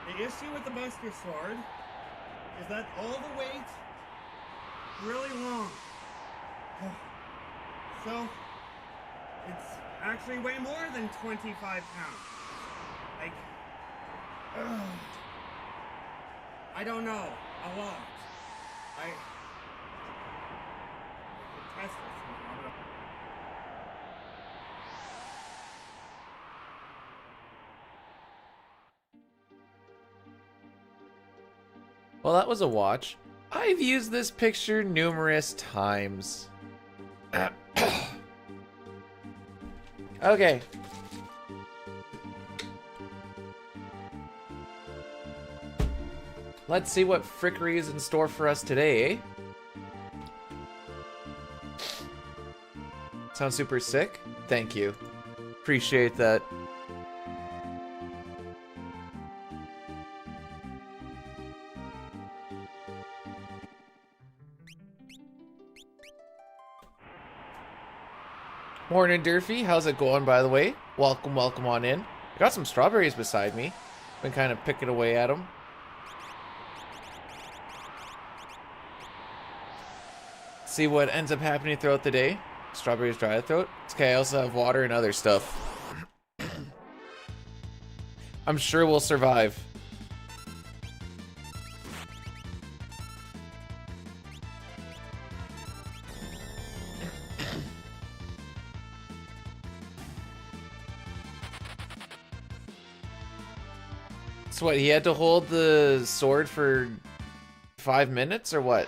The issue with the Buster Sword is that all the weight really long. So it's actually way more than 25 pounds. Like, I don't know, a lot. I could test this now. Well, that was a watch. I've used this picture numerous times. Okay. Let's see what frickery is in store for us today, eh? Sounds super sick? Thank you. Appreciate that. Morning, Durfee. How's it going, by the way? Welcome, welcome on in. I got some strawberries beside me. Been kind of picking away at them. See what ends up happening throughout the day. Strawberries dry the throat. It's okay, I also have water and other stuff. I'm sure we'll survive. So what, he had to hold the sword for 5 minutes or what?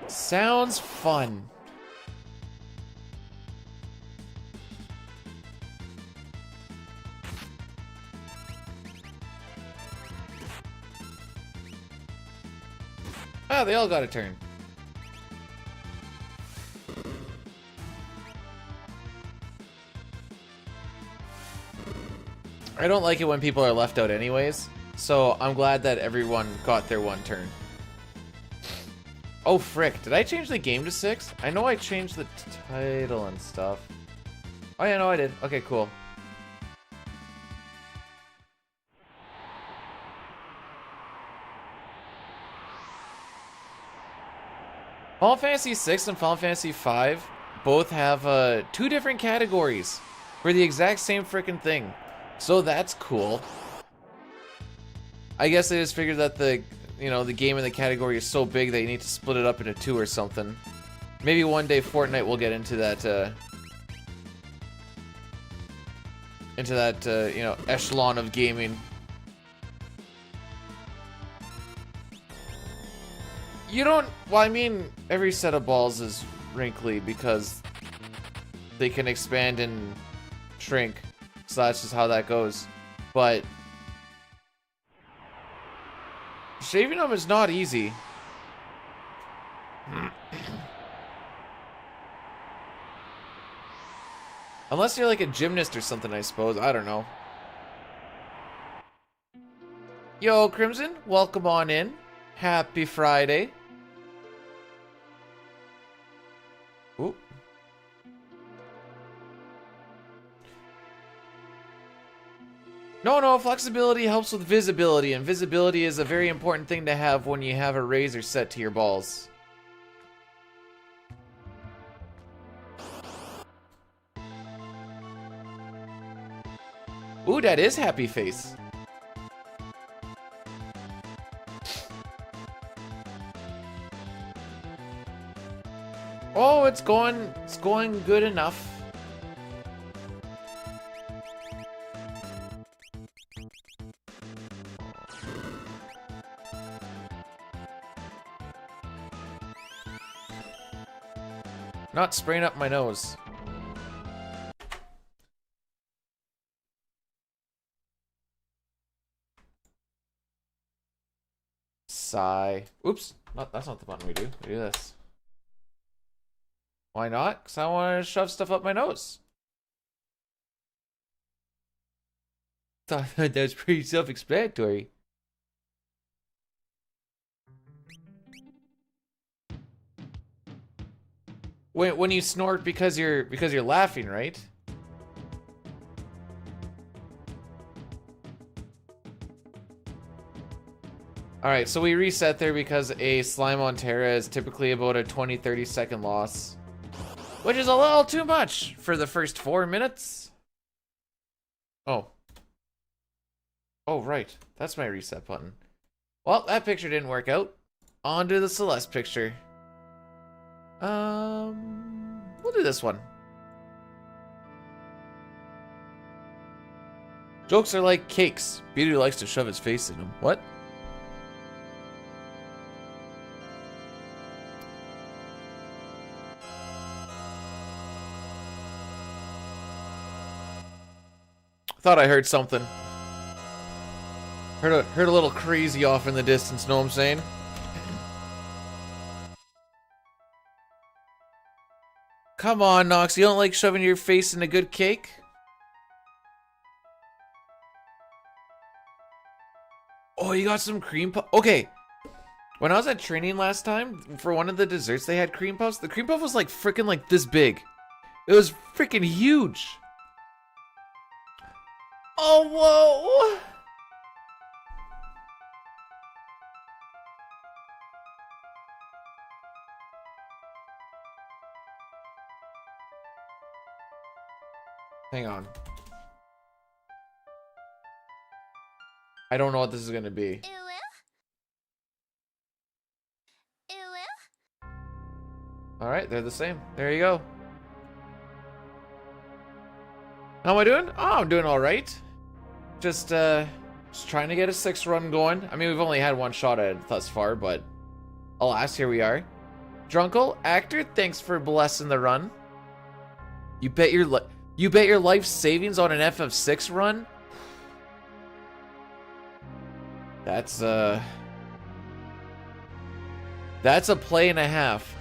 Sounds fun. Ah, they all got a turn. I don't like it when people are left out anyways, so I'm glad that everyone got their one turn. Oh frick, did I change the game to 6? I know I changed the title and stuff. Oh yeah, no I did. Okay, cool. Final Fantasy 6 and Final Fantasy 5 both have 2 different categories for the exact same freaking thing. So that's cool. I guess they just figured that the game in the category is so big that you need to split it up into 2 or something. Maybe one day Fortnite will get into that echelon of gaming. You don't, well, I mean, every set of balls is wrinkly because they can expand and shrink. So that's just how that goes. But shaving them is not easy. Unless you're like a gymnast or something, I suppose. I don't know. Yo, Crimson, welcome on in. Happy Friday. Ooh. No, flexibility helps with visibility, and visibility is a very important thing to have when you have a razor set to your balls. Ooh, that is Happy Face. Oh, it's going good enough. Not spraying up my nose. Sigh. Oops. That's not the button we do. We do this. Why not? Because I want to shove stuff up my nose. Thought that was pretty self-explanatory. When you snort because you're laughing, right? Alright, so we reset there because a slime on Terra is typically about a 20-30 second loss. Which is a little too much for the first 4 minutes. Oh. Oh, right. That's my reset button. Well, that picture didn't work out. On to the Celeste picture. We'll do this one. Jokes are like cakes. Beauty likes to shove his face in them. What? Thought I heard something. Heard a little crazy off in the distance, know what I'm saying? Come on, Nox, you don't like shoving your face in a good cake? Oh, you got some cream puff? Okay. When I was at training last time, for one of the desserts they had cream puffs. The cream puff was like freaking like this big. It was freaking huge. Oh, whoa. Hang on. I don't know what this is gonna be. Alright, they're the same. There you go. How am I doing? Oh, I'm doing alright. Just trying to get a 6 run going. I mean, we've only had one shot at it thus far, but alas, here we are. Drunkle, actor, thanks for blessing the run. You bet your life savings on an FF6 run? That's a play and a half.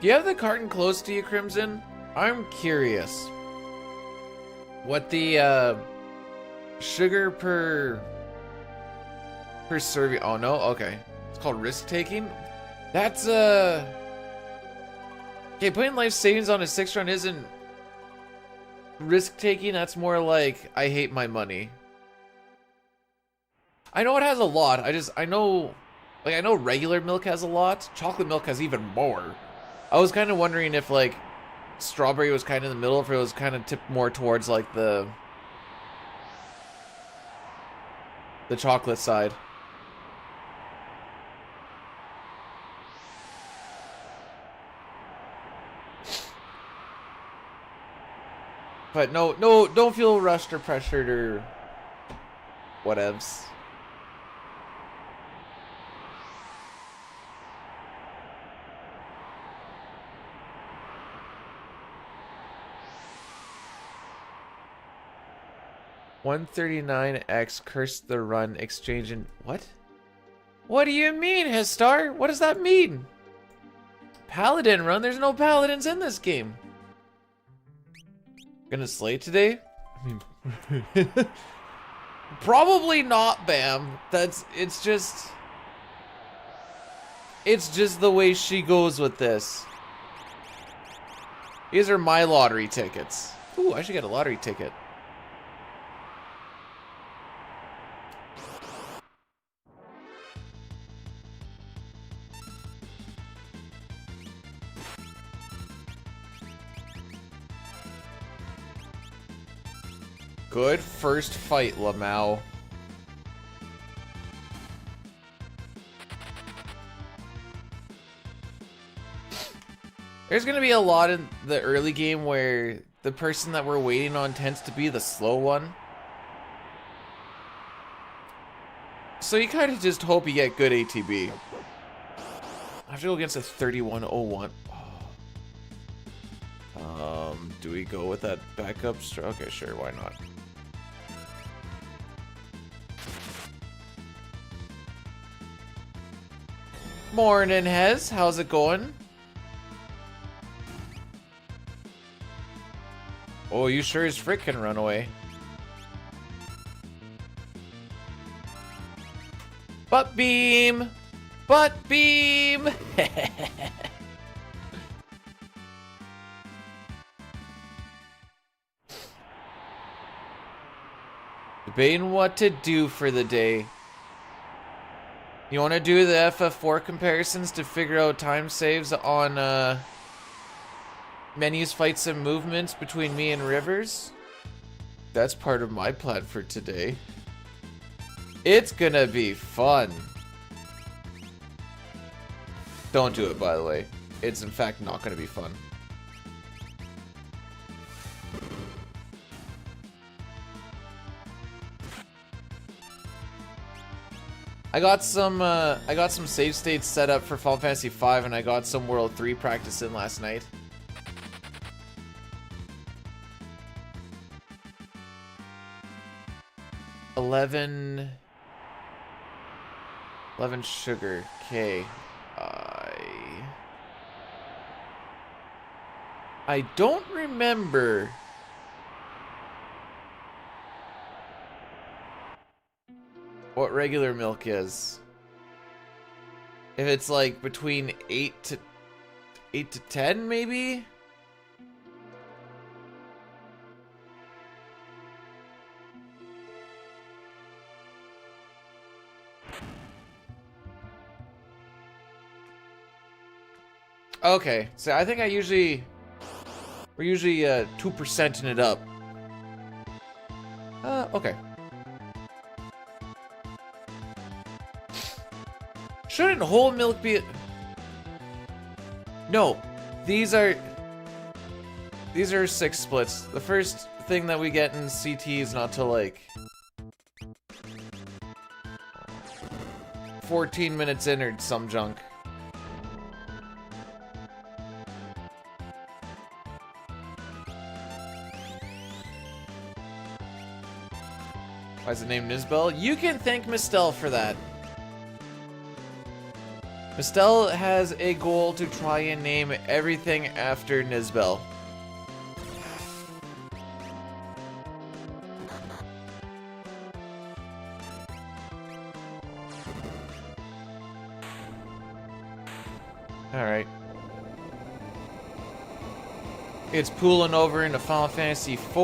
Do you have the carton close to you, Crimson? I'm curious. What the sugar per serving? Oh no, okay. It's called risk taking. That's okay. Putting life savings on a 6 run isn't risk taking. That's more like I hate my money. I know it has a lot. I know regular milk has a lot. Chocolate milk has even more. I was kind of wondering if like strawberry was kind of in the middle, if it was kind of tipped more towards like the chocolate side. But no, don't feel rushed or pressured or whatevs. $139X cursed the run exchanging. What? What do you mean, Histar? What does that mean? Paladin run? There's no paladins in this game. Gonna slay today? I mean, probably not, Bam. It's just the way she goes with this. These are my lottery tickets. Ooh, I should get a lottery ticket. Good first fight, Lamau. There's gonna be a lot in the early game where the person that we're waiting on tends to be the slow one. So you kind of just hope you get good ATB. I have to go against a 3101. Do we go with that backup? Okay, sure, why not? Morning, Hez. How's it going? Oh, you sure as frick can run away. Butt beam! Butt beam! Debating what to do for the day. You want to do the FF4 comparisons to figure out time saves on menus, fights, and movements between me and Rivers? That's part of my plan for today. It's gonna be fun. Don't do it, by the way. It's in fact not gonna be fun. I got some save states set up for Final Fantasy V, and I got some World 3 practice in last night. $11 sugar. Okay. I don't remember. What regular milk is. If it's like between 8 to 10 maybe? Okay, so I think we're usually 2%ing it up. Okay. Shouldn't whole milk be... No, these are 6 splits. The first thing that we get in CT is not till like 14 minutes in or some junk. Why is it named Nisbel? You can thank Mistel for that. Mistel has a goal to try and name everything after Nisbel. Alright. It's pooling over into Final Fantasy IV.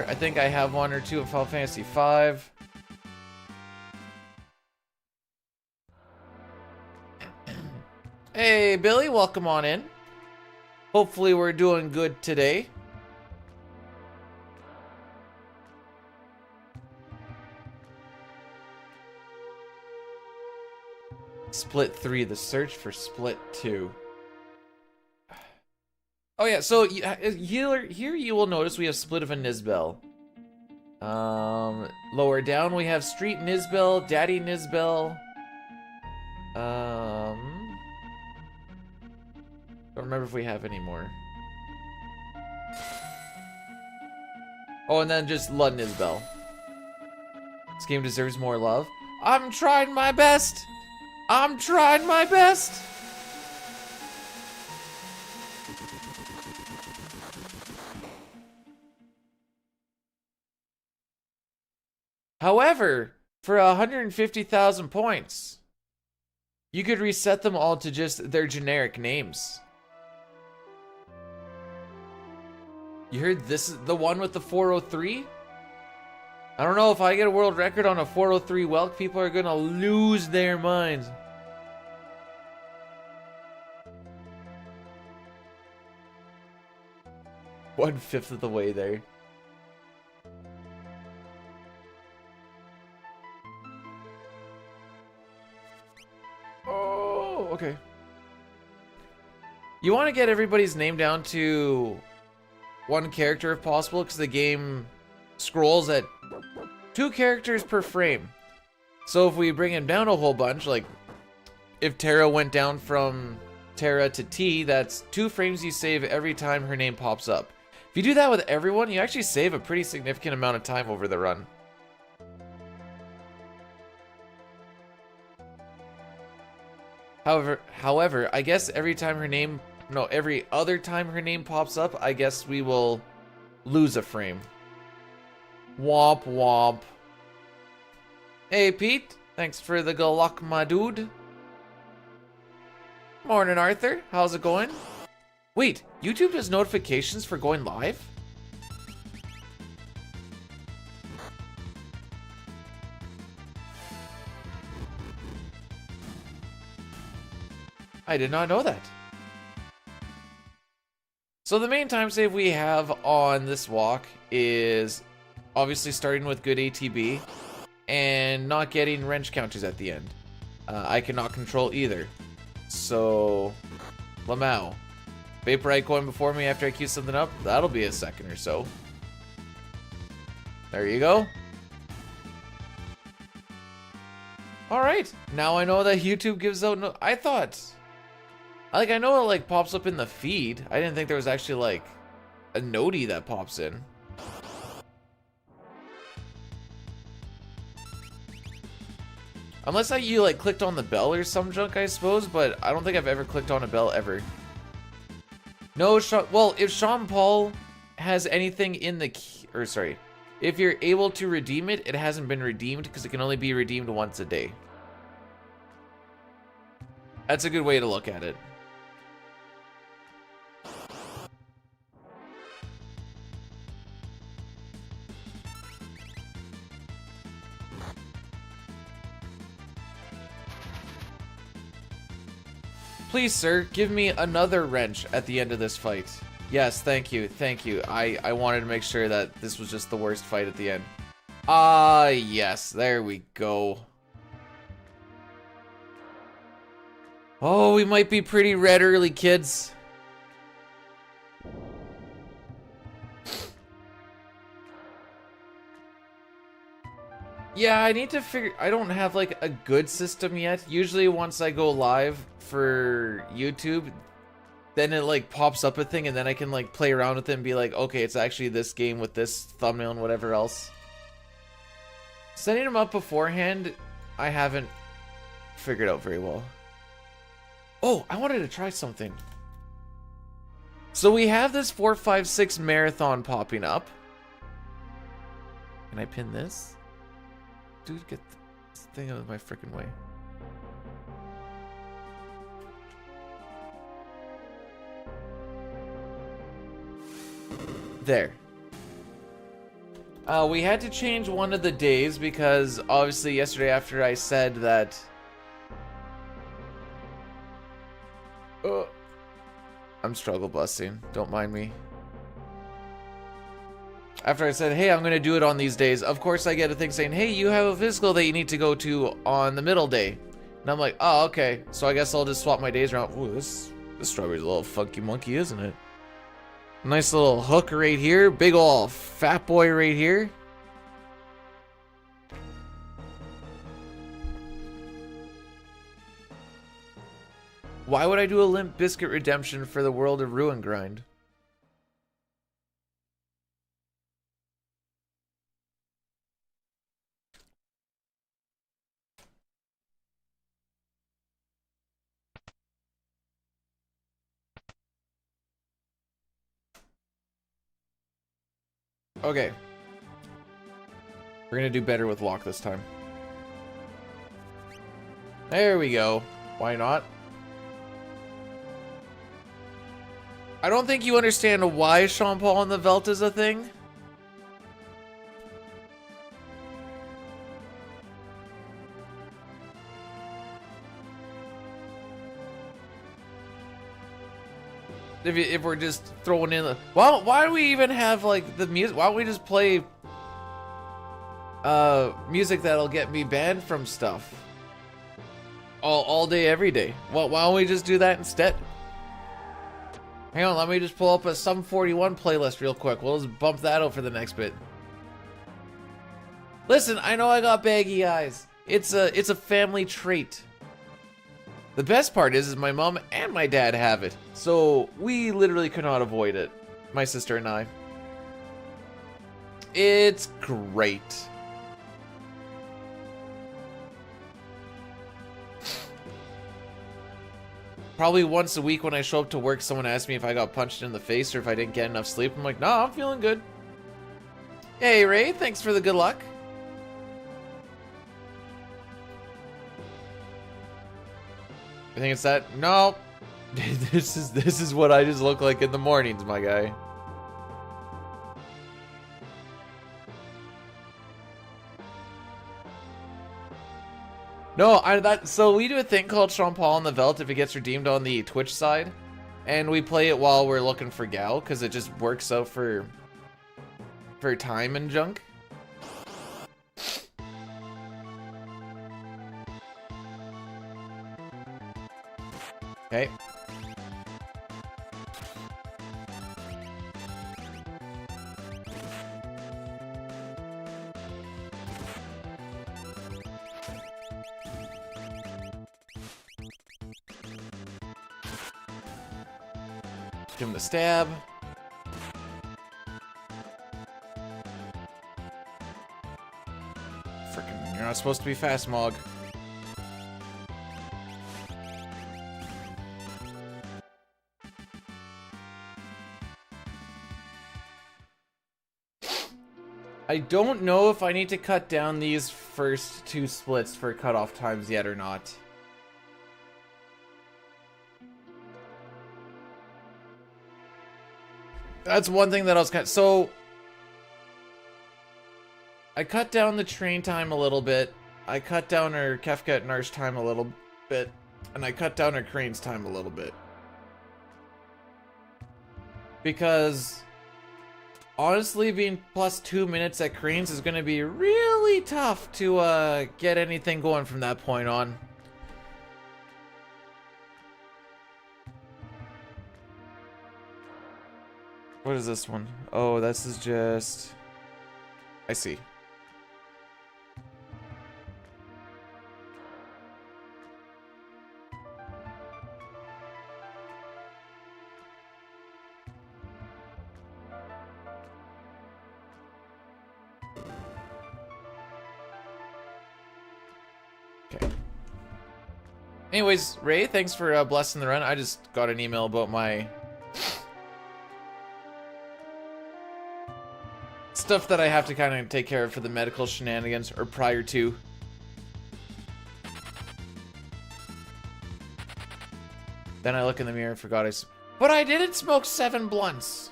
I think I have 1 or 2 in Final Fantasy V. Hey, Billy, welcome on in. Hopefully we're doing good today. Split 3, the search for Split 2. Oh yeah, so here you will notice we have Split of a Nisbel. Lower down we have Street Nisbel, Daddy Nisbel. Don't remember if we have any more. Oh, and then just Lud Nisbel. This game deserves more love. I'm trying my best. I'm trying my best. However, for 150,000 points, you could reset them all to just their generic names. You heard this is the one with the 403? I don't know if I get a world record on a 403 Welk, people are gonna lose their minds. One-fifth of the way there. Oh, okay. You want to get everybody's name down to 1 character if possible, because the game scrolls at 2 characters per frame. So if we bring him down a whole bunch, like if Terra went down from Terra to T, that's 2 frames you save every time her name pops up. If you do that with everyone, you actually save a pretty significant amount of time over the run. However, I guess every time her name, no, every other time her name pops up, I guess we will lose a frame. Womp womp. Hey Pete, thanks for the good luck, my dude. Morning Arthur, how's it going? Wait, YouTube does notifications for going live? I did not know that. So the main time save we have on this walk is obviously starting with good ATB and not getting wrench counters at the end. I cannot control either. So, Lamau. Vaporite going before me after I queue something up, that'll be a second or so. There you go. Alright, now I know that YouTube gives out no- I thought... Like, I know it, like, pops up in the feed. I didn't think there was actually, like, a noti that pops in. Unless you, like, clicked on the bell or some junk, I suppose, but I don't think I've ever clicked on a bell ever. No, well, if Sean Paul has anything in the key, or sorry, if you're able to redeem it, it hasn't been redeemed because it can only be redeemed once a day. That's a good way to look at it. Please, sir, give me another wrench at the end of this fight. Yes, thank you, thank you. I wanted to make sure that this was just the worst fight at the end. Ah, yes, there we go. Oh, we might be pretty red early, kids. Yeah, I need to figure... I don't have, like, a good system yet. Usually once I go live for YouTube, then it, like, pops up a thing, and then I can, like, play around with it and be like, okay, it's actually this game with this thumbnail and whatever else. Setting them up beforehand, I haven't figured out very well. Oh, I wanted to try something. So we have this 456 marathon popping up. Can I pin this? Dude, get this thing out of my freaking way. There. We had to change one of the days because obviously yesterday after I said that... I'm struggle busting. Don't mind me. After I said, hey, I'm going to do it on these days, of course I get a thing saying, hey, you have a physical that you need to go to on the middle day. And I'm like, oh, okay. So I guess I'll just swap my days around. Ooh, this strawberry's a little funky monkey, isn't it? Nice little hook right here. Big ol' fat boy right here. Why would I do a Limp Biscuit redemption for the World of Ruin grind? Okay. We're gonna do better with lock this time. There we go. Why not? I don't think you understand why Sean Paul and the Velt is a thing. If we're just throwing in the... Why do we even have, like, the music? Why don't we just play music that'll get me banned from stuff? All day, every day. Why don't we just do that instead? Hang on, let me just pull up a Sum 41 playlist real quick. We'll just bump that out for the next bit. Listen, I know I got baggy eyes. It's a family trait. The best part is my mom and my dad have it. So we literally could not avoid it. My sister and I. It's great. Probably once a week when I show up to work, someone asks me if I got punched in the face or if I didn't get enough sleep. I'm like, nah, I'm feeling good. Hey, Ray, thanks for the good luck. I think it's that. No. This is what I just look like in the mornings, my guy. No, so we do a thing called Sean Paul on the Veldt if it gets redeemed on the Twitch side. And we play it while we're looking for Gal, because it just works out for time and junk. Okay. Give him the stab. Frickin', you're not supposed to be fast, Mog. I don't know if I need to cut down these first two splits for cutoff times yet or not. That's one thing that I was kind of... So, I cut down the train time a little bit. I cut down her Kefka and Narsh time a little bit. And I cut down her Crane's time a little bit. Because, honestly, being plus 2 minutes at Crane's is going to be really tough to get anything going from that point on. What is this one? Oh, this is just... I see. Okay. Anyways, Ray, thanks for blessing the run. I just got an email about my... stuff that I have to kind of take care of for the medical shenanigans, or prior to. Then I look in the mirror and forgot but I didn't smoke 7 blunts.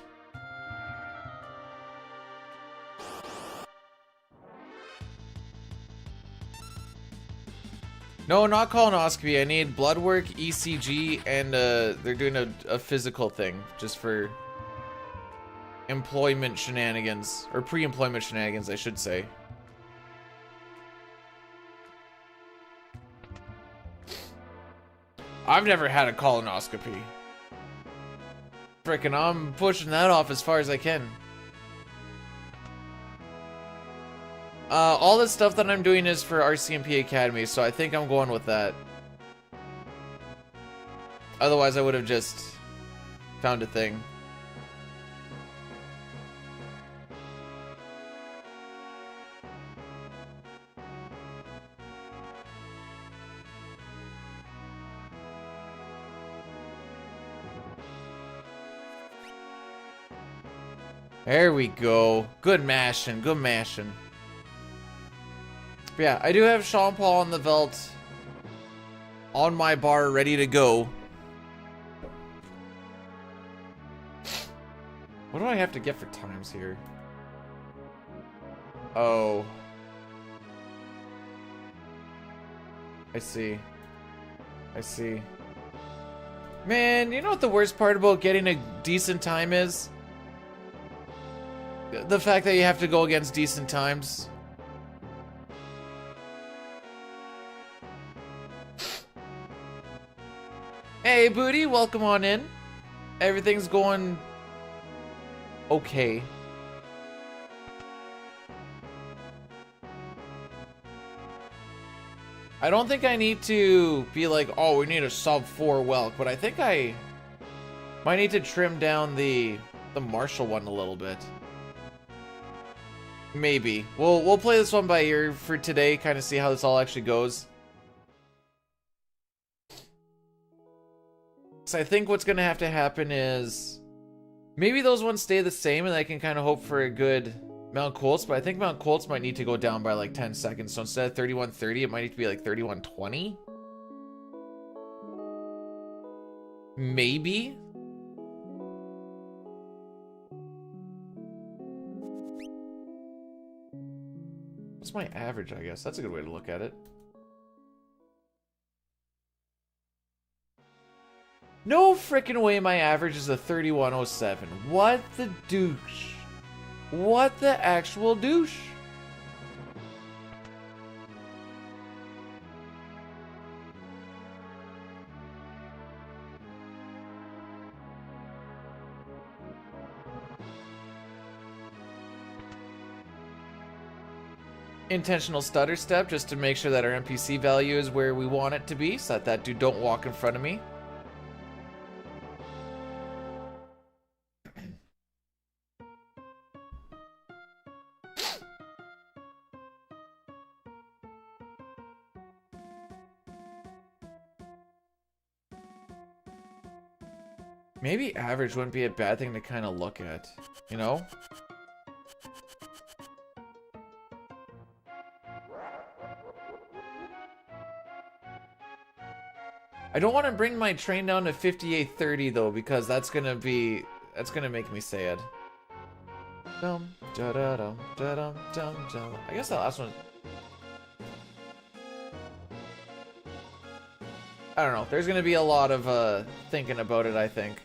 No, not colonoscopy. I need blood work, ECG, and they're doing a physical thing just for employment shenanigans, or pre-employment shenanigans, I should say. I've never had a colonoscopy. Frickin', I'm pushing that off as far as I can. All the stuff that I'm doing is for RCMP Academy, so I think I'm going with that. Otherwise, I would have just found a thing. There we go. Good mashing, good mashing. But yeah, I do have Sean Paul on the Veldt on my bar ready to go. What do I have to get for times here? Oh. I see. I see. Man, you know what the worst part about getting a decent time is? The fact that you have to go against decent times. Hey, Booty, welcome on in. Everything's going okay. I don't think I need to be like, oh, we need a sub 4 Welk, but I think I might need to trim down the Marshall one a little bit. Maybe. We'll play this one by ear for today, kind of see how this all actually goes. So I think what's going to have to happen is maybe those ones stay the same and I can kind of hope for a good Mount Colts, but I think Mount Colts might need to go down by like 10 seconds. So instead of 31:30, it might need to be like 31:20. Maybe. What's my average, I guess? That's a good way to look at it. No frickin' way my average is a 31:07. What the douche? What the actual douche? Intentional stutter step just to make sure that our NPC value is where we want it to be, so that dude don't walk in front of me. Maybe average wouldn't be a bad thing to kind of look at, you know? I don't want to bring my train down to 58:30 though, because that's gonna make me sad. Dum da da dum da dum dum dum. I guess that last one. I don't know. There's gonna be a lot of thinking about it, I think.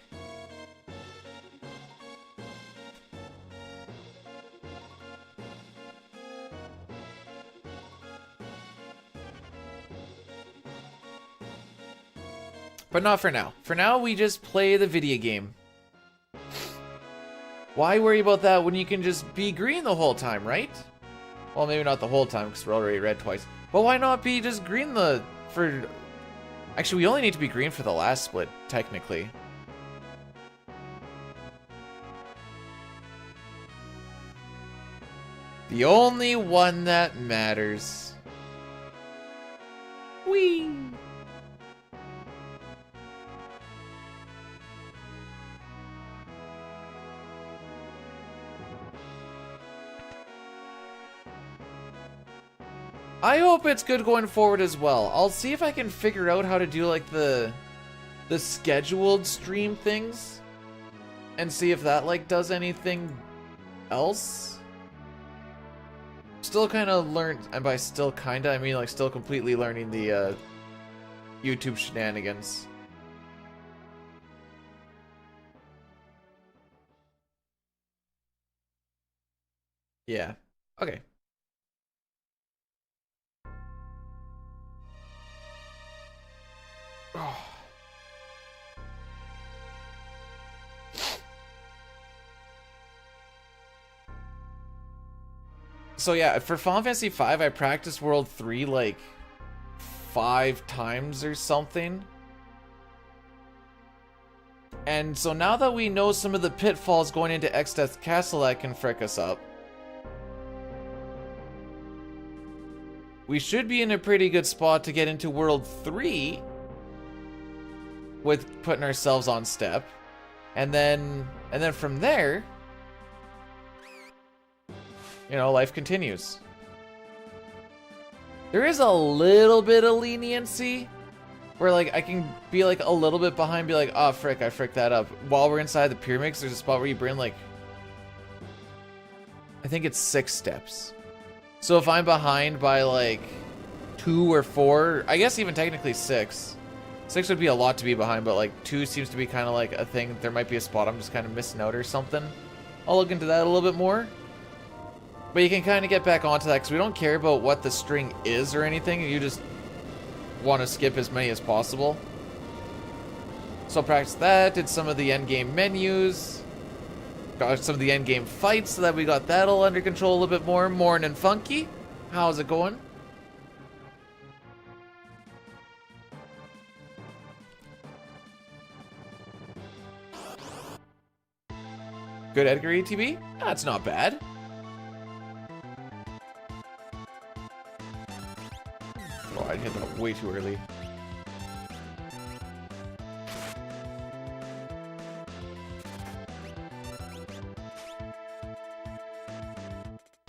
But not for now. For now, we just play the video game. Why worry about that when you can just be green the whole time, right? Well, maybe not the whole time, because we're already red twice. But why not be just green for... Actually, we only need to be green for the last split, technically. The only one that matters. Whee! I hope it's good going forward as well. I'll see if I can figure out how to do like the scheduled stream things and see if that like does anything else. Still kind of learned, and by still kinda I mean like still completely learning the YouTube shenanigans. Yeah. Okay. Oh. So yeah, for Final Fantasy V, I practiced World 3 like 5 times or something. And so now that we know some of the pitfalls going into Exdeath Castle that can frick us up, we should be in a pretty good spot to get into World 3 with putting ourselves on step. And then from there, you know, life continues. There is a little bit of leniency where like I can be like a little bit behind, be like, oh frick, I fricked that up. While we're inside the pyramids, there's a spot where you bring like, I think it's 6 steps. So if I'm behind by like 2 or 4, I guess even technically 6. 6 would be a lot to be behind, but like 2 seems to be kind of like a thing. There might be a spot I'm just kind of missing out or something. I'll look into that a little bit more. But you can kind of get back onto that because we don't care about what the string is or anything. You just want to skip as many as possible. So I'll practice that. Did some of the endgame menus. Got some of the endgame fights so that we got that all under control a little bit more. Morning Funky. How's it going? Good Edgar ETB? That's not bad. Oh, I hit that way too early.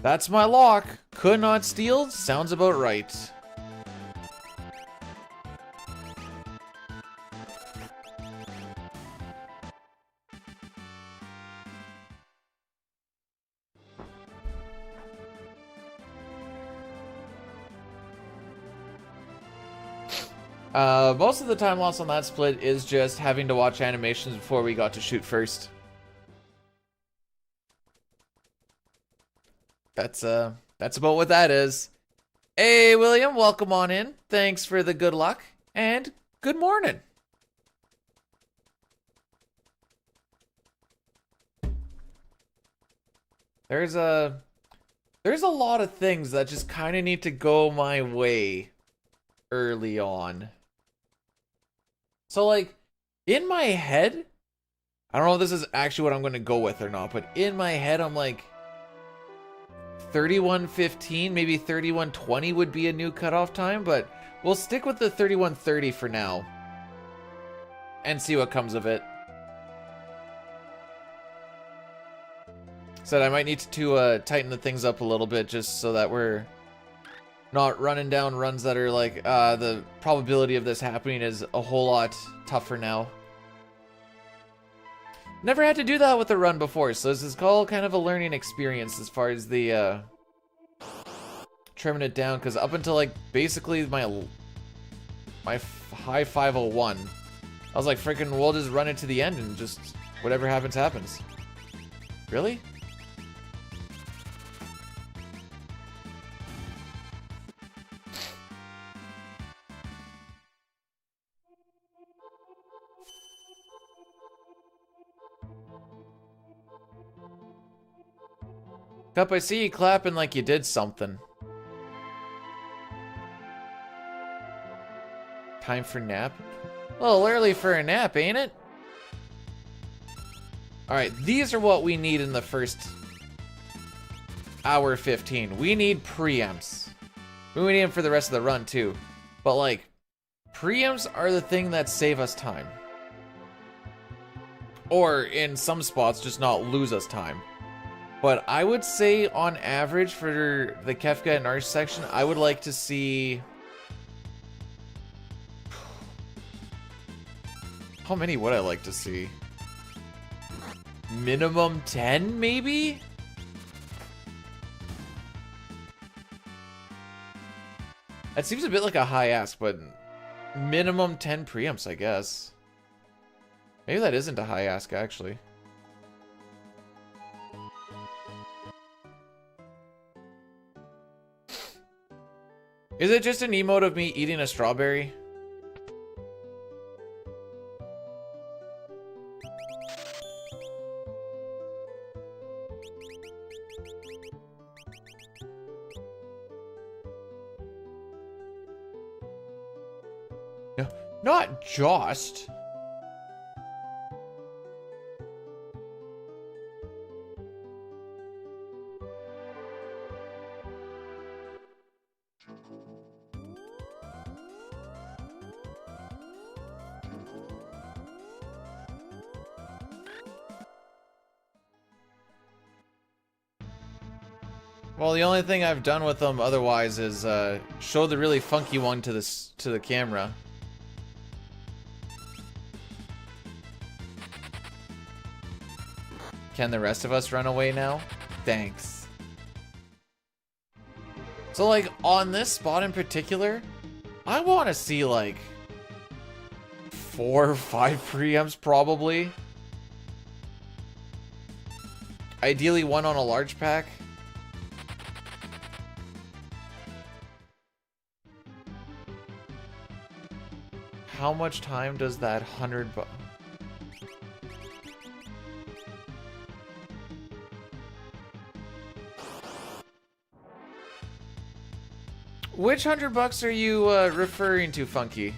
That's my lock. Could not steal? Sounds about right. Most of the time loss on that split is just having to watch animations before we got to shoot first. That's about what that is. Hey, William, welcome on in. Thanks for the good luck, and good morning. There's a lot of things that just kind of need to go my way early on. So, like, in my head, I don't know if this is actually what I'm going to go with or not, but in my head, I'm like, 31:15, maybe 31:20 would be a new cutoff time, but we'll stick with the 31:30 for now and see what comes of it. Said I might need to tighten the things up a little bit just so that we're not running down runs that are like, the probability of this happening is a whole lot tougher now. Never had to do that with a run before, so this is all kind of a learning experience as far as the, trimming it down, because up until, like, basically my high 501, I was like, freaking, we'll just run it to the end and just whatever happens, happens. Really? Cup, I see you clapping like you did something. Time for nap? A little early for a nap, ain't it? Alright, these are what we need in the first hour 15. We need preempts. We need them for the rest of the run too. But like, preempts are the thing that save us time. Or in some spots, just not lose us time. But I would say, on average, for the Kefka and Arch section, I would like to see... How many would I like to see? Minimum 10, maybe? That seems a bit like a high ask, but minimum 10 preempts, I guess. Maybe that isn't a high ask, actually. Is it just an emote of me eating a strawberry? No, not just. Well, the only thing I've done with them otherwise is show the really funky one to the camera. Can the rest of us run away now? Thanks. So like on this spot in particular, I want to see like 4 or 5 preempts probably. Ideally one on a large pack. How much time does that 100 bucks? Which 100 bucks are you referring to, Funky?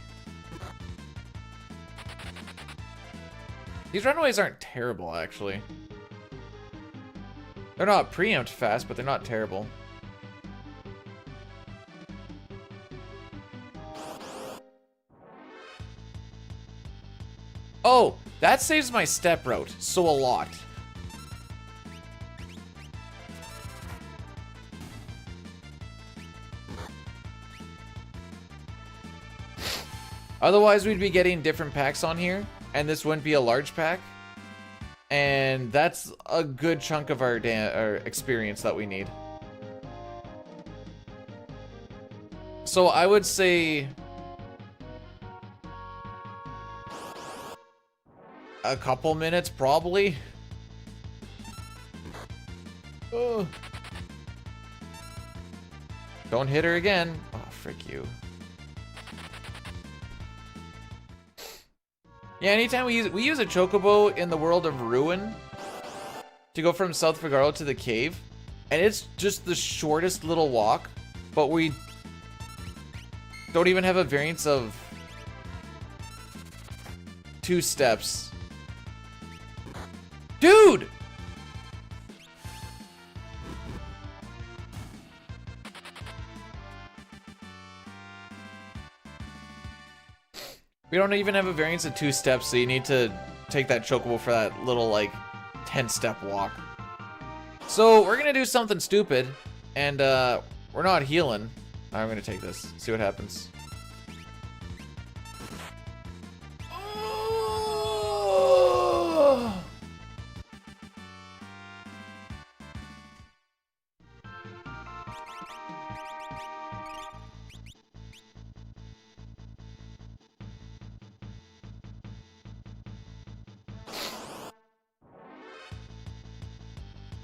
These runaways aren't terrible, actually. They're not preempt fast, but they're not terrible. Oh, that saves my step route, so a lot. Otherwise, we'd be getting different packs on here, and this wouldn't be a large pack. And that's a good chunk of our experience that we need. So I would say a couple minutes, probably. Oh. Don't hit her again. Oh, frick you. Yeah, anytime we use a chocobo in the world of Ruin to go from South Figaro to the cave, and it's just the shortest little walk, but we don't even have a variance of 2 steps. Dude! We don't even have a variance of 2 steps, so you need to take that chocobo for that little, like, 10-step walk. So, we're gonna do something stupid, and, we're not healing. I'm gonna take this, see what happens. Oh!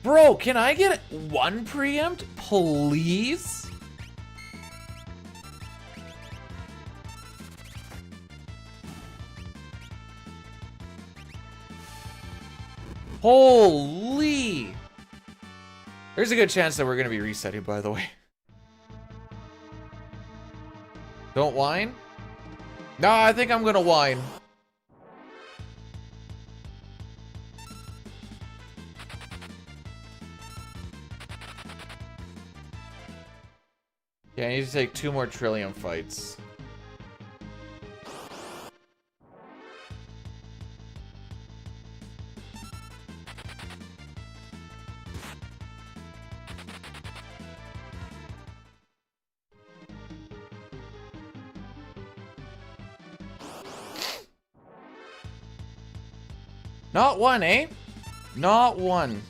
Bro, can I get 1 preempt, please? Holy! There's a good chance that we're gonna be resetting, by the way. Don't whine? No, I think I'm gonna whine. Yeah, I need to take 2 more Trillium fights. Not 1, eh? Not 1.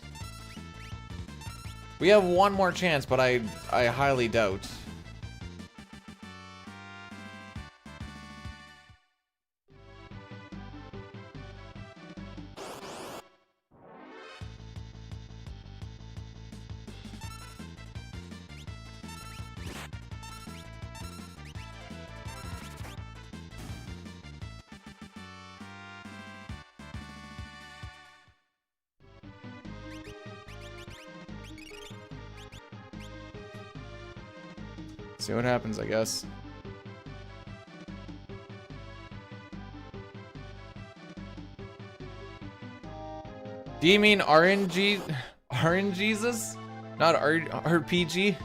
We have 1 more chance, but I highly doubt. See what happens, I guess. Do you mean RNG? RNGesus? Not RPG?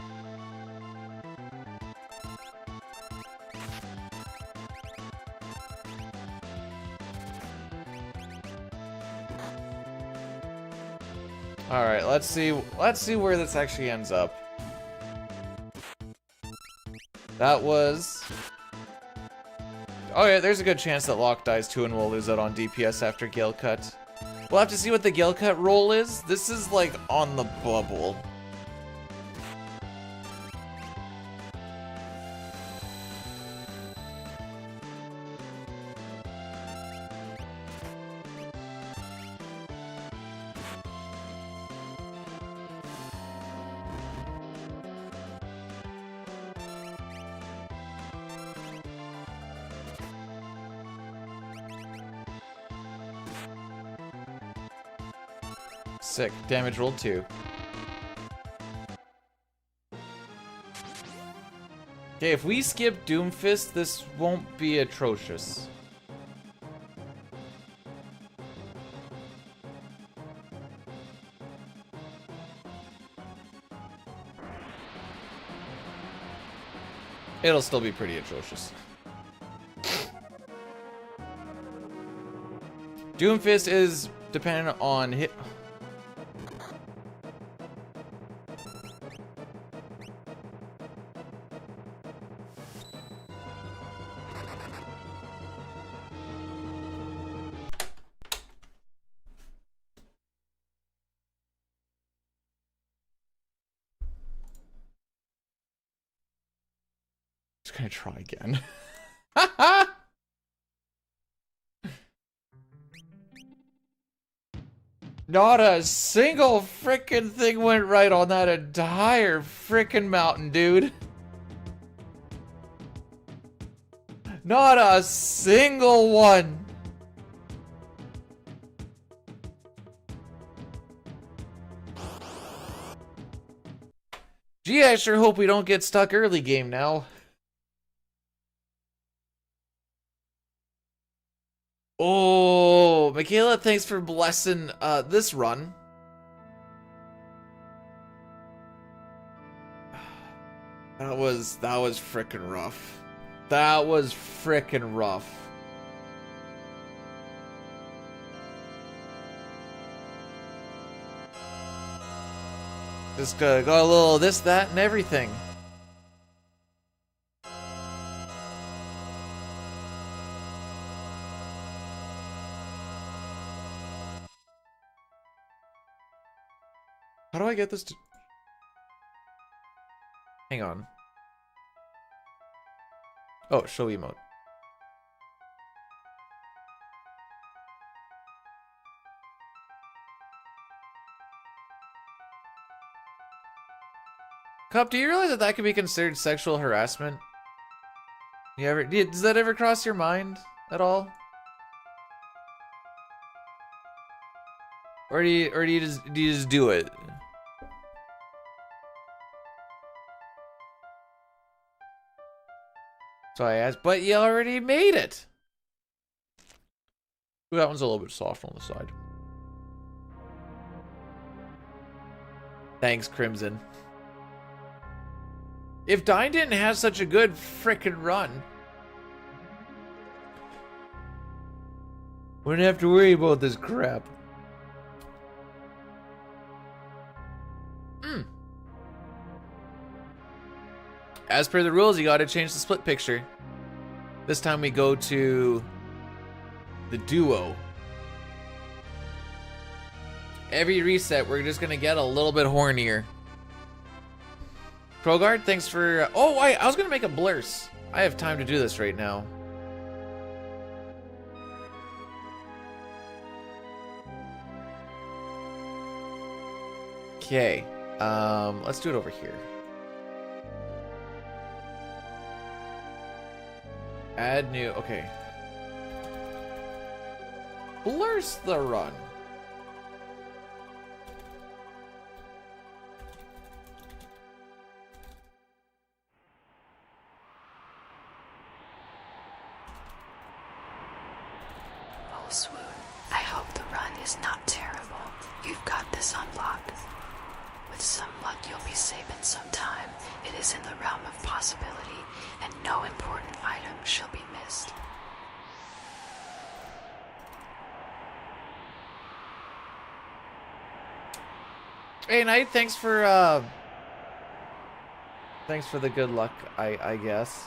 Alright, let's see where this actually ends up. That was... Oh yeah, there's a good chance that Locke dies too and we'll lose out on DPS after Gale Cut. We'll have to see what the Gale Cut roll is. This is like on the bubble. Sick. Damage rolled 2. Okay, if we skip Doomfist, this won't be atrocious. It'll still be pretty atrocious. Doomfist is dependent on hit. Just gonna try again. Not a single frickin' thing went right on that entire frickin' mountain, dude. Not a single one. Gee, I sure hope we don't get stuck early game now. Oh, Michaela, thanks for blessing this run. That was frickin' rough. That was frickin' rough. Just got a little this, that, and everything. How do I get this to... Hang on. Oh, show emote. Cup, do you realize that that could be considered sexual harassment? Does that ever cross your mind at all? Or do you just do it? So I asked, but you already made it. Ooh, that one's a little bit soft on the side. Thanks, Crimson. If Dine didn't have such a good frickin' run, wouldn't have to worry about this crap. As per the rules, you gotta change the split picture. This time we go to the duo. Every reset, we're just gonna get a little bit hornier. Krogard, thanks for... Oh, I was gonna make a blurse. I have time to do this right now. Okay, let's do it over here. Add new, okay. Blur's the run. Oh, Swoon, I hope the run is not terrible. You've got this unlocked. With some luck, you'll be safe in some time. It is in the realm of possibility, and no important item shall be missed. Hey, Knight, thanks for the good luck, I guess.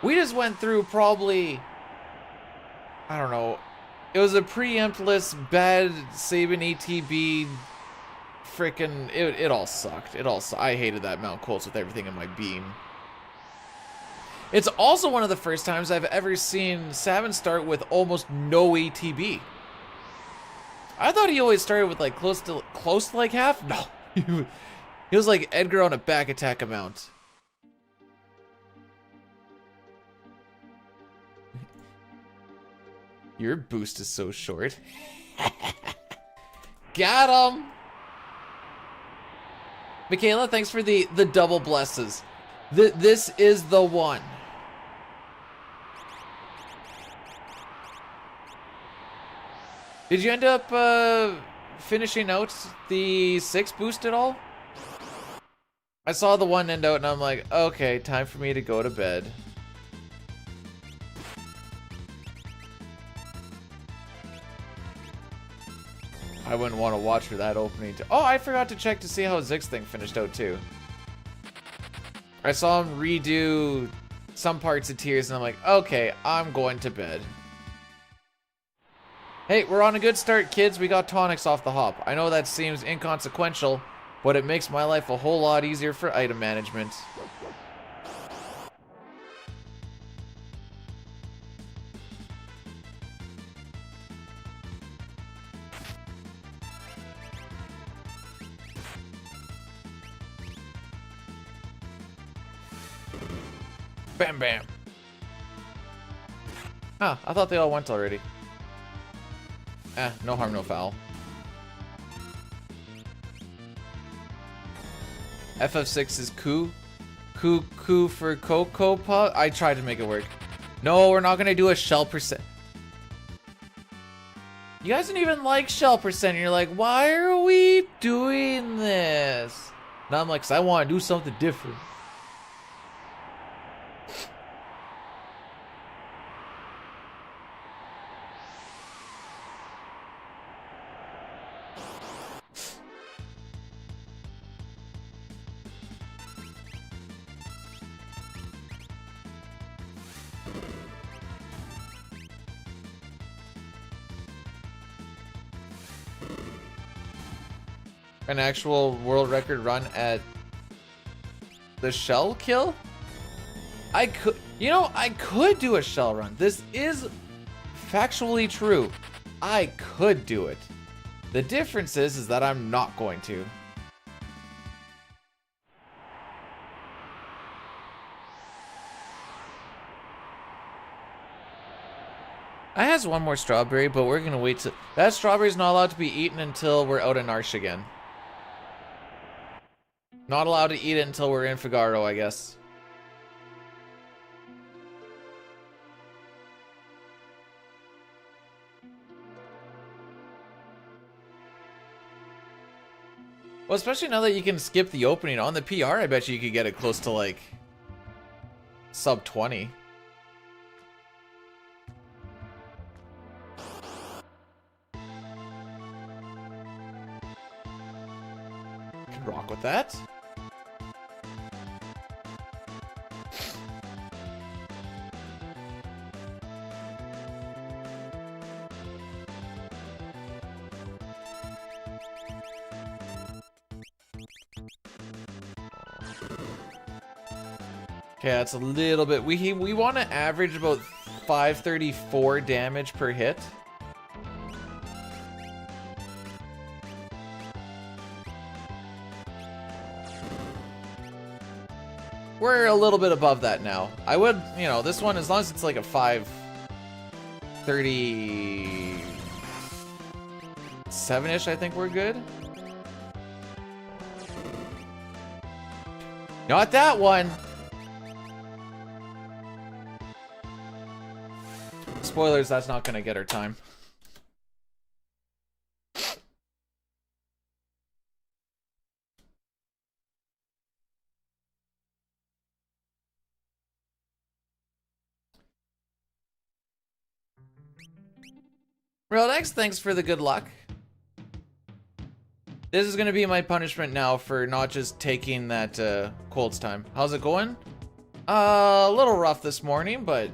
We just went through probably, I don't know, it was a preemptless bad Saban ATB frickin' it all sucked. I hated that Mount Colts with everything in my being. It's also one of the first times I've ever seen Saban start with almost no ATB. I thought he always started with like close to like half. No, he was like Edgar on a back attack amount. Your boost is so short. Got him. Michaela, thanks for the double blesses. This is the one. Did you end up finishing out the 6 boost at all? I saw the one end out and I'm like, okay, time for me to go to bed. I wouldn't want to watch for that opening. Oh, I forgot to check to see how Zig's thing finished out too. I saw him redo some parts of Tears and I'm like, okay, I'm going to bed. Hey, we're on a good start, kids. We got tonics off the hop. I know that seems inconsequential, but it makes my life a whole lot easier for item management. Bam, bam. Ah, I thought they all went already. No harm, no foul. FF6 is coup. Coup for Cocoa Puff. I tried to make it work. No, we're not gonna do a shell percent. You guys don't even like shell percent. You're like, why are we doing this? Now I'm like, 'cause I want to do something different. An actual world record run at the shell kill? I could, you know, I could do a shell run. This is factually true. I could do it. The difference is that I'm not going to. I has one more strawberry, but we're gonna wait to. That strawberry's not allowed to be eaten until we're out in Arsh again. Not allowed to eat it until we're in Figaro, I guess. Well, especially now that you can skip the opening. On the PR, I bet you could get it close to, like, sub 20. Can rock with that. Okay, that's a little bit. We want to average about 534 damage per hit. We're a little bit above that now. I would, you know, this one, as long as it's like a 537-ish, I think we're good. Not that one. Spoilers, that's not gonna get our time. Rolex, thanks for the good luck. This is gonna be my punishment now for not just taking that Cold's time. How's it going? A little rough this morning, but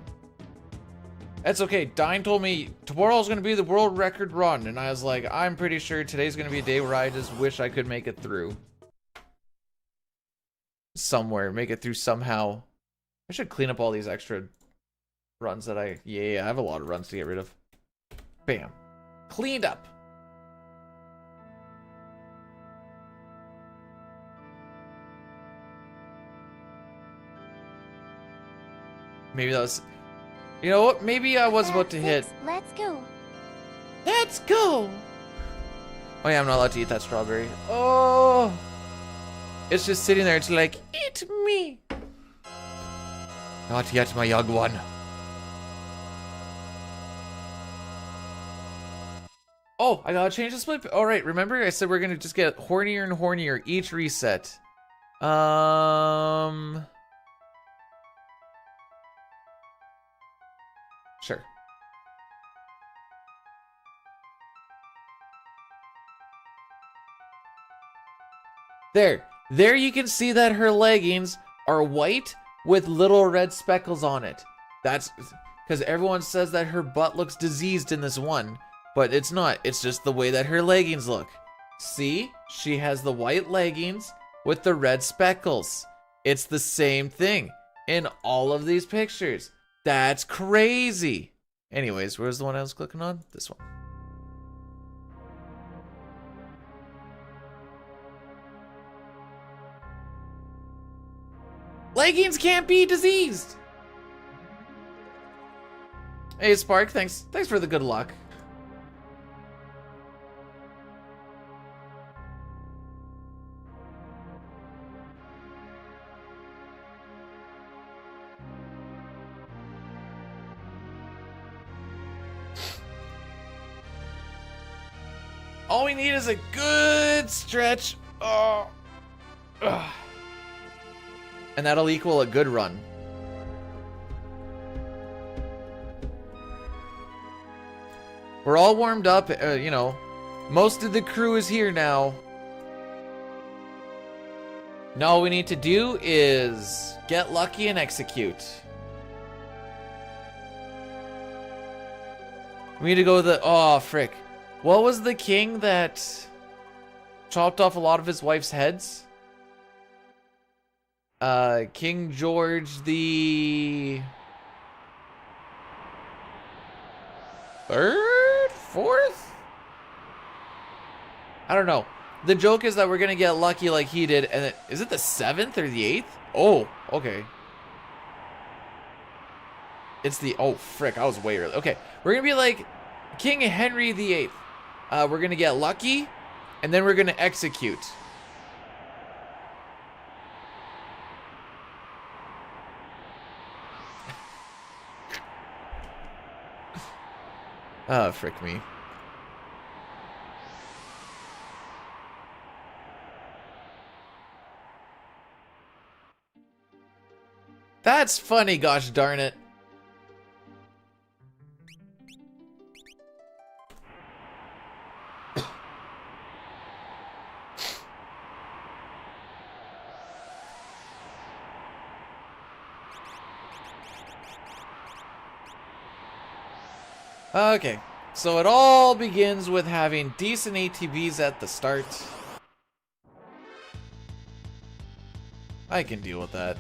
that's okay. Dine told me tomorrow's gonna be the world record run, and I was like, I'm pretty sure today's gonna be a day where I just wish I could make it through. Somewhere, make it through somehow. I should clean up all these extra runs that I have a lot of runs to get rid of. Bam. Cleaned up. Maybe that was... You know what? Maybe I was about to hit... Let's go. Let's go! Oh yeah, I'm not allowed to eat that strawberry. Oh! It's just sitting there. It's like, eat me! Not yet, my young one. Oh, I gotta change the split. All right, remember I said we're gonna just get hornier and hornier each reset. Sure. There you can see that her leggings are white with little red speckles on it. That's because everyone says that her butt looks diseased in this one. But it's not. It's just the way that her leggings look. See? She has the white leggings with the red speckles. It's the same thing in all of these pictures. That's crazy. Anyways, where's the one I was clicking on? This one. Leggings can't be diseased. Hey, Spark, thanks for the good luck. All we need is a good stretch. Oh. Ugh. And that'll equal a good run. We're all warmed up, you know. Most of the crew is here now. Now all we need to do is get lucky and execute. We need to go the... Oh, frick. What was the king that chopped off a lot of his wife's heads? King George the... third? Fourth? I don't know. The joke is that we're gonna get lucky like he did, and it, is it the 7th or the 8th? Oh, okay. It's the... Oh, frick. I was way early. Okay. We're gonna be like King Henry the 8th. We're gonna get lucky, and then we're gonna execute. Frick me. That's funny, gosh darn it. Okay, so it all begins with having decent ATVs at the start. I can deal with that.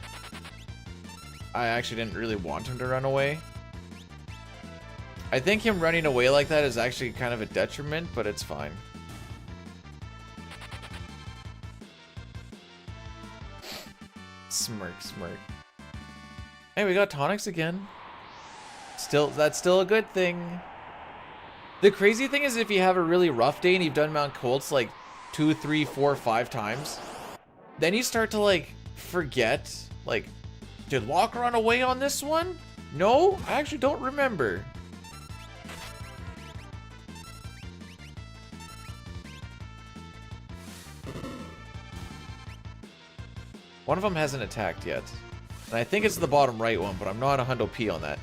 I actually didn't really want him to run away. I think him running away like that is actually kind of a detriment, but it's fine. Smirk, smirk. Hey, we got tonics again. That's still a good thing. The crazy thing is if you have a really rough day and you've done Mount Colts like 2, 3, 4, 5 times, then you start to like forget, like, did Walker run away on this one? No, I actually don't remember. One of them hasn't attacked yet. And I think it's the bottom right one, but I'm not a hundo P on that.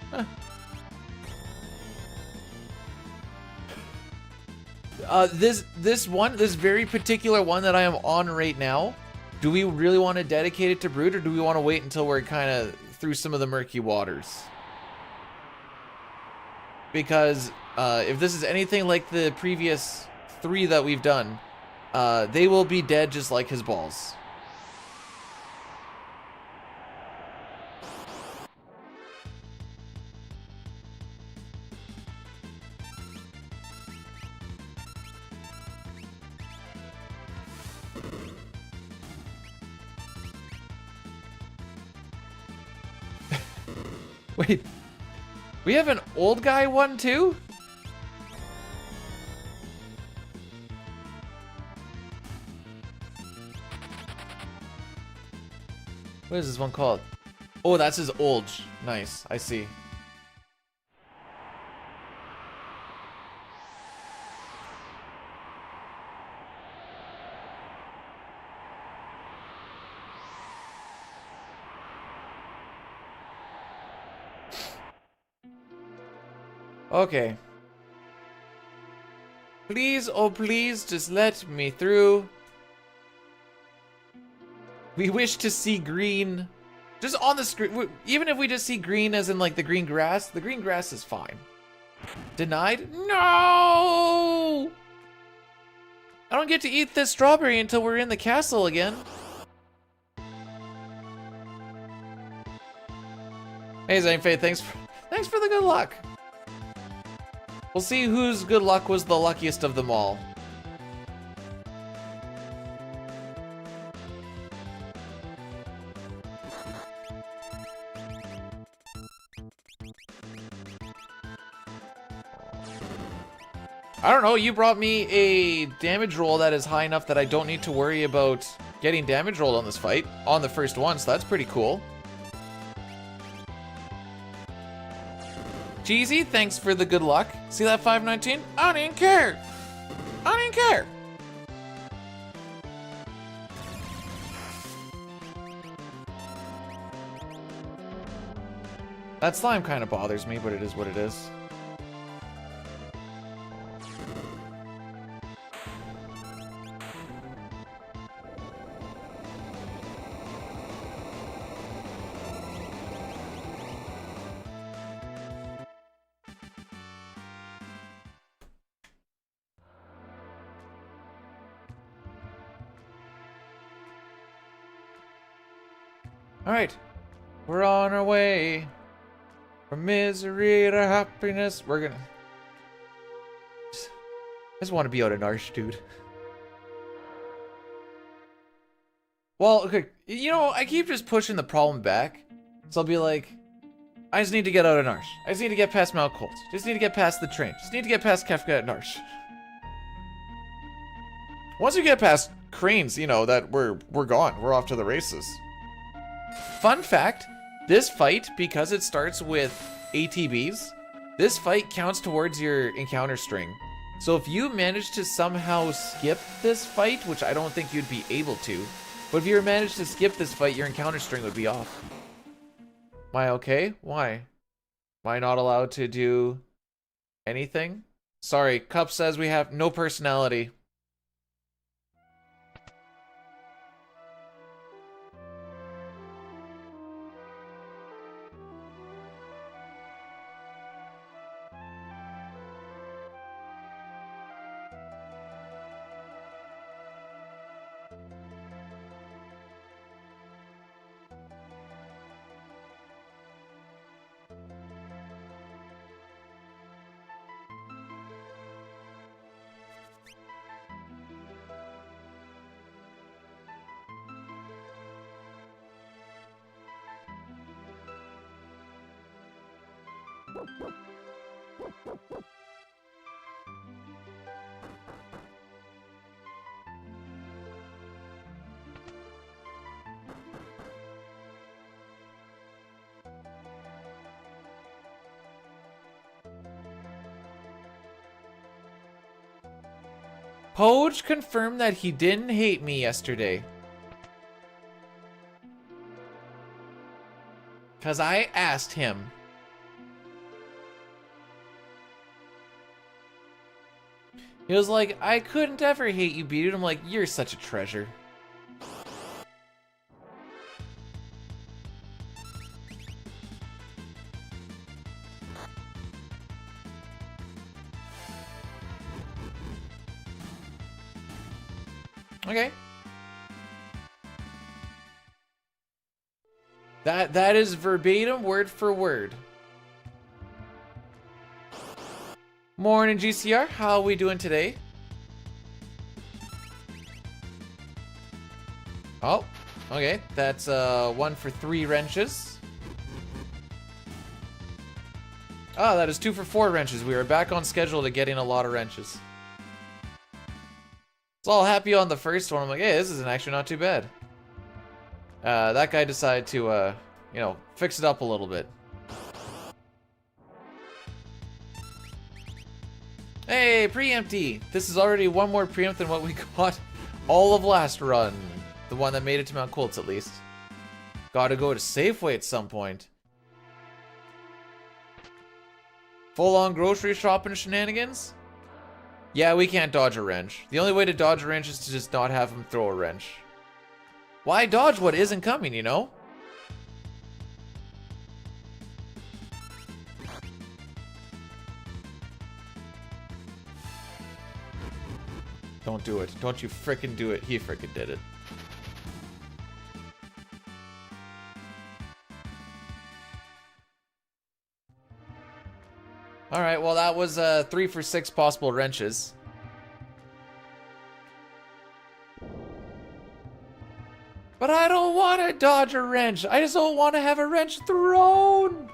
Huh. This very particular one that I am on right now, do we really want to dedicate it to Brood, or do we want to wait until we're kind of through some of the murky waters? Because if this is anything like the previous 3 that we've done, they will be dead just like his balls. Wait, we have an old guy one too? What is this one called? Oh, that's his Olge. Nice, I see. Okay. Please, oh please, just let me through. We wish to see green. Just on the screen. Even if we just see green as in like the green grass is fine. Denied? No! I don't get to eat this strawberry until we're in the castle again. Hey, Zane Faye, thanks for the good luck. We'll see whose good luck was the luckiest of them all. I don't know, you brought me a damage roll that is high enough that I don't need to worry about getting damage rolled on this fight on the first one, so that's pretty cool. Jeezy, thanks for the good luck. See that 519? I don't even care. I don't even care. That slime kind of bothers me, but it is what it is. All right, we're on our way from misery to happiness. We're gonna. I just want to be out of Narsh, dude. Well, okay, you know, I keep just pushing the problem back. So I'll be like, I just need to get out of Narsh. I just need to get past Mount Colt. Just need to get past the train. Just need to get past Kefka at Narsh. Once we get past Cranes, you know, that we're gone. We're off to the races. Fun fact, this fight, because it starts with ATBs, this fight counts towards your encounter string. So if you manage to somehow skip this fight, which I don't think you'd be able to, but if you manage to skip this fight, your encounter string would be off. Am I okay? Why? Am I not allowed to do anything? Sorry, Cup says we have no personality. Poge confirmed that he didn't hate me yesterday. Because I asked him. He was like, I couldn't ever hate you, dude. I'm like, you're such a treasure. Okay. That is verbatim, word for word. Morning, GCR. How are we doing today? Oh, okay. That's 1 for 3 wrenches. Oh, that is 2 for 4 wrenches. We are back on schedule to getting a lot of wrenches. So all happy on the first one. I'm like, hey, this isn't actually not too bad. That guy decided to, you know, fix it up a little bit. Hey, preempty! This is already one more preempt than what we got all of last run. The one that made it to Mount Colts, at least. Gotta go to Safeway at some point. Full-on grocery shopping shenanigans? Yeah, we can't dodge a wrench. The only way to dodge a wrench is to just not have him throw a wrench. Why dodge what isn't coming, you know? Don't do it. Don't you frickin' do it. He frickin' did it. Alright, well that was 3 for 6 possible wrenches. But I don't want to dodge a wrench. I just don't want to have a wrench thrown.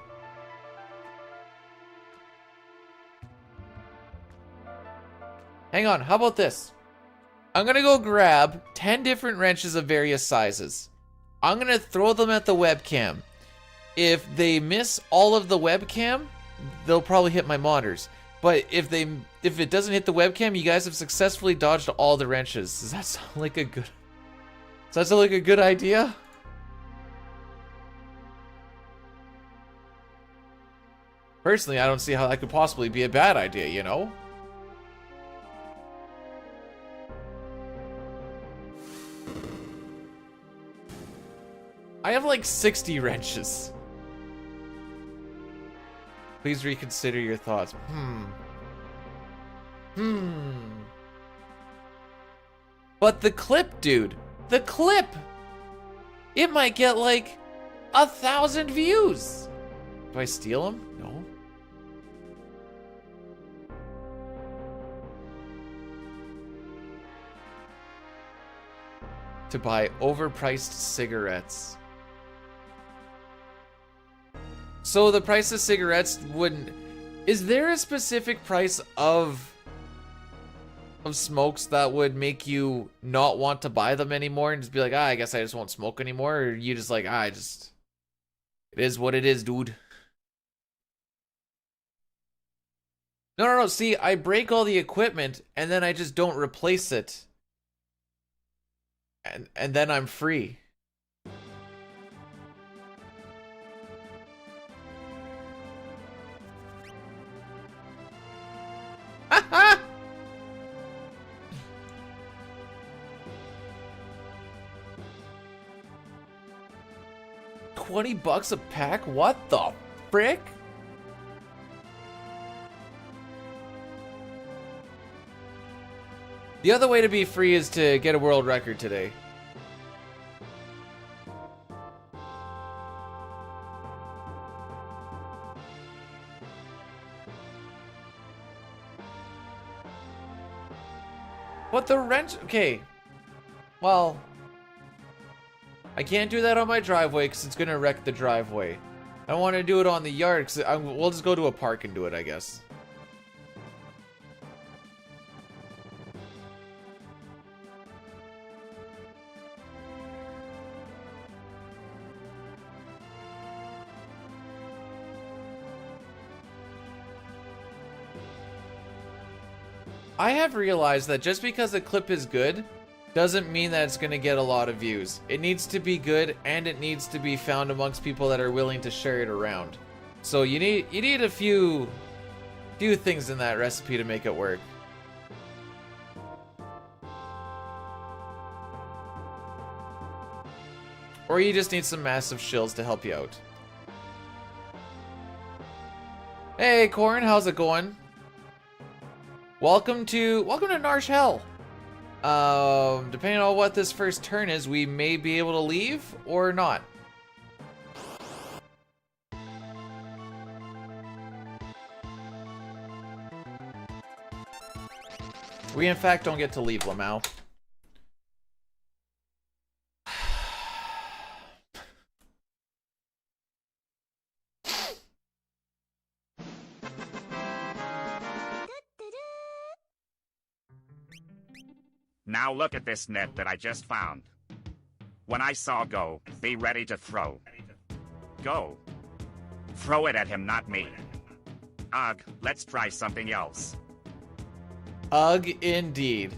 Hang on, how about this? I'm gonna go grab 10 different wrenches of various sizes. I'm gonna throw them at the webcam. If they miss all of the webcam, they'll probably hit my monitors. But if it doesn't hit the webcam, you guys have successfully dodged all the wrenches. Does that sound like a good idea? Personally, I don't see how that could possibly be a bad idea, you know? I have like 60 wrenches. Please reconsider your thoughts. But the clip, dude. The clip! It might get like 1,000 views. Do I steal them? No. To buy overpriced cigarettes. So the price of cigarettes wouldn't... Is there a specific price of smokes that would make you not want to buy them anymore and just be like, I guess I just won't smoke anymore? Or you just like, it is what it is, dude. No. See, I break all the equipment and then I just don't replace it. And then I'm free. $20 a pack? What the frick? The other way to be free is to get a world record today. But the wrench... Okay. Well... I can't do that on my driveway because it's going to wreck the driveway. I want to do it on the yard because we'll just go to a park and do it, I guess. I have realized that just because a clip is good doesn't mean that it's going to get a lot of views. It needs to be good and it needs to be found amongst people that are willing to share it around. So you need a few things in that recipe to make it work. Or you just need some massive shills to help you out. Hey Corn, how's it going? Welcome to Narsh Hell. Depending on what this first turn is, we may be able to leave or not. We in fact don't get to leave, Lamau. Now look at this net that I just found. When I saw Go, be ready to throw. Go. Throw it at him, not me. Ugh, let's try something else. Ugh, indeed.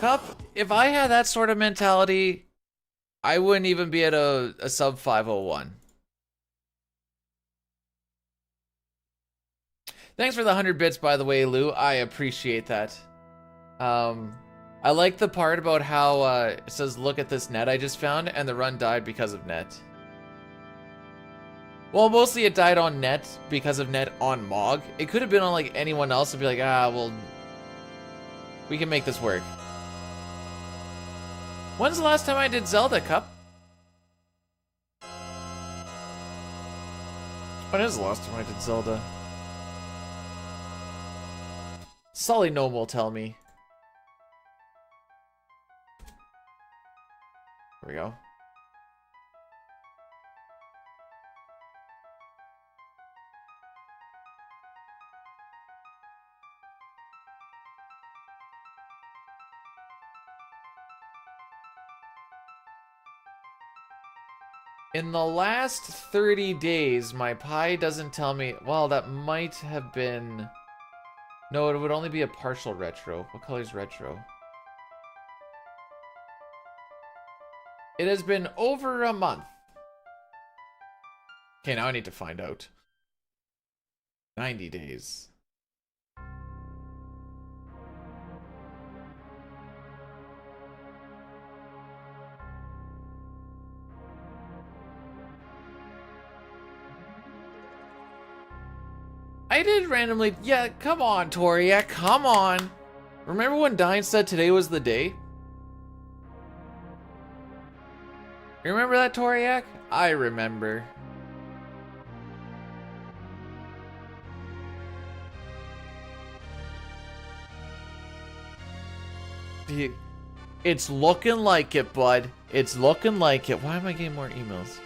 Cup, if I had that sort of mentality, I wouldn't even be at a sub 501. Thanks for the 100 bits, by the way, Lou. I appreciate that. I like the part about how it says, look at this net I just found, and the run died because of net. Well, mostly it died on net because of net on Mog. It could have been on like anyone else and be like, well, we can make this work. When's the last time I did Zelda, Cup? When is the last time I did Zelda? Sully Gnome will tell me. Here we go. In the last 30 days, my Pi doesn't tell me. Well, that might have been. No, it would only be a partial retro. What color is retro? It has been over a month. Okay, now I need to find out. 90 days. I did randomly. Yeah, come on, Toriak, come on. Remember when Dine said today was the day? You remember that, Toriak? I remember. It's looking like it, bud. It's looking like it. Why am I getting more emails?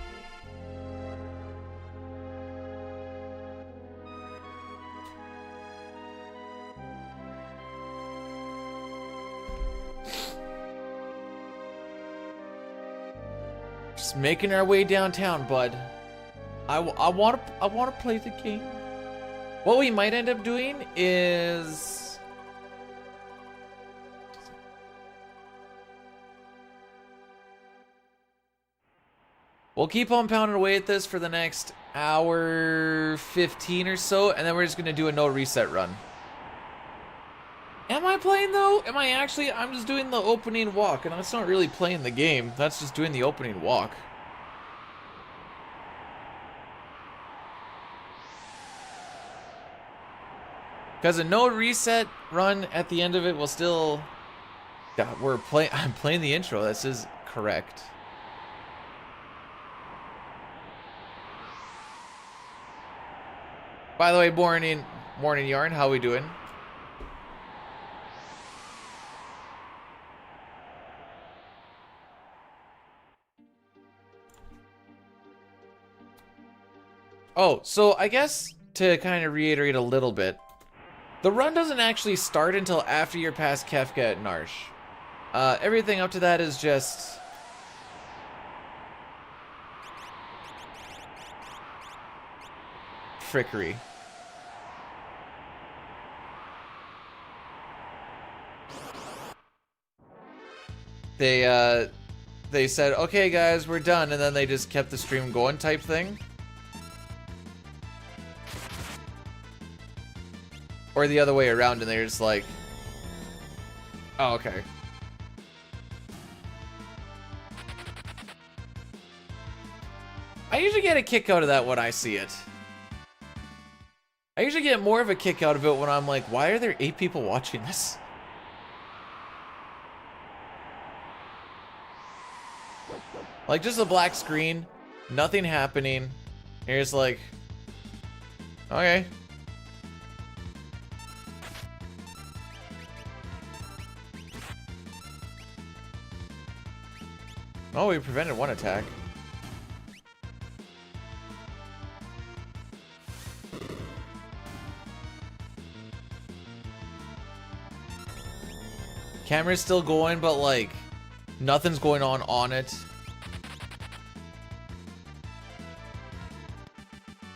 Just making our way downtown, bud. I want to play the game. What we might end up doing is we'll keep on pounding away at this for the next hour 15 or so, and then we're just gonna do a no reset run. Am I playing though? Am I actually? I'm just doing the opening walk, and that's not really playing the game. That's just doing the opening walk. Because a no reset run at the end of it will still. Yeah, I'm playing the intro. This is correct. By the way, morning yarn. How we doing? Oh, so I guess to kind of reiterate a little bit, the run doesn't actually start until after you're past Kefka at Narsh. Everything up to that is just frickery. They said, okay guys, we're done, and then they just kept the stream going type thing. Or the other way around, and they're just like, oh, okay. I usually get a kick out of that when I see it. I usually get more of a kick out of it when I'm like, why are there 8 people watching this? Like, just a black screen, nothing happening. You're just like, okay. Oh, we prevented one attack. Camera's still going, but like, nothing's going on it.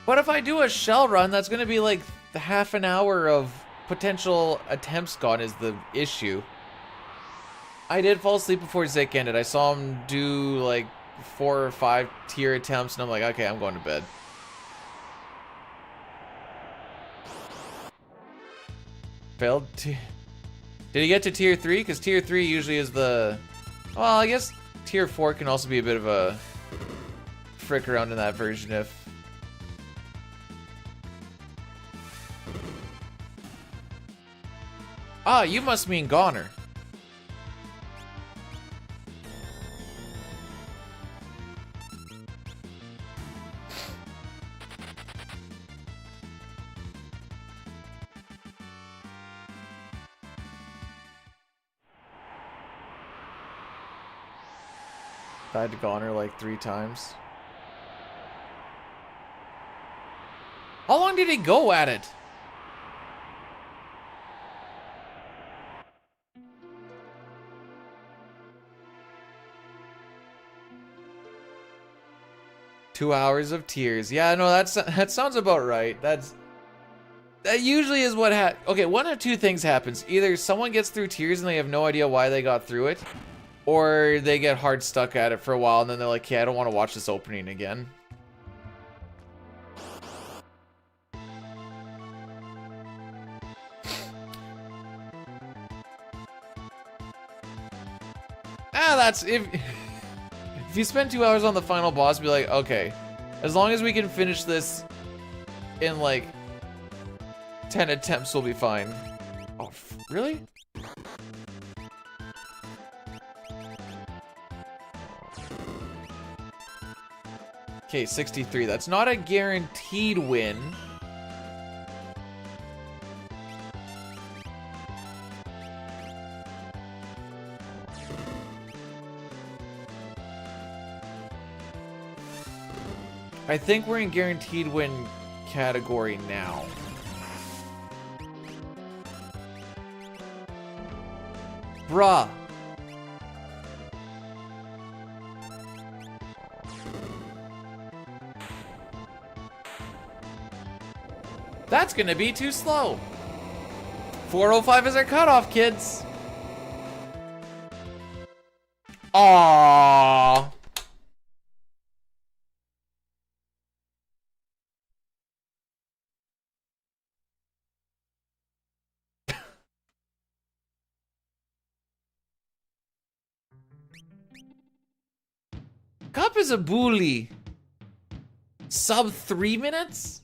But if I do a shell run, that's gonna be like the half an hour of potential attempts gone is the issue. I did fall asleep before Zik ended. I saw him do like 4 or 5 tier attempts, and I'm like, okay, I'm going to bed. Failed. Did he get to tier 3? Because tier 3 usually is the... Well, I guess tier 4 can also be a bit of a frick around in that version if... Ah, you must mean Goner. Died to Goner like 3 times. How long did he go at it? 2 hours of tears. Yeah, no, that sounds about right. That usually is what okay, one of two things happens. Either someone gets through tears and they have no idea why they got through it, or they get hard stuck at it for a while and then they're like, yeah, I don't want to watch this opening again. That's if you spend 2 hours on the final boss, be like, okay, as long as we can finish this in like 10 attempts, we'll be fine. Oh, really? Okay, 63. That's not a guaranteed win. I think we're in guaranteed win category now. Bruh. That's gonna be too slow. 405 is our cutoff, kids. Aww. Cup is a bully. Sub 3 minutes?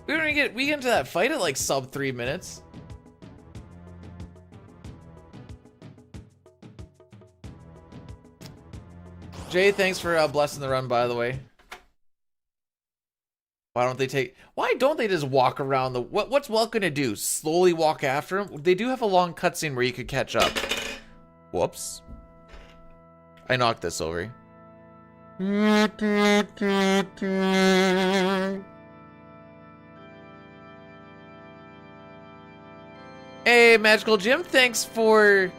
We get into that fight at like sub 3 minutes. Jay, thanks for blessing the run, by the way. Why don't they just walk around the... What's Welt gonna do? Slowly walk after him? They do have a long cutscene where you could catch up. Whoops. I knocked this over. Hey, Magical Jim, thanks for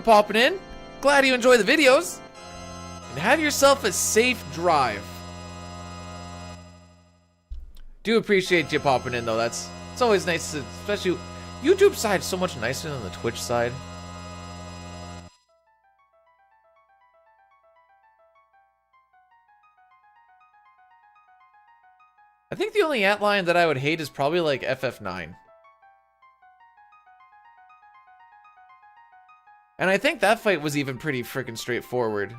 popping in. Glad you enjoy the videos. And have yourself a safe drive. Do appreciate you popping in though. It's always nice to, especially YouTube side's so much nicer than the Twitch side. I think the only ant-lion that I would hate is probably like FF9. And I think that fight was even pretty freaking straightforward.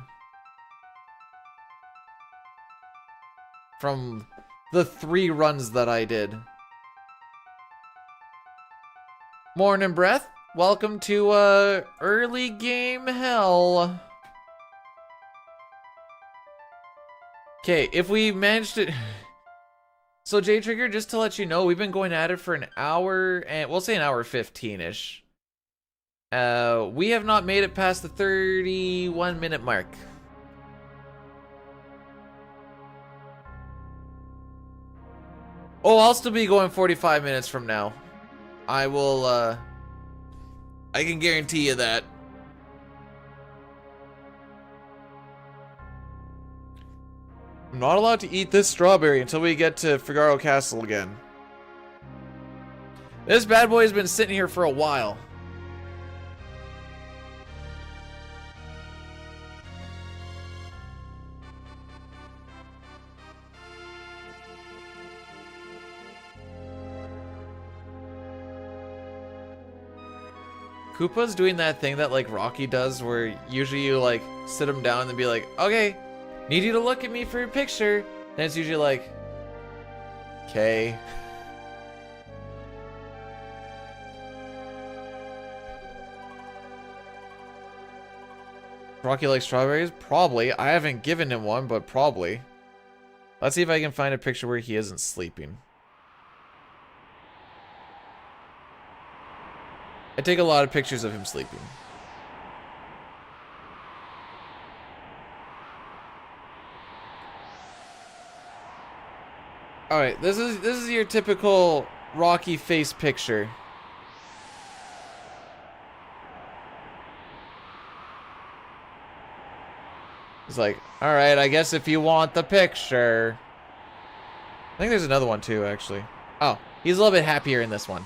From the 3 runs that I did. Morning Breath, welcome to early game hell. Okay, if we managed to... So J Trigger, just to let you know, we've been going at it for an hour, and we'll say an hour 15-ish. We have not made it past the 31-minute mark. Oh, I'll still be going 45 minutes from now. I will, I can guarantee you that. I'm not allowed to eat this strawberry until we get to Figaro Castle again. This bad boy has been sitting here for a while. Koopa's doing that thing that like Rocky does where usually you like sit him down and be like, okay, need you to look at me for a picture. Then it's usually like, okay. Rocky likes strawberries? Probably. I haven't given him one, but probably. Let's see if I can find a picture where he isn't sleeping. I take a lot of pictures of him sleeping. Alright, this is your typical Rocky face picture. He's like, all right, I guess if you want the picture. I think there's another one too, actually. Oh, he's a little bit happier in this one.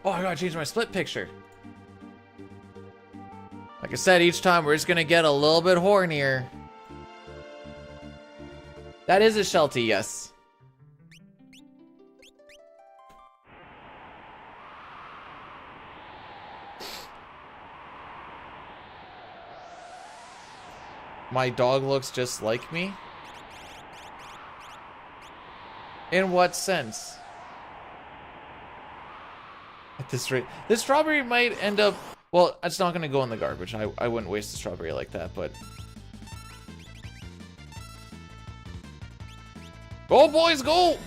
Oh, I gotta change my split picture. Like I said, each time we're just gonna get a little bit hornier. That is a Sheltie, yes. My dog looks just like me? In what sense? At this rate, this strawberry might end up... Well, it's not gonna go in the garbage. I wouldn't waste a strawberry like that, but... Go, boys, go!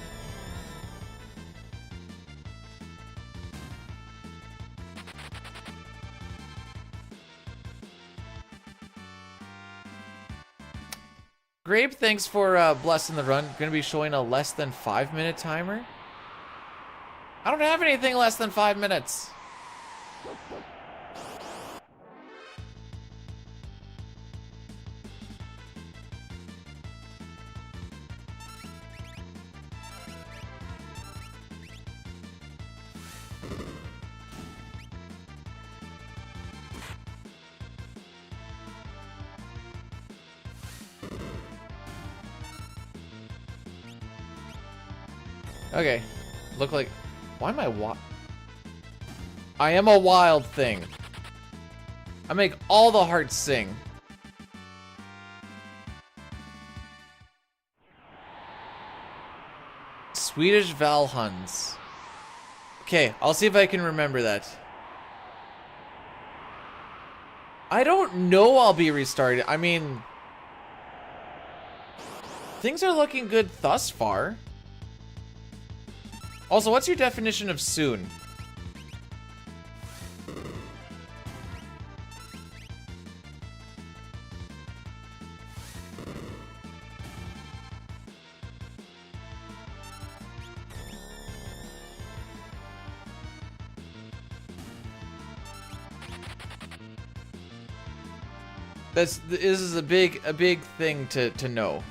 Grape, thanks for blessing the run. Gonna be showing a less than 5-minute timer. I don't have anything less than 5 minutes. Okay, look like... Why am I I am a wild thing. I make all the hearts sing. Swedish Valhuns. Okay, I'll see if I can remember that. I don't know I'll be restarted. I mean... Things are looking good thus far. Also, what's your definition of soon? This is a big thing to know.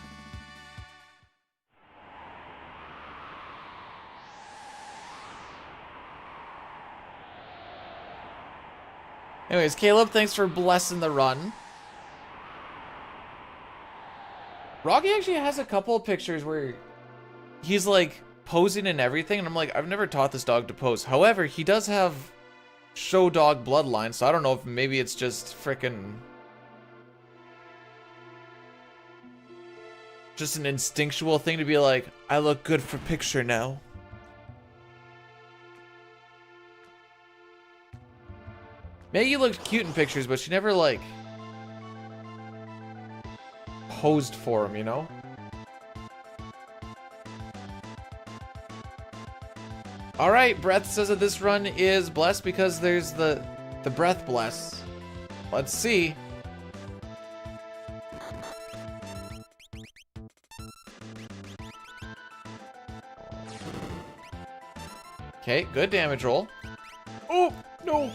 Anyways, Caleb, thanks for blessing the run. Rocky actually has a couple of pictures where he's like posing and everything, and I'm like, I've never taught this dog to pose. However, he does have show dog bloodline, so I don't know if maybe it's just frickin' just an instinctual thing to be like, I look good for picture now. Maggie looked cute in pictures, but she never, like, posed for him, you know? Alright, Breath says that this run is blessed because there's the breath bless. Let's see. Okay, good damage roll. Oh, no!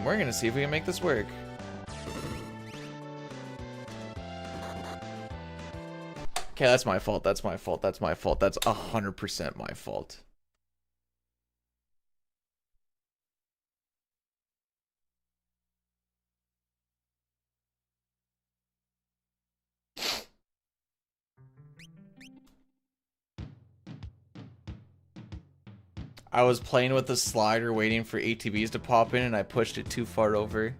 We're gonna see if we can make this work. Okay, that's my fault. That's my fault. That's my fault. That's 100% my fault. I was playing with the slider waiting for ATBs to pop in and I pushed it too far over.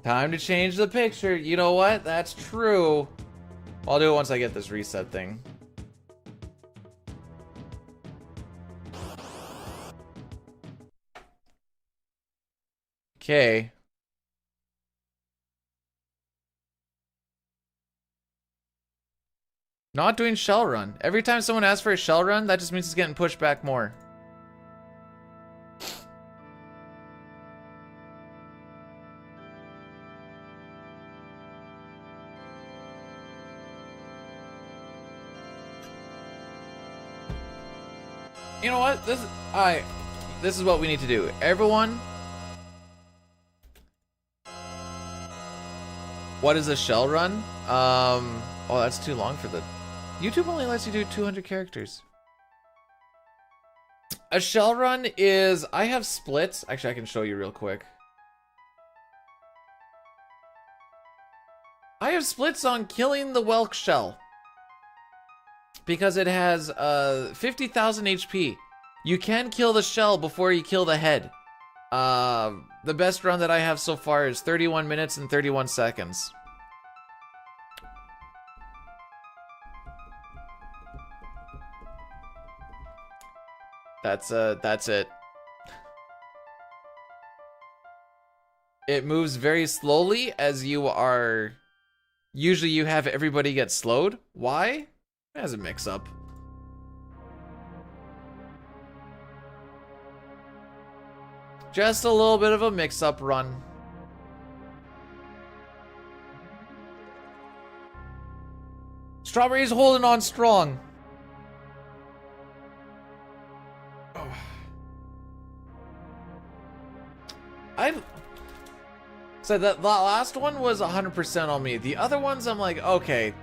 Time to change the picture. You know what? That's true. I'll do it once I get this reset thing. Okay. Not doing shell run. Every time someone asks for a shell run, that just means it's getting pushed back more. You know what? This is what we need to do. Everyone, what is a shell run? Oh, that's too long for the... YouTube only lets you do 200 characters. A shell run is... I have splits. Actually, I can show you real quick. I have splits on killing the Welk shell. Because it has 50,000 HP. You can kill the shell before you kill the head. The best run that I have so far is 31 minutes and 31 seconds. That's it. It moves very slowly as you are... Usually you have everybody get slowed. Why? It has a mix-up. Just a little bit of a mix-up run. Strawberry's holding on strong. Oh. So that last one was 100% on me. The other ones, I'm like, okay,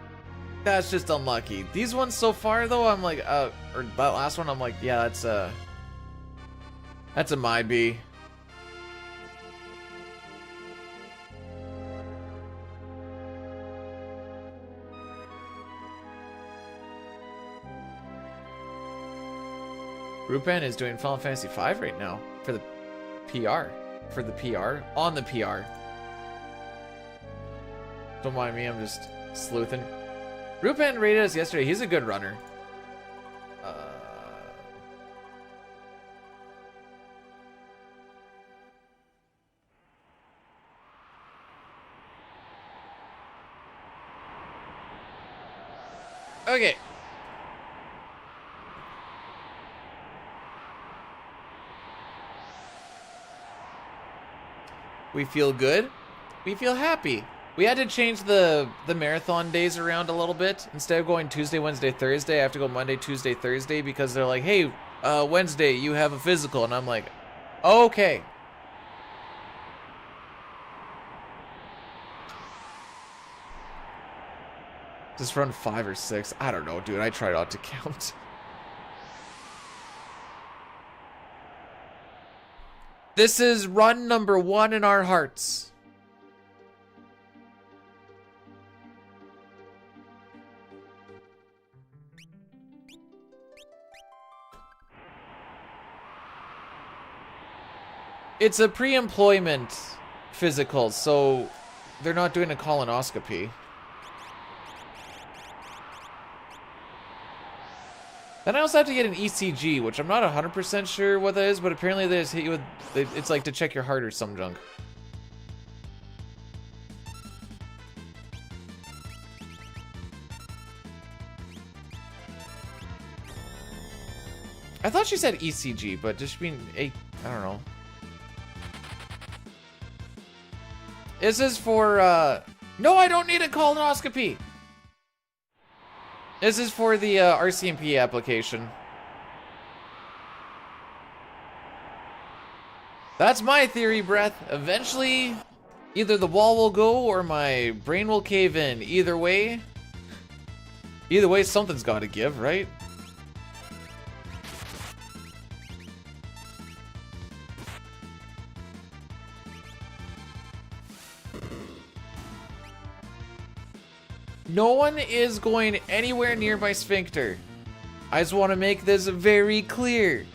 that's just unlucky. These ones so far, though, I'm like, or that last one, I'm like, yeah, that's a my B. Rupan is doing Final Fantasy V right now for the PR. For the PR. On the PR. Don't mind me, I'm just sleuthing. Rupan rated us yesterday. He's a good runner. Okay. We feel good. We feel happy. We had to change the marathon days around a little bit. Instead of going Tuesday, Wednesday, Thursday, I have to go Monday, Tuesday, Thursday because they're like, hey, Wednesday, you have a physical. And I'm like, okay. Just run 5 or 6. I don't know, dude. I try not to count. This is run number 1 in our hearts. It's a pre-employment physical, so they're not doing a colonoscopy. Then I also have to get an ECG, which I'm not 100% sure what that is, but apparently they just hit you with, it's like to check your heart or some junk. I thought she said ECG, but just being I don't know. This is for, no, I don't need a colonoscopy. This is for the RCMP application. That's my theory, Breath. Eventually, either the wall will go or my brain will cave in. Either way, something's got to give, right? No one is going anywhere near my sphincter. I just want to make this very clear.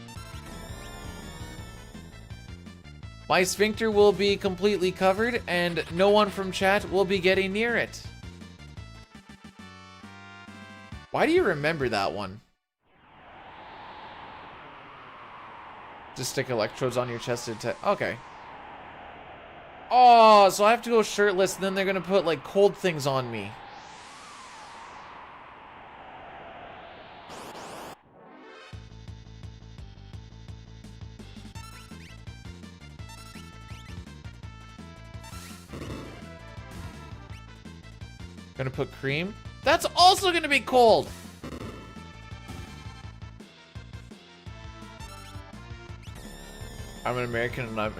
My sphincter will be completely covered and no one from chat will be getting near it. Why do you remember that one? Just stick electrodes on your chest to okay. Oh, so I have to go shirtless and then they're gonna put like cold things on me. Gonna put cream. That's also gonna be cold. I'm an American and I'm...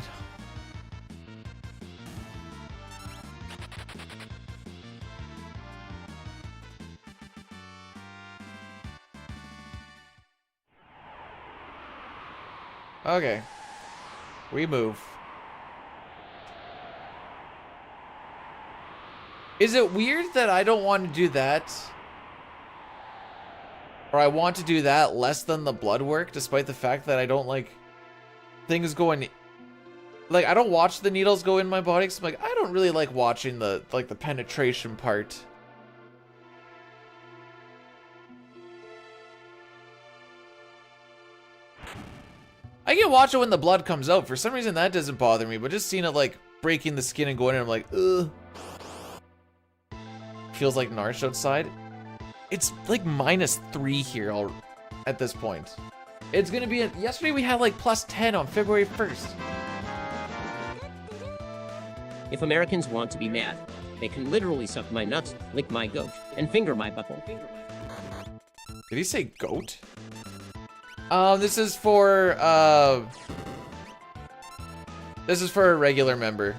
Okay. We move. Is it weird that I don't want to do that? Or I want to do that less than the blood work, despite the fact that I don't like things going... Like, I don't watch the needles go in my body, because I'm like, I don't really like watching the penetration part. I can watch it when the blood comes out. For some reason, that doesn't bother me, but just seeing it, like, breaking the skin and going in, I'm like, ugh. Feels like Narsh outside. It's, like, -3 here at this point. It's gonna be... Yesterday we had, like, +10 on February 1st. If Americans want to be mad, they can literally suck my nuts, lick my goat, and finger my butthole. Did he say goat? This is for a regular member.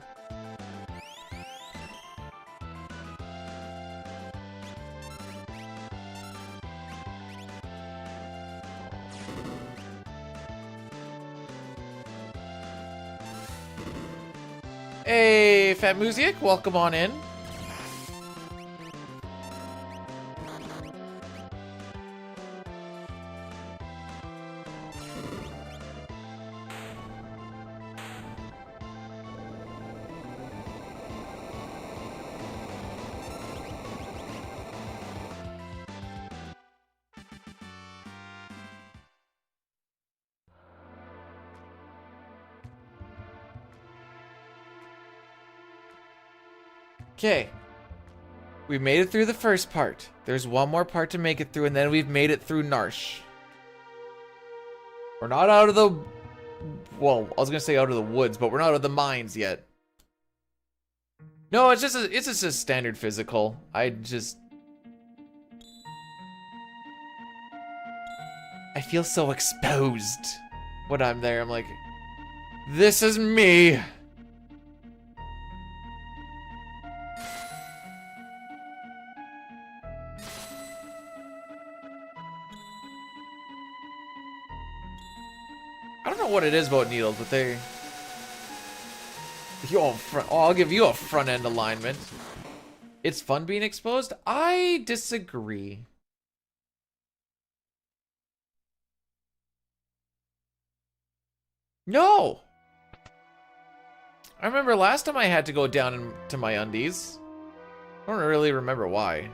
Hey, Fat Music, welcome on in. Okay, we made it through the first part. There's one more part to make it through, and then we've made it through Narsh. We're not out of the... Well, I was gonna say out of the woods, but we're not out of the mines yet. No, it's just a standard physical. I feel so exposed when I'm there. I'm like, this is me. I don't know what it is about needles, but they... I'll give you a front end alignment. It's fun being exposed? I disagree. No! I remember last time I had to go down into my undies. I don't really remember why.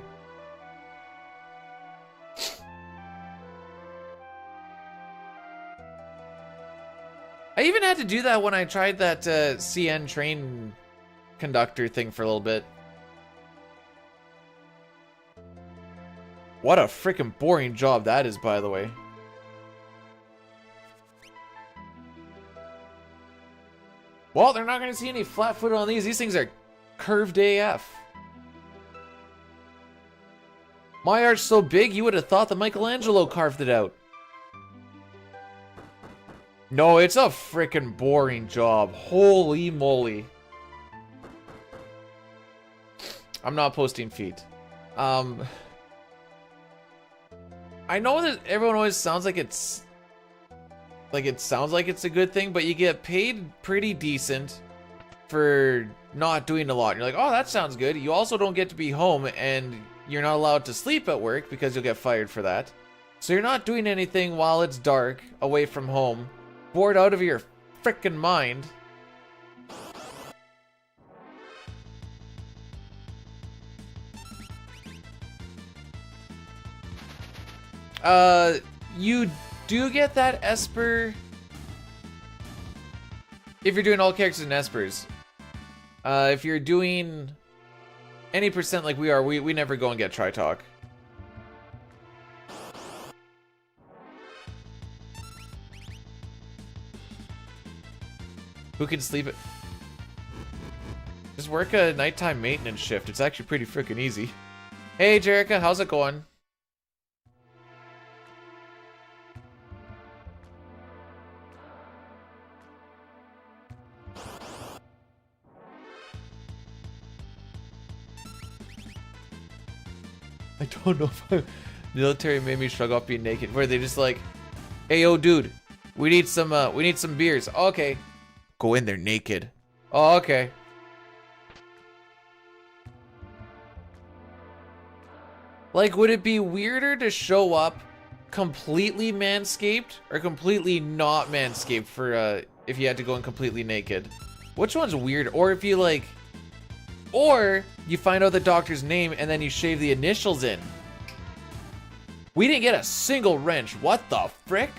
I even had to do that when I tried that CN train conductor thing for a little bit. What a freaking boring job that is, by the way. Well, they're not going to see any flat-footed on these. These things are curved AF. My art's so big, you would have thought that Michelangelo carved it out. No, it's a freaking boring job. Holy moly. I'm not posting feet. I know that everyone always sounds like it's... Like, it sounds like it's a good thing, but you get paid pretty decent for not doing a lot. You're like, oh, that sounds good. You also don't get to be home, and you're not allowed to sleep at work because you'll get fired for that. So you're not doing anything while it's dark, away from home. Bored out of your frickin' mind. You do get that Esper if you're doing all characters and Espers. If you're doing any percent like we are, we never go and get Tri-Talk. Who can sleep it? Just work a nighttime maintenance shift. It's actually pretty freaking easy. Hey, Jerica, how's it going? I don't know if military made me shrug off being naked. Where they just like, hey, yo, dude, we need some beers. Okay, go in there naked. Oh, okay. Like, would it be weirder to show up completely manscaped or completely not manscaped for if you had to go in completely naked? Which one's weird? Or if you like, or you find out the doctor's name and then you shave the initials in. We didn't get a single wrench. What the frick?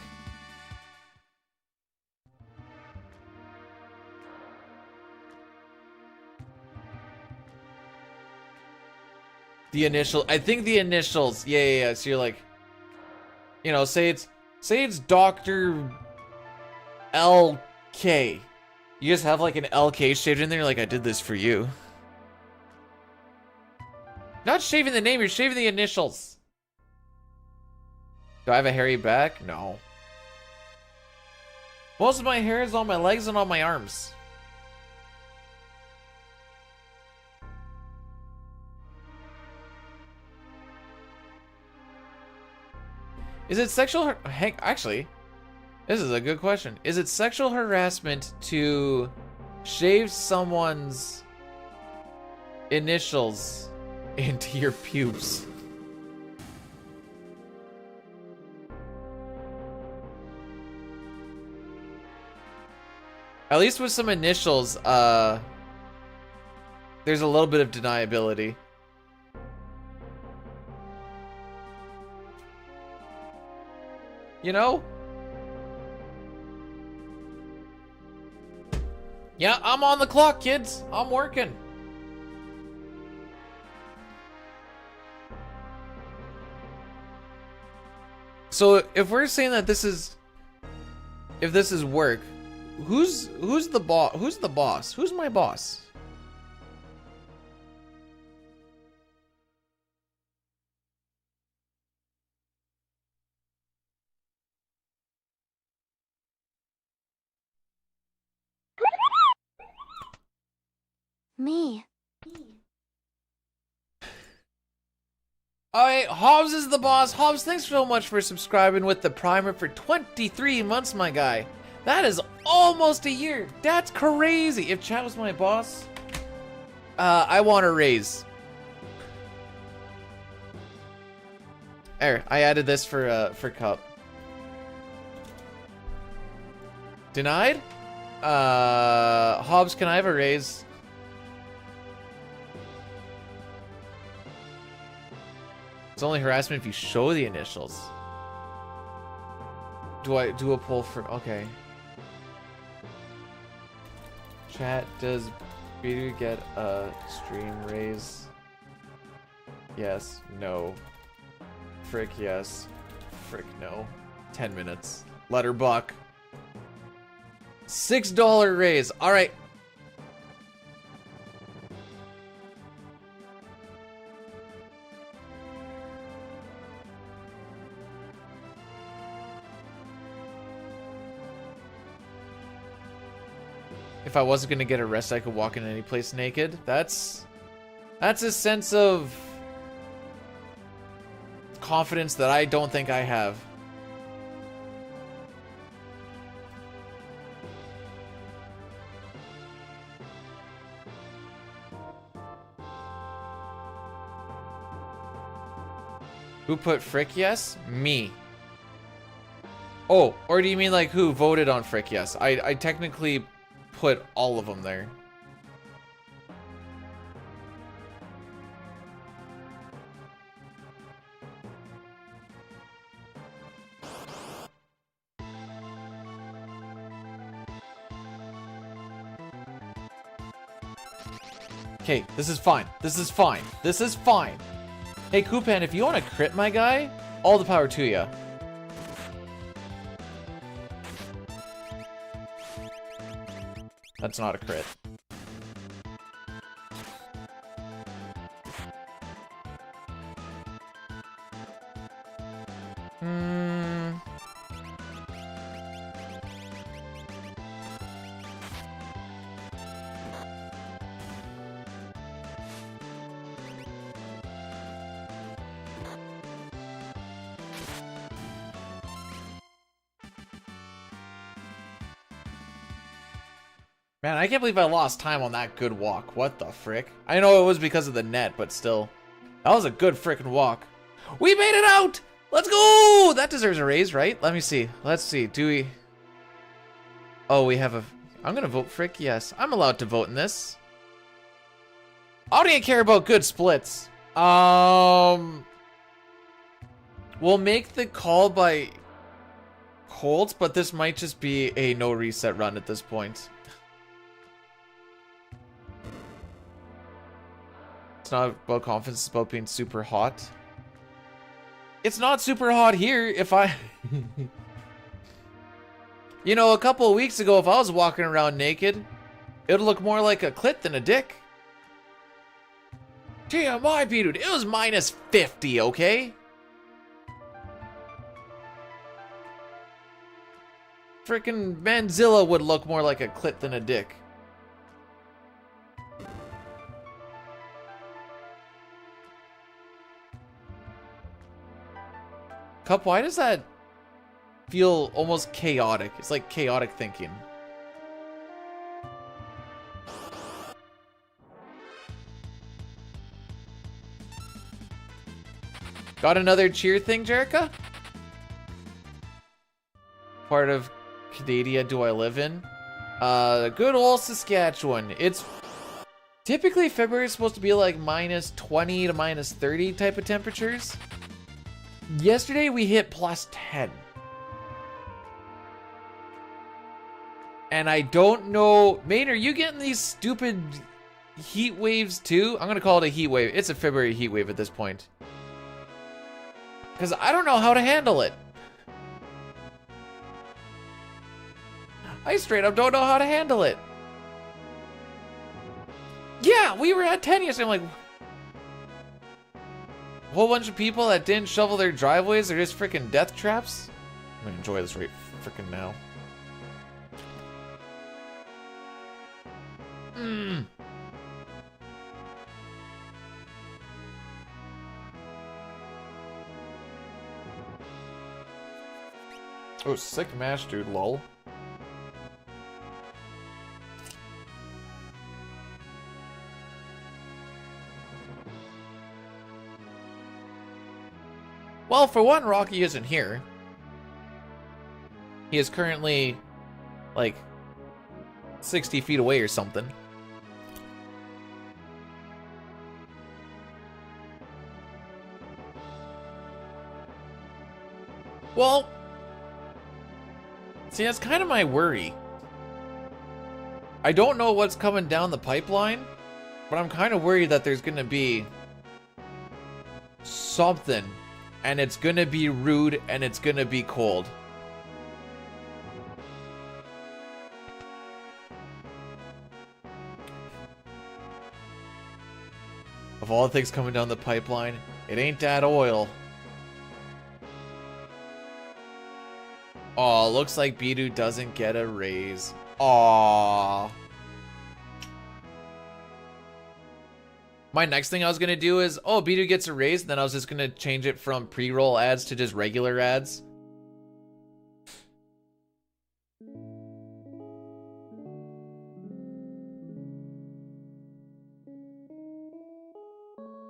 The initial, I think the initials, yeah. So you're like, you know, say it's Dr. LK. You just have like an LK shaved in there, like I did this for you. Not shaving the name, you're shaving the initials. Do I have a hairy back? No. Most of my hair is on my legs and on my arms. Is it sexual? Actually, this is a good question. Is it sexual harassment to shave someone's initials into your pubes? At least with some initials, there's a little bit of deniability. You know? Yeah, I'm on the clock, kids. I'm working. So if we're saying that this is, if this is work, who's the boss? Who's the boss? Who's my boss? Me. Alright, Hobbs is the boss. Hobbs, thanks so much for subscribing with the primer for 23 months, my guy. That is almost a year. That's crazy. If chat was my boss, I want a raise. There, I added this for Cup. Denied? Hobbs, can I have a raise? It's only harassment if you show the initials. Do I do a poll for... Okay. Chat, does Peter get a stream raise? Yes. No. Frick, yes. Frick, no. 10 minutes. Letterbuck. $6 raise. Alright. If I wasn't gonna get arrested, I could walk in any place naked. That's a sense of confidence that I don't think I have. Who put Frick yes? Me. Oh, or do you mean like who voted on Frick yes? I technically put all of them there. Okay, this is fine. This is fine. This is fine. Hey, Kupan, if you want to crit my guy, all the power to ya. That's not a crit. Hmm. Man, I can't believe I lost time on that good walk. What the frick? I know it was because of the net, but still. That was a good frickin' walk. We made it out! Let's go! That deserves a raise, right? Let me see. Let's see. Do we... Oh, we have a... I'm gonna vote frick, yes. I'm allowed to vote in this. I don't even care about good splits. We'll make the call by Colts, but this might just be a no reset run at this point. It's not about confidence, it's about being super hot. It's not super hot here. If I... You know, a couple of weeks ago, if I was walking around naked, it would look more like a clit than a dick. TMI, dude. It was minus 50, okay? Frickin' Manzilla would look more like a clit than a dick. Cup, why does that feel almost chaotic? It's like chaotic thinking. Got another cheer thing, Jerica? Part of Canada do I live in? Good old Saskatchewan. It's typically February is supposed to be like minus 20 to minus 30 type of temperatures. Yesterday we hit plus 10. And I don't know, Maine, are you getting these stupid heat waves too? I'm gonna call it a heat wave. It's a February heat wave at this point. Because I don't know how to handle it. I straight up don't know how to handle it. Yeah, we were at 10 yesterday. I'm like, a whole bunch of people that didn't shovel their driveways are just freaking death traps. I'm gonna enjoy this right freaking now. Oh, sick mash, dude, lol. Well, for one, Rocky isn't here. He is currently, like, 60 feet away or something. Well, see, that's kind of my worry. I don't know what's coming down the pipeline, but I'm kind of worried that there's going to be something, and it's going to be rude, and it's going to be cold. Of all the things coming down the pipeline, it ain't that oil. Aw, looks like Bidu doesn't get a raise. Aw. My next thing I was gonna do is, oh, Bidu gets a raise, and then I was just gonna change it from pre-roll ads to just regular ads.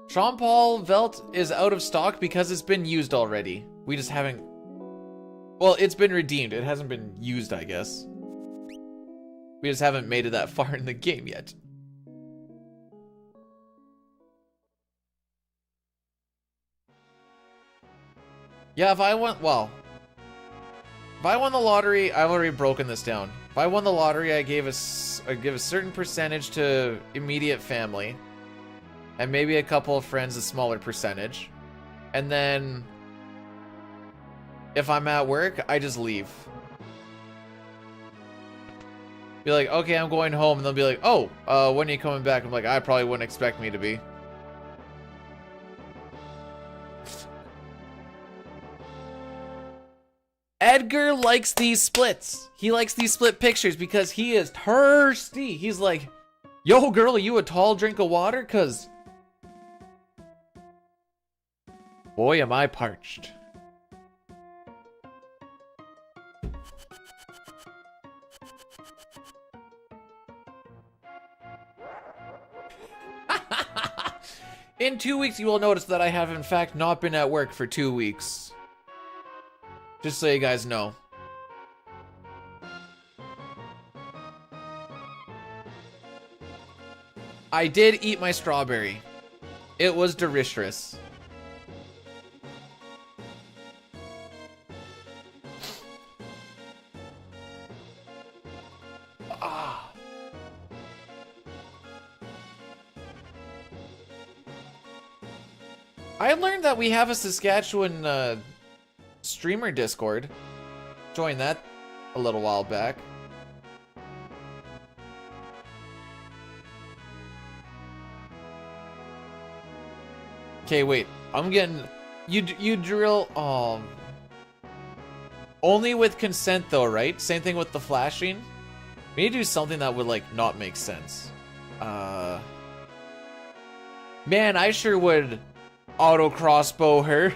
Sean Paul Velt is out of stock because it's been used already. We just haven't... Well, it's been redeemed. It hasn't been used, I guess. We just haven't made it that far in the game yet. Yeah, if I won... Well... If I won the lottery, I've already broken this down. If I won the lottery, I give a certain percentage to immediate family. And maybe a couple of friends, a smaller percentage. And then... if I'm at work, I just leave. Be like, okay, I'm going home. And they'll be like, oh, when are you coming back? I'm like, I probably wouldn't expect me to be. Edgar likes these splits. He likes these split pictures because he is thirsty. He's like, yo, girl, are you a tall drink of water? Cause, boy, am I parched. In 2 weeks, you will notice that I have, in fact, not been at work for 2 weeks. Just so you guys know. I did eat my strawberry. It was delicious. Ah. I learned that we have a Saskatchewan streamer Discord. Joined that a little while back. Okay, wait. I'm getting you drill. Oh, only with consent though, right? Same thing with the flashing. We need to do something that would like not make sense. Man, I sure would auto crossbow her.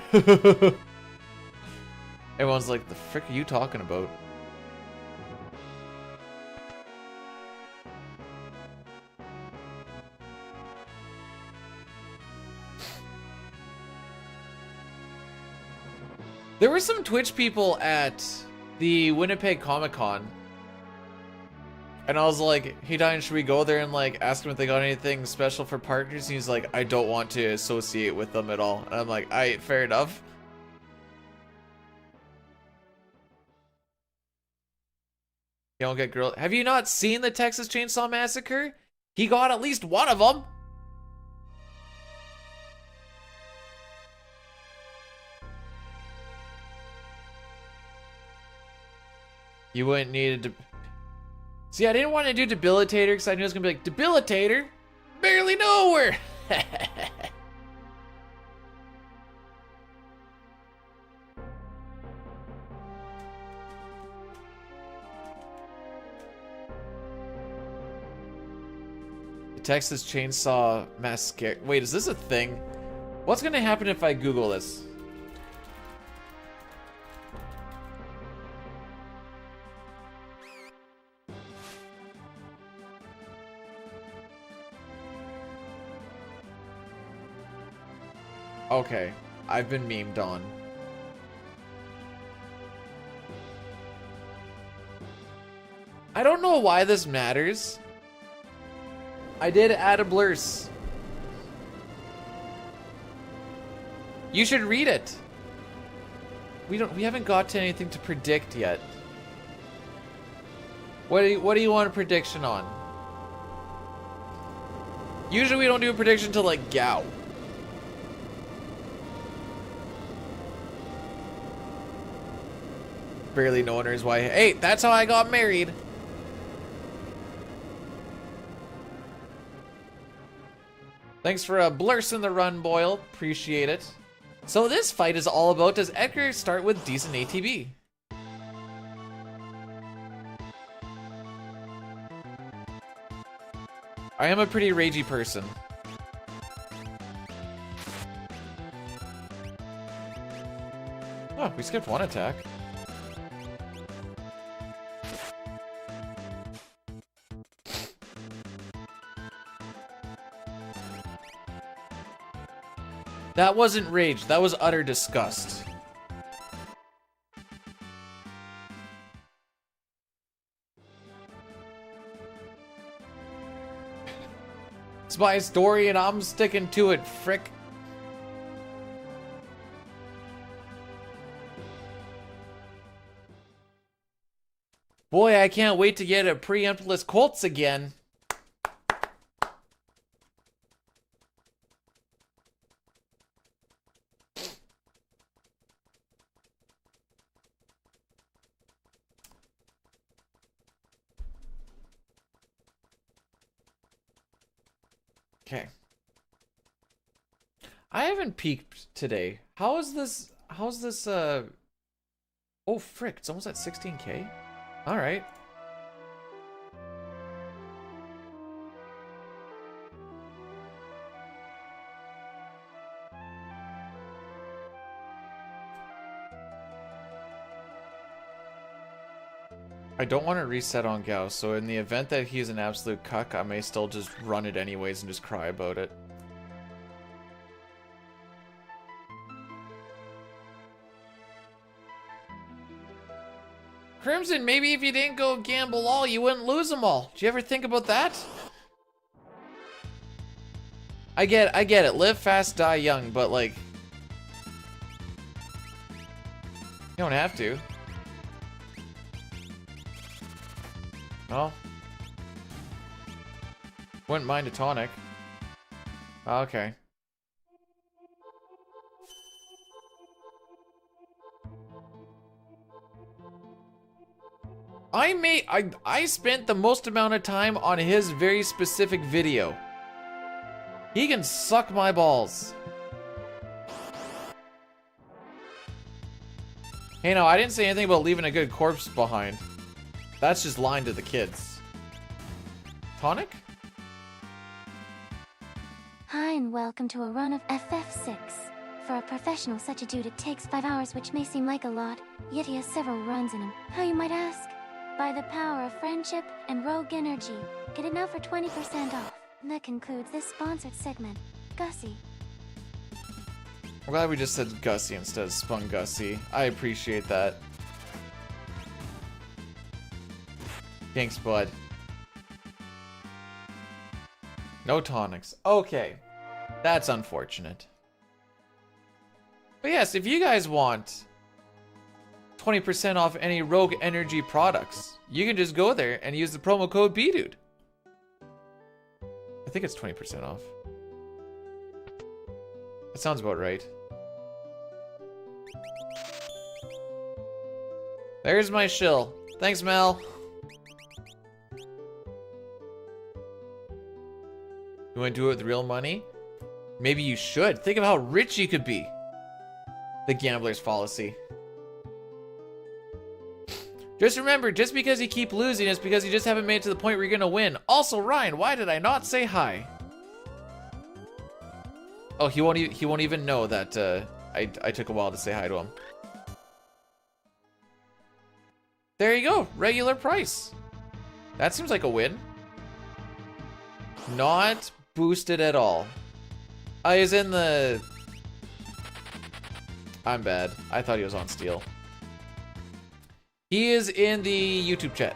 Everyone's like, the frick are you talking about? There were some Twitch people at the Winnipeg Comic Con. And I was like, hey Diane, should we go there and like ask them if they got anything special for partners? And he's like, I don't want to associate with them at all. And I'm like, alright, fair enough. You don't get grilled. Have you not seen the Texas Chainsaw Massacre? He got at least one of them. You wouldn't need to. See, I didn't want to do Debilitator because I knew it was gonna be like Debilitator, barely nowhere. Texas Chainsaw Massacre. Wait, is this a thing? What's gonna happen if I Google this? Okay, I've been memed on. I don't know why this matters. I did add a blurs. You should read it. We haven't got to anything to predict yet. What do you want a prediction on? Usually we don't do a prediction till like Gao. Barely knowing her is why. Hey, that's how I got married. Thanks for blursing the run, Boyle. Appreciate it. So this fight is all about, does Edgar start with decent ATB? I am a pretty ragey person. Oh, we skipped one attack. That wasn't rage, that was utter disgust. It's my story and I'm sticking to it, frick. Boy, I can't wait to get a preemptless Colts again. Okay. I haven't peeked today. How's this Oh, frick. It's almost at 16K? Alright. I don't want to reset on Gauss, so in the event that he's an absolute cuck, I may still just run it anyways and just cry about it. Crimson, maybe if you didn't go gamble all, you wouldn't lose them all. Did you ever think about that? I get it. Live fast, die young, but like... You don't have to. Oh. Wouldn't mind a tonic. Okay. I spent the most amount of time on his very specific video. He can suck my balls. Hey, no, I didn't say anything about leaving a good corpse behind. That's just lying to the kids. Tonic? Hi and welcome to a run of FF6. For a professional such a dude, it takes 5 hours, which may seem like a lot, yet he has several runs in him. How, you might ask? By the power of friendship and rogue energy. Get it now for 20% off. And that concludes this sponsored segment. Gussie. I'm glad we just said Gussie instead of Spun Gussie. I appreciate that. Thanks, bud. No tonics. Okay. That's unfortunate. But yes, if you guys want 20% off any Rogue Energy products, you can just go there and use the promo code BDude. I think it's 20% off. That sounds about right. There's my shill. Thanks, Mel. You want to do it with real money? Maybe you should. Think of how rich you could be. The gambler's fallacy. Just remember, just because you keep losing is because you just haven't made it to the point where you're gonna win. Also, Ryan, why did I not say hi? Oh, he won't even know that I took a while to say hi to him. There you go, regular price. That seems like a win. Not boosted at all. I was in the... I'm bad. I thought he was on Steel. He is in the YouTube chat.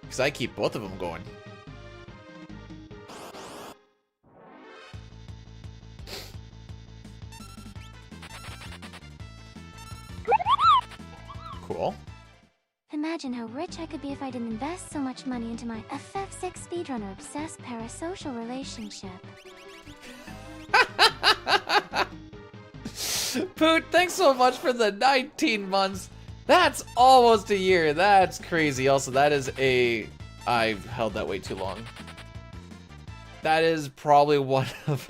Because I keep both of them going. Cool. Imagine how rich I could be if I didn't invest so much money into my FF6 speedrunner obsessed parasocial relationship. Poot, thanks so much for the 19 months. That's almost a year. That's crazy. Also, that is a... I've held that way too long. That is probably one of...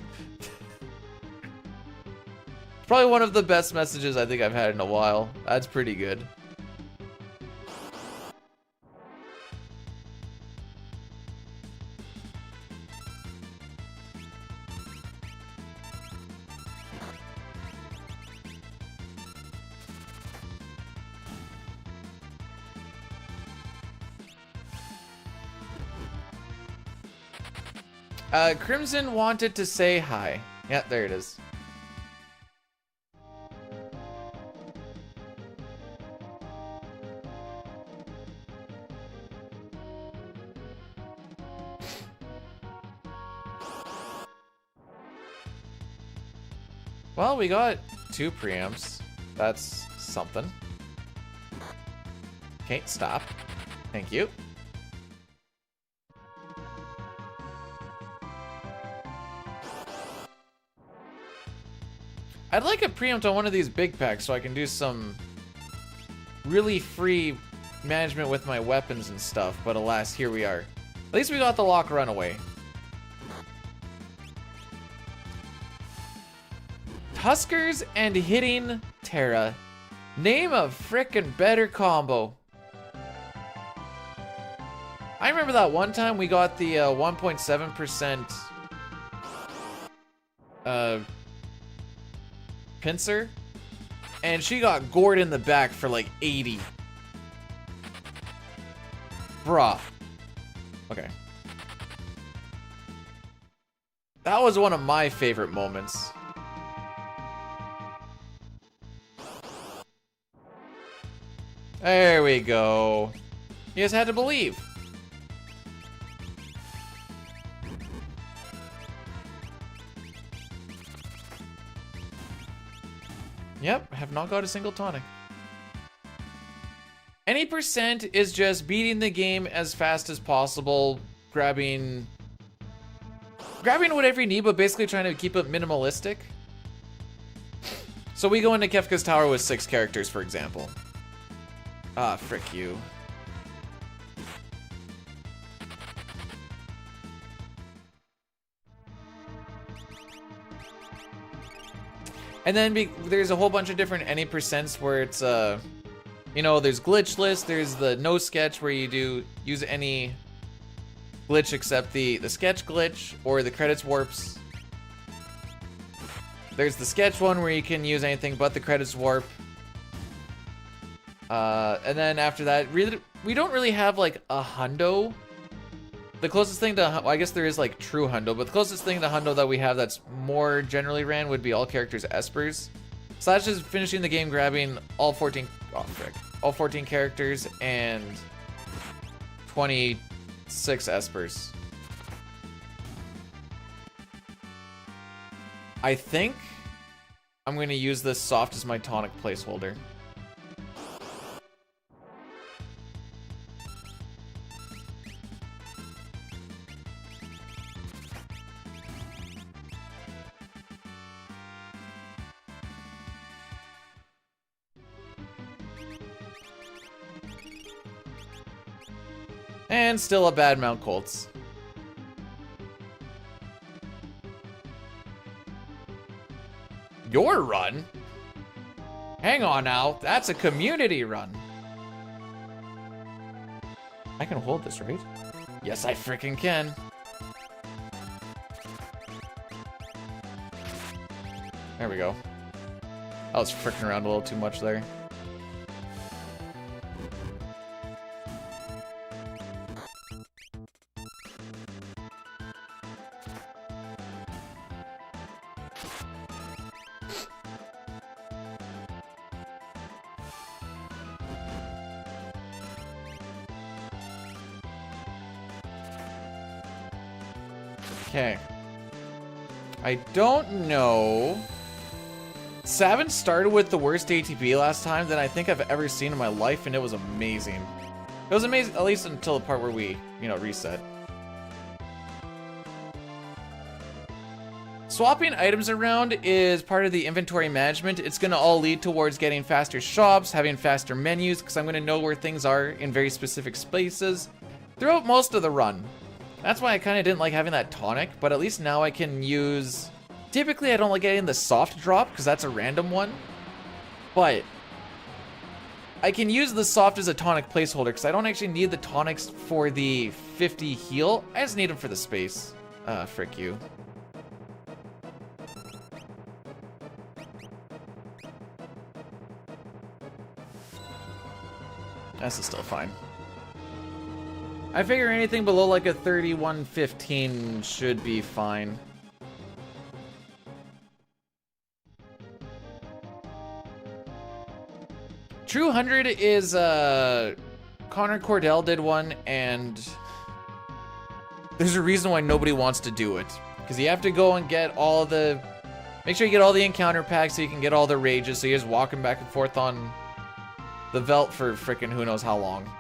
probably one of the best messages I think I've had in a while. That's pretty good. Crimson wanted to say hi. Yeah, there it is. Well, we got 2 preamps. That's something. Okay, stop. Thank you. I'd like a preempt on one of these big packs so I can do some really free management with my weapons and stuff, but alas, here we are. At least we got the lock runaway. Tuskers and hitting Terra Name a frickin' better combo. I remember that one time we got the 1.7% pincer, and she got gored in the back for like 80. Bruh. Okay. That was one of my favorite moments. There we go. You just had to believe. Yep, have not got a single tonic. Any percent is just beating the game as fast as possible, grabbing whatever you need, but basically trying to keep it minimalistic. So we go into Kefka's Tower with 6 characters, for example. Ah, frick you. And then there's a whole bunch of different any percents where it's, you know, there's Glitchless, there's the no sketch where you use any glitch except the sketch glitch or the credits warps. There's the sketch one where you can use anything but the credits warp. And then after that, we don't really have like a hundo. The closest thing to, well, I guess there is like true hundo, but the closest thing to hundo that we have that's more generally ran would be all characters espers. So that's just finishing the game, grabbing all 14, oh frick, all 14 characters and 26 espers. I think I'm gonna use this soft as my tonic placeholder. And still a bad Mount Colts. Your run? Hang on now, that's a community run. I can hold this, right? Yes, I freaking can. There we go. I was fricking around a little too much there. Okay. I don't know. Savin started with the worst ATP last time than I think I've ever seen in my life, and it was amazing. It was amazing, at least until the part where we, you know, reset. Swapping items around is part of the inventory management. It's going to all lead towards getting faster shops, having faster menus, because I'm going to know where things are in very specific spaces throughout most of the run. That's why I kind of didn't like having that tonic, but at least now I can use... Typically, I don't like getting the soft drop, because that's a random one. But I can use the soft as a tonic placeholder, because I don't actually need the tonics for the 50 heal. I just need them for the space. Frick you. This is still fine. I figure anything below like a 3115 should be fine. True 100 is, Connor Cordell did one, and there's a reason why nobody wants to do it. Because you have to go and get all the... Make sure you get all the encounter packs so you can get all the rages, so you're just walking back and forth on the Velt for frickin' who knows how long.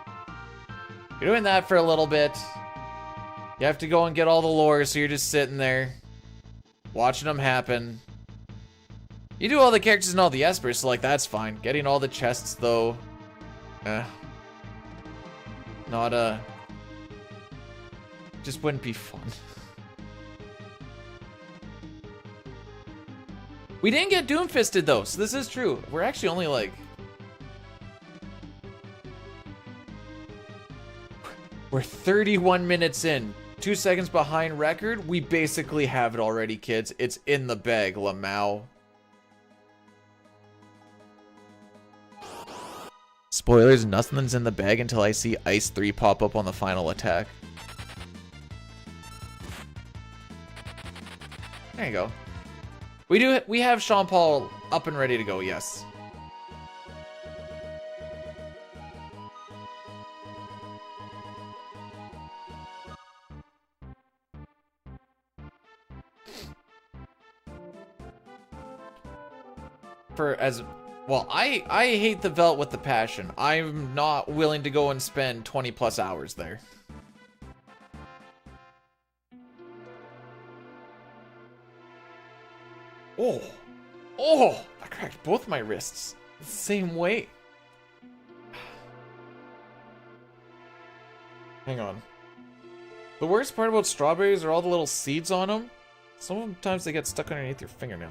You're doing that for a little bit. You have to go and get all the lore, so you're just sitting there, watching them happen. You do all the characters and all the espers, so like that's fine. Getting all the chests though, not just wouldn't be fun. We didn't get Doomfisted though, so this is true. We're actually only like We're 31 minutes in. 2 seconds behind record. We basically have it already, kids. It's in the bag, Lamau. Spoilers, nothing's in the bag until I see Ice 3 pop up on the final attack. There you go. We have Sean Paul up and ready to go, yes. Well, I hate the Velt with the passion. I'm not willing to go and spend 20 plus hours there. Oh, I cracked both my wrists the same way. Hang on. The worst part about strawberries are all the little seeds on them. Sometimes they get stuck underneath your fingernail.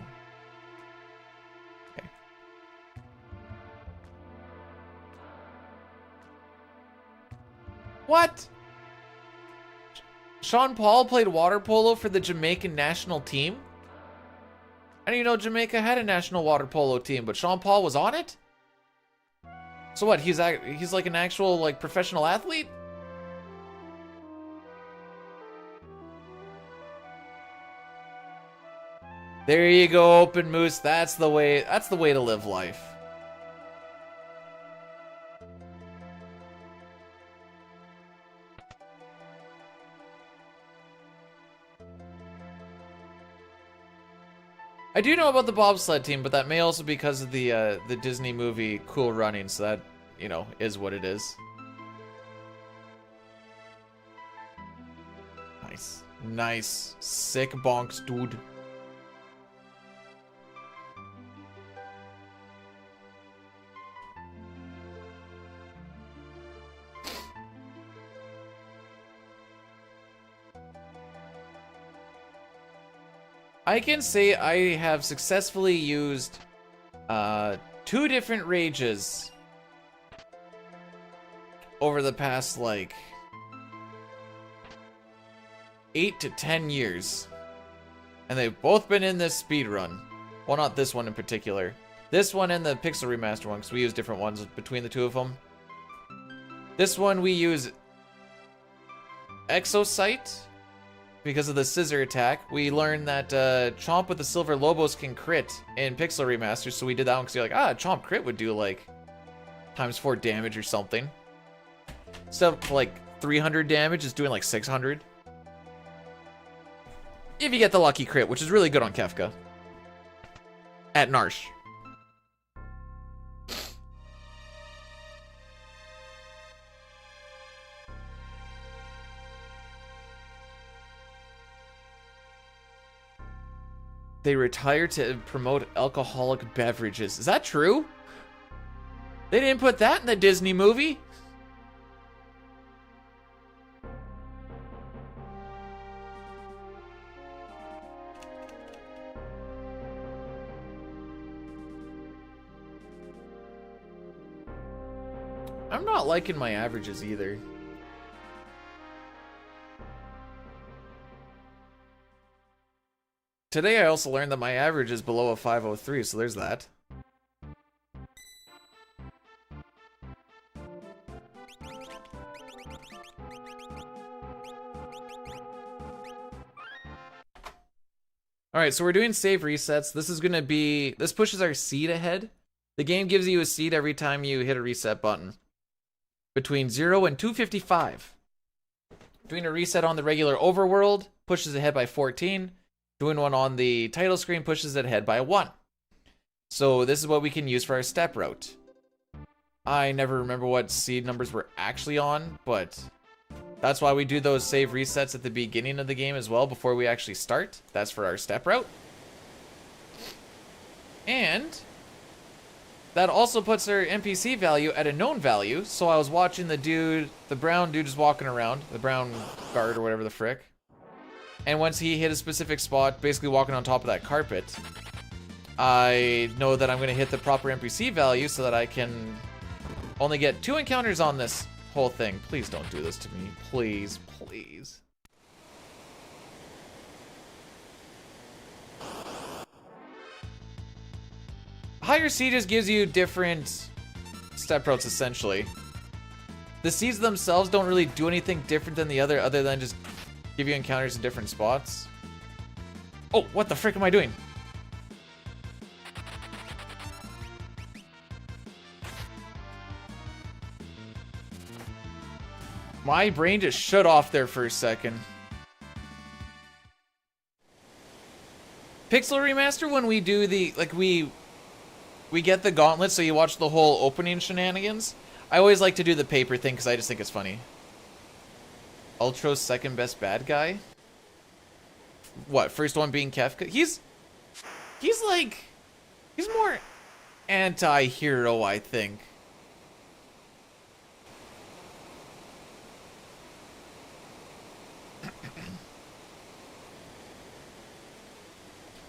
What? Sean Paul played water polo for the Jamaican national team? I didn't even know Jamaica had a national water polo team, but Sean Paul was on it? So what, he's like an actual like professional athlete? There you go, Open Moose. That's the way to live life. I do know about the bobsled team, but that may also be because of the Disney movie Cool Running, so that, you know, is what it is. Nice. Nice. Sick bonks, dude. I can say I have successfully used 2 different rages over the past, like, 8 to 10 years. And they've both been in this speedrun. Well, not this one in particular. This one and the Pixel Remaster one, because we use different ones between the two of them. This one we use Exosight. Because of the scissor attack, we learned that Chomp with the Silver Lobos can crit in Pixel Remaster, so we did that one because you're like, Chomp crit would do like ×4 damage or something. Instead of like 300 damage, it's doing like 600. If you get the lucky crit, which is really good on Kefka. At Narsh. They retired to promote alcoholic beverages. Is that true? They didn't put that in the Disney movie. I'm not liking my averages either. Today I also learned that my average is below a 503, so there's that. Alright, so we're doing save resets. This pushes our seed ahead. The game gives you a seed every time you hit a reset button. Between 0 and 255. Doing a reset on the regular overworld pushes ahead by 14. Doing one on the title screen pushes it ahead by 1. So this is what we can use for our step route. I never remember what seed numbers we're actually on, but that's why we do those save resets at the beginning of the game as well before we actually start. That's for our step route. And that also puts our NPC value at a known value. So I was watching the brown dude just walking around, the brown guard or whatever the frick. And once he hit a specific spot, basically walking on top of that carpet, I know that I'm going to hit the proper NPC value so that I can only get 2 encounters on this whole thing. Please don't do this to me. Please, please. Higher Sieges gives you different step routes, essentially. The seeds themselves don't really do anything different than the other than just give you encounters in different spots. Oh, what the frick am I doing? My brain just shut off there for a second. Pixel Remaster, when we do the, like, we get the gauntlet, so you watch the whole opening shenanigans. I always like to do the paper thing because I just think it's funny. Ultro's second best bad guy? What, first one being Kefka? He's more anti-hero, I think.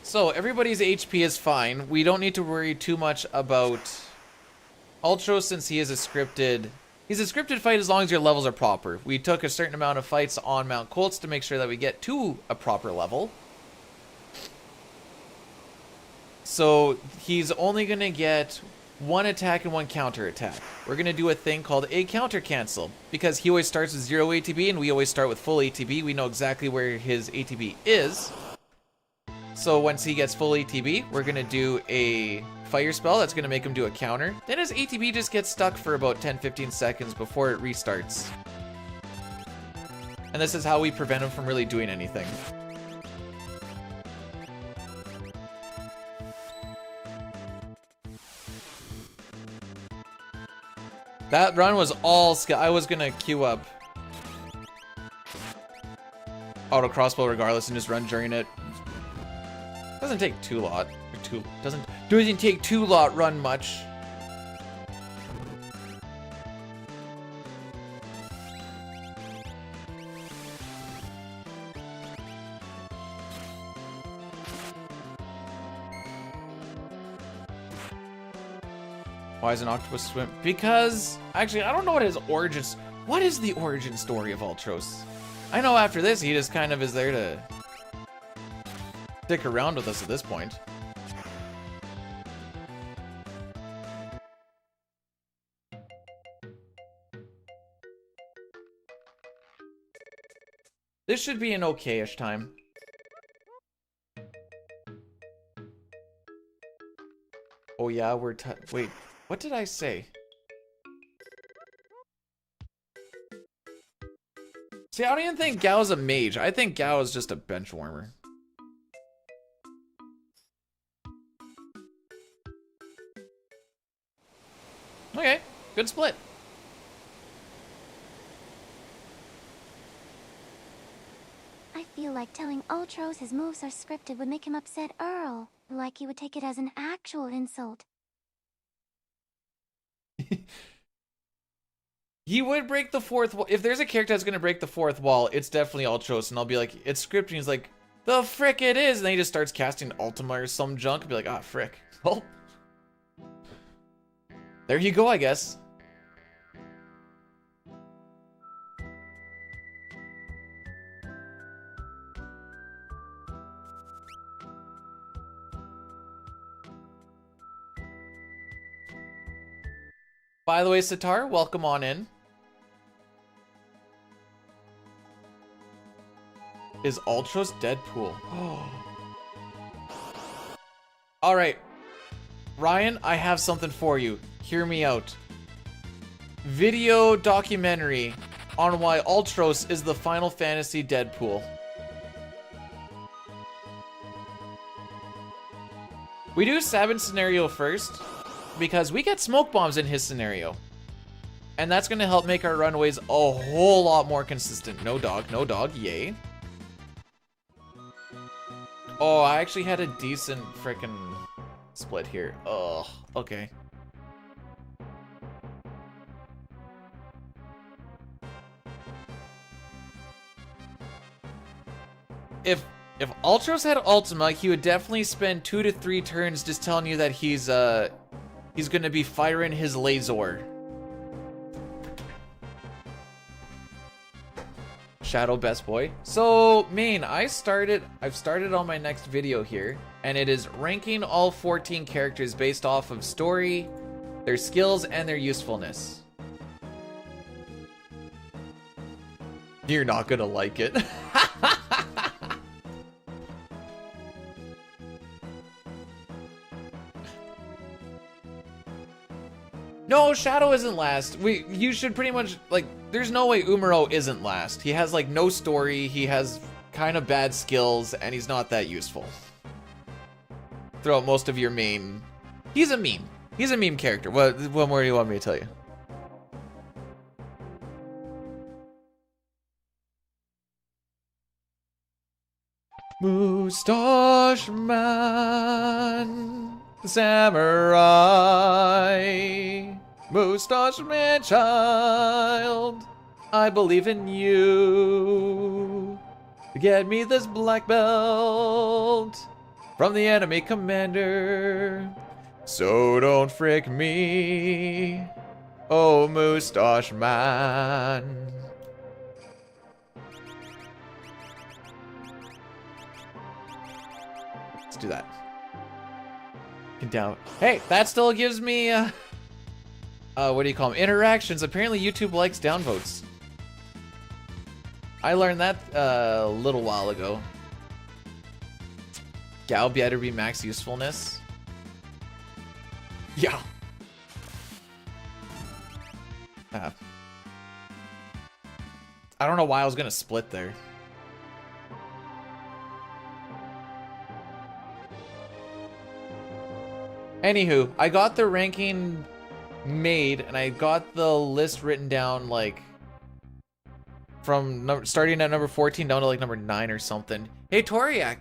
So, everybody's HP is fine. We don't need to worry too much about Ultro since he is a scripted... He's a scripted fight as long as your levels are proper. We took a certain amount of fights on Mount Colts to make sure that we get to a proper level. So, he's only going to get one attack and one counter attack. We're going to do a thing called a counter cancel. Because he always starts with 0 ATB and we always start with full ATB. We know exactly where his ATB is. So once he gets full ATB, we're going to do a fire spell that's going to make him do a counter. Then his ATB just gets stuck for about 10-15 seconds before it restarts. And this is how we prevent him from really doing anything. That run was all skill. I was going to queue up auto crossbow regardless and just run during it. Doesn't take too lot. Doesn't take too lot run much. Why is an octopus swim? Because actually I don't know what his origins. What is the origin story of Ultros? I know after this he just kind of is there to stick around with us at this point. This should be an okay-ish time. Oh yeah, wait, what did I say? See, I don't even think Gao's a mage. I think Gao is just a bench warmer. Okay, good split. I feel like telling Ultros his moves are scripted would make him upset Earl. Like he would take it as an actual insult. He would break the fourth wall. If there's a character that's going to break the fourth wall, it's definitely Ultros. And I'll be like, it's scripted. He's like, the frick it is. And then he just starts casting Ultima or some junk. And be like, ah, frick. Well, there you go, I guess. By the way, Sitar, welcome on in. Is Ultros Deadpool? All right, Ryan, I have something for you. Hear me out. Video documentary on why Ultros is the Final Fantasy Deadpool. We do Sabin's scenario first, because we get smoke bombs in his scenario. And that's going to help make our runaways a whole lot more consistent. No dog, yay. Oh, I actually had a decent frickin' split here. Ugh, okay. If Ultros had Ultima, he would definitely spend 2 to 3 turns just telling you that he's gonna be firing his laser. Shadow Best Boy. So, main, I've started on my next video here, and it is ranking all 14 characters based off of story, their skills, and their usefulness. You're not gonna like it. No, Shadow isn't last. You should pretty much, like, there's no way Umaro isn't last. He has, like, no story, he has kind of bad skills, and he's not that useful. Throughout most of your main... He's a meme. He's a meme character. What more do you want me to tell you? Moustache Man, Samurai, Moustache Man child, I believe in you. Get me this black belt from the enemy commander. So don't frick me, oh Moustache Man. Let's do that. Down. Hey, that still gives me what do you call them? Interactions. Apparently YouTube likes downvotes. I learned that a little while ago. Gao better be max usefulness. Yeah. I don't know why I was gonna split there. Anywho, I got the ranking made, and I got the list written down, like, from starting at number 14 down to, like, number 9 or something. Hey, Toriak!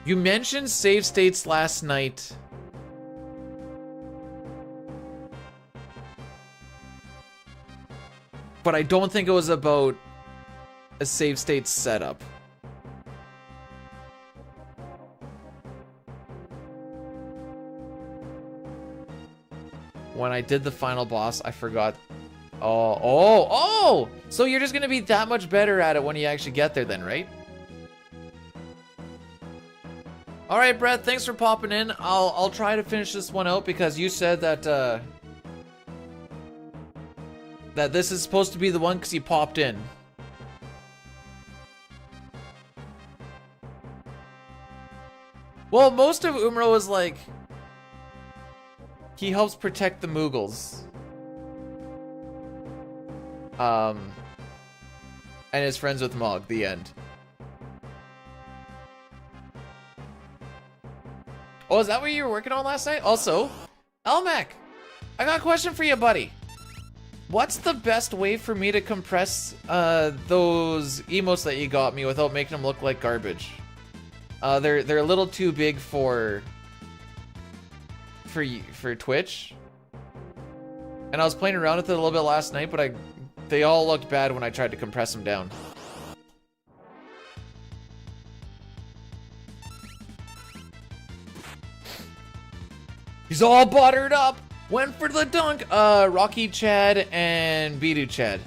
You mentioned save states last night. But I don't think it was about a save state setup. When I did the final boss, I forgot. Oh! So you're just gonna be that much better at it when you actually get there then, right? Alright, Brett, thanks for popping in. I'll try to finish this one out because you said that that this is supposed to be the one because you popped in. Well, most of Umaro is like, he helps protect the Mughals. And is friends with Mog, the end. Oh, is that what you were working on last night? Also, Elmac, I got a question for you, buddy. What's the best way for me to compress those emotes that you got me without making them look like garbage? They're a little too big for Twitch. And I was playing around with it a little bit last night, but they all looked bad when I tried to compress them down. He's all buttered up. Went for the dunk. Rocky Chad and Bidu Chad.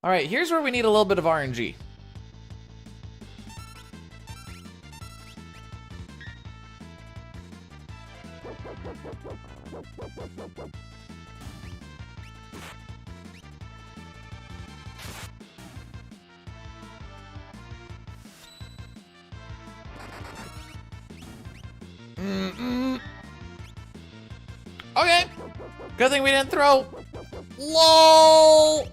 All right, here's where we need a little bit of RNG. Okay. Good thing we didn't throw. LOL.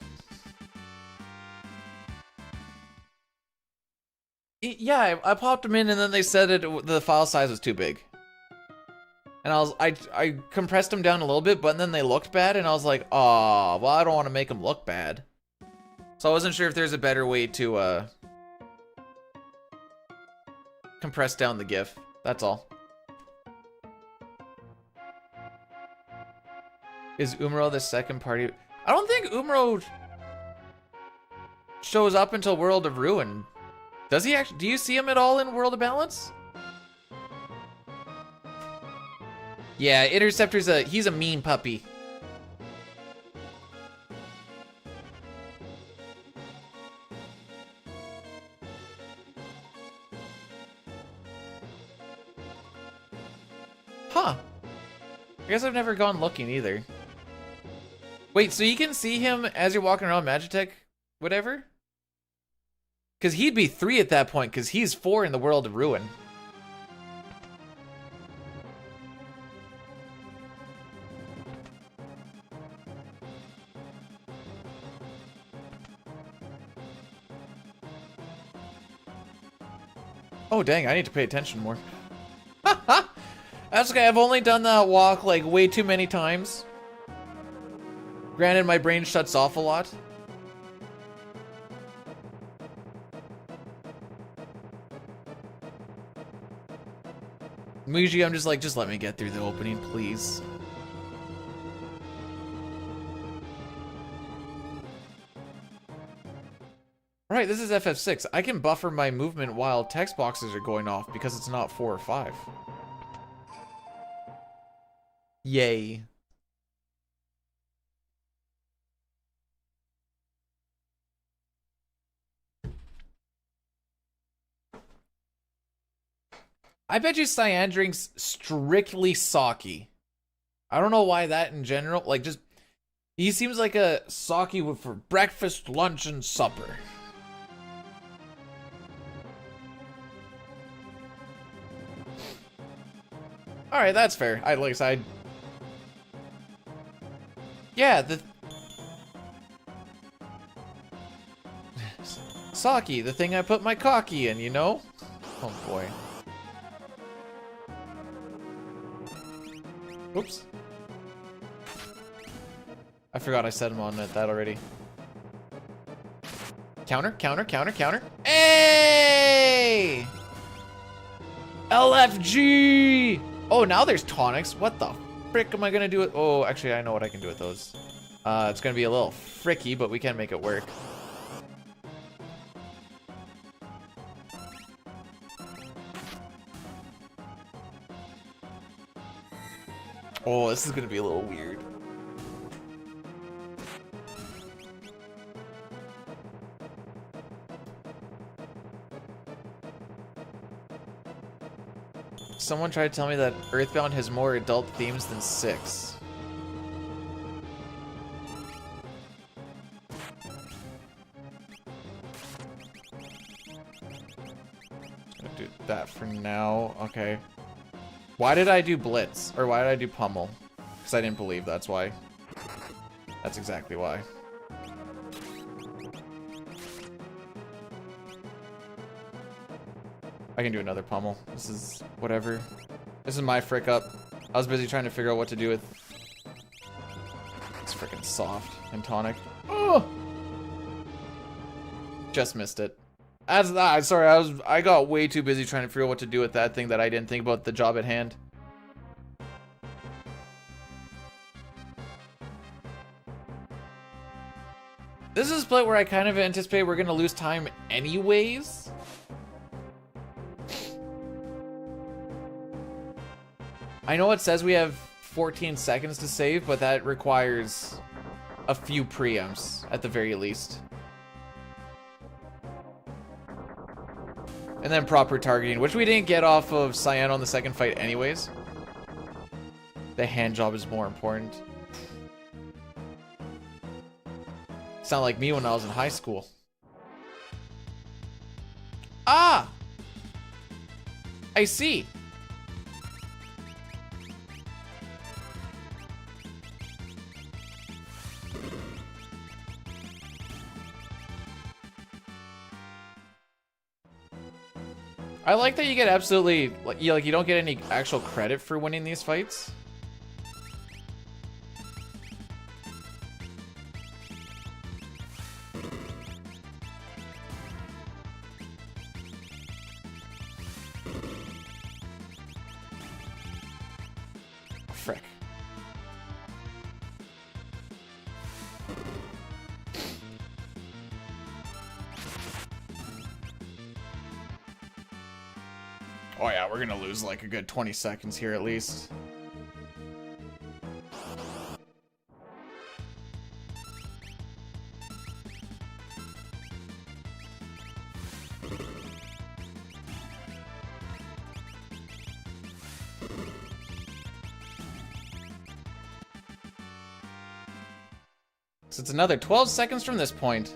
Yeah, I popped them in and then they said the file size was too big. And I compressed them down a little bit, but then they looked bad and I was like, oh, well, I don't want to make them look bad. So I wasn't sure if there's a better way to compress down the GIF. That's all. Is Umaro the second party? I don't think Umaro shows up until World of Ruin. Does he actually? Do you see him at all in World of Balance? Yeah, Interceptor's he's a mean puppy. Huh. I guess I've never gone looking either. Wait, so you can see him as you're walking around Magitech, whatever? Because he'd be 3 at that point, because he's 4 in the World of Ruin. Oh, dang, I need to pay attention more. That's okay, I've only done that walk like way too many times. Granted, my brain shuts off a lot. Usually I'm just like, just let me get through the opening, please. Alright, this is FF6. I can buffer my movement while text boxes are going off because it's not 4 or 5. Yay. I bet you Cyan drinks strictly sake. I don't know why that in general. Like, just... He seems like a sake for breakfast, lunch, and supper. Alright, that's fair. Like I said... Yeah, the... Sake, the thing I put my cocky in, you know? Oh boy. Oops. I forgot I set him on that already. Counter, counter, counter, counter. Hey! LFG! Oh, now there's tonics. What the frick am I gonna do with... Oh, actually, I know what I can do with those. It's gonna be a little fricky, but we can make it work. Oh, this is gonna be a little weird. Someone tried to tell me that Earthbound has more adult themes than 6. Gonna do that for now. Okay. Why did I do Blitz? Or why did I do Pummel? Because I didn't believe, that's why. That's exactly why. I can do another Pummel. This is whatever. This is my frick up. I was busy trying to figure out what to do with... It's freaking soft and tonic. Oh! Just missed it. Sorry, I got way too busy trying to figure out what to do with that thing that I didn't think about the job at hand. This is a split where I kind of anticipate we're gonna lose time anyways. I know it says we have 14 seconds to save, but that requires a few preempts at the very least. And then proper targeting, which we didn't get off of Cyan on the second fight anyways. The hand job is more important. Sound like me when I was in high school. Ah! I see. I like that you get absolutely, you don't get any actual credit for winning these fights. frick. Oh yeah, we're gonna lose like a good 20 seconds here at least. So it's another 12 seconds from this point.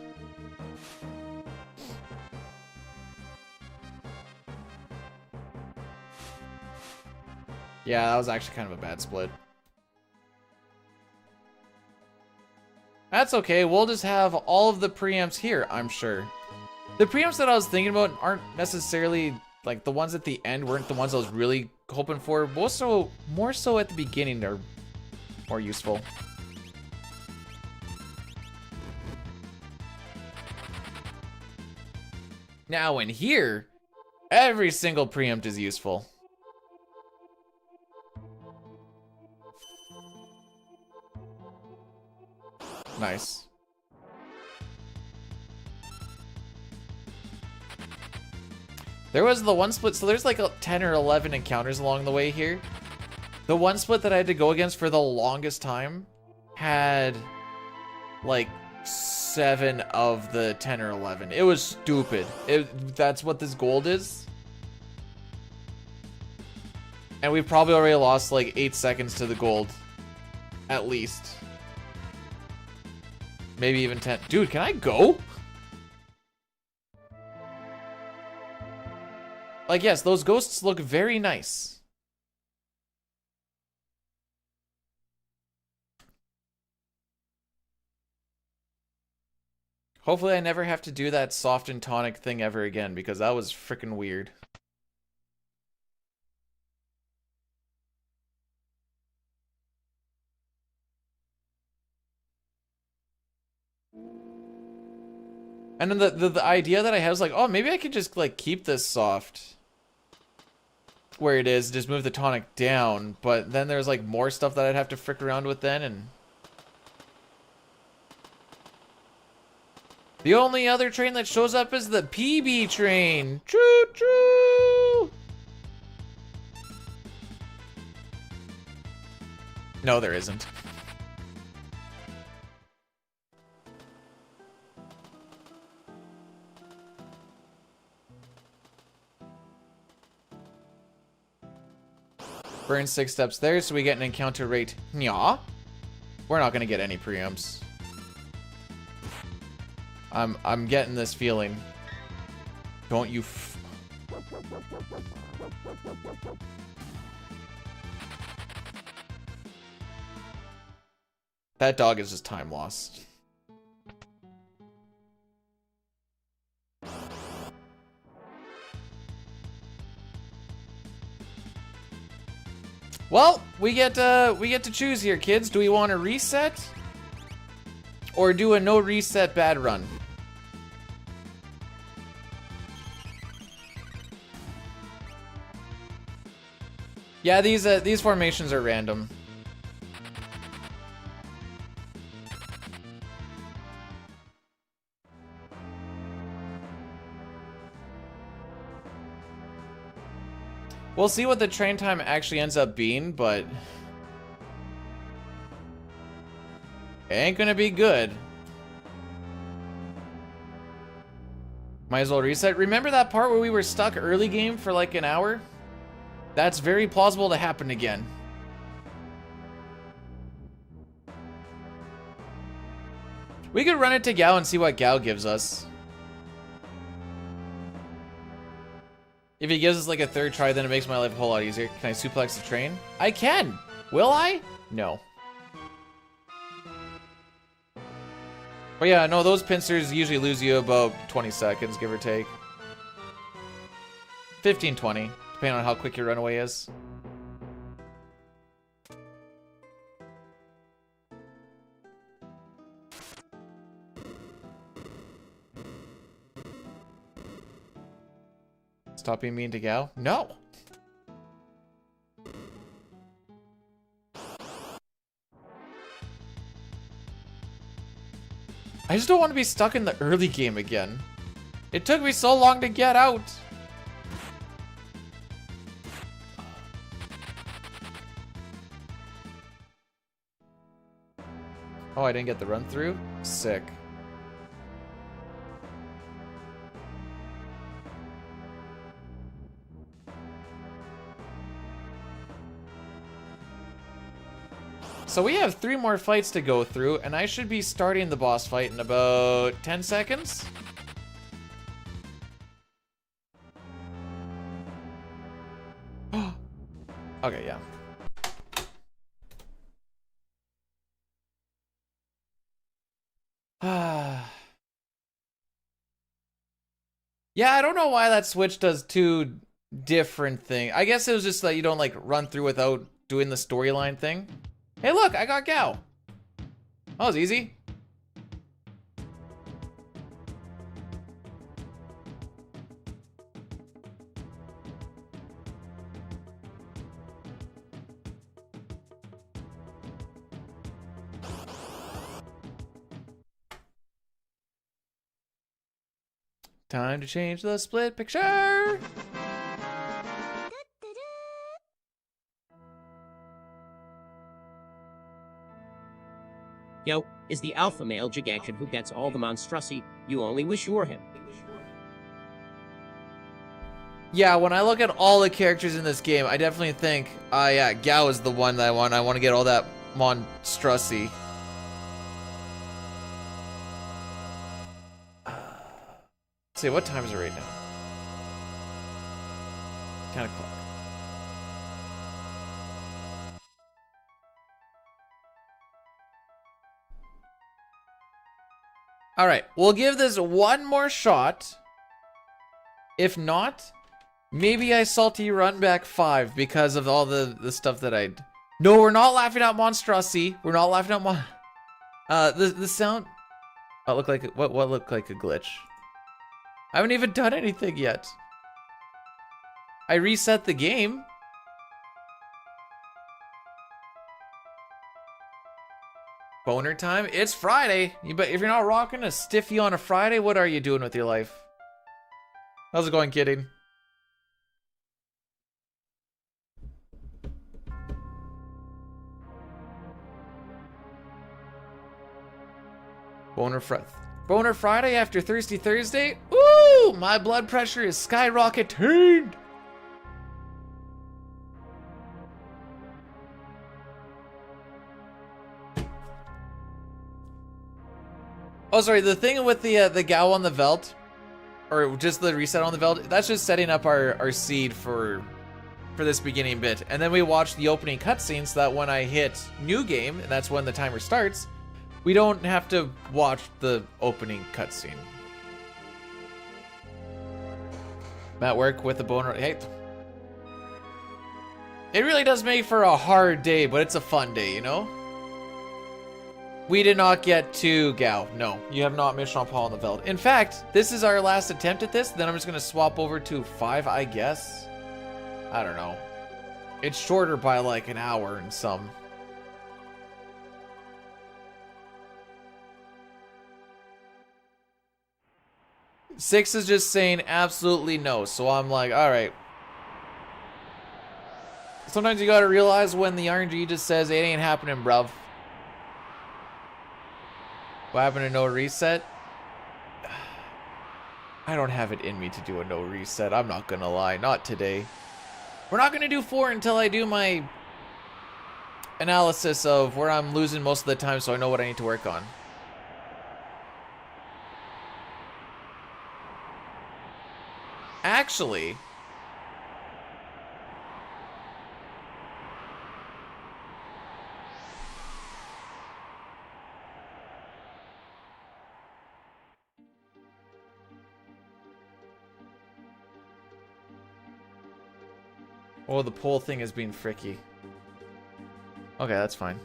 Yeah, that was actually kind of a bad split. That's okay, we'll just have all of the preamps here, I'm sure. The preamps that I was thinking about aren't necessarily, like, the ones at the end weren't the ones I was really hoping for. More so at the beginning are more useful. Now in here, every single preempt is useful. Nice. There was the one split, so there's like 10 or 11 encounters along the way here. The one split that I had to go against for the longest time had like 7 of the 10 or 11. It was stupid. That's what this gold is. And we've probably already lost like 8 seconds to the gold. At least. Maybe even 10. Dude, can I go? Like, yes, those ghosts look very nice. Hopefully I never have to do that soft and tonic thing ever again, because that was freaking weird. And then the idea that I had was like, oh, maybe I could just like keep this soft where it is, just move the tonic down, but then there's like more stuff that I'd have to frick around with then, and the only other train that shows up is the PB train. Choo choo. No, there isn't. Burn 6 steps there, so we get an encounter rate. Nya. We're not gonna get any preamps. I'm getting this feeling. Don't you That dog is just time lost. Well, we get to choose here, kids. Do we want to reset or do a no reset bad run? Yeah, these formations are random. We'll see what the train time actually ends up being, but it ain't gonna be good. Might as well reset. Remember that part where we were stuck early game for like an hour? That's very plausible to happen again. We could run it to Gao and see what Gao gives us. If he gives us like a third try, then it makes my life a whole lot easier. Can I suplex the train? I can! Will I? No. But yeah, no, those pincers usually lose you about 20 seconds, give or take. 15, 20, depending on how quick your runaway is. Stop being mean to Gao? No! I just don't want to be stuck in the early game again. It took me so long to get out. Oh, I didn't get the run through? Sick. So we have 3 more fights to go through, and I should be starting the boss fight in about 10 seconds. Okay, yeah. Yeah, I don't know why that Switch does 2 different things. I guess it was just that you don't like run through without doing the storyline thing. Hey, look, I got Gao. That was easy. Time to change the split picture. Yo, is the alpha male Gigantion who gets all the monstrosity. You only wish you were him. Yeah, when I look at all the characters in this game, I definitely think, yeah, Gao is the one that I want. I want to get all that monstrosity. Let's see, what time is it right now? 10 o'clock. Alright, we'll give this one more shot. If not, maybe I salty run back 5 because of all the stuff that I... No, we're not laughing at monstrosity. We're not laughing at the sound... What looked like what looked like a glitch? I haven't even done anything yet. I reset the game. Boner time? It's Friday. But if you're not rocking a stiffy on a Friday, what are you doing with your life? How's it going, kidding? Boner Friday after Thirsty Thursday? Ooh, my blood pressure is skyrocketing. Oh, sorry, the thing with the Gao on the Veld, or just the reset on the Veld, that's just setting up our seed for this beginning bit. And then we watch the opening cutscene so that when I hit new game, and that's when the timer starts, we don't have to watch the opening cutscene. I'm at work with a boner. Hey, it really does make for a hard day, but it's a fun day, you know? We did not get to Gao. No, you have not Mission Paul on the Veld. In fact, this is our last attempt at this. Then I'm just going to swap over to 5, I guess. I don't know. It's shorter by like an hour and some. Six is just saying absolutely no. So I'm like, all right. Sometimes you got to realize when the RNG just says it ain't happening, bruv. What happened to no reset? I don't have it in me to do a no reset. I'm not gonna lie. Not today. We're not gonna do 4 until I do my analysis of where I'm losing most of the time so I know what I need to work on. Actually... Oh, the pole thing is being fricky. Okay, that's fine.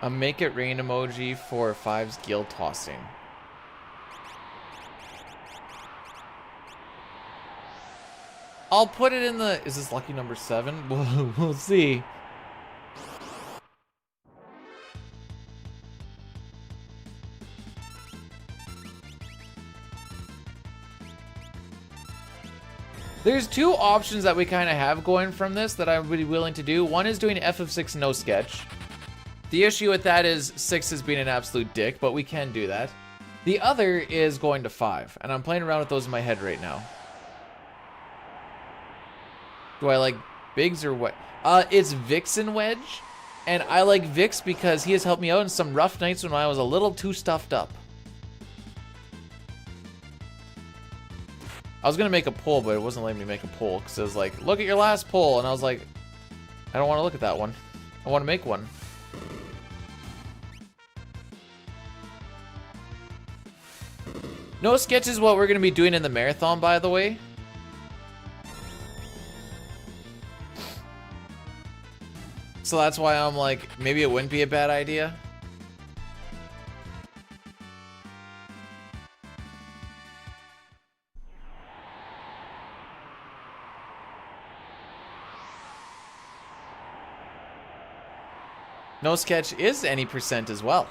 A make it rain emoji for 5's guild tossing. I'll put it in the... Is this lucky number 7? We'll see. There's two options that we kind of have going from this that I would be willing to do. One is doing FF6 no sketch. The issue with that is 6 is being an absolute dick, but we can do that. The other is going to 5, and I'm playing around with those in my head right now. Do I like Biggs or what? It's Vixen Wedge, and I like Vix because he has helped me out in some rough nights when I was a little too stuffed up. I was gonna make a poll, but it wasn't letting me make a poll because it was like, look at your last poll, and I was like, I don't want to look at that one. I want to make one. No sketch is what we're gonna be doing in the marathon, by the way. So that's why I'm like, maybe it wouldn't be a bad idea. No sketch is any percent as well.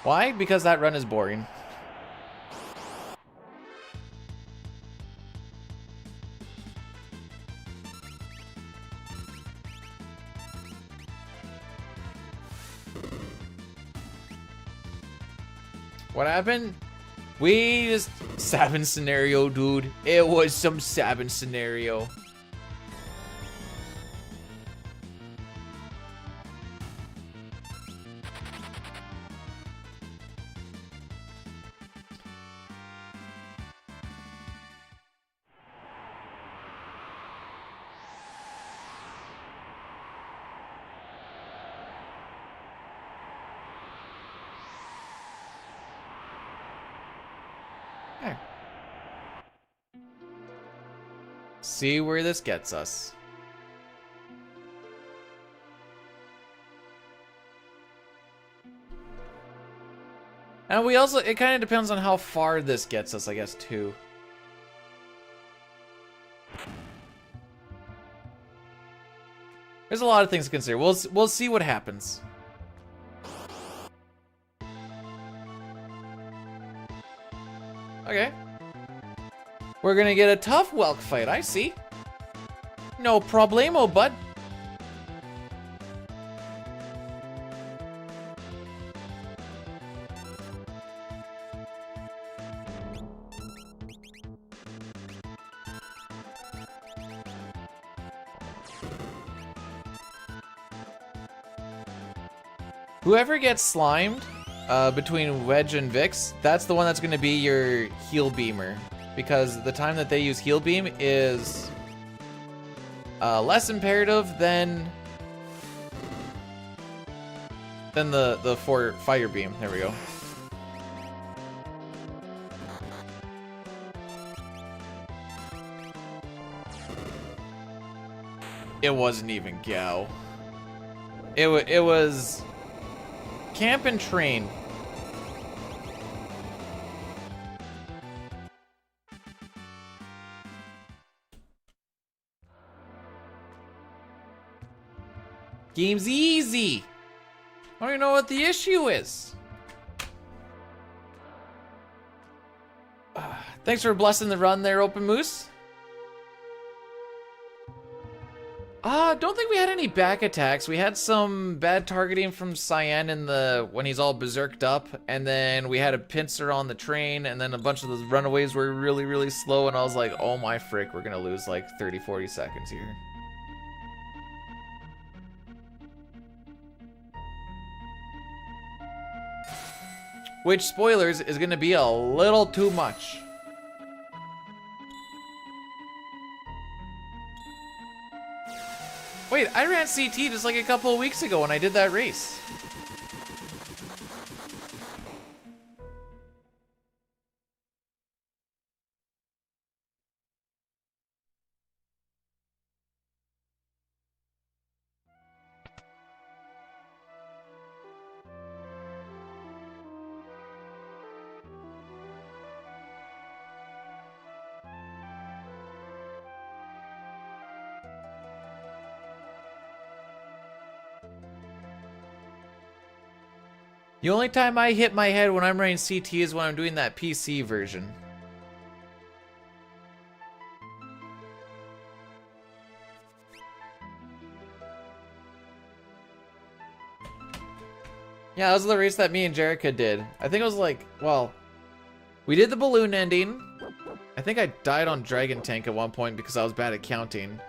Why? Because that run is boring. What happened? We just... Sabin scenario, dude. It was some Sabin scenario. See where this gets us. And we also, it kind of depends on how far this gets us, I guess, too. There's a lot of things to consider. We'll see what happens. Okay. We're gonna get a tough Welk fight, I see. No problemo, bud. Whoever gets slimed between Wedge and Vix, that's the one that's gonna be your heal beamer. Because the time that they use heal beam is less imperative than the fire beam. There we go. It wasn't even Gao. It was camp and train. Game's easy. I don't even know what the issue is. Thanks for blessing the run there, Open Moose. Don't think we had any back attacks. We had some bad targeting from Cyan in the when he's all berserked up, and then we had a pincer on the train, and then a bunch of those runaways were really, really slow, and I was like, oh my frick, we're gonna lose like 30-40 seconds here. Which, spoilers, is gonna be a little too much. Wait, I ran CT just like a couple of weeks ago when I did that race. The only time I hit my head when I'm running CT is when I'm doing that PC version. Yeah, that was the race that me and Jerica did. I think it was like, well, we did the balloon ending. I think I died on Dragon Tank at one point because I was bad at counting.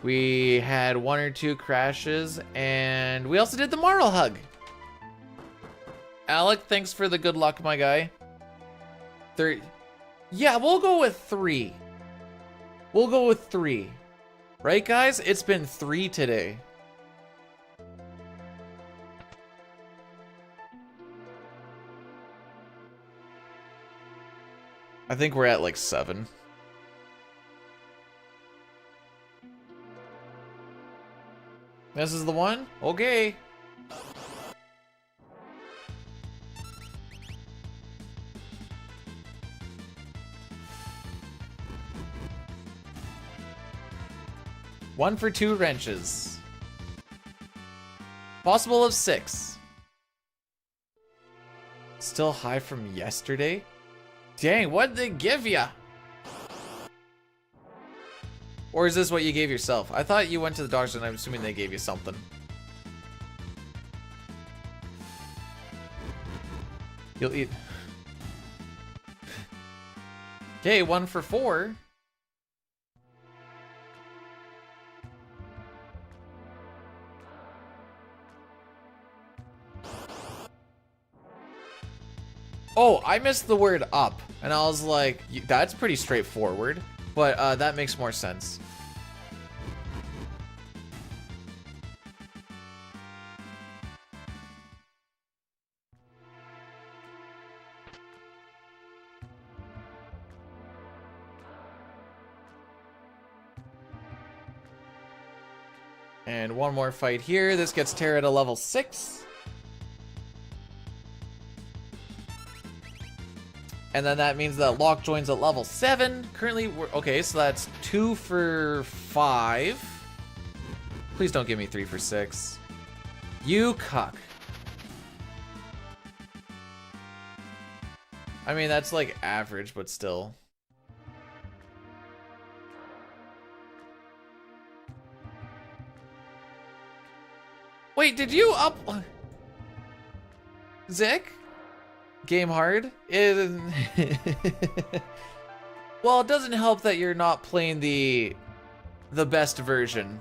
We had 1 or 2 crashes, and we also did the Marl Hug. Alec, thanks for the good luck, my guy. Yeah, we'll go with 3. We'll go with 3. Right, guys? It's been 3 today. I think we're at like 7. This is the one? Okay. One for 2 wrenches. Possible of 6. Still high from yesterday? Dang, what'd they give ya? Or is this what you gave yourself? I thought you went to the doctor and I'm assuming they gave you something. You'll eat. Okay, 1 for 4. Oh, I missed the word up. And I was like, that's pretty straightforward. But that makes more sense. And one more fight here. This gets Tara to level 6. And then that means that Locke joins at level 7. Currently, okay, so that's 2 for 5. Please don't give me 3 for 6. You cuck. I mean, that's like average, but still. Wait, did you up... Zick? Game hard? Well, it doesn't help that you're not playing the best version.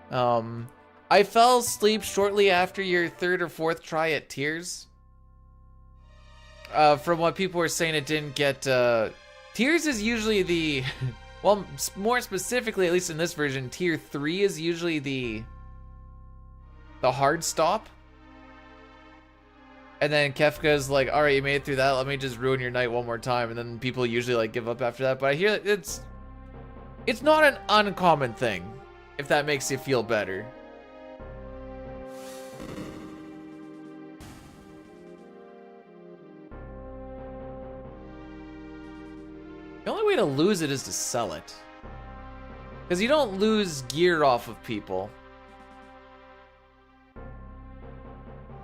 I fell asleep shortly after your 3rd or 4th try at Tears. From what people were saying, it didn't get... Tears is usually the... Well, more specifically, at least in this version, Tier 3 is usually the hard stop. And then Kefka's like, alright, you made it through that, let me just ruin your night one more time. And then people usually like give up after that. But I hear that it's not an uncommon thing, if that makes you feel better. The only way to lose it is to sell it. Because you don't lose gear off of people.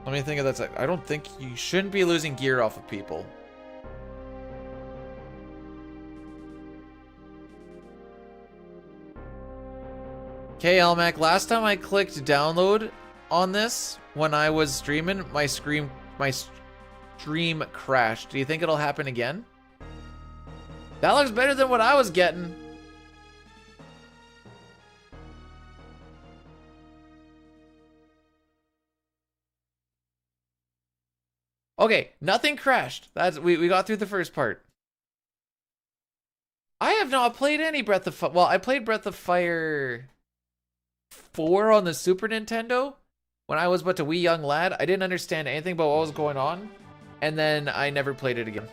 Let me think of that. I don't think you shouldn't be losing gear off of people. Okay, Elmac, last time I clicked download on this when I was streaming, my stream crashed. Do you think it'll happen again? That looks better than what I was getting. Okay, nothing crashed. We got through the first part. I have not played any Breath of Fire. Well, I played Breath of Fire 4 on the Super Nintendo when I was but a wee young lad. I didn't understand anything about what was going on, and then I never played it again.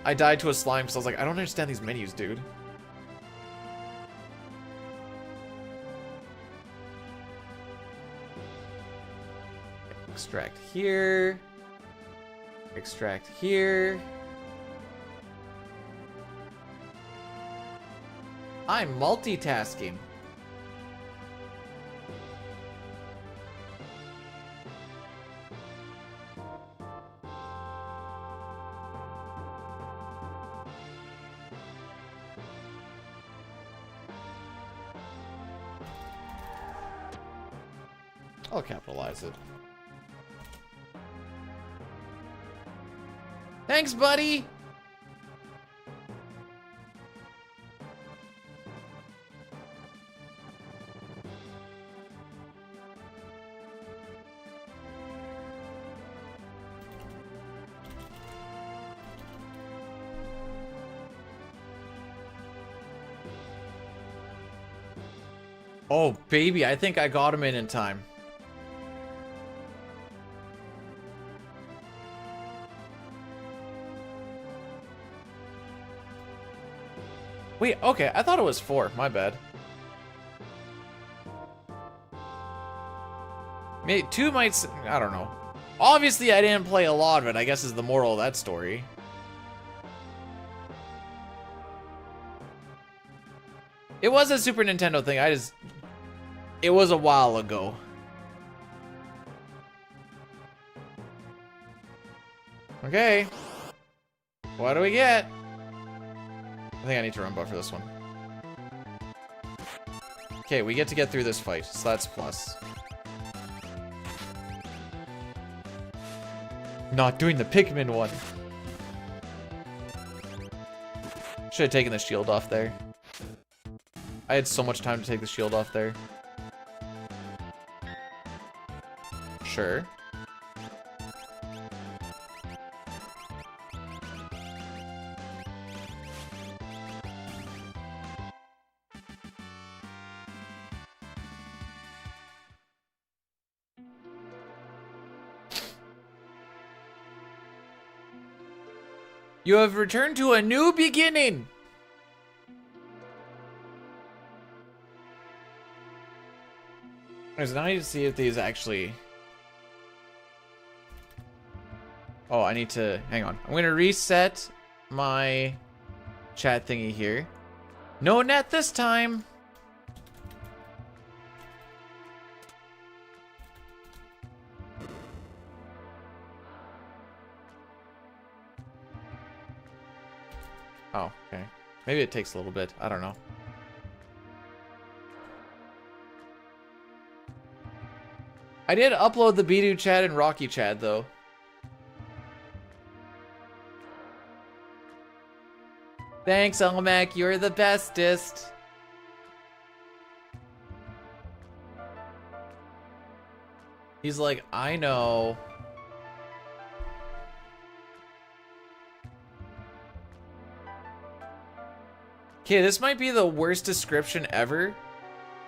I died to a slime because I was like, I don't understand these menus, dude. Extract here. Extract here. I'm multitasking. I'll capitalize it. Thanks, buddy! Oh, baby, I think I got him in time. Wait, okay, I thought it was 4. My bad. Maybe 2 might... I don't know. Obviously, I didn't play a lot of it, I guess is the moral of that story. It was a Super Nintendo thing, it was a while ago. Okay. What do we get? I think I need to run buff for this one. Okay, we get to get through this fight, so that's plus. Not doing the Pikmin one. Should have taken the shield off there. I had so much time to take the shield off there. Sure. You have returned to a new beginning! So now I need to see if these actually... Oh, I need to... Hang on. I'm going to reset my chat thingy here. No net this time! Oh, okay. Maybe it takes a little bit. I don't know. I did upload the Bidu chat and Rocky chat, though. Thanks, Elmac. You're the bestest. He's like, I know. Okay, this might be the worst description ever.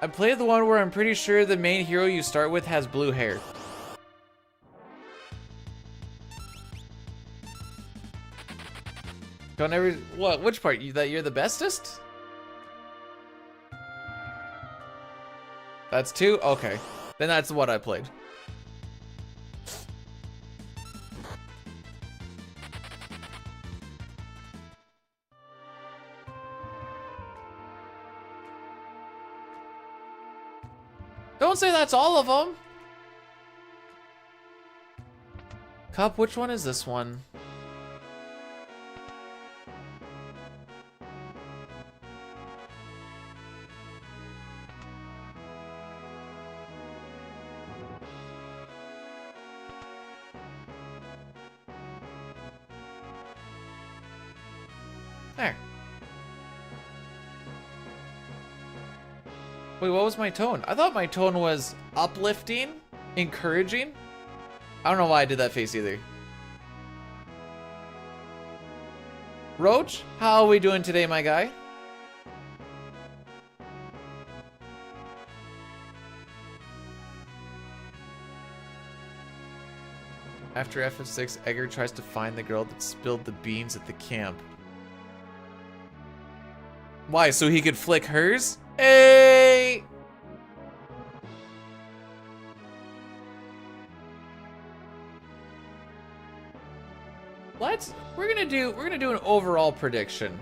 I played the one where I'm pretty sure the main hero you start with has blue hair. Don't ever... What? Which part? That you're the bestest? That's 2? Okay. Then that's what I played. Don't say that's all of them. Cup, which one is this one? There. Wait, what was my tone? I thought my tone was uplifting, encouraging. I don't know why I did that face either. Roach, how are we doing today, my guy? After FF6, Edgar tries to find the girl that spilled the beans at the camp. Why, so he could flick hers? Hey! We're gonna do an overall prediction.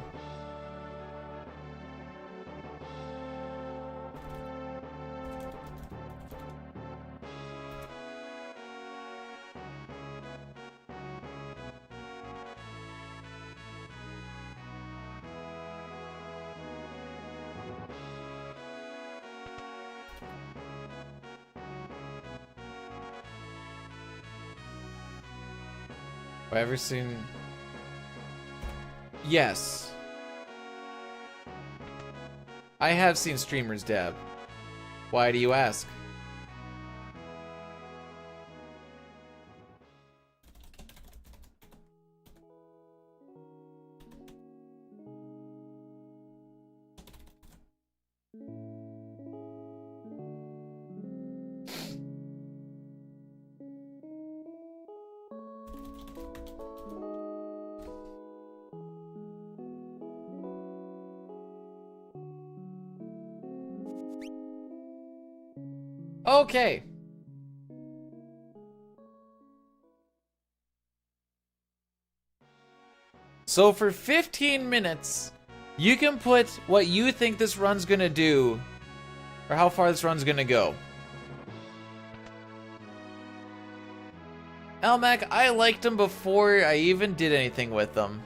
I ever seen? Yes. I have seen streamers dab. Why do you ask? Okay. So for 15 minutes, you can put what you think this run's gonna do, or how far this run's gonna go. Elmac, I liked him before I even did anything with them.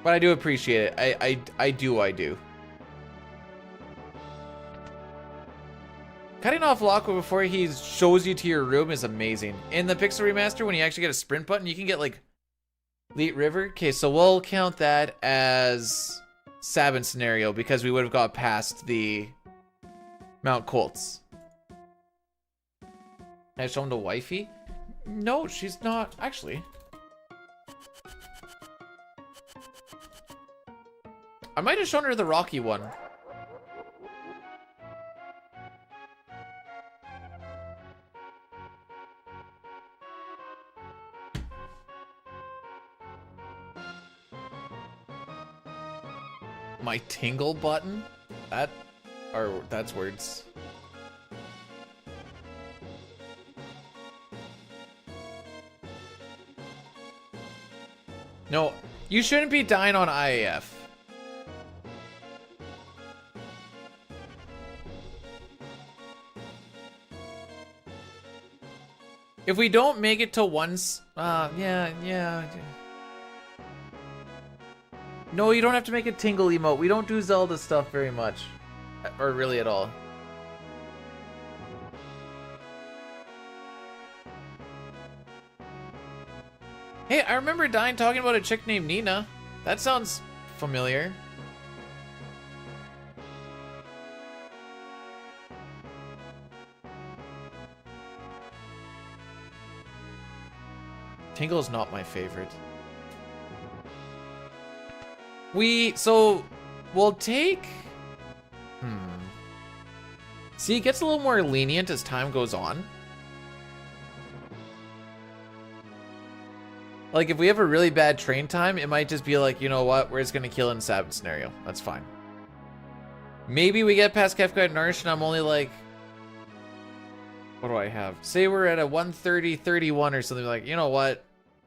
But I do appreciate it. I do. Cutting off Locko before he shows you to your room is amazing. In the Pixel Remaster, when you actually get a sprint button, you can get, like, Leet River. Okay, so we'll count that as Sabin scenario because we would have got past the Mount Colts. Can I show him the wifey? No, she's not. Actually. I might have shown her the Rocky one. My tingle button? That's words. No, you shouldn't be dying on IAF. If we don't make it to once, yeah. No, you don't have to make a tingle emote. We don't do Zelda stuff very much. Or really at all. Hey, I remember dying talking about a chick named Nina. That sounds familiar. Tingle is not my favorite. We'll take... See, it gets a little more lenient as time goes on. Like, if we have a really bad train time, it might just be like, you know what, we're just gonna kill in Sabin scenario. That's fine. Maybe we get past Kefka and Nourish and I'm only like... What do I have? Say we're at a 130-31 or something, like, you know what?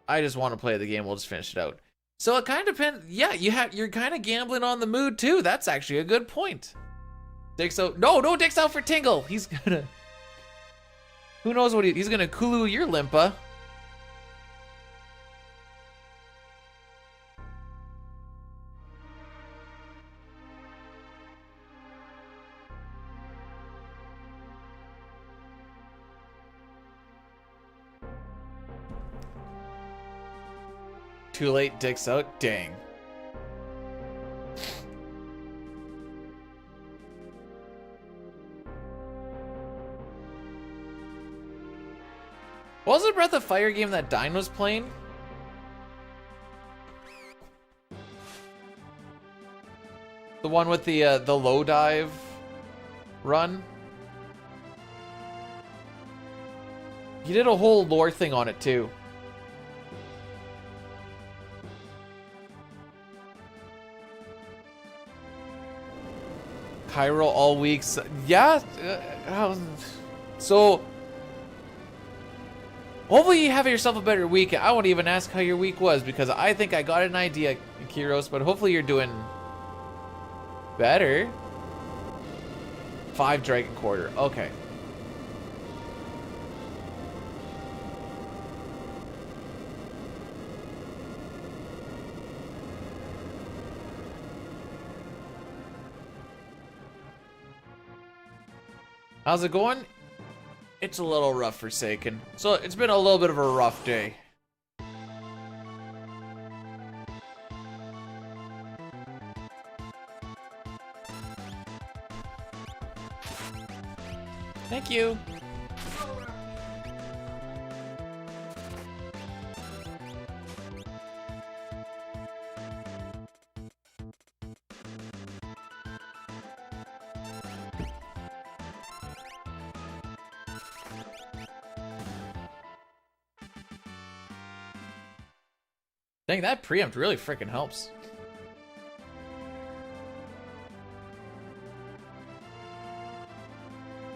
I just want to play the game, we'll just finish it out. So it kind of depends. Yeah, you're kind of gambling on the mood too. That's actually a good point. Dick's out. No, Dick's out for Tingle. He's gonna... Who knows what he's gonna Kulu your Limpa. Too late, Dick's out. Dang. What was the Breath of Fire game that Dine was playing? The one with the low dive run? He did a whole lore thing on it too. Cairo all weeks. Yeah. So hopefully you have yourself a better week. I won't even ask how your week was because I think I got an idea, Kiros, but hopefully you're doing better. 5 Dragon Quarter. Okay. How's it going? It's a little rough for Forsaken. So it's been a little bit of a rough day. Thank you. Dang, that preempt really freaking helps.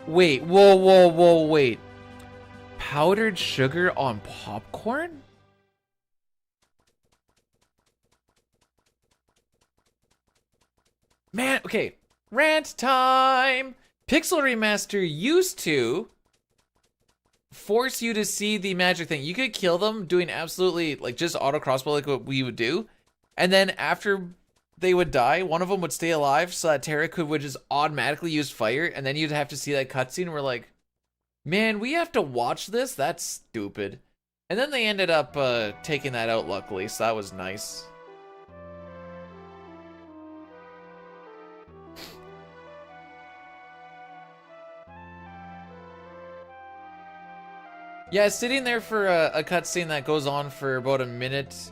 Wait, whoa, wait. Powdered sugar on popcorn? Man, okay. Rant time! Pixel Remaster used to force you to see the magic thing. You could kill them doing absolutely, like, just auto crossbow like what we would do. And then after they would die, one of them would stay alive so that Terra would just automatically use fire, and then you'd have to see that cutscene and we're like, man, we have to watch this? That's stupid. And then they ended up taking that out, luckily, so that was nice. Yeah, sitting there for a cutscene that goes on for about a minute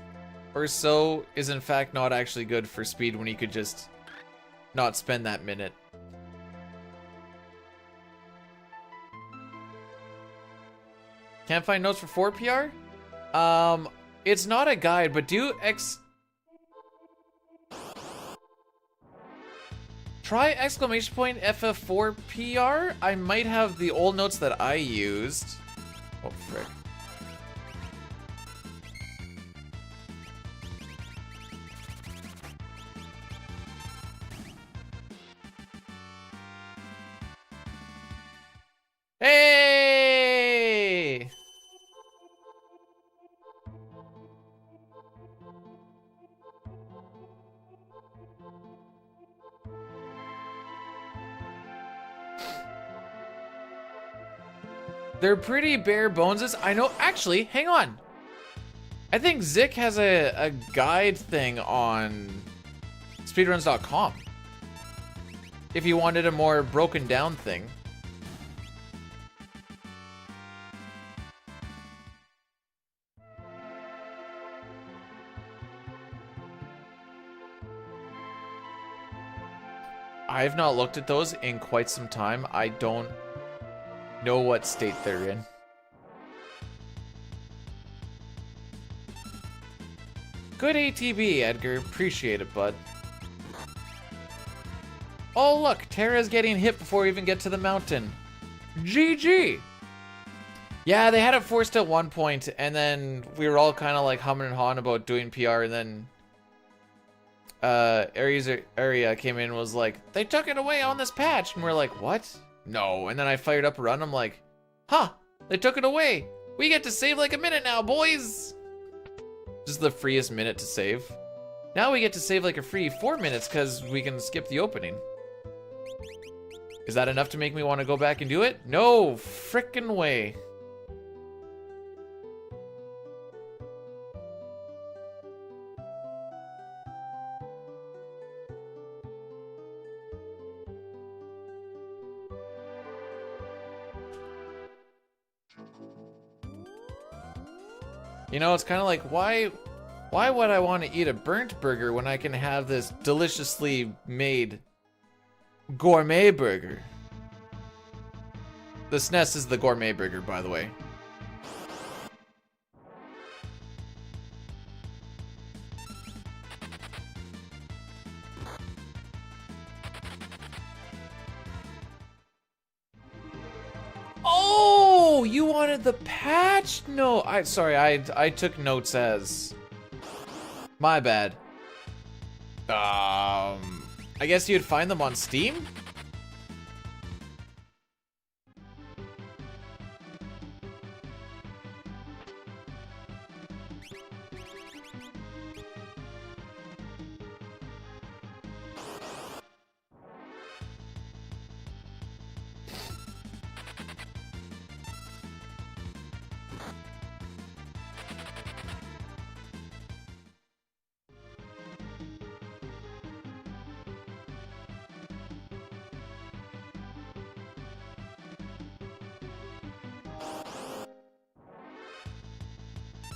or so is in fact not actually good for speed when you could just not spend that minute. Can't find notes for 4 PR? It's not a guide, but try exclamation point FF4 PR? I might have the old notes that I used. Oh, frick. Hey! They're pretty bare boneses. I know, actually, hang on. I think Zik has a guide thing on speedruns.com. If you wanted a more broken down thing. I've not looked at those in quite some time. I don't know what state they're in. Good ATB, Edgar. Appreciate it, bud. Oh, look. Terra's getting hit before we even get to the mountain. GG. Yeah, they had it forced at one point, and then we were all kind of like humming and hawing about doing PR, and then area came in and was like, they took it away on this patch, and we're like, what? No. And then I fired up a run. I'm like, huh, they took it away. We get to save like a minute now, boys. Just the freest minute to save. Now we get to save like a free 4 minutes because we can skip the opening. Is that enough to make me want to go back and do it? No frickin' way. You know, it's kind of like, why would I want to eat a burnt burger when I can have this deliciously made gourmet burger? The SNES is the gourmet burger, by the way. Oh, you wanted the patch? No, sorry, I took notes as my bad. I guess you'd find them on Steam?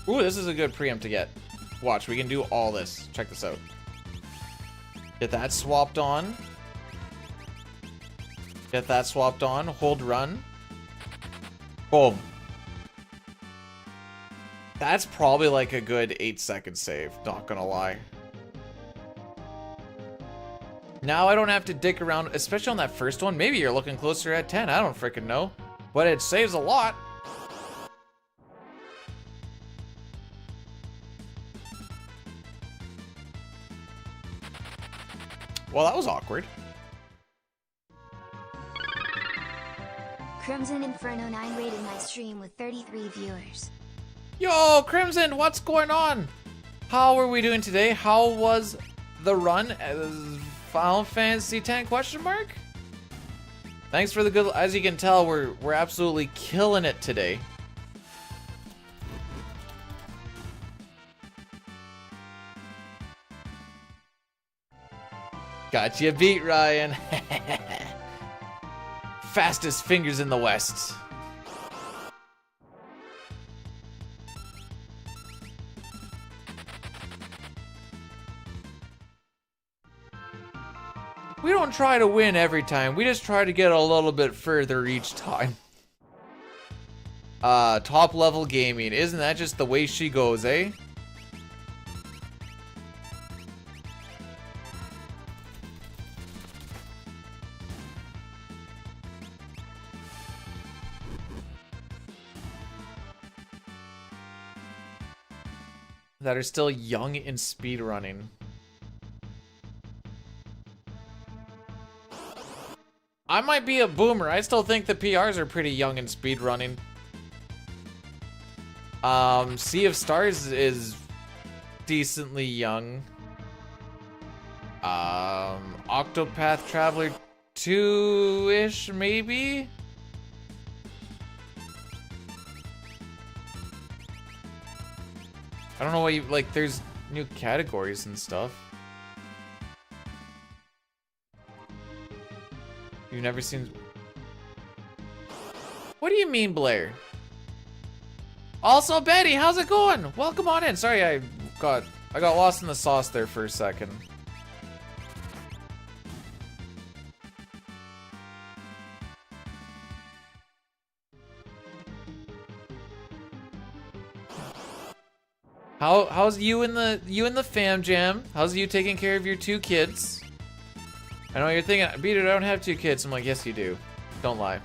Ooh, this is a good preempt to get. Watch, we can do all this. Check this out. Get that swapped on. Get that swapped on. Hold run. Boom. That's probably like a good 8-second save, not gonna lie. Now I don't have to dick around, especially on that first one. Maybe you're looking closer at 10, I don't freaking know. But it saves a lot. Well, that was awkward. Crimson Inferno 9 rated my stream with 33 viewers. Yo, Crimson, what's going on? How are we doing today? How was the run? Final Fantasy X question mark? Thanks for the good. As you can tell, we're absolutely killing it today. Got you beat, Ryan. Fastest fingers in the West. We don't try to win every time. We just try to get a little bit further each time. Top level gaming. Isn't that just the way she goes, eh? That are still young in speedrunning. I might be a boomer. I still think the PRs are pretty young in speedrunning. Sea of Stars is decently young. Octopath Traveler 2-ish, maybe? I don't know what you, like, there's new categories and stuff. You've never seen... What do you mean, Blair? Also, Betty, how's it going? Welcome on in. Sorry, I got lost in the sauce there for a second. How's you and the fam jam? How's you taking care of your 2 kids? I know you're thinking, Beat it, I don't have 2 kids. I'm like, yes you do. Don't lie.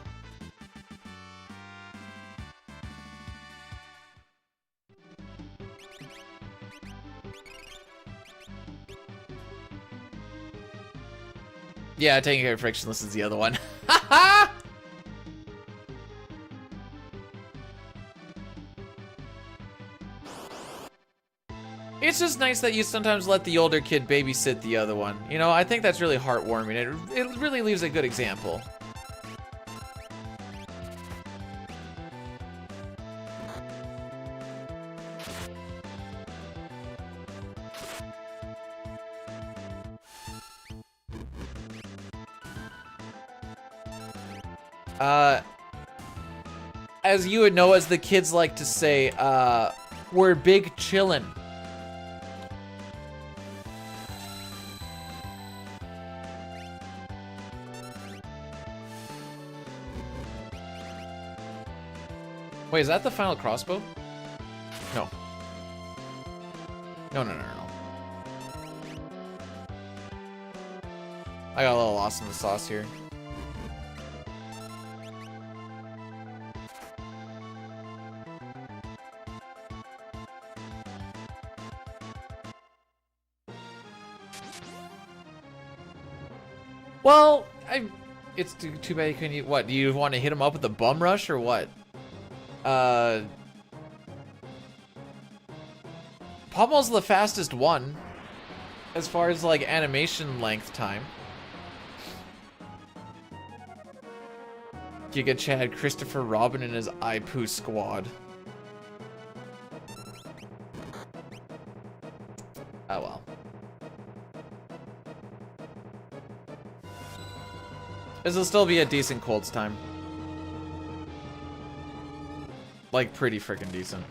Yeah, taking care of Frictionless is the other one. It's just nice that you sometimes let the older kid babysit the other one. You know, I think that's really heartwarming. It really leaves a good example. As you would know, as the kids like to say, we're big chillin'. Wait, is that the final crossbow? No. No. I got a little lost in the sauce here. Well, it's too bad you couldn't. What, do you want to hit him up with a bum rush or what? Pommel's the fastest one as far as like animation length time. Giga Chad, Christopher Robin and his iPoo squad. Oh well. This will still be a decent Colts time. Like, pretty freaking decent.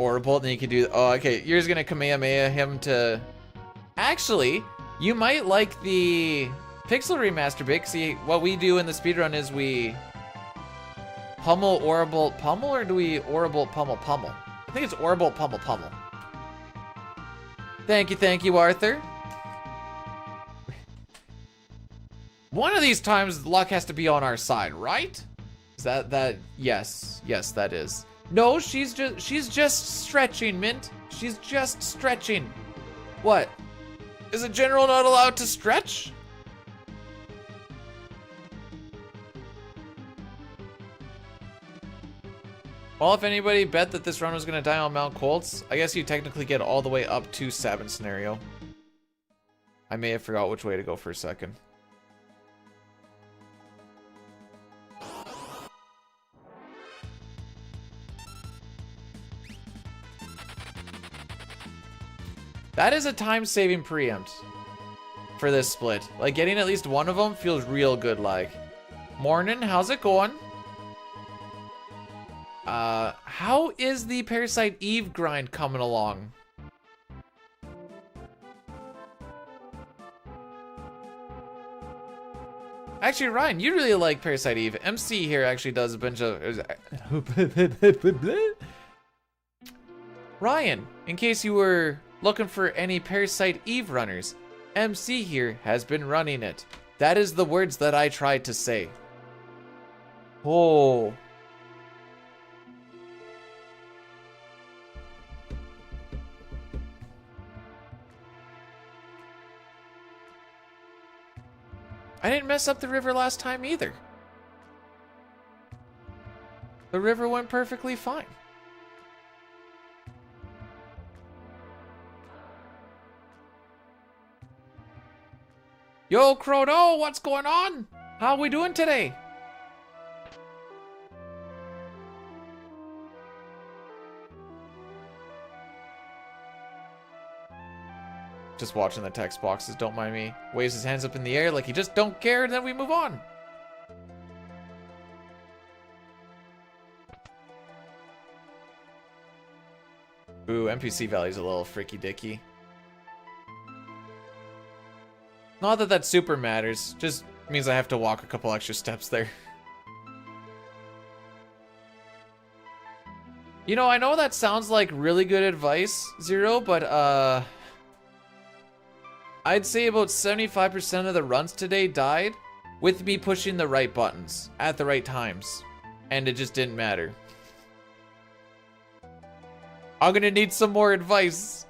Orbital, then you can do... Oh, okay. You're just gonna Kamehameha him to... Actually, you might like the Pixel Remaster bit. See, what we do in the speedrun is we pummel Orbital pummel, or do we Orbital pummel pummel? I think it's Orbital pummel pummel. Thank you, Arthur. One of these times, luck has to be on our side, right? Is that? Yes, that is. No, she's just stretching, Mint. She's just stretching. What? Is a general not allowed to stretch? Well, if anybody bet that this run was gonna die on Mount Colts, I guess you technically get all the way up to 7 scenario. I may have forgot which way to go for a second. That is a time-saving preempt for this split. Like, getting at least one of them feels real good, like. Morning, how's it going? How is the Parasite Eve grind coming along? Actually, Ryan, you really like Parasite Eve. MC here actually does a bunch of... Ryan, in case you were looking for any Parasite Eve runners, MC here has been running it. That is the words that I tried to say. Oh. I didn't mess up the river last time either. The river went perfectly fine. Yo, Croto, what's going on? How we doing today? Just watching the text boxes, don't mind me. Waves his hands up in the air like he just don't care, and then we move on. Ooh, NPC value's a little freaky dicky. Not that that super matters, just means I have to walk a couple extra steps there. You know, I know that sounds like really good advice, Zero, but I'd say about 75% of the runs today died with me pushing the right buttons at the right times, and it just didn't matter. I'm gonna need some more advice.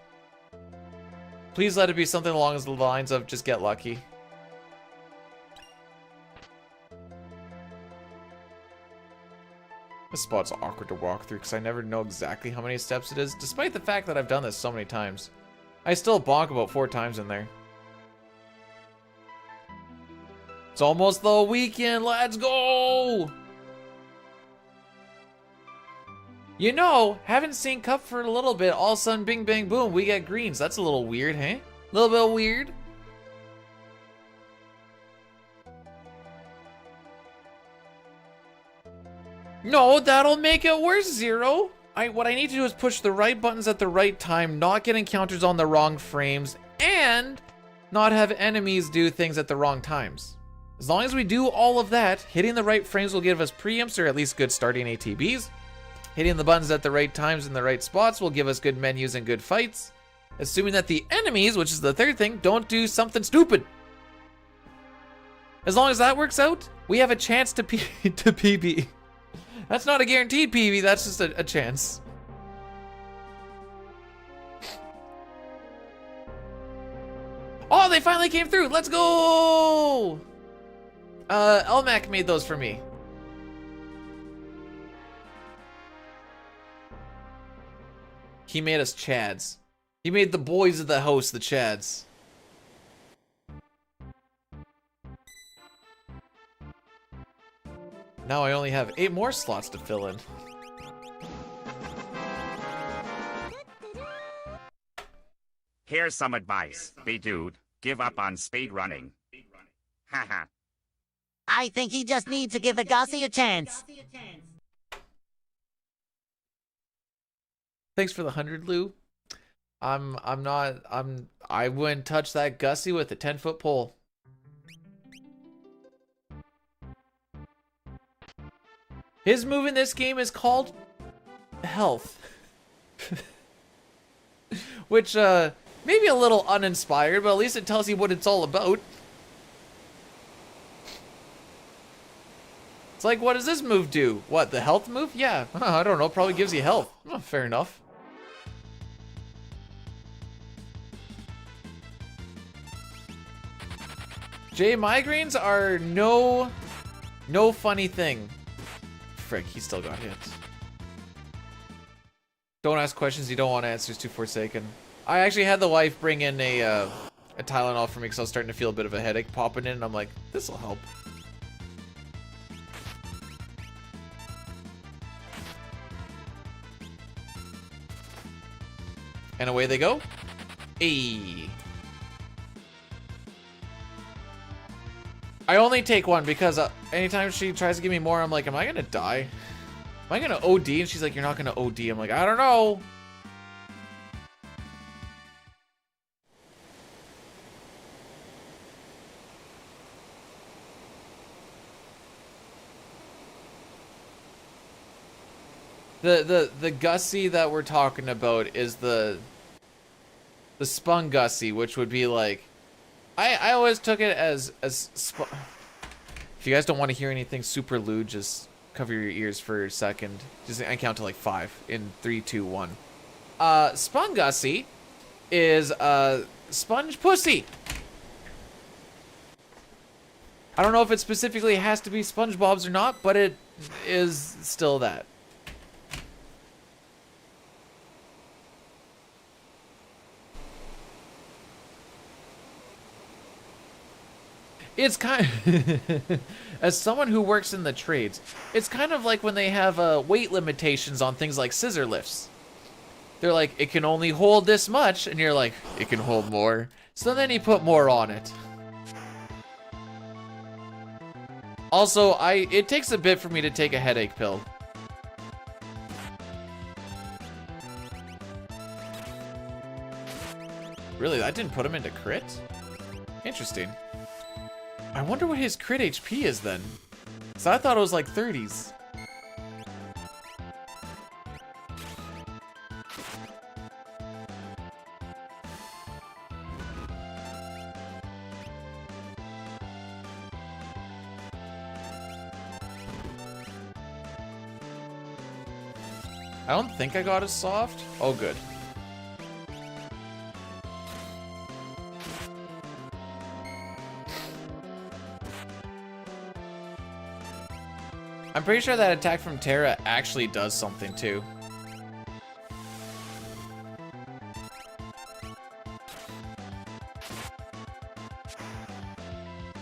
Please let it be something along the lines of just get lucky. This spot's awkward to walk through because I never know exactly how many steps it is, despite the fact that I've done this so many times. I still bonk about 4 times in there. It's almost the weekend, let's go! You know, haven't seen Cup for a little bit, all of a sudden bing bang boom, we get greens. That's a little weird, huh? A little bit weird. No, that'll make it worse, Zero. What I need to do is push the right buttons at the right time, not get encounters on the wrong frames, and not have enemies do things at the wrong times. As long as we do all of that, hitting the right frames will give us preempts or at least good starting ATBs. Hitting the buttons at the right times in the right spots will give us good menus and good fights. Assuming that the enemies, which is the third thing, don't do something stupid. As long as that works out, we have a chance to PB. That's not a guaranteed PB, that's just a chance. Oh, they finally came through. Let's go! Elmac made those for me. He made us Chads. He made the boys of the house the Chads. Now I only have 8 more slots to fill in. Here's some advice. Be dude, give up on speed running. Haha. I think he just needs to give the Gossie a chance. Thanks for the 100, Lou. I wouldn't touch that Gussie with a 10-foot pole. His move in this game is called health. Which, maybe a little uninspired, but at least it tells you what it's all about. It's like, what does this move do? What, the health move? Yeah, I don't know, probably gives you health. Oh, fair enough. Jay, migraines are no funny thing. Frick, he still got hit. Don't ask questions you don't want answers to, Forsaken. I actually had the wife bring in a Tylenol for me because I was starting to feel a bit of a headache popping in, and I'm like, this'll help. And away they go. Ayy. I only take one because anytime she tries to give me more, I'm like, am I gonna die? Am I gonna OD? And she's like, you're not gonna OD. I'm like, I don't know. The Gussie that we're talking about is the Spun Gussie, which would be like, I always took it as if you guys don't want to hear anything super lewd, just cover your ears for a second. Just I count to like 5 in 3, 2, 1. Spun Gussie is sponge pussy. I don't know if it specifically has to be SpongeBob's or not, but it is still that. It's kind of, as someone who works in the trades, it's kind of like when they have weight limitations on things like scissor lifts. They're like, it can only hold this much, and you're like, it can hold more. So then you put more on it. Also, it takes a bit for me to take a headache pill. Really, that didn't put him into crit? Interesting. I wonder what his crit HP is then. So I thought it was like 30s. I don't think I got a soft. Oh, good. I'm pretty sure that attack from Terra actually does something too.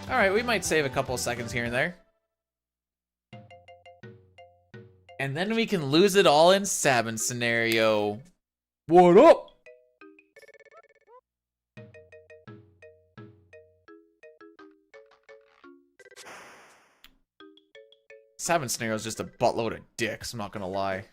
Alright, we might save a couple of seconds here and there. And then we can lose it all in Sabin scenario. What up? Sabin scenario is just a buttload of dicks, I'm not gonna lie.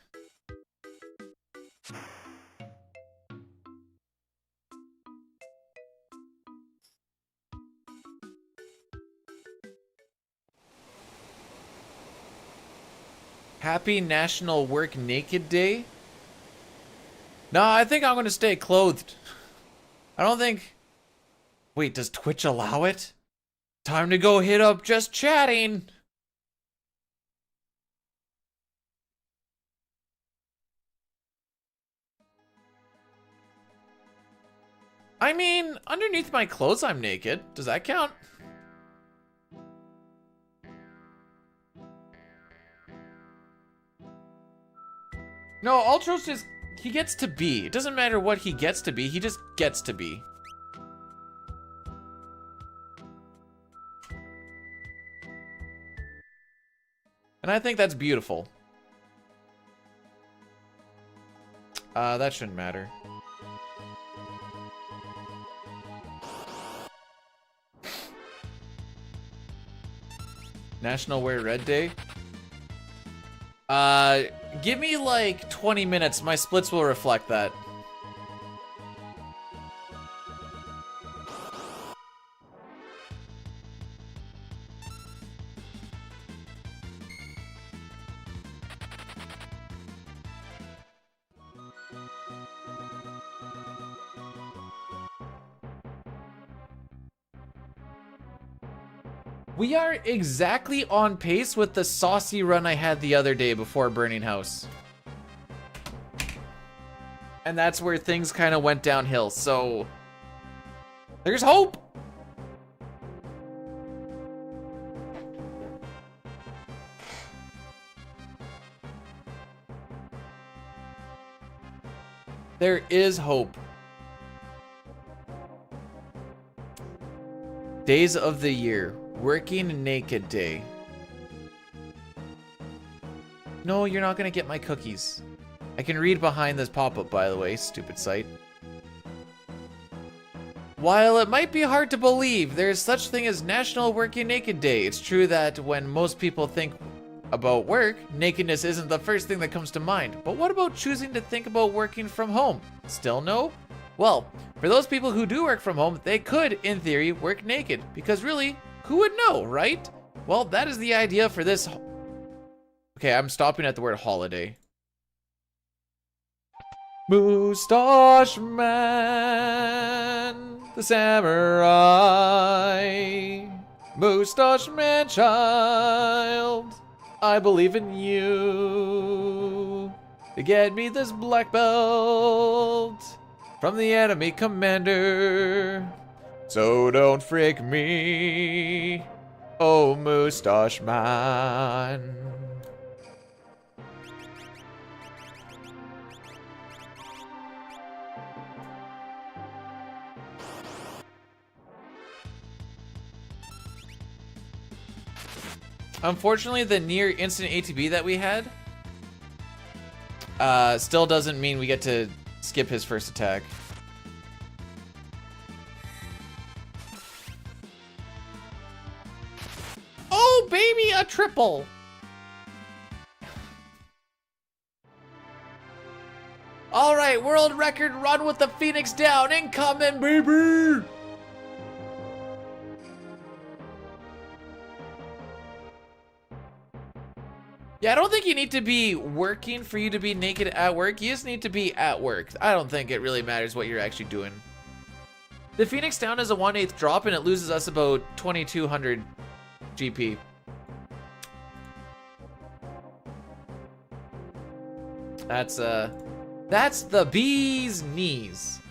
Happy National Work Naked Day? No, I think I'm gonna stay clothed. I don't think... Wait, does Twitch allow it? Time to go hit up Just Chatting! I mean, underneath my clothes I'm naked. Does that count? No, Ultros just... He gets to be. It doesn't matter what he gets to be, he just gets to be. And I think that's beautiful. That shouldn't matter. National Wear Red Day? Give me like 20 minutes. My splits will reflect that. We are exactly on pace with the saucy run I had the other day before Burning House. And that's where things kind of went downhill, so there's hope. There is hope. Days of the year. Working naked day. No, you're not gonna get my cookies. I can read behind this pop-up, by the way, stupid site. While it might be hard to believe, there is such thing as National Working Naked Day. It's true that when most people think about work, nakedness isn't the first thing that comes to mind. But what about choosing to think about working from home? Still no? Well, for those people who do work from home, they could, in theory, work naked. Because really, who would know, right? Well, that is the idea for this. Okay, I'm stopping at the word holiday. Moustache Man, the samurai. Moustache Man child, I believe in you. To get me this black belt from the enemy commander. So don't freak me, oh Moustache Man. Unfortunately, the near instant ATB that we had still doesn't mean we get to skip his first attack. Oh, baby, a triple. All right, world record run with the Phoenix down. Incoming, baby. Yeah, I don't think you need to be working for you to be naked at work. You just need to be at work. I don't think it really matters what you're actually doing. The Phoenix down is a 1/8 drop and it loses us about 2200 GP. That's the bee's knees.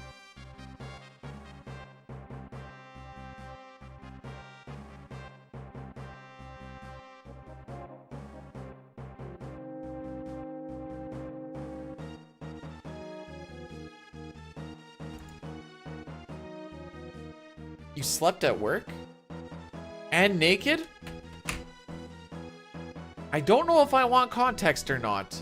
You slept at work? And naked? I don't know if I want context or not.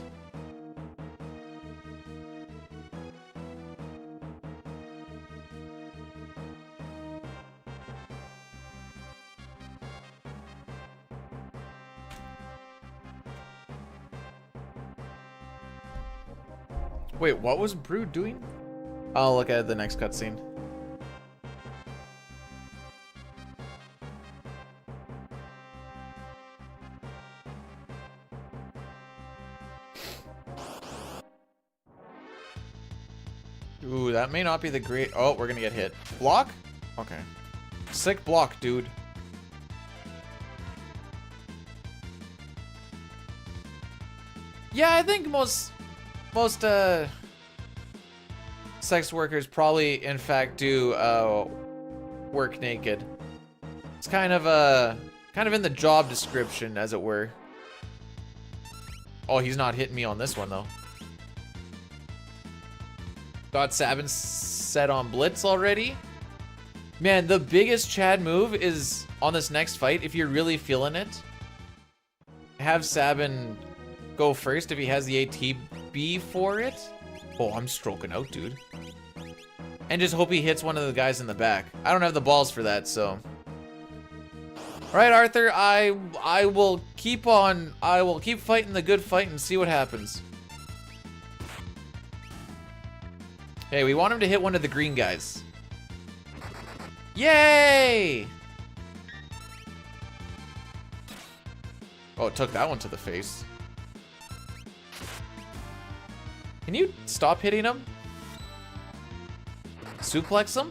Wait, what was Brood doing? I'll look at the next cutscene. Ooh, that may not be the great... Oh, we're gonna get hit. Block? Okay. Sick block, dude. Yeah, I think most sex workers probably, in fact, do work naked. It's kind of in the job description, as it were. Oh, he's not hitting me on this one, though. Got Sabin set on Blitz already. Man, the biggest Chad move is on this next fight. If you're really feeling it, have Sabin go first if he has the ATB for it. Oh, I'm stroking out, dude. And just hope he hits one of the guys in the back. I don't have the balls for that, so. All right, Arthur, I will keep fighting the good fight and see what happens. Okay, we want him to hit one of the green guys. Yay! Oh, it took that one to the face. Can you stop hitting him? Suplex him?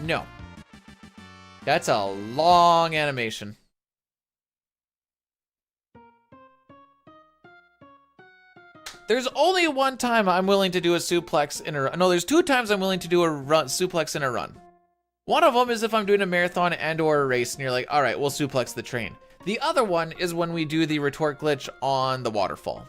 No. That's a long animation. There's only one time I'm willing to do a suplex in a run. No, there's 2 times I'm willing to do a suplex in a run. One of them is if I'm doing a marathon and or a race and you're like, all right, we'll suplex the train. The other one is when we do the retort glitch on the waterfall.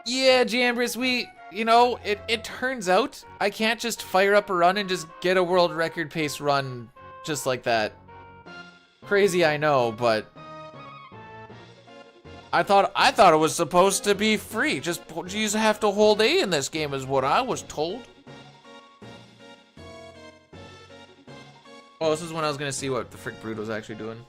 Yeah, Jambris, it turns out I can't just fire up a run and just get a world record pace run just like that. Crazy, I know, but I thought it was supposed to be free. You just have to hold A in this game is what I was told. Oh, this is when I was gonna see what the frick Brood was actually doing.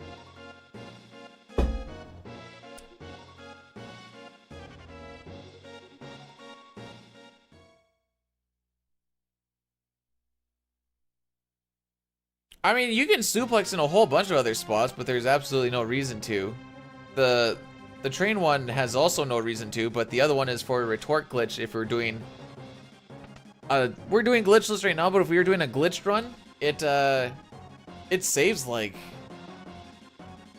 I mean, you can suplex in a whole bunch of other spots, but there's absolutely no reason to. The train one has also no reason to, but the other one is for a retort glitch if we're doing glitchless right now, but if we were doing a glitched run, it saves like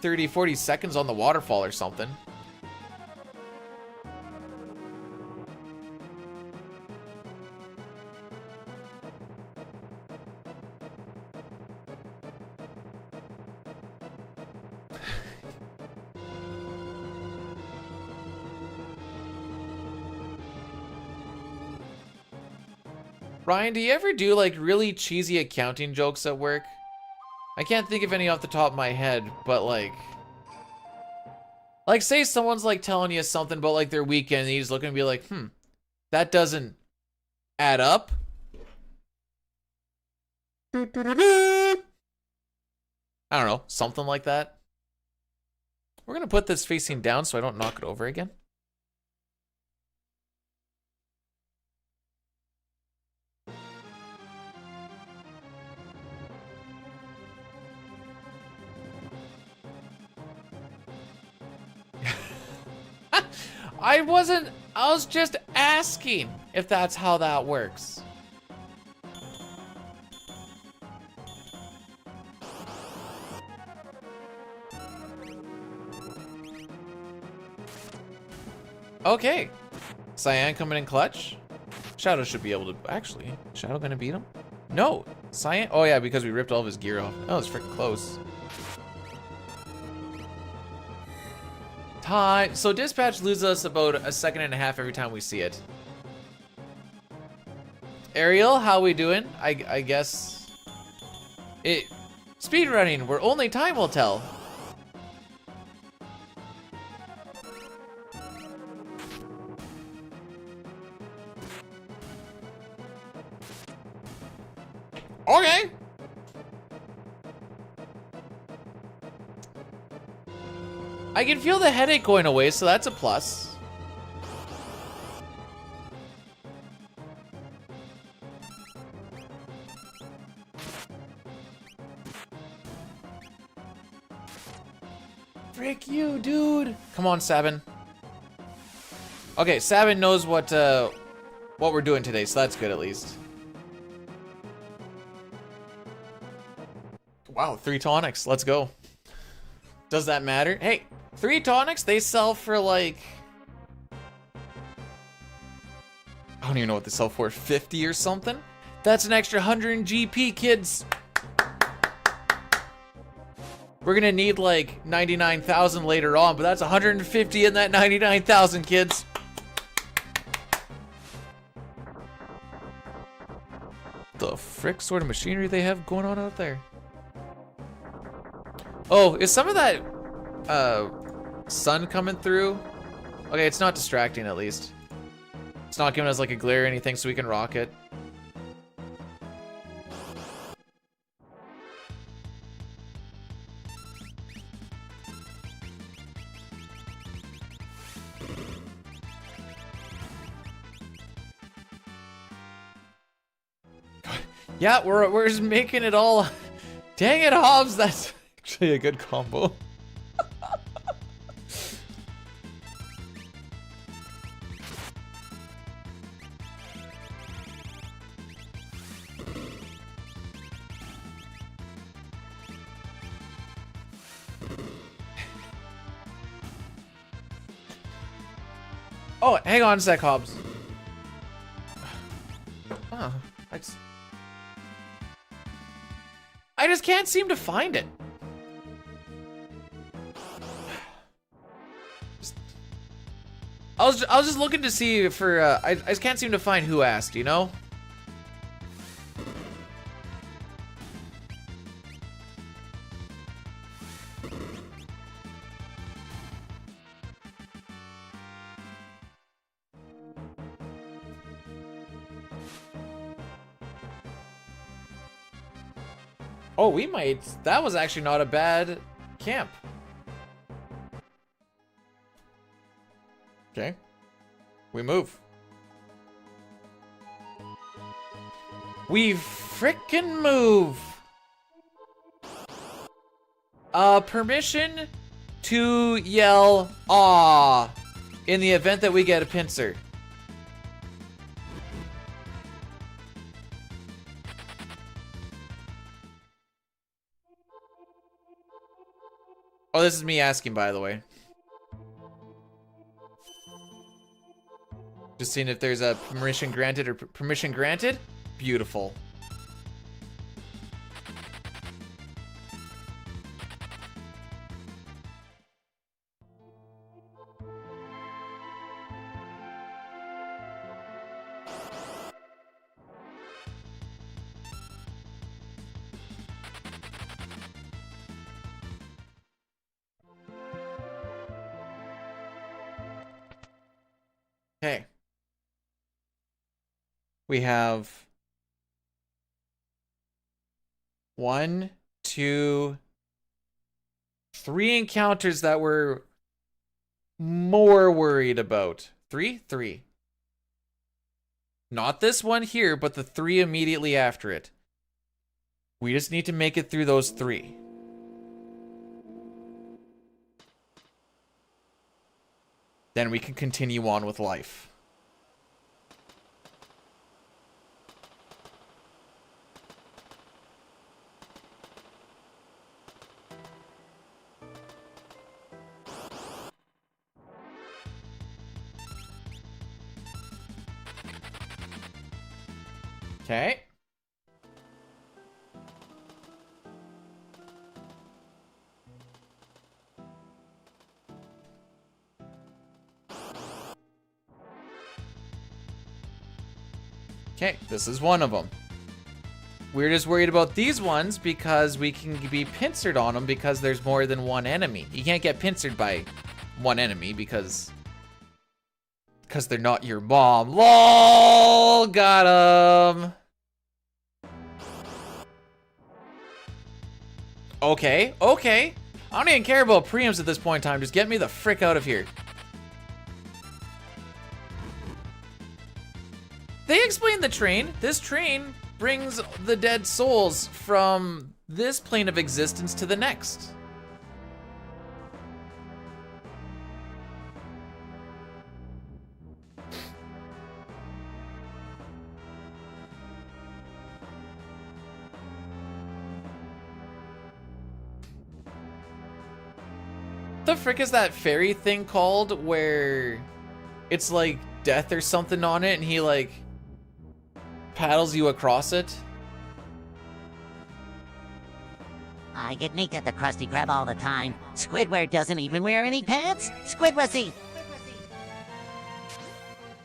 30-40 seconds on the waterfall or something. Ryan, do you ever do like really cheesy accounting jokes at work? I can't think of any off the top of my head, but like say someone's like telling you something about like their weekend and you just look and be like, that doesn't add up. I don't know, something like that. We're gonna put this facing down so I don't knock it over again. I was just asking if that's how that works. Okay. Cyan coming in clutch. Shadow should be able to, actually, Shadow gonna beat him? No, Cyan, oh yeah, because we ripped all of his gear off. That was freaking close. Time. So Dispatch loses us about a second and a half every time we see it. Ariel, how we doing? I guess speedrunning where only time will tell. Okay. I can feel the headache going away, so that's a plus. Frick you, dude. Come on, Sabin. Okay, Sabin knows what we're doing today, so that's good at least. Wow, 3 tonics. Let's go. Does that matter? Hey, 3 tonics, they sell for like, I don't even know what they sell for, 50 or something? That's an extra 100 GP, kids. We're gonna need like 99,000 later on, but that's 150 in that 99,000, kids. The frick sort of machinery they have going on out there? Oh, is some of that sun coming through? Okay, it's not distracting at least. It's not giving us like a glare or anything so we can rock it. Yeah, we're just making it all. Dang it, Hobbs, that's actually a good combo. Oh, hang on a sec, Hobbs. Oh, I just can't seem to find it. I was just looking to see for I just can't seem to find who asked, you know? Oh, we might. That was actually not a bad camp. Okay. We move. We frickin' move. Permission to yell "Aw" in the event that we get a pincer. Oh, this is me asking, by the way. Just seeing if there's a permission granted or permission granted. Beautiful. Okay. We have 1, 2, 3 encounters that we're more worried about. 3? Not this one here, but the 3 immediately after it. We just need to make it through those 3. Then we can continue on with life. Okay. Okay, this is one of them. We're just worried about these ones because we can be pincered on them because there's more than one enemy. You can't get pincered by one enemy because they're not your mom. LOL! Got him! Okay. I don't even care about preems at this point in time. Just get me the frick out of here. They explained the train. This train brings the dead souls from this plane of existence to the next. The frick is that fairy thing called where it's like death or something on it and he like paddles you across it? I get naked at the Krusty Krab all the time. Squidward doesn't even wear any pants. Squidwardcy.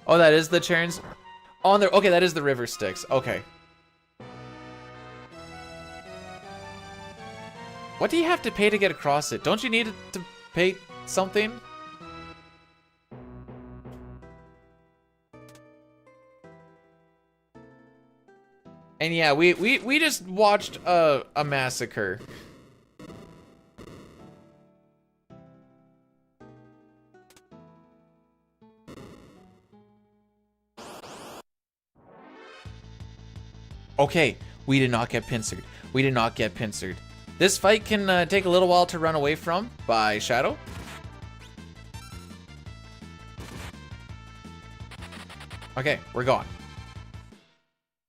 Oh, that is the churns on there. Okay, that is the river sticks. Okay. What do you have to pay to get across it? Don't you need to pay something? And yeah, we just watched a massacre. Okay, We did not get pincered. We did not get pincered. This fight can take a little while to run away from by Shadow. Okay, we're gone.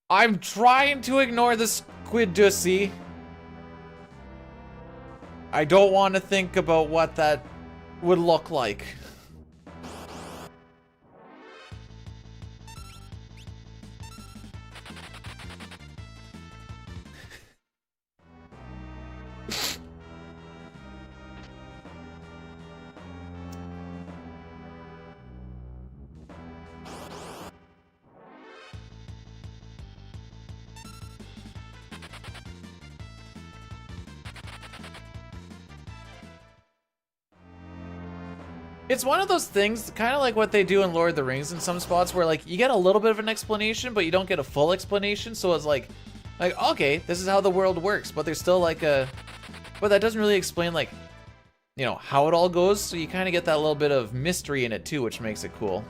I'm trying to ignore the Squidussy. I don't want to think about what that would look like. It's one of those things, kind of like what they do in Lord of the Rings in some spots, where like you get a little bit of an explanation, but you don't get a full explanation. So it's like okay, this is how the world works, but there's still like but that doesn't really explain like, you know, how it all goes. So you kind of get that little bit of mystery in it too, which makes it cool.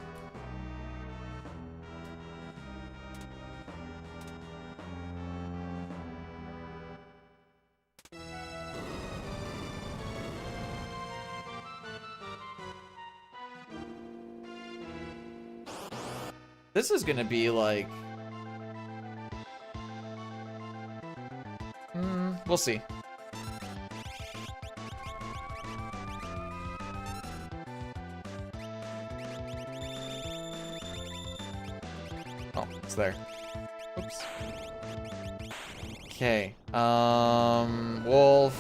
This is gonna be like... we'll see. Oh, it's there. Oops. Okay. We'll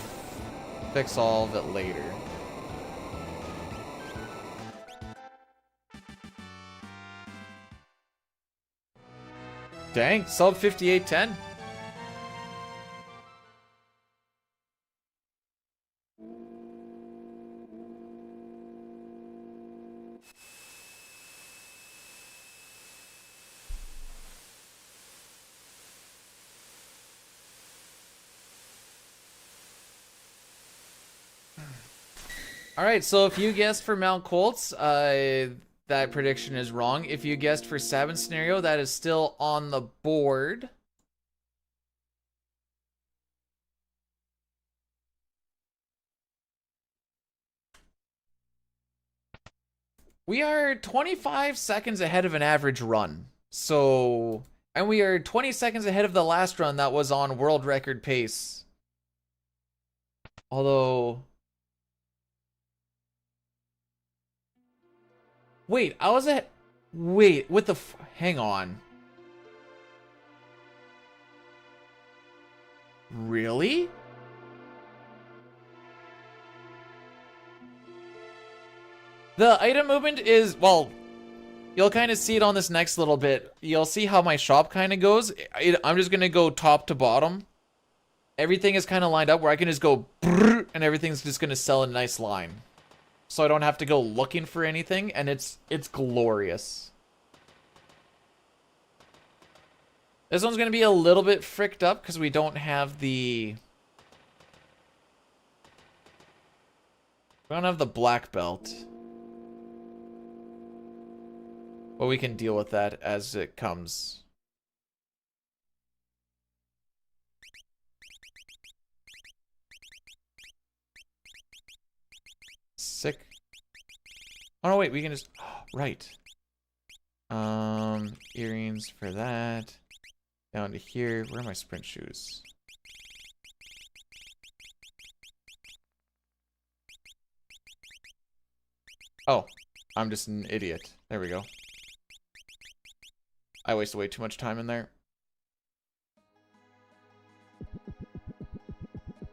fix all of it later. Dang, sub 5810. All right, so if you guessed for Mount Colts, that prediction is wrong. If you guessed for Sabin scenario, that is still on the board. We are 25 seconds ahead of an average run. So, and we are 20 seconds ahead of the last run that was on world record pace. Although... Wait, I was at... Wait, with the... Hang on. Really? The item movement is... Well, you'll kind of see it on this next little bit. You'll see how my shop kind of goes. I'm just going to go top to bottom. Everything is kind of lined up where I can just go... And everything's just going to sell a nice line. So I don't have to go looking for anything, and it's glorious. This one's going to be a little bit fricked up because we don't have the... We don't have the black belt. But we can deal with that as it comes. Sick. Oh no, wait, we can just... right. Earrings for that. Down to here. Where are my sprint shoes? Oh, I'm just an idiot. There we go. I wasted way too much time in there.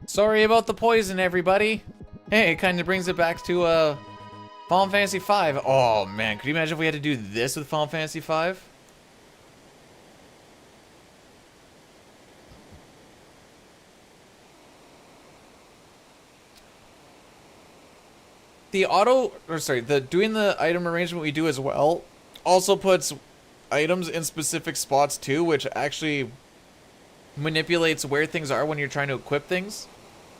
Sorry about the poison, everybody. Hey, it kind of brings it back to Final Fantasy V. Oh man, could you imagine if we had to do this with Final Fantasy V? Doing the item arrangement we do as well also puts items in specific spots too, which actually manipulates where things are when you're trying to equip things.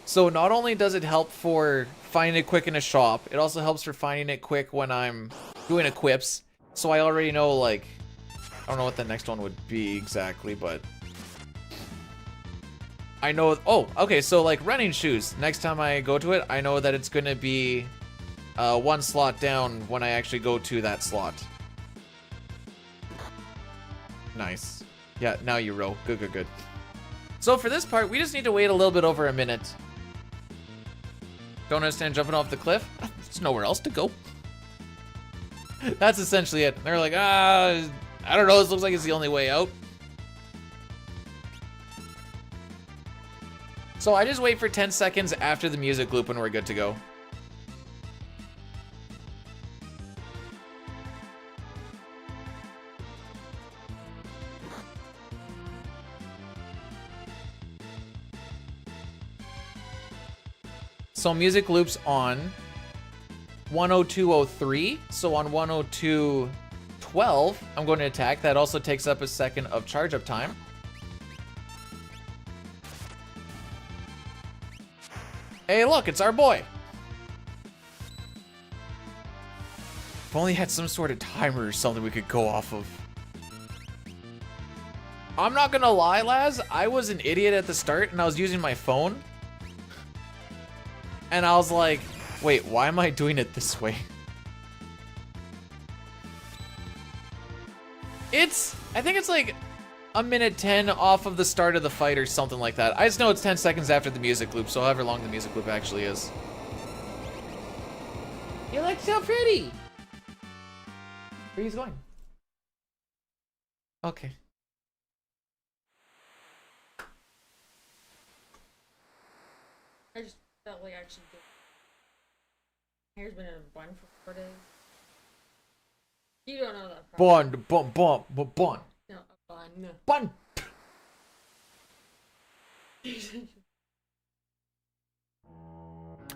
So not only does it help for finding it quick in a shop, it also helps for finding it quick when I'm doing equips. So I already know, like, I don't know what the next one would be exactly, but I know, oh, okay, so like running shoes. Next time I go to it, I know that it's gonna be one slot down when I actually go to that slot. Nice. Yeah, now you row. Good, good, good. So for this part, we just need to wait a little bit over a minute. Don't understand jumping off the cliff? There's nowhere else to go. That's essentially it. They're like, I don't know, this looks like it's the only way out. So I just wait for 10 seconds after the music loop and we're good to go. So music loops on 102.03. So on 102.12, I'm going to attack. That also takes up a second of charge up time. Hey, look, it's our boy. If only had some sort of timer or something we could go off of. I'm not gonna lie, Laz. I was an idiot at the start and I was using my phone. And I was like, wait, why am I doing it this way? I think it's like a minute 10 off of the start of the fight or something like that. I just know it's 10 seconds after the music loop, so however long the music loop actually is. You look so pretty! Where are you going? Okay. I just felt like I should do. My hair's been in a bun for 4 days. You don't know that. Bun. No, a bun. Bun.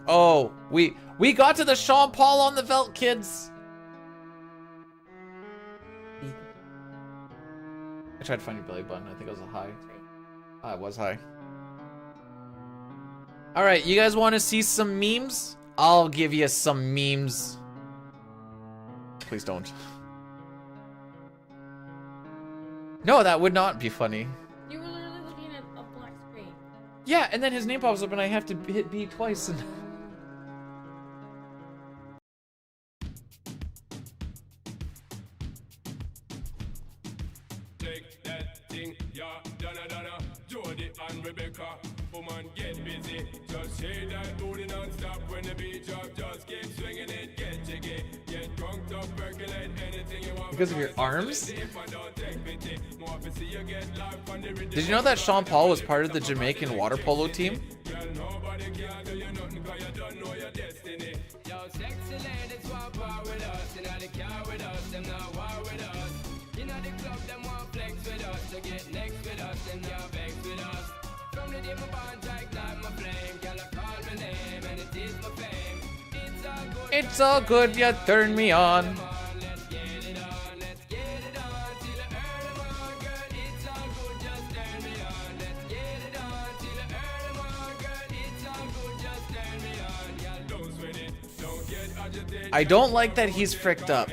Oh, we got to the Sean Paul on the Velt, kids. I tried to find your belly button. I think it was a high. It was high. All right, you guys want to see some memes? I'll give you some memes. Please don't. No, that would not be funny. You were literally looking at a black screen. Yeah, and then his name pops up and I have to hit B twice. And take that thing, yeah, Donna, Jody and Rebecca. Woman, get busy. Just shake that booty non-stop when the beat drop. Just keep swinging it, get jiggy. Get drunk, up, percolate anything you want. because of your arms? Did you know that Sean Paul was part of the Jamaican water polo team? It's all good, you turn me on. I don't like that he's fricked up.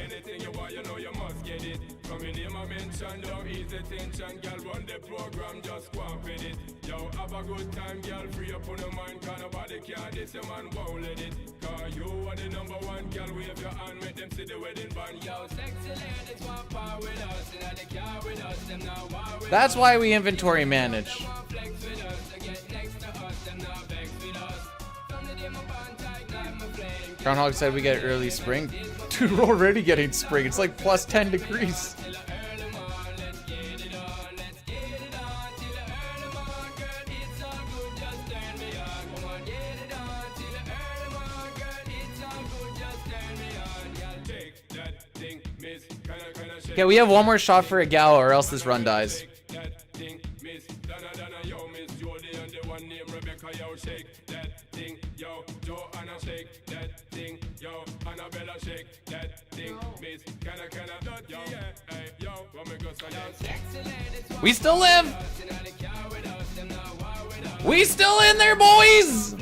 That's why we inventory manage. Groundhog said we get early spring. Dude, we're already getting spring. It's like plus 10 degrees. Okay, we have one more shot for a gal or else this run dies. We still live! We still in there, boys!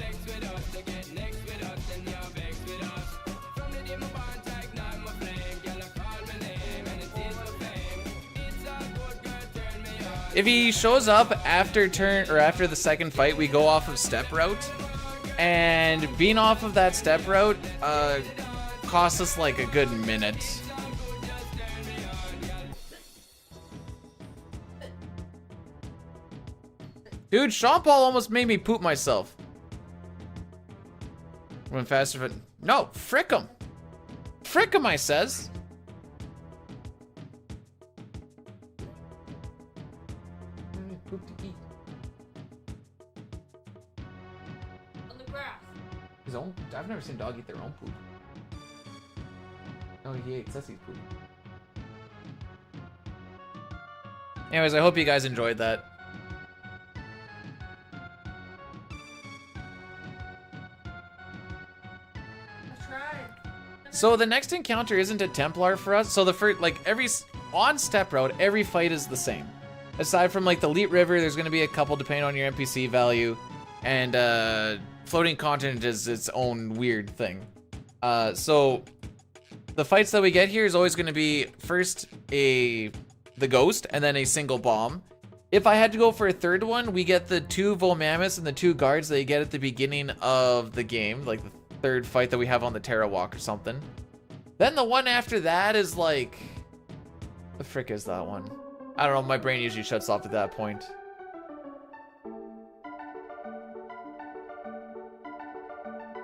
If he shows up after after the second fight, we go off of step route. And being off of that step route costs us like a good minute. Dude, Sean Paul almost made me poop myself. Went faster, but no, frick him. Frick him, I says. Poop to eat. On the grass. His own? I've never seen a dog eat their own poop. No, he ate Ceci's poop. Anyways, I hope you guys enjoyed that. So the next encounter isn't a Templar for us. So the first, like on step route, every fight is the same. Aside from like the Leet River, there's gonna be a couple depending on your NPC value, and floating continent is its own weird thing. So the fights that we get here is always gonna be first the ghost and then a single bomb. If I had to go for a third one, we get the 2 Volmammoths and the 2 guards that you get at the beginning of the game, like the third fight that we have on the Terra Walk or something. Then the one after that is like, the frick is that one? I don't know, my brain usually shuts off at that point.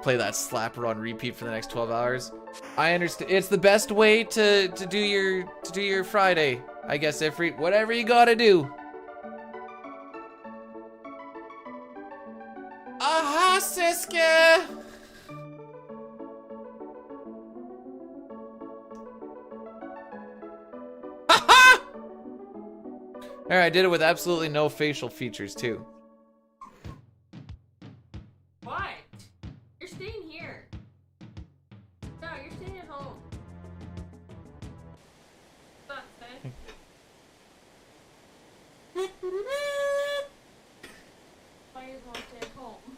Play that slapper on repeat for the next 12 hours. I understand. It's the best way to do your Friday, I guess. Whatever you gotta do. Aha, Siska! Alright, I did it with absolutely no facial features, too. What? You're staying here. No, you're staying at home. What's up, Faye? Why you want to stay at home?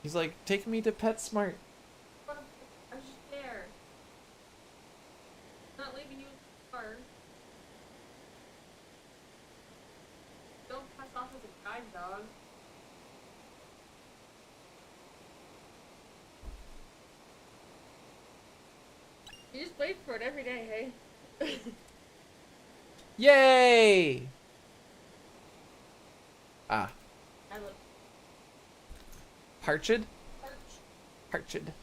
He's like, take me to PetSmart. I was just there. Not leaving you in the car. Don't pass off as a guide dog. You just wait for it every day, hey? Yay! Ah. I look. Parchid? Parchid.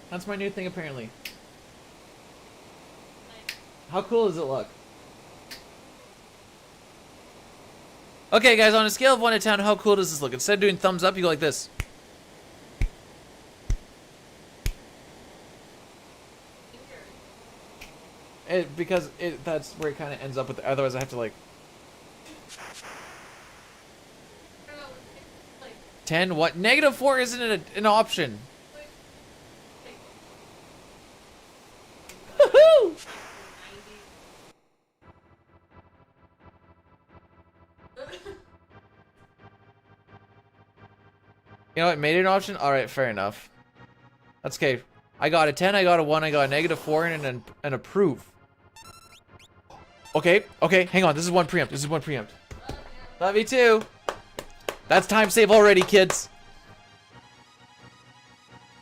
That's my new thing, apparently. How cool does it look? Okay, guys, on a scale of 1 to 10, how cool does this look? Instead of doing thumbs up, you go like this. Because that's where it kind of ends up with. Otherwise, I have to like. 10? What? -4 isn't an option. Woohoo! You know what? Made it an option? Alright, fair enough. That's okay. I got a 10, I got a 1, I got a -4, and an approve. Okay, okay, hang on. This is one preempt. This is one preempt. Love you too. That's time save already, kids.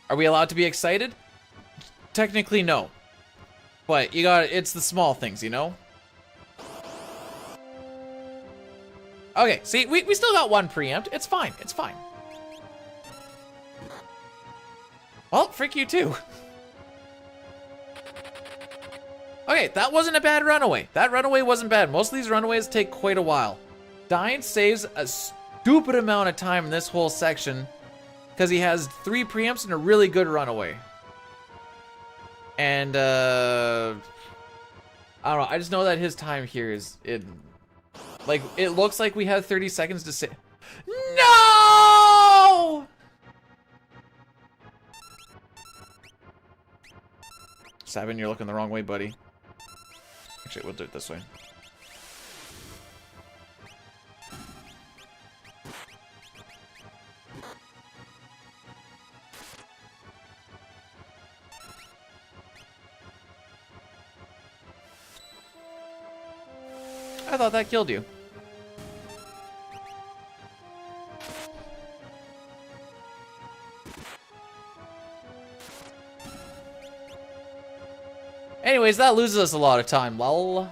Are we allowed to be excited? Technically, no. But you got it's the small things, you know? Okay, see, we still got one preempt. It's fine. It's fine. Well, frick you too. Okay, that wasn't a bad runaway. That runaway wasn't bad. Most of these runaways take quite a while. Dying saves a stupid amount of time in this whole section because he has 3 preempts and a really good runaway. And, I don't know. I just know that his time here is, like, it looks like we have 30 seconds to say, no! 7, you're looking the wrong way, buddy. Actually, we'll do it this way. I thought that killed you. Anyways, that loses us a lot of time, lol.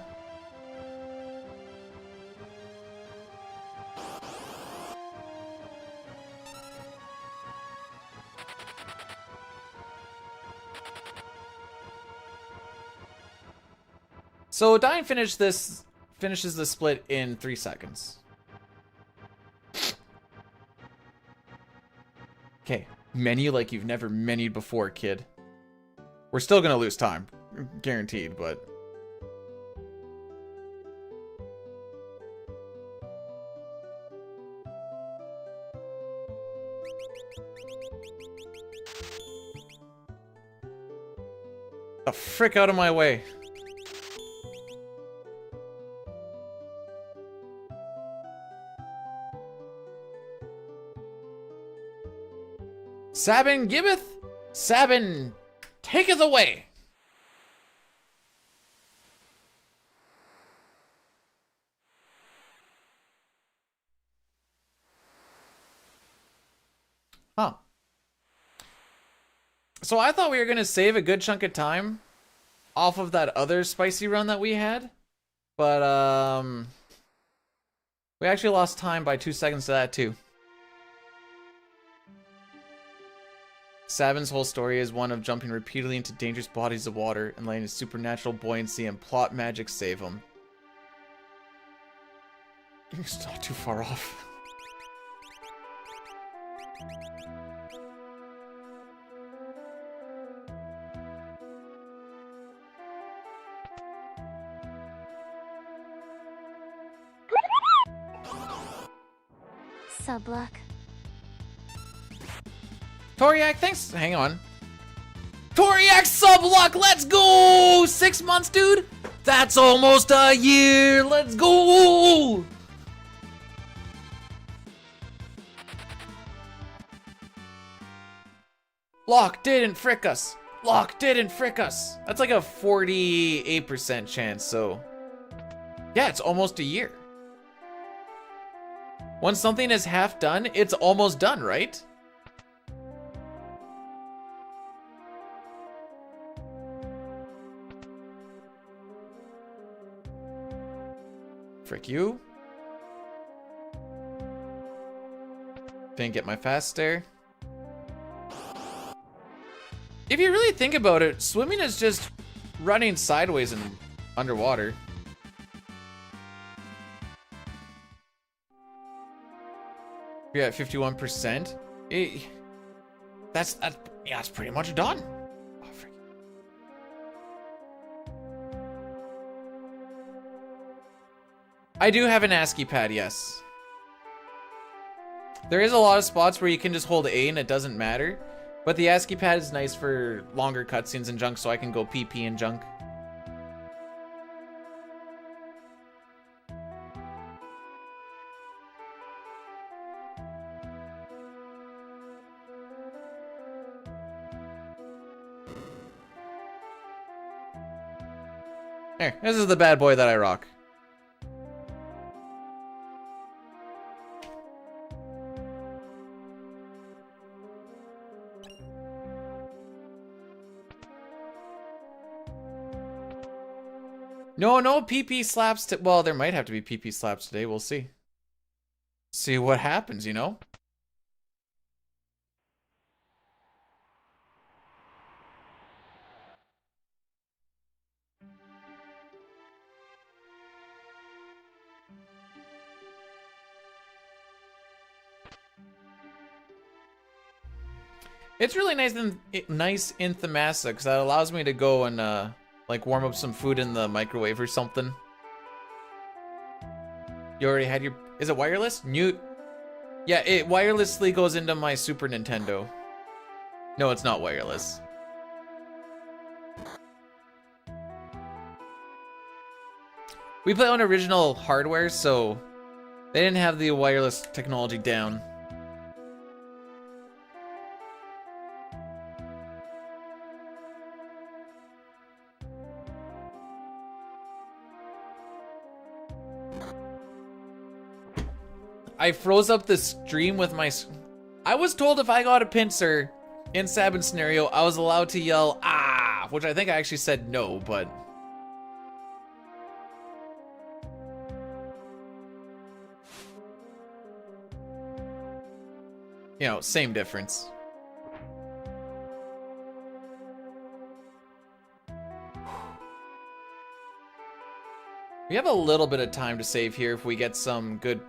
So Dying finishes the split in 3 seconds. Okay, menu like you've never menued before, kid. We're still gonna lose time, guaranteed, but... The frick out of my way. Sabin giveth, Sabin taketh away. Huh. So I thought we were going to save a good chunk of time off of that other spicy run that we had. But, we actually lost time by 2 seconds to that, too. Sabin's whole story is one of jumping repeatedly into dangerous bodies of water and letting his supernatural buoyancy and plot magic save him. It's not too far off. Subluck. Toriak, thanks. Hang on. Toriak subluck, let's go! 6 months, dude. That's almost a year. Let's go! Locke didn't frick us. Locke didn't frick us. That's like a 48% chance, so... Yeah, it's almost a year. Once something is half done, it's almost done, right? Frick you. Didn't get my fast stare. If you really think about it, swimming is just running sideways and underwater. You're at 51%. That's pretty much done. Oh, frick. I do have an ASCII pad, yes. There is a lot of spots where you can just hold A and it doesn't matter. But the ASCII pad is nice for longer cutscenes and junk, so I can go PP and junk. There, this is the bad boy that I rock. No PP slaps. Well, there might have to be PP slaps today. We'll see. See what happens, you know? It's really nice in Thamasa, because that allows me to go and like warm up some food in the microwave or something. You already had your... Is it wireless? Mute. Yeah, it wirelessly goes into my Super Nintendo. No, it's not wireless. We play on original hardware, so they didn't have the wireless technology down. I froze up the stream with my... I was told if I got a pincer in Sabin's scenario, I was allowed to yell, ah! Which I think I actually said no, but... You know, same difference. We have a little bit of time to save here if we get some good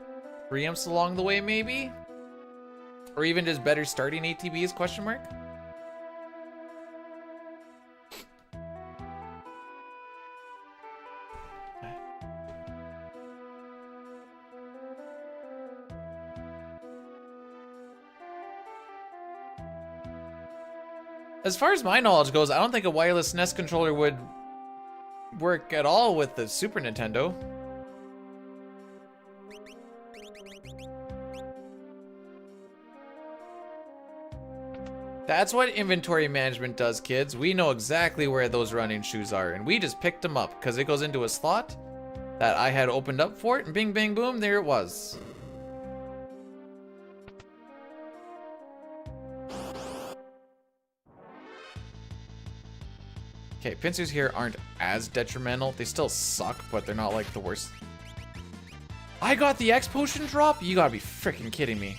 preamps along the way, maybe? Or even just better starting ATBs, question mark? As far as my knowledge goes, I don't think a wireless NES controller would work at all with the Super Nintendo. That's what inventory management does, kids. We know exactly where those running shoes are, and we just picked them up because it goes into a slot that I had opened up for it, and bing, bang, boom, there it was. Okay, pincers here aren't as detrimental. They still suck, but they're not like the worst. I got the X potion drop? You gotta be freaking kidding me.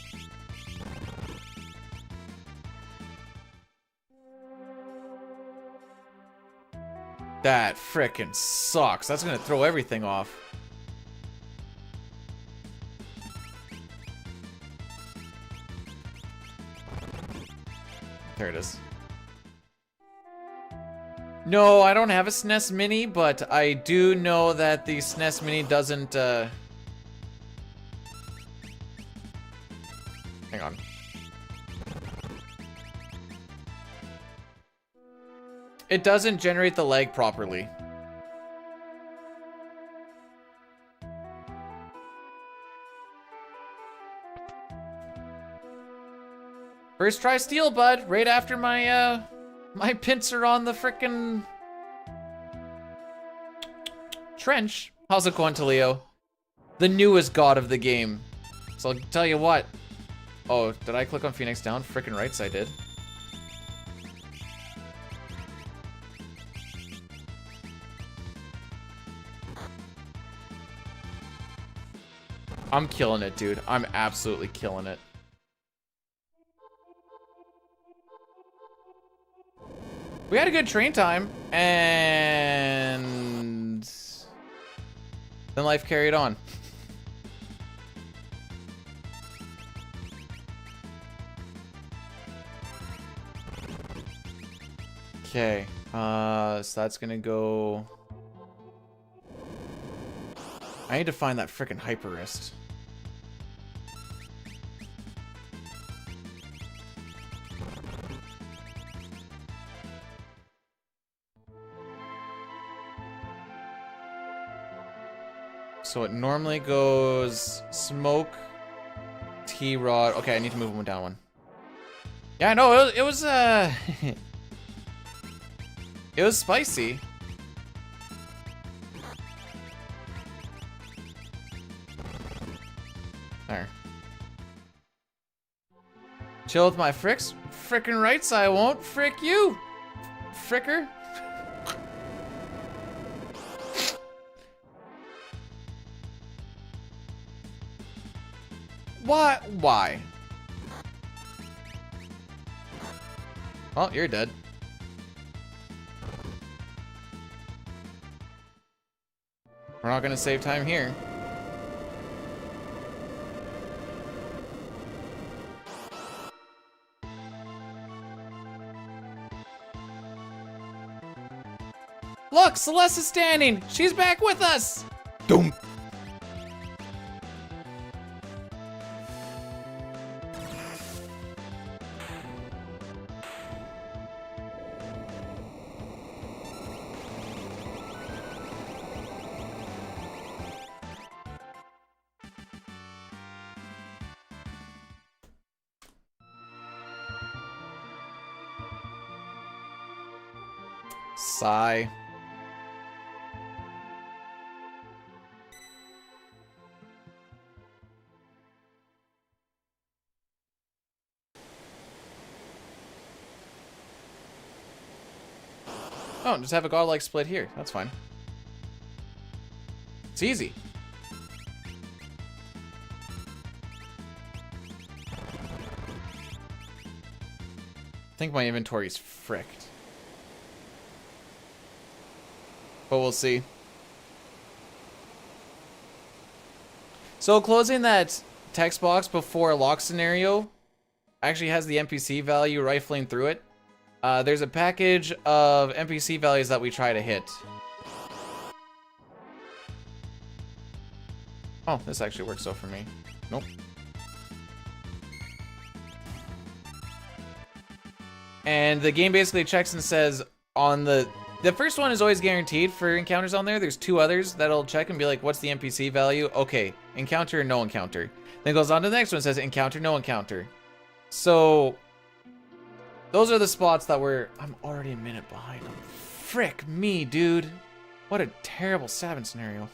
That frickin' sucks. That's gonna throw everything off. There it is. No, I don't have a SNES Mini, but I do know that the SNES Mini doesn't, hang on. It doesn't generate the lag properly. First try steel, bud. Right after my, my pincer on the frickin' trench. How's it going, Talio? The newest god of the game. So I'll tell you what. Oh, did I click on Phoenix down? Frickin' rights I did. I'm killing it, dude. I'm absolutely killing it. We had a good train time, and then life carried on. Okay, so that's gonna go... I need to find that frickin' hyper wrist. So it normally goes smoke, T-rod. Okay, I need to move one down one. Yeah, no, it was it was spicy. There. Chill with my fricks? Frickin' rights I won't. Frick you. Fricker. Why? Why? Well, you're dead. We're not gonna save time here. Look, Celeste is standing. She's back with us. Doom. Sigh. Oh, just have a godlike split here. That's fine. It's easy. I think my inventory's fricked. But we'll see. So closing that text box before a lock scenario actually has the NPC value rifling through it. There's a package of NPC values that we try to hit. Oh, this actually works so for me. Nope. And the game basically checks and says on the first one is always guaranteed for encounters on there. There's 2 others that'll check and be like, what's the NPC value? Okay, encounter, no encounter. Then it goes on to the next one and says encounter, no encounter. So those are the spots that I'm already a minute behind. Frick me, dude. What a terrible Savin scenario.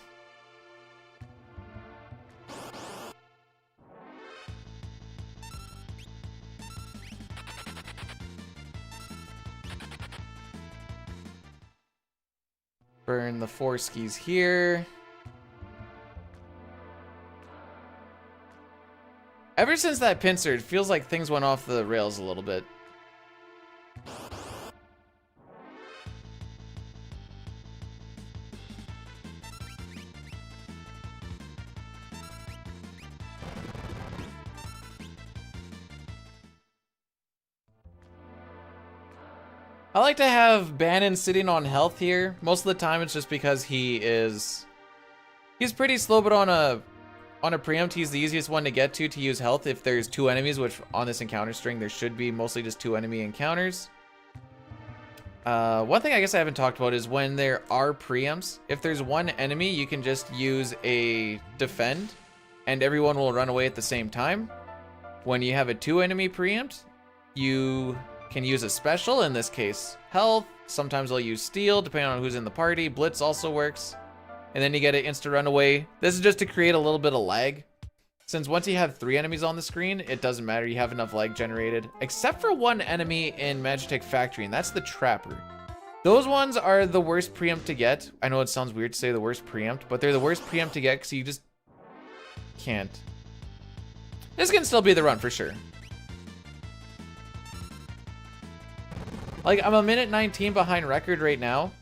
Burn the 4 skis here. Ever since that pincer, it feels like things went off the rails a little bit. I like to have Bannon sitting on health here. Most of the time it's just because he's pretty slow, but on a preempt he's the easiest one to get to use health if there's 2 enemies, which on this encounter string there should be mostly just 2 enemy encounters. One thing I guess I haven't talked about is when there are preempts, if there's 1 enemy you can just use a defend and everyone will run away at the same time. When you have a 2 enemy preempt, you can use a special, in this case health. Sometimes I'll use steal depending on who's in the party. Blitz also works, and then you get an insta runaway. This is just to create a little bit of lag, since once you have 3 enemies on the screen it doesn't matter, you have enough lag generated, except for 1 enemy in Magitech Factory, and that's the Trapper. Those ones are the worst preempt to get. I know it sounds weird to say the worst preempt, but they're the worst preempt to get because you just can't. This can still be the run for sure. Like, I'm a minute 19 behind record right now.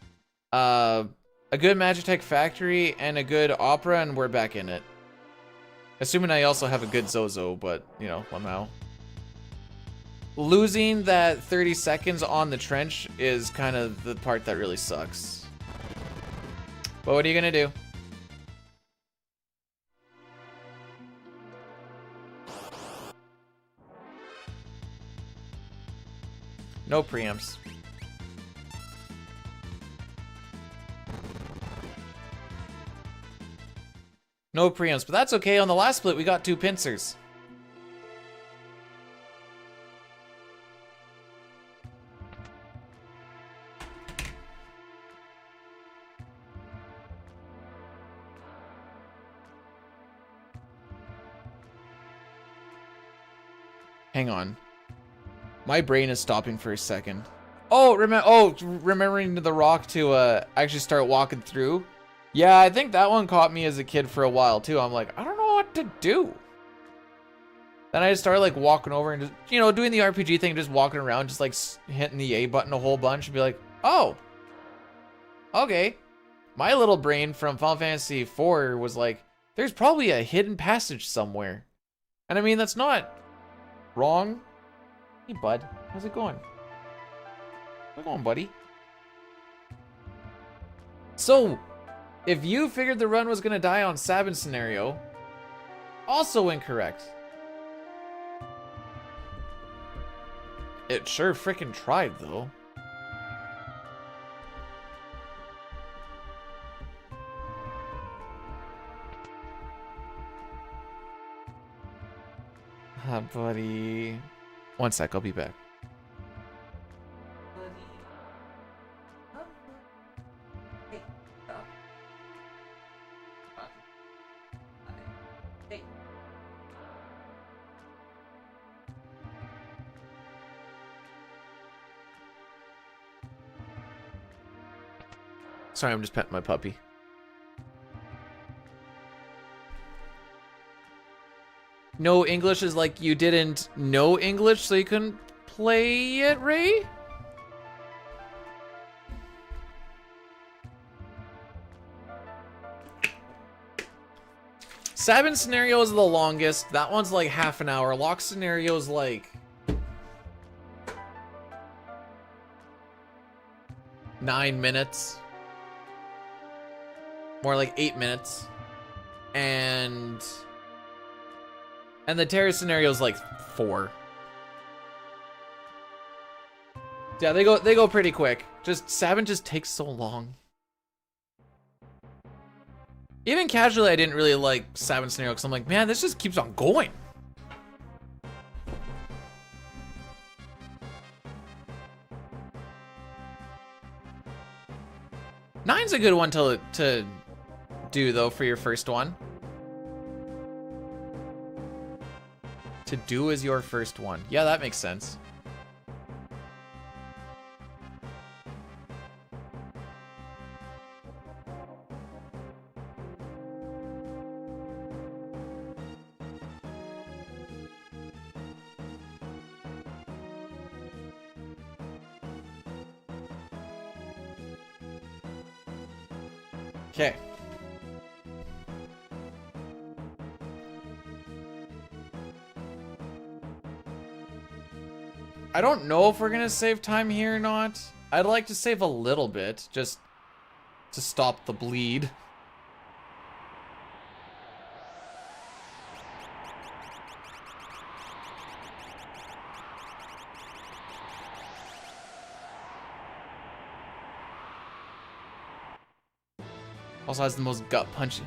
A good Magitech Factory and a good Opera, and we're back in it. Assuming I also have a good Zozo, but, you know, somehow. Losing that 30 seconds on the trench is kind of the part that really sucks. But what are you gonna do? No preempts. No preempts, but that's okay. On the last split, we got 2 pincers. Hang on. My brain is stopping for a second. Oh, remembering the rock to actually start walking through. Yeah, I think that one caught me as a kid for a while too. I'm like, I don't know what to do. Then I just started like walking over and just, you know, doing the RPG thing, just walking around, just like hitting the A button a whole bunch and be like, oh, okay. My little brain from Final Fantasy IV was like, there's probably a hidden passage somewhere. And I mean, that's not wrong. Hey, bud. How's it going? How's it going, buddy? So, if you figured the run was going to die on Sabin scenario, also incorrect. It sure frickin' tried, though. Ah, buddy. One sec, I'll be back. Sorry, I'm just petting my puppy. No English is like you didn't know English, so you couldn't play it, Ray? Sabin scenario is the longest. That one's like half an hour. Lock scenario is like 9 minutes. More like 8 minutes. And the terror scenario is like 4. Yeah, they go pretty quick. Just Sabin just takes so long. Even casually, I didn't really like Sabin scenario because I'm like, man, this just keeps on going. Nine's a good one to do though for your first one. To do as your first one. Yeah, that makes sense. Okay. I don't know if we're gonna save time here or not. I'd like to save a little bit, just to stop the bleed. Also has the most gut punching.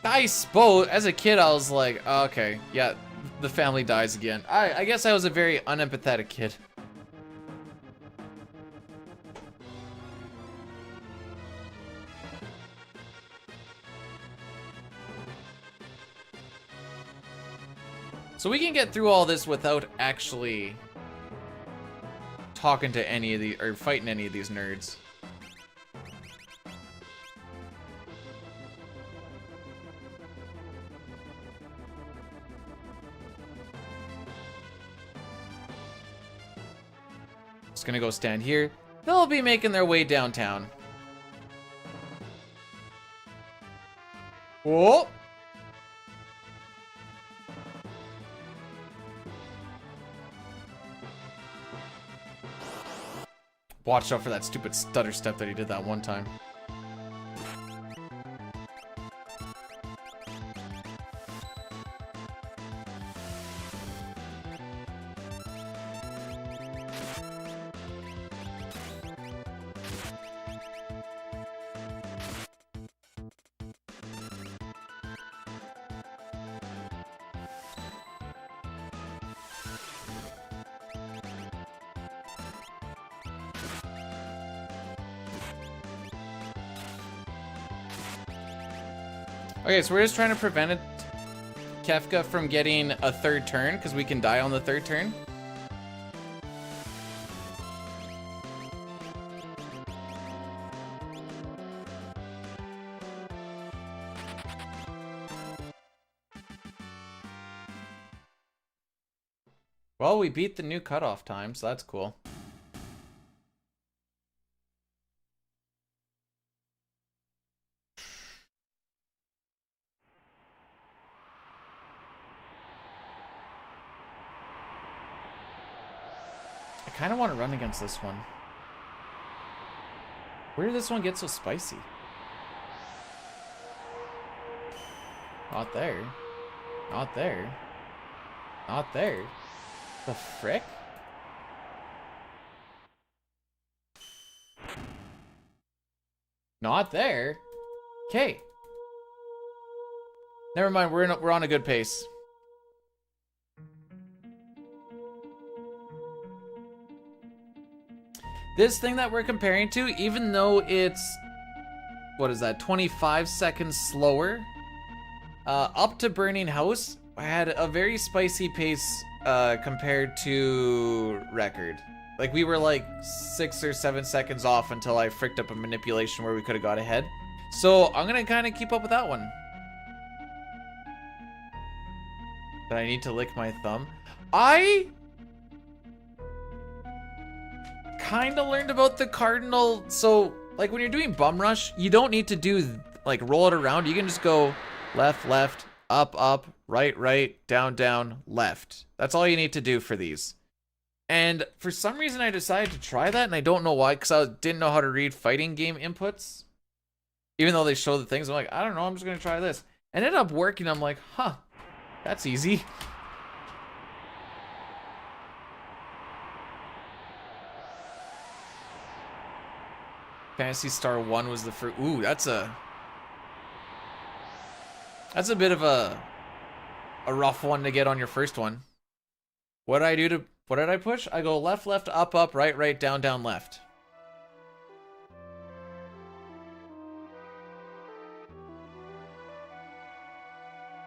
I suppose, as a kid, I was like, oh, okay, yeah, the family dies again. I guess I was a very unempathetic kid. So we can get through all this without actually talking to any of the, or fighting any of these nerds. Just gonna go stand here. They'll be making their way downtown. Whoa! Watch out for that stupid stutter step that he did that one time. Okay, so we're just trying to prevent it, Kefka from getting a third turn, because we can die on the third turn. Well, we beat the new cutoff time, so that's cool. I kind of want to run against this one. Where did this one get so spicy? Not there. Not there. Not there. The frick? Not there. Okay. Never mind. We're on a good pace. This thing that we're comparing to, even though it's, what is that, 25 seconds slower, up to Burning House, I had a very spicy pace compared to Record. Like, we were like 6 or 7 seconds off until I fricked up a manipulation where we could have got ahead. So I'm gonna kind of keep up with that one. But I need to lick my thumb. I kind of learned about the cardinal. So, like, when you're doing bum rush, you don't need to do, like, roll it around. You can just go left, left, up, right, right, down, left. That's all you need to do for these. And for some reason, I decided to try that, and I don't know why, because I didn't know how to read fighting game inputs. Even though they show the things, I'm like, I don't know, I'm just going to try this. And it ended up working. I'm like, huh, that's easy. Fantasy Star 1 was the first. Ooh, that's a bit of a rough one to get on your first one. What did I push? I go left, left, up, right, right, down, left.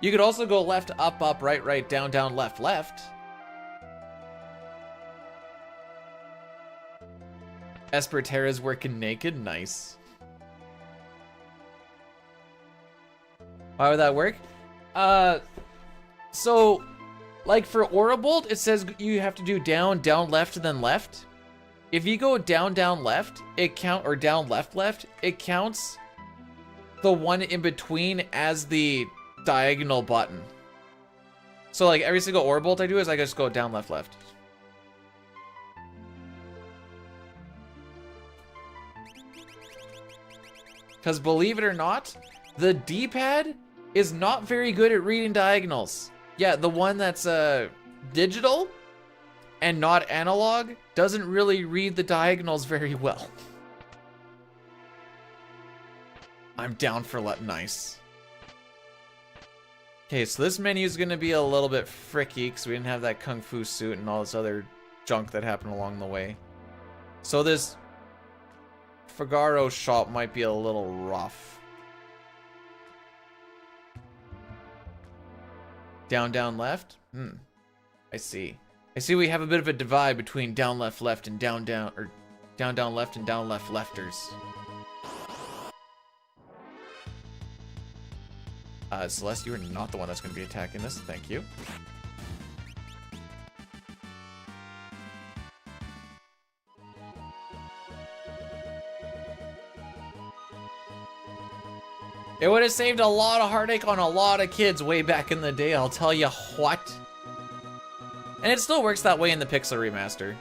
You could also go left, up, right, right, down, left. Esperterra's working naked, nice. Why would that work? So, like for Aurabolt, it says you have to do down, left, and then left. If you go down, left, or down, left, it counts the one in between as the diagonal button. So like every single Aurabolt I do is I just go down, left. Because believe it or not, the D-pad is not very good at reading diagonals. Yeah, the one that's digital and not analog doesn't really read the diagonals very well. I'm down for nice. Okay, so this menu is going to be a little bit fricky because we didn't have that Kung Fu suit and all this other junk that happened along the way. So this Figaro shop might be a little rough. Down, left? I see. I see we have a bit of a divide between down, left, and down, or down, left, and down, lefters. Celeste, you are not the one that's going to be attacking this. Thank you. It would have saved a lot of heartache on a lot of kids way back in the day, I'll tell you what. And it still works that way in the Pixel remaster.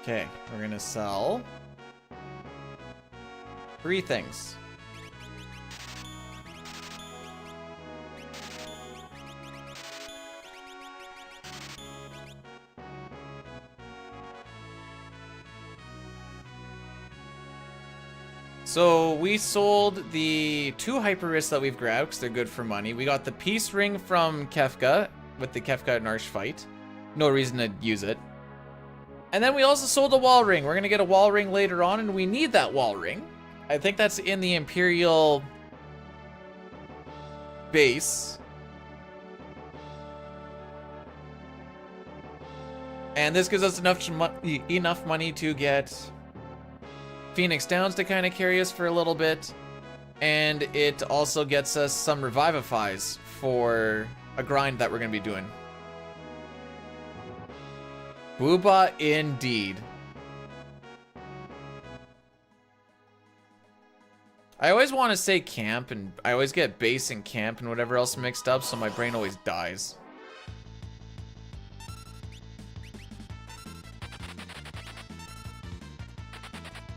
Okay, we're gonna sell 3 things. So we sold the 2 hyper wrists that we've grabbed because they're good for money. We got the peace ring from Kefka with the Kefka and Arsh fight. No reason to use it. And then we also sold a wall ring. We're going to get a wall ring later on, and we need that wall ring. I think that's in the Imperial base. And this gives us enough money to get Phoenix Downs to kind of carry us for a little bit. And it also gets us some Revivifies for a grind that we're going to be doing. Booba indeed. I always want to say camp, and I always get base and camp and whatever else mixed up, so my brain always dies.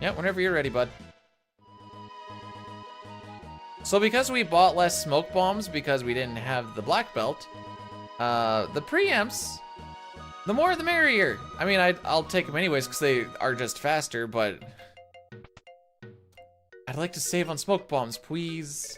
Yeah, whenever you're ready, bud. So because we bought less smoke bombs because we didn't have the black belt, the preamps, the more the merrier. I mean, I'll take them anyways because they are just faster, but I'd like to save on smoke bombs, please.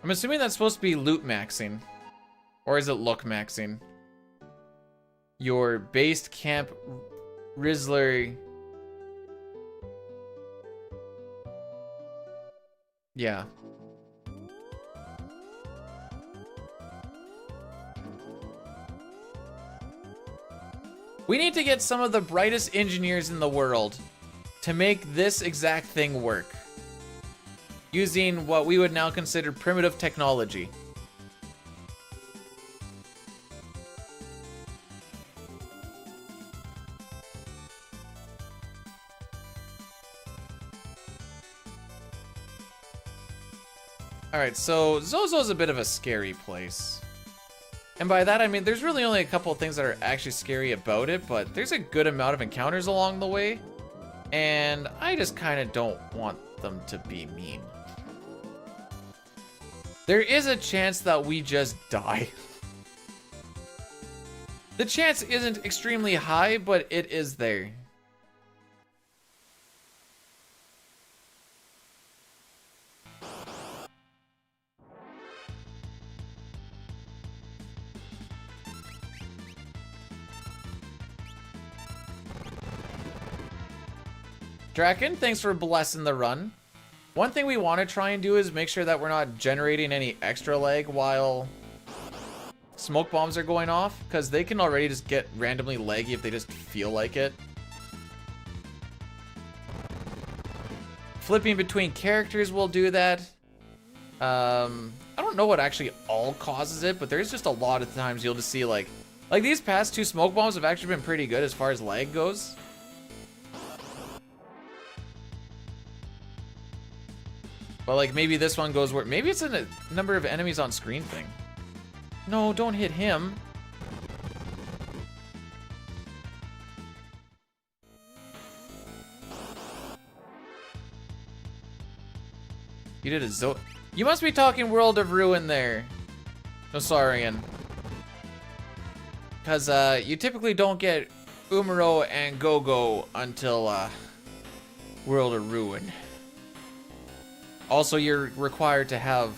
I'm assuming that's supposed to be loot maxing. Or is it look maxing? Your based camp Rizzler. Yeah. We need to get some of the brightest engineers in the world to make this exact thing work. Using what we would now consider primitive technology. Alright, so Zozo's a bit of a scary place. And by that I mean there's really only a couple of things that are actually scary about it, but there's a good amount of encounters along the way. And I just kind of don't want them to be mean. There is a chance that we just die. The chance isn't extremely high, but it is there. Draken, thanks for blessing the run. One thing we want to try and do is make sure that we're not generating any extra lag while smoke bombs are going off, because they can already just get randomly laggy if they just feel like it. Flipping between characters will do that. I don't know what actually all causes it, but there's just a lot of times you'll just see like these past two smoke bombs have actually been pretty good as far as lag goes. But like maybe this one goes where maybe it's a number of enemies on screen thing. No, don't hit him. You did a You must be talking World of Ruin there. No, Saurian. Because you typically don't get Umaro and Gogo until World of Ruin. Also, you're required to have...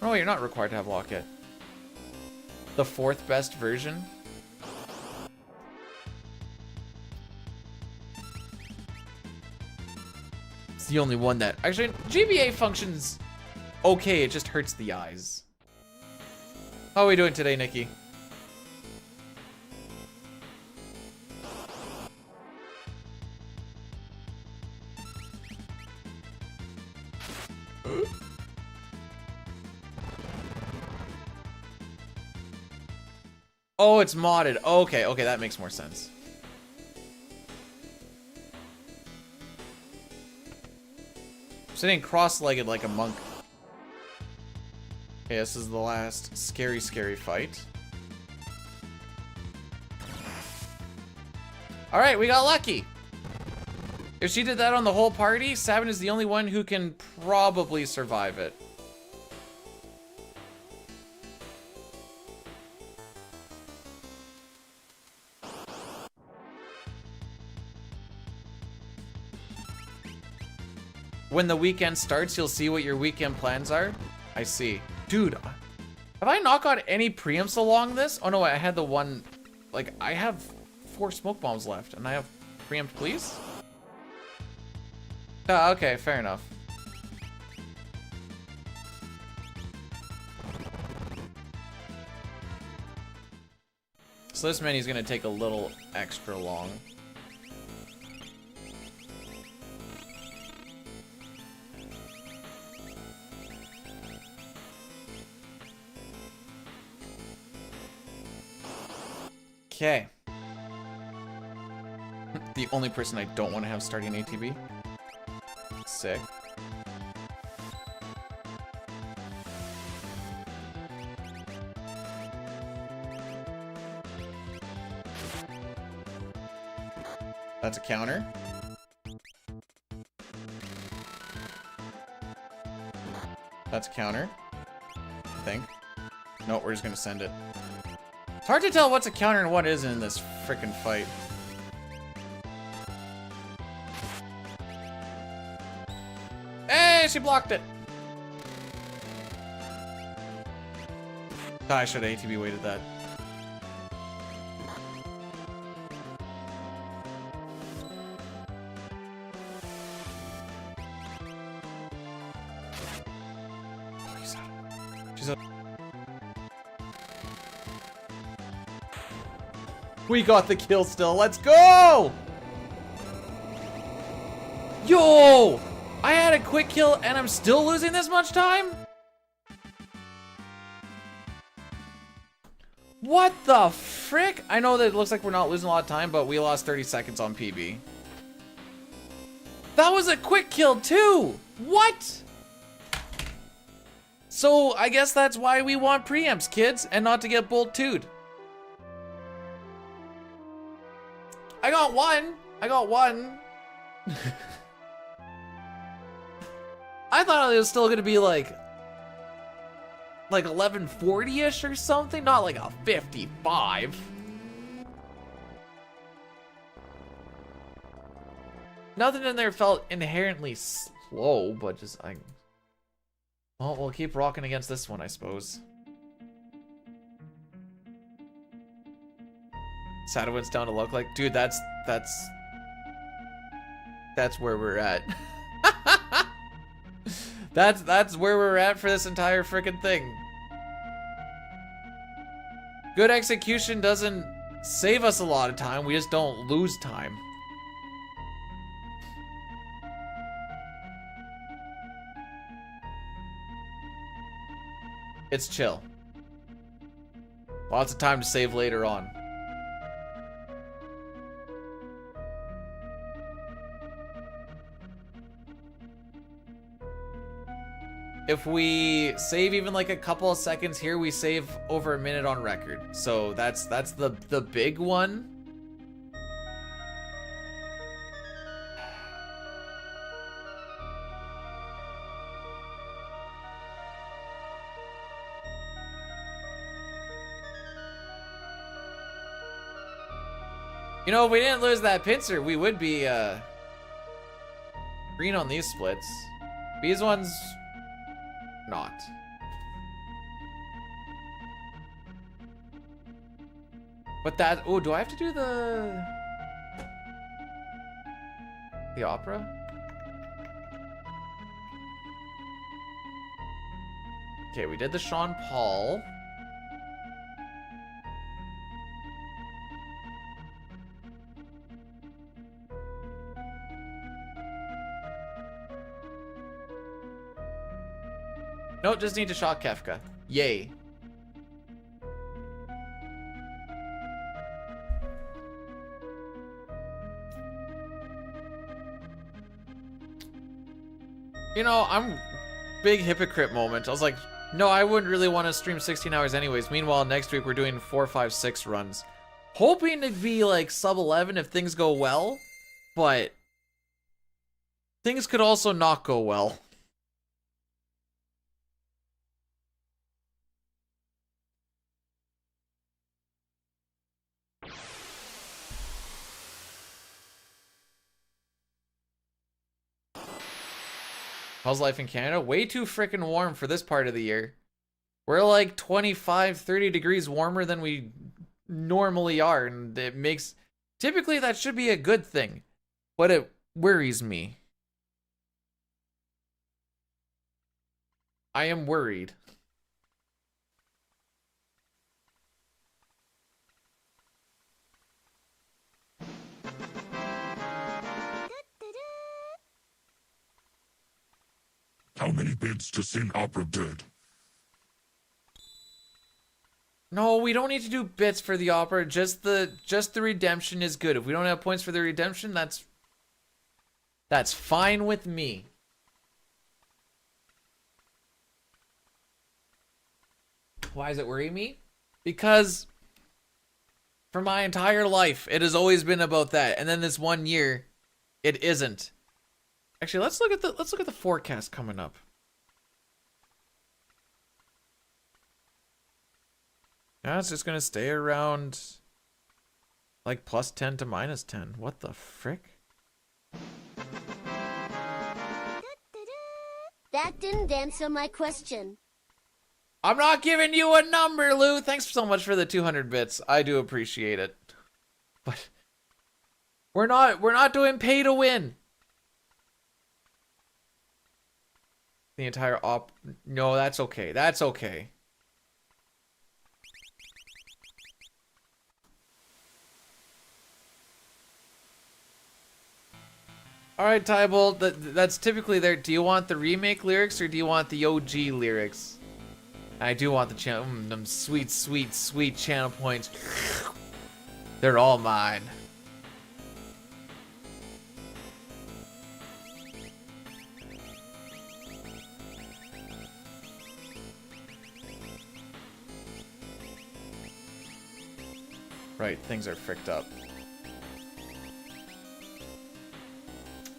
No, you're not required to have Locket. The fourth best version. It's the only one that... Actually, GBA functions okay, it just hurts the eyes. How are we doing today, Nikki? Oh, it's modded. Okay, okay, that makes more sense. Sitting cross-legged like a monk. Okay, this is the last scary, scary fight. Alright, we got lucky. If she did that on the whole party, Sabin is the only one who can probably survive it. When the weekend starts, you'll see what your weekend plans are. I see. Dude, have I not got any preamps along this? Oh no, I had the one, like, I have 4 smoke bombs left, and I have preamp, please? Okay, fair enough. So this menu's gonna take a little extra long. Okay. The only person I don't want to have starting ATB. Sick. That's a counter. That's a counter. I think. No, we're just gonna send it. It's hard to tell what's a counter and what isn't in this frickin' fight. Hey, she blocked it. I should have ATB weighted that. She's up. We got the kill still. Let's go! Yo! I had a quick kill and I'm still losing this much time? What the frick? I know that it looks like we're not losing a lot of time, but we lost 30 seconds on PB. That was a quick kill too! What? So I guess that's why we want preamps, kids, and not to get bolt 2'd. I got one. I thought it was still gonna be like 1140-ish or something, not like a 55. Nothing in there felt inherently slow, but just well, we'll keep rocking against this one, I suppose. Sadowin's down to look like, dude, that's where we're at. That's where we're at for this entire freaking thing. Good execution doesn't save us a lot of time, we just don't lose time. It's chill. Lots of time to save later on. If we save even like a couple of seconds here, we save over a minute on record. So that's the big one. You know, if we didn't lose that pincer, we would be green on these splits. These ones, not. But that, oh, do I have to do the opera? Okay, we did the Sean Paul. Nope, just need to shock Kefka. Yay. You know, I'm big hypocrite moment. I was like, no, I wouldn't really want to stream 16 hours anyways. Meanwhile, next week we're doing 4, 5, 6 runs. Hoping to be like sub 11 if things go well, but things could also not go well. How's life in Canada? Way too freaking warm for this part of the year. We're like 25, 30 degrees warmer than we normally are, and it makes... Typically, that should be a good thing, but it worries me. I am worried. How many bids to sing opera did? No, we don't need to do bits for the opera. Just the redemption is good. If we don't have points for the redemption, that's fine with me. Why does it worry me? Because for my entire life, it has always been about that. And then this one year, it isn't. Actually, let's look at the forecast coming up. Yeah, it's just gonna stay around like +10 to -10. What the frick? That didn't answer my question. I'm not giving you a number, Lou. Thanks so much for the 200 bits. I do appreciate it. But we're not doing pay to win. The entire No, that's okay. That's okay. All right, Tybalt, that's typically there. Do you want the remake lyrics or do you want the OG lyrics? I do want the channel, them sweet, sweet, sweet channel points. They're all mine. Right, things are fricked up.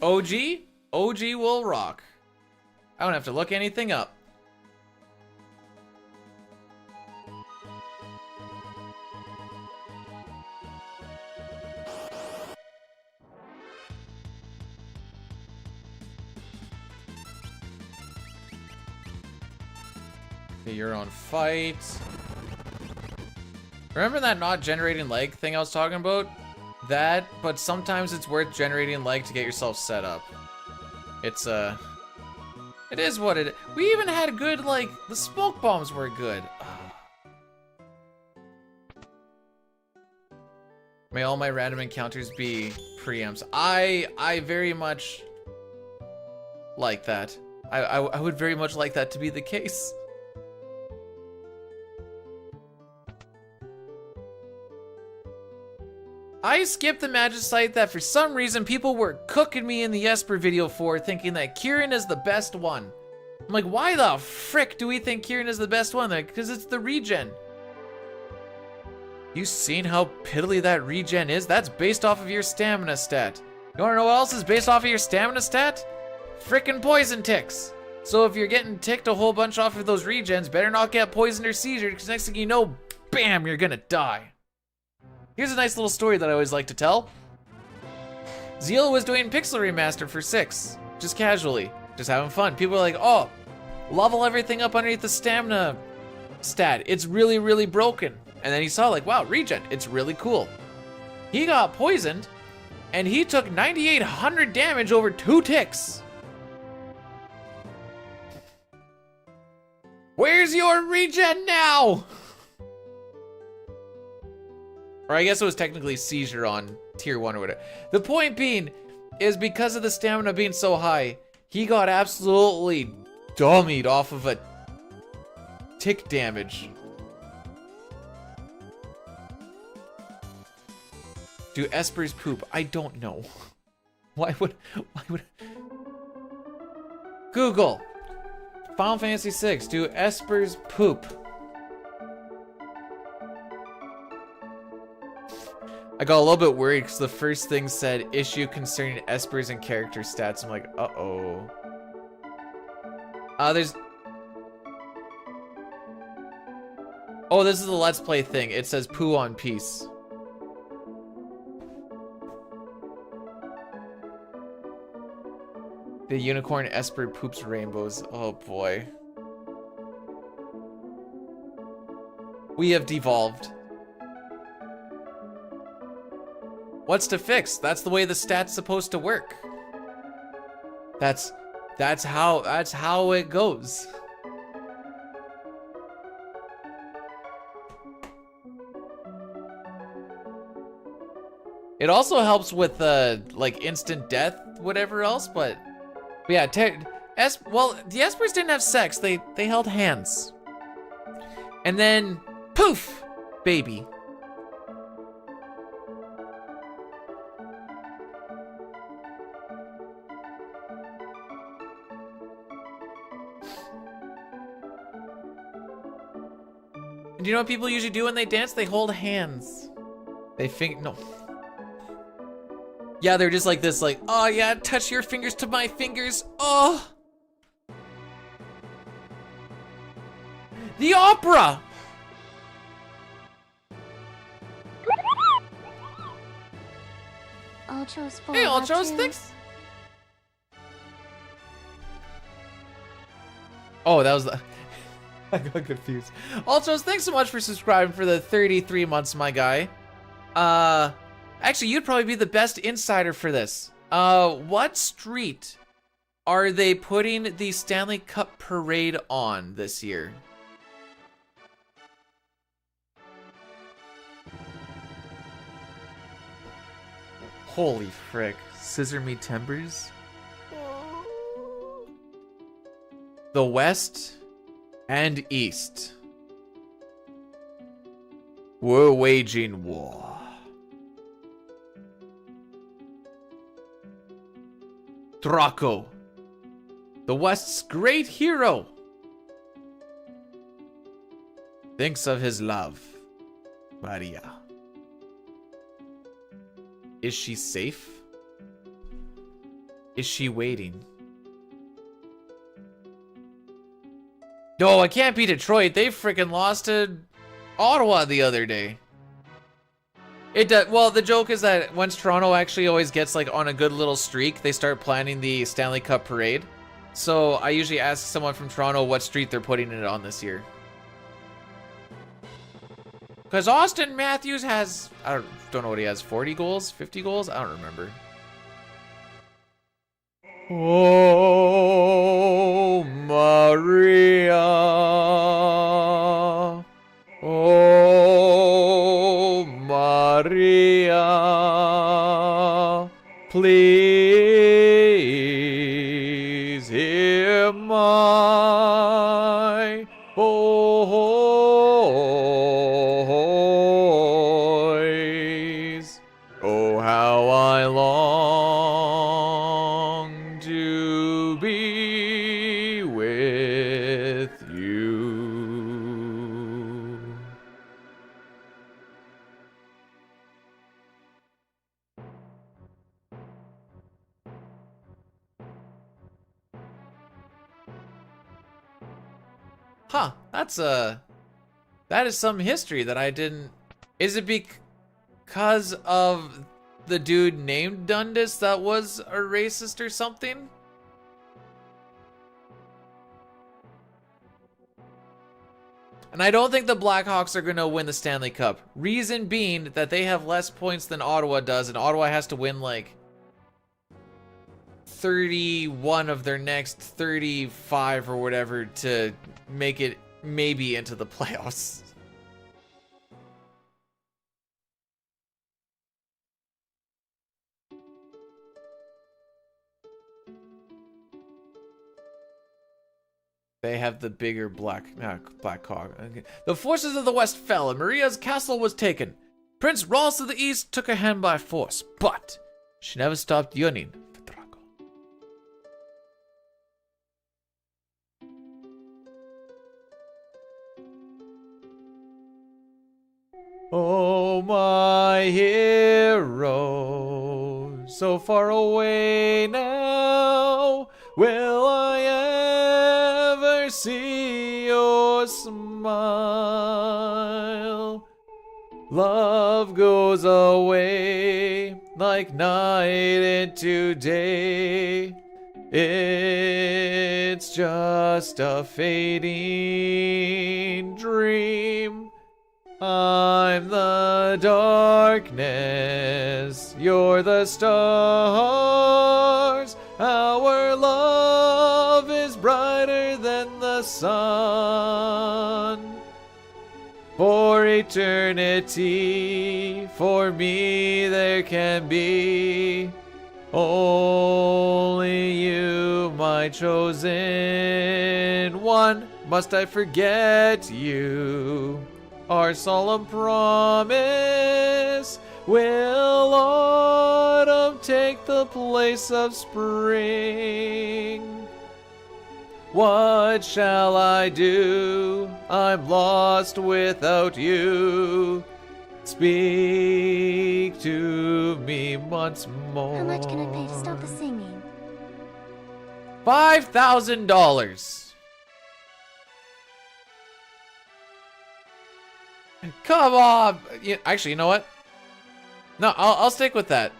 OG? OG will rock. I don't have to look anything up. Okay, you're on fight. Remember that not generating leg thing I was talking about? That, but sometimes it's worth generating leg to get yourself set up. It's, it is what it is. We even had good, like, the smoke bombs were good. May all my random encounters be preamps. I very much like that. I would very much like that to be the case. I skipped the Magicite that for some reason people were cooking me in the Esper video for, thinking that Kieran is the best one. I'm like, why the frick do we think Kieran is the best one? Like, because it's the regen. You seen how piddly that regen is? That's based off of your stamina stat. You wanna know what else is based off of your stamina stat? Frickin' poison ticks. So if you're getting ticked a whole bunch off of those regens, better not get poisoned or seized, because next thing you know, bam, you're gonna die. Here's a nice little story that I always like to tell. Zeal was doing Pixel Remaster for 6, just casually, just having fun. People are like, oh, level everything up underneath the stamina stat. It's really, really broken. And then he saw like, wow, regen, it's really cool. He got poisoned, and he took 9,800 damage over 2 ticks. Where's your regen now? Or I guess it was technically seizure on tier 1 or whatever. The point being is because of the stamina being so high, he got absolutely dummied off of a tick damage. Do espers poop? I don't know. Why would Google Final Fantasy 6, do espers poop? I got a little bit worried because the first thing said issue concerning espers and character stats. I'm like, uh-oh. There's... Oh, this is the Let's Play thing. It says poo on peace. The unicorn esper poops rainbows. Oh boy. We have devolved. What's to fix? That's the way the stat's supposed to work. That's how it goes. It also helps with like instant death, whatever else, but yeah, well, the espers didn't have sex. They held hands. And then poof, baby. And do you know what people usually do when they dance? They hold hands. They no. Yeah, they're just like this, like, oh yeah, touch your fingers to my fingers. Oh. The opera. Ultros for Hey, Ultros, thanks. Oh, that was the... I got confused. Ultros, thanks so much for subscribing for the 33 months, my guy. Actually, you'd probably be the best insider for this. What street are they putting the Stanley Cup Parade on this year? Holy frick. Scissor me timbers? The West and East. We're waging war. Draco, the West's great hero, thinks of his love, Maria. Is she safe? Is she waiting? No, it can't be Detroit. They freaking lost to Ottawa the other day. Well, the joke is that once Toronto actually always gets like on a good little streak, they start planning the Stanley Cup Parade. So I usually ask someone from Toronto what street they're putting it on this year. Because Austin Matthews has, I don't know what he has, 40 goals, 50 goals? I don't remember. Oh, Maria. Oh, Maria. Please hear my voice. Oh, how I long to be with you. Huh, that is some history that I didn't. Is it because of the dude named Dundas that was a racist or something? And I don't think the Blackhawks are going to win the Stanley Cup. Reason being that they have less points than Ottawa does, and Ottawa has to win like 31 of their next 35 or whatever to make it maybe into the playoffs. They have the bigger Black Hawk. Okay. The forces of the West fell, and Maria's castle was taken. Prince Rolls of the East took her hand by force, but she never stopped yearning for Draco. Oh, my hero, so far away now, will I ever see your smile? Love goes away like night into day. It's just a fading dream. I'm the darkness, you're the stars. Our love is brighter than the sun. For eternity, for me there can be only you, my chosen one. Must I forget you? Our solemn promise. Will autumn take the place of spring? What shall I do? I'm lost without you. Speak to me once more. How much can I pay to stop the singing? $5,000. Come on. Actually, you know what? No, I'll stick with that.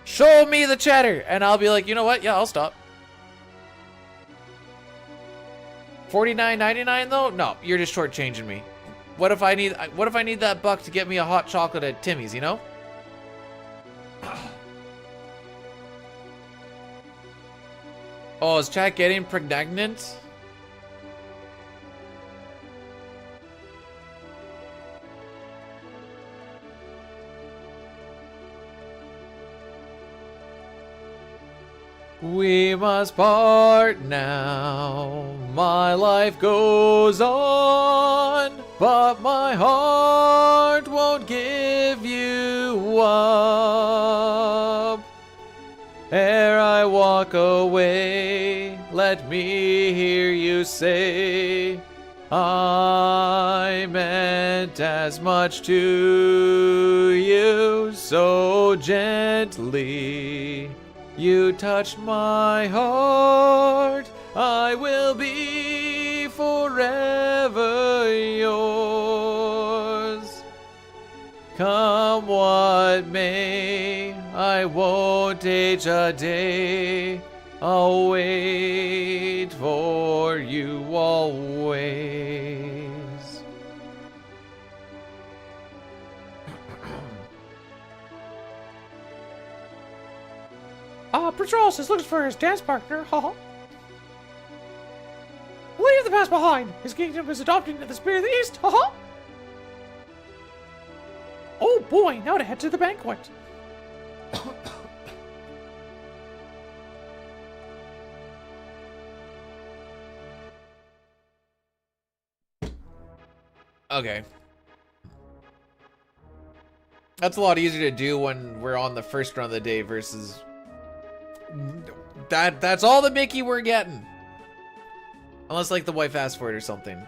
Show me the cheddar, and I'll be like, you know what? Yeah, I'll stop. $49.99 though? No, you're just shortchanging me. What if I need that buck to get me a hot chocolate at Timmy's, you know? Oh, is chat getting pregnant? We must part now. My life goes on, but my heart won't give you up. Ere I walk away, let me hear you say, I meant as much to you so gently. You touched my heart, I will be forever yours. Come what may, I won't age a day. I'll wait for you always. Prince Charles is looking for his dance partner, haha. Leave the past behind! His kingdom is adopting the spirit of the East, haha! Oh boy, now to head to the banquet. Okay. That's a lot easier to do when we're on the first run of the day versus... That's all the Mickey we're getting. Unless, like, the wife asked for it or something.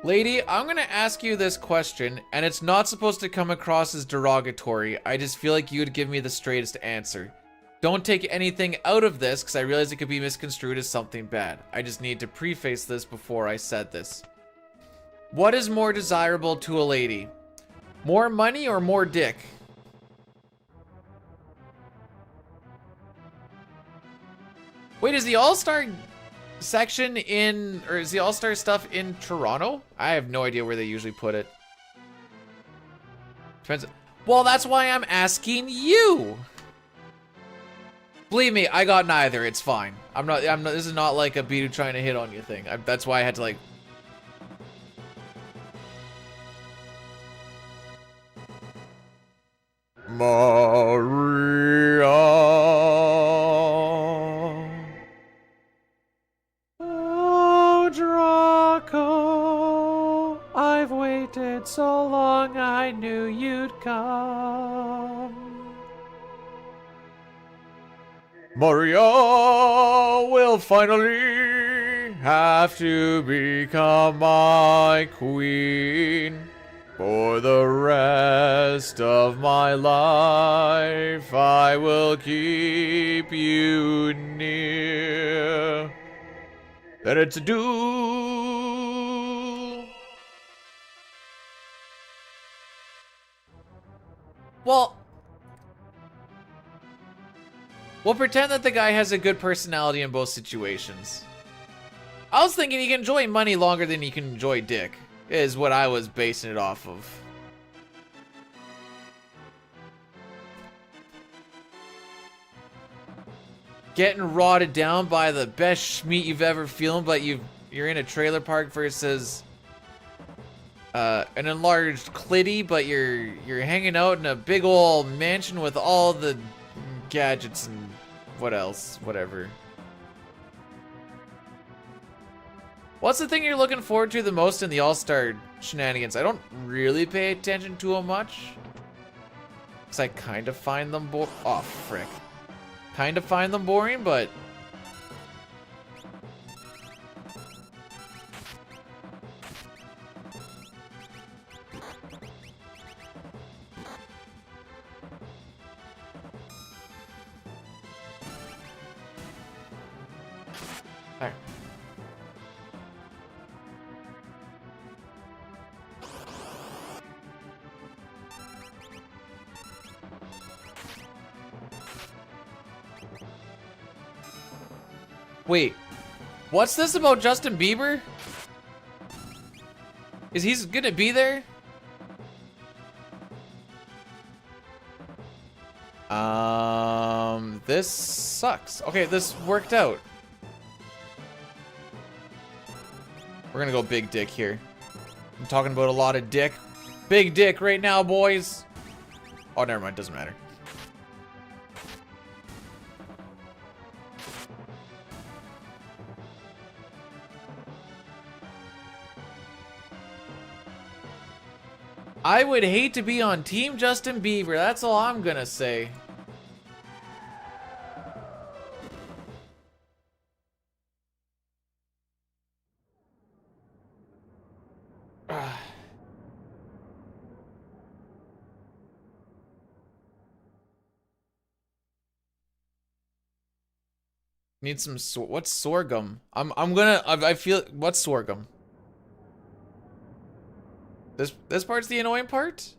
Lady, I'm gonna ask you this question, and it's not supposed to come across as derogatory. I just feel like you'd give me the straightest answer. Don't take anything out of this, because I realize it could be misconstrued as something bad. I just need to preface this before I said this. What is more desirable to a lady? More money or more dick? Wait, is the All-Star section in, or is the All-Star stuff in Toronto? I have no idea where they usually put it. Depends. Well, that's why I'm asking you. Believe me, I got neither. It's fine. I'm not. This is not like a Bidu trying to hit on you thing. That's why I had to like. Maria. Oh, Draco, I've waited so long I knew you'd come. Maria will finally have to become my queen. For the rest of my life, I will keep you near. That it's a duel. Well, we'll pretend that the guy has a good personality in both situations. I was thinking he can enjoy money longer than he can enjoy dick, is what I was basing it off of. Getting rotted down by the best schmeat you've ever feeling, but you're in a trailer park versus an enlarged clitty, but you're hanging out in a big old mansion with all the gadgets and what else, whatever. What's the thing you're looking forward to the most in the All-Star shenanigans? I don't really pay attention to them much, because I kind of find them oh, frick. Kind of find them boring, but... Alright. Wait, what's this about Justin Bieber? Is he gonna be there? This sucks. Okay, this worked out. We're gonna go big dick here. I'm talking about a lot of dick. Big dick right now, boys. Oh, never mind, doesn't matter. I would hate to be on Team Justin Bieber. That's all I'm gonna say. Need some what's sorghum? I feel what's sorghum? This part's the annoying part?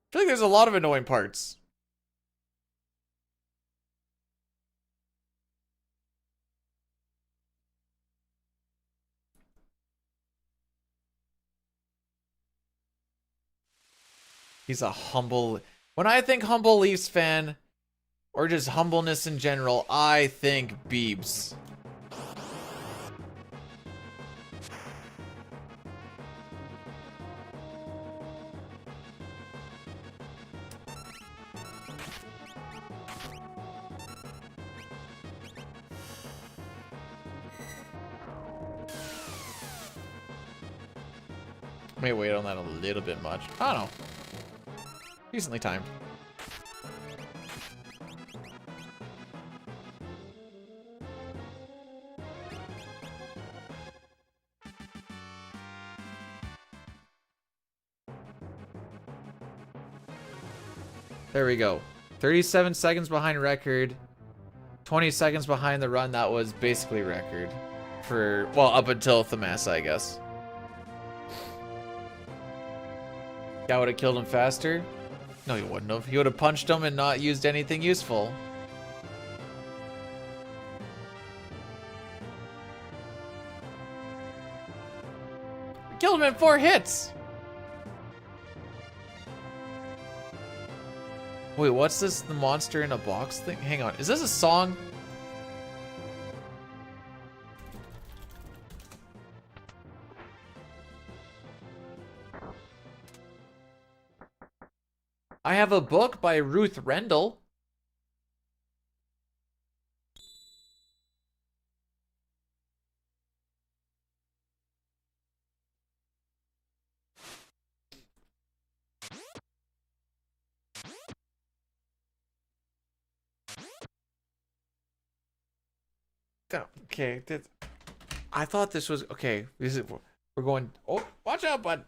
I feel like there's a lot of annoying parts. He's a humble... When I think humble Leafs fan, or just humbleness in general, I think Biebs. May wait on that a little bit much. I don't know. Decently timed. There we go. 37 seconds behind record. 20 seconds behind the run that was basically record. For, well, up until Thamasa, I guess. That would have killed him faster? No, he wouldn't have. He would have punched him and not used anything useful. Killed him in 4 hits! Wait, what's this? The monster in a box thing? Hang on. Is this a song? I have a book by Ruth Rendell. Okay, I thought this was okay. We're going. Oh, watch out, bud.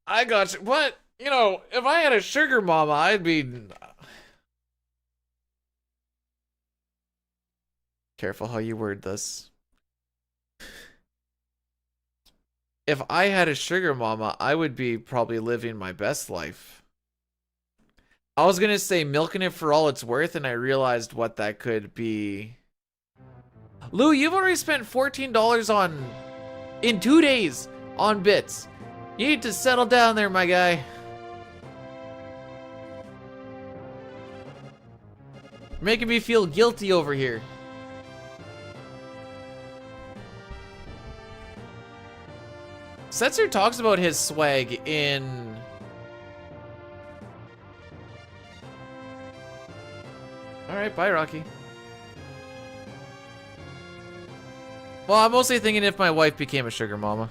I got you. What? You know, if I had a sugar mama, I'd be... Careful how you word this. If I had a sugar mama, I would be probably living my best life. I was gonna say milking it for all it's worth, and I realized what that could be. Lou, you've already spent $14 on... in 2 days on bits. You need to settle down there, my guy. Making me feel guilty over here. Setzer talks about his swag in... Alright, bye, Rocky. Well, I'm mostly thinking if my wife became a sugar mama.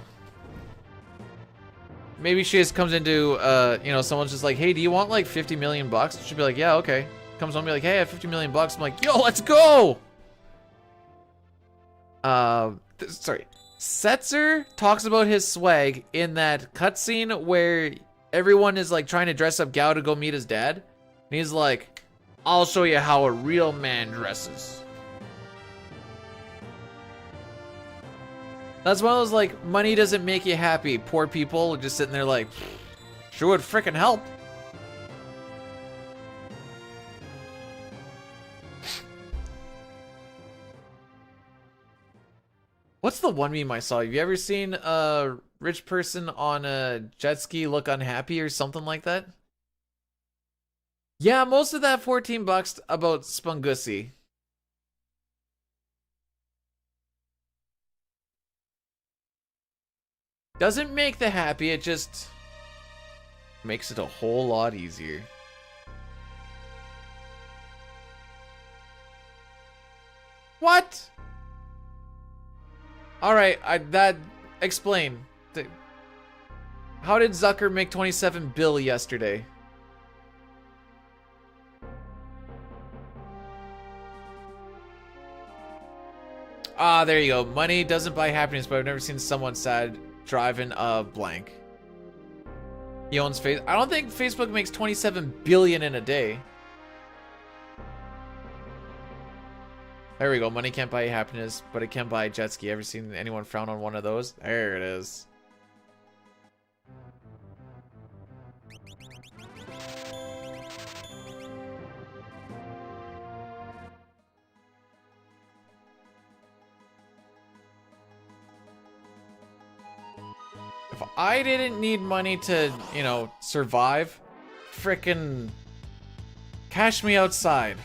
Maybe she just comes into, you know, someone's just like, hey, do you want like 50 million bucks? She'll be like, yeah, okay. Comes home and be like, hey, I have 50 million bucks. I'm like, yo, let's go! Sorry. Setzer talks about his swag in that cutscene where everyone is like trying to dress up Gao to go meet his dad. And he's like, I'll show you how a real man dresses. That's one of those, like, money doesn't make you happy. Poor people just sitting there like, sure would frickin' help. What's the one meme I saw? Have you ever seen a rich person on a jet ski look unhappy or something like that? Yeah, most of that $14 about Spungussy. Doesn't make the happy, it just makes it a whole lot easier. What? Alright, explain. How did Zucker make 27 bill yesterday? Ah, there you go. Money doesn't buy happiness, but I've never seen someone sad driving a blank. He owns Facebook. I don't think Facebook makes 27 billion in a day. There we go. Money can't buy happiness, but it can buy a jet ski. Ever seen anyone frown on one of those? There it is. If I didn't need money to, you know, survive, frickin' cash me outside.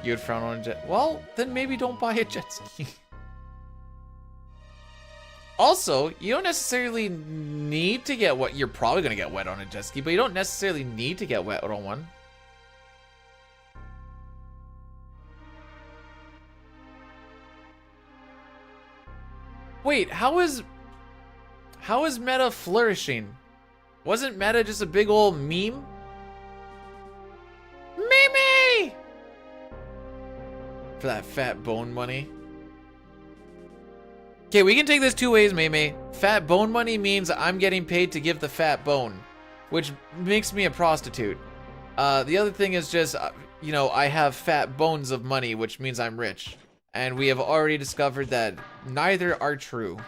You'd frown on a jet. Well, then maybe don't buy a jet ski. Also, you don't necessarily need to get wet. You're probably gonna get wet on a jet ski, but you don't necessarily need to get wet on one. Wait, how is meta flourishing? Wasn't meta just a big old meme? Meme! For that fat bone money. Okay, we can take this two ways, Meme. Fat bone money means I'm getting paid to give the fat bone, which makes me a prostitute. The other thing is just, you know, I have fat bones of money, which means I'm rich. And we have already discovered that neither are true.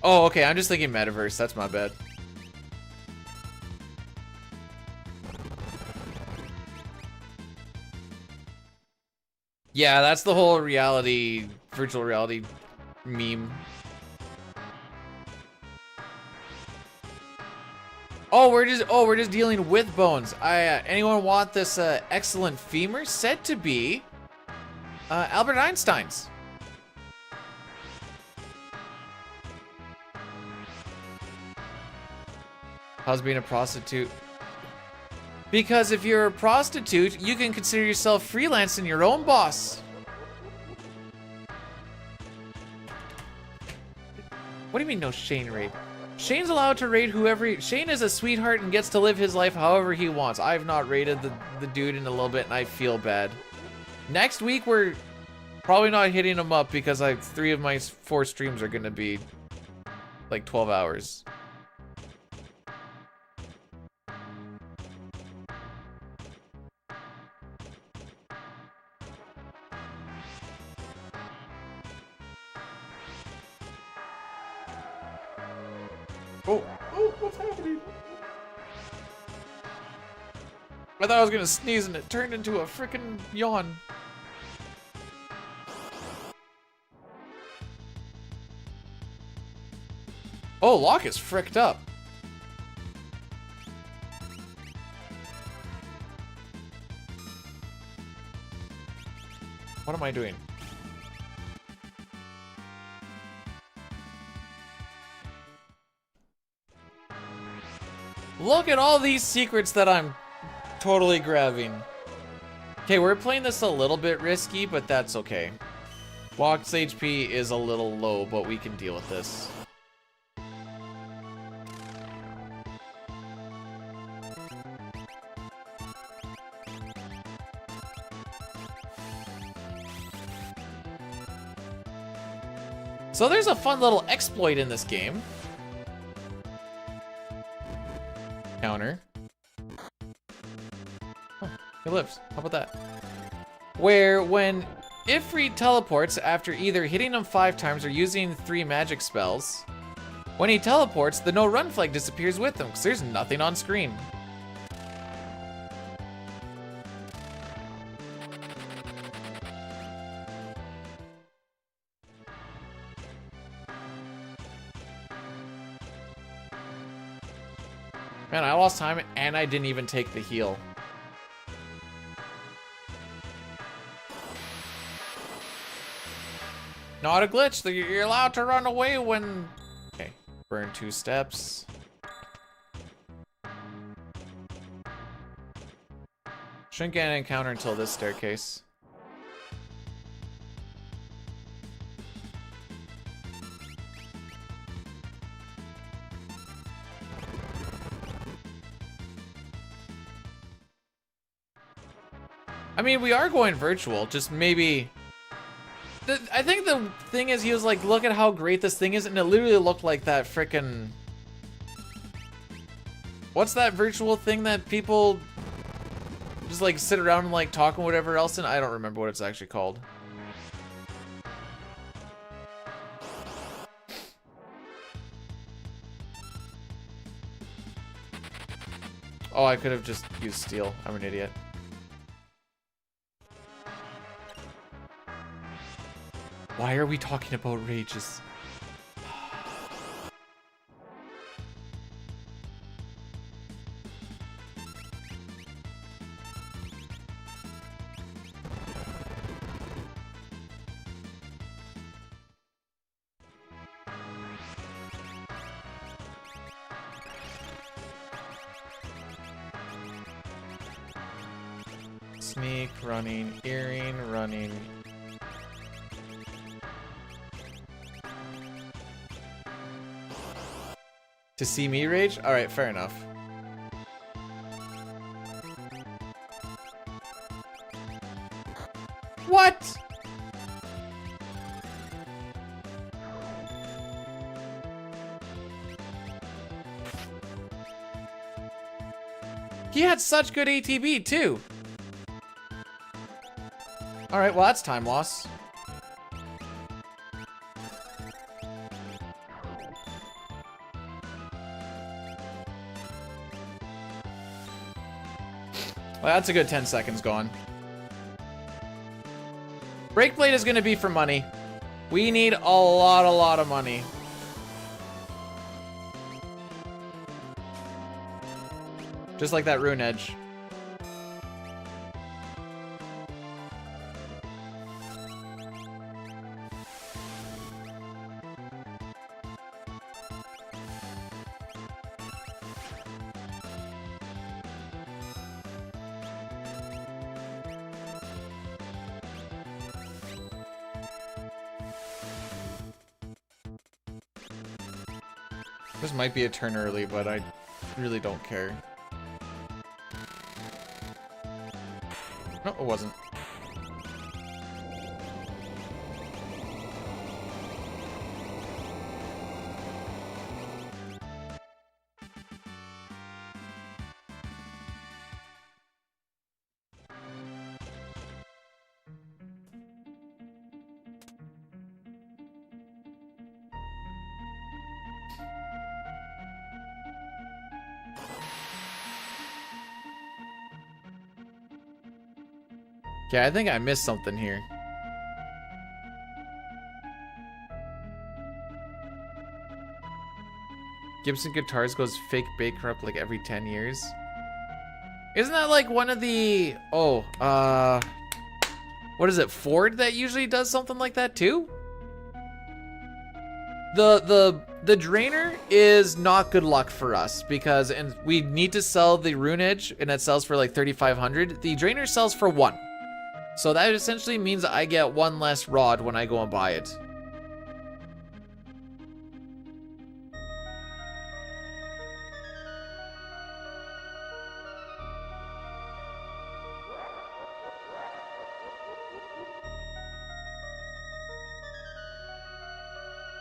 Oh, okay, I'm just thinking metaverse. That's my bad. Yeah, that's the whole reality, virtual reality meme. Oh, we're just dealing with bones. Anyone want this excellent femur said to be Albert Einstein's? How's being a prostitute? Because if you're a prostitute, you can consider yourself freelance and your own boss. What do you mean no Shane raid? Shane's allowed to raid whoever Shane is a sweetheart and gets to live his life however he wants. I've not raided the dude in a little bit and I feel bad. Next week we're probably not hitting him up because 3 of my 4 streams are gonna be like 12 hours. Oh, what's happening? I thought I was gonna sneeze and it turned into a freaking yawn. Oh, Locke is fricked up. What am I doing? Look at all these secrets that I'm totally grabbing. Okay, we're playing this a little bit risky, but that's okay. Locke's HP is a little low, but we can deal with this. So there's a fun little exploit in this game. Counter. Oh, he lives. How about that? where when Ifrit teleports after either hitting him 5 times or using 3 magic spells, when he teleports, the no run flag disappears with him because there's nothing on screen. Man, I lost time and I didn't even take the heal. Not a glitch. You're allowed to run away when... Okay, burn 2 steps. Shouldn't get an encounter until this staircase. I mean, we are going virtual, just maybe... I think the thing is, he was like, look at how great this thing is, and it literally looked like that frickin'... What's that virtual thing that people just like sit around and like talk and whatever else in? I don't remember what it's actually called. Oh, I could have just used steel. I'm an idiot. Why are we talking about rages? Sneak, running, earring, running. To see me rage? Alright, fair enough. What? He had such good ATB too. Alright, well that's time loss. Well, that's a good 10 seconds gone. Breakblade is going to be for money. We need a lot of money. Just like that rune edge. This might be a turn early, but I really don't care. No, it wasn't. Yeah, I think I missed something here. Gibson Guitars goes fake bankrupt like every 10 years. Isn't that like one of the... Oh, what is it, Ford that usually does something like that too? The drainer is not good luck for us because we need to sell the rune edge and it sells for like 3,500. The drainer sells for 1. So that essentially means I get 1 less rod when I go and buy it.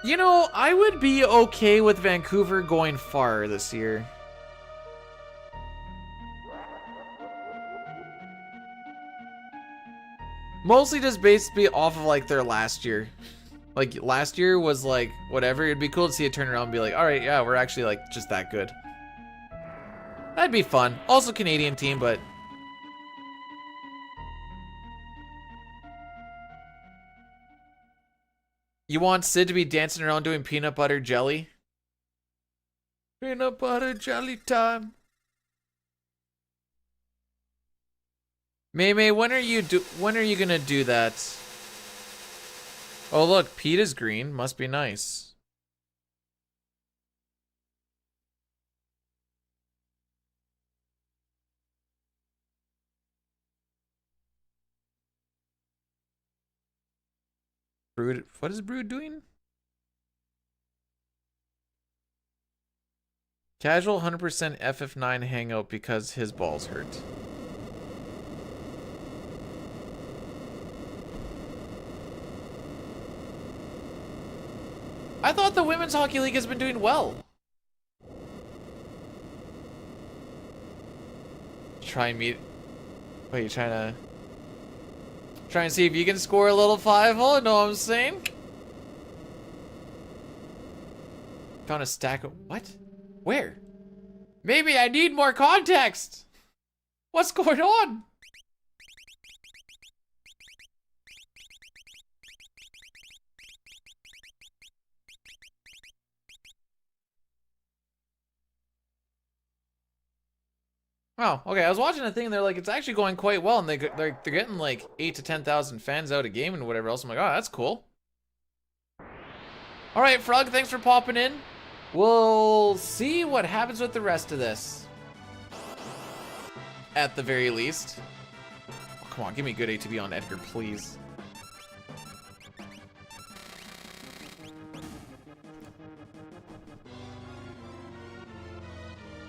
You know, I would be okay with Vancouver going far this year. Mostly just basically off of like their last year. Like last year was like whatever. It'd be cool to see it turn around and be like, all right, yeah, we're actually like just that good. That'd be fun. Also Canadian team, but you want Sid to be dancing around doing peanut butter jelly? Peanut butter jelly time. May, when are you gonna do that? Oh look, Pete is green. Must be nice. Brood, what is Brood doing? Casual 100% FF9 hangout because his balls hurt. I thought the Women's Hockey League has been doing well. Try and meet... Wait, you trying to... Try and see if you can score a little 5-hole, know what I'm saying? Found a stack of... What? Where? Maybe I need more context! What's going on? Oh, okay. I was watching a thing and they're like, it's actually going quite well, and they're getting like 8 to 10,000 fans out a game and whatever else. I'm like, oh, that's cool. All right, Frog, thanks for popping in. We'll see what happens with the rest of this. At the very least. Oh, come on, give me good ATB on Edgar, please.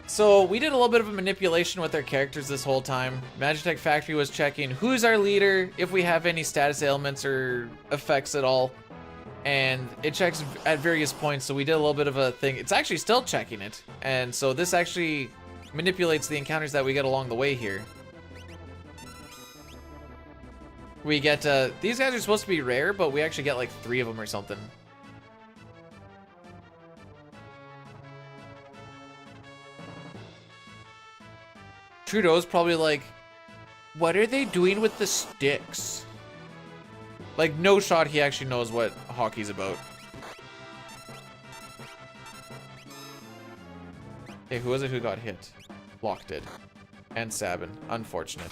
So we did a little bit of a manipulation with our characters this whole time. Magitech Factory was checking who's our leader, if we have any status ailments or effects at all. And it checks at various points, so we did a little bit of a thing. It's actually still checking it. And so this actually manipulates the encounters that we get along the way here. We get, these guys are supposed to be rare, but we actually get like 3 of them or something. Trudeau's probably like, what are they doing with the sticks? Like, no shot he actually knows what hockey's about. Hey, who was it who got hit? Block did. And Sabin. Unfortunate.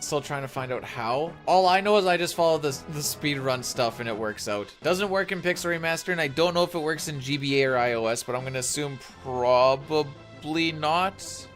Still trying to find out how. All I know is I just follow the speedrun stuff and it works out. Doesn't work in Pixel Remaster, and I don't know if it works in GBA or iOS, but I'm gonna assume probably not.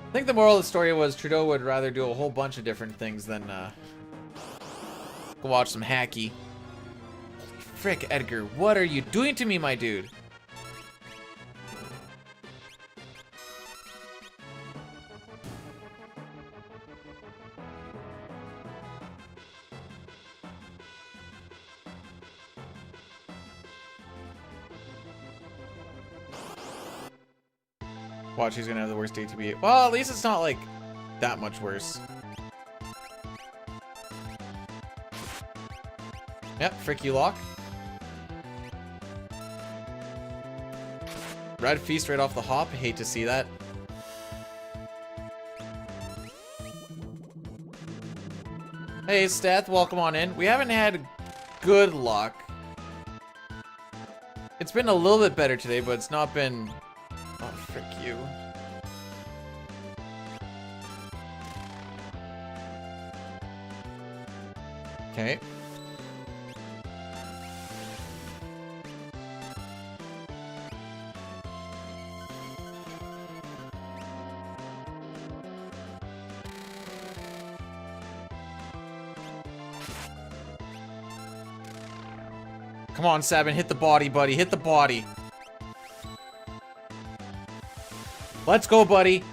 I think the moral of the story was Trudeau would rather do a whole bunch of different things than go watch some hacky. Holy frick, Edgar, what are you doing to me, my dude? Watch, he's gonna have the worst ATB. Well, at least it's not like that much worse. Yep, frick you lock. Red feast right off the hop. Hate to see that. Hey, Steth, welcome on in. We haven't had good luck. It's been a little bit better today, but it's not been... Oh, frick you. Okay. Come on, Sabin, hit the body, buddy. Hit the body. Let's go, buddy.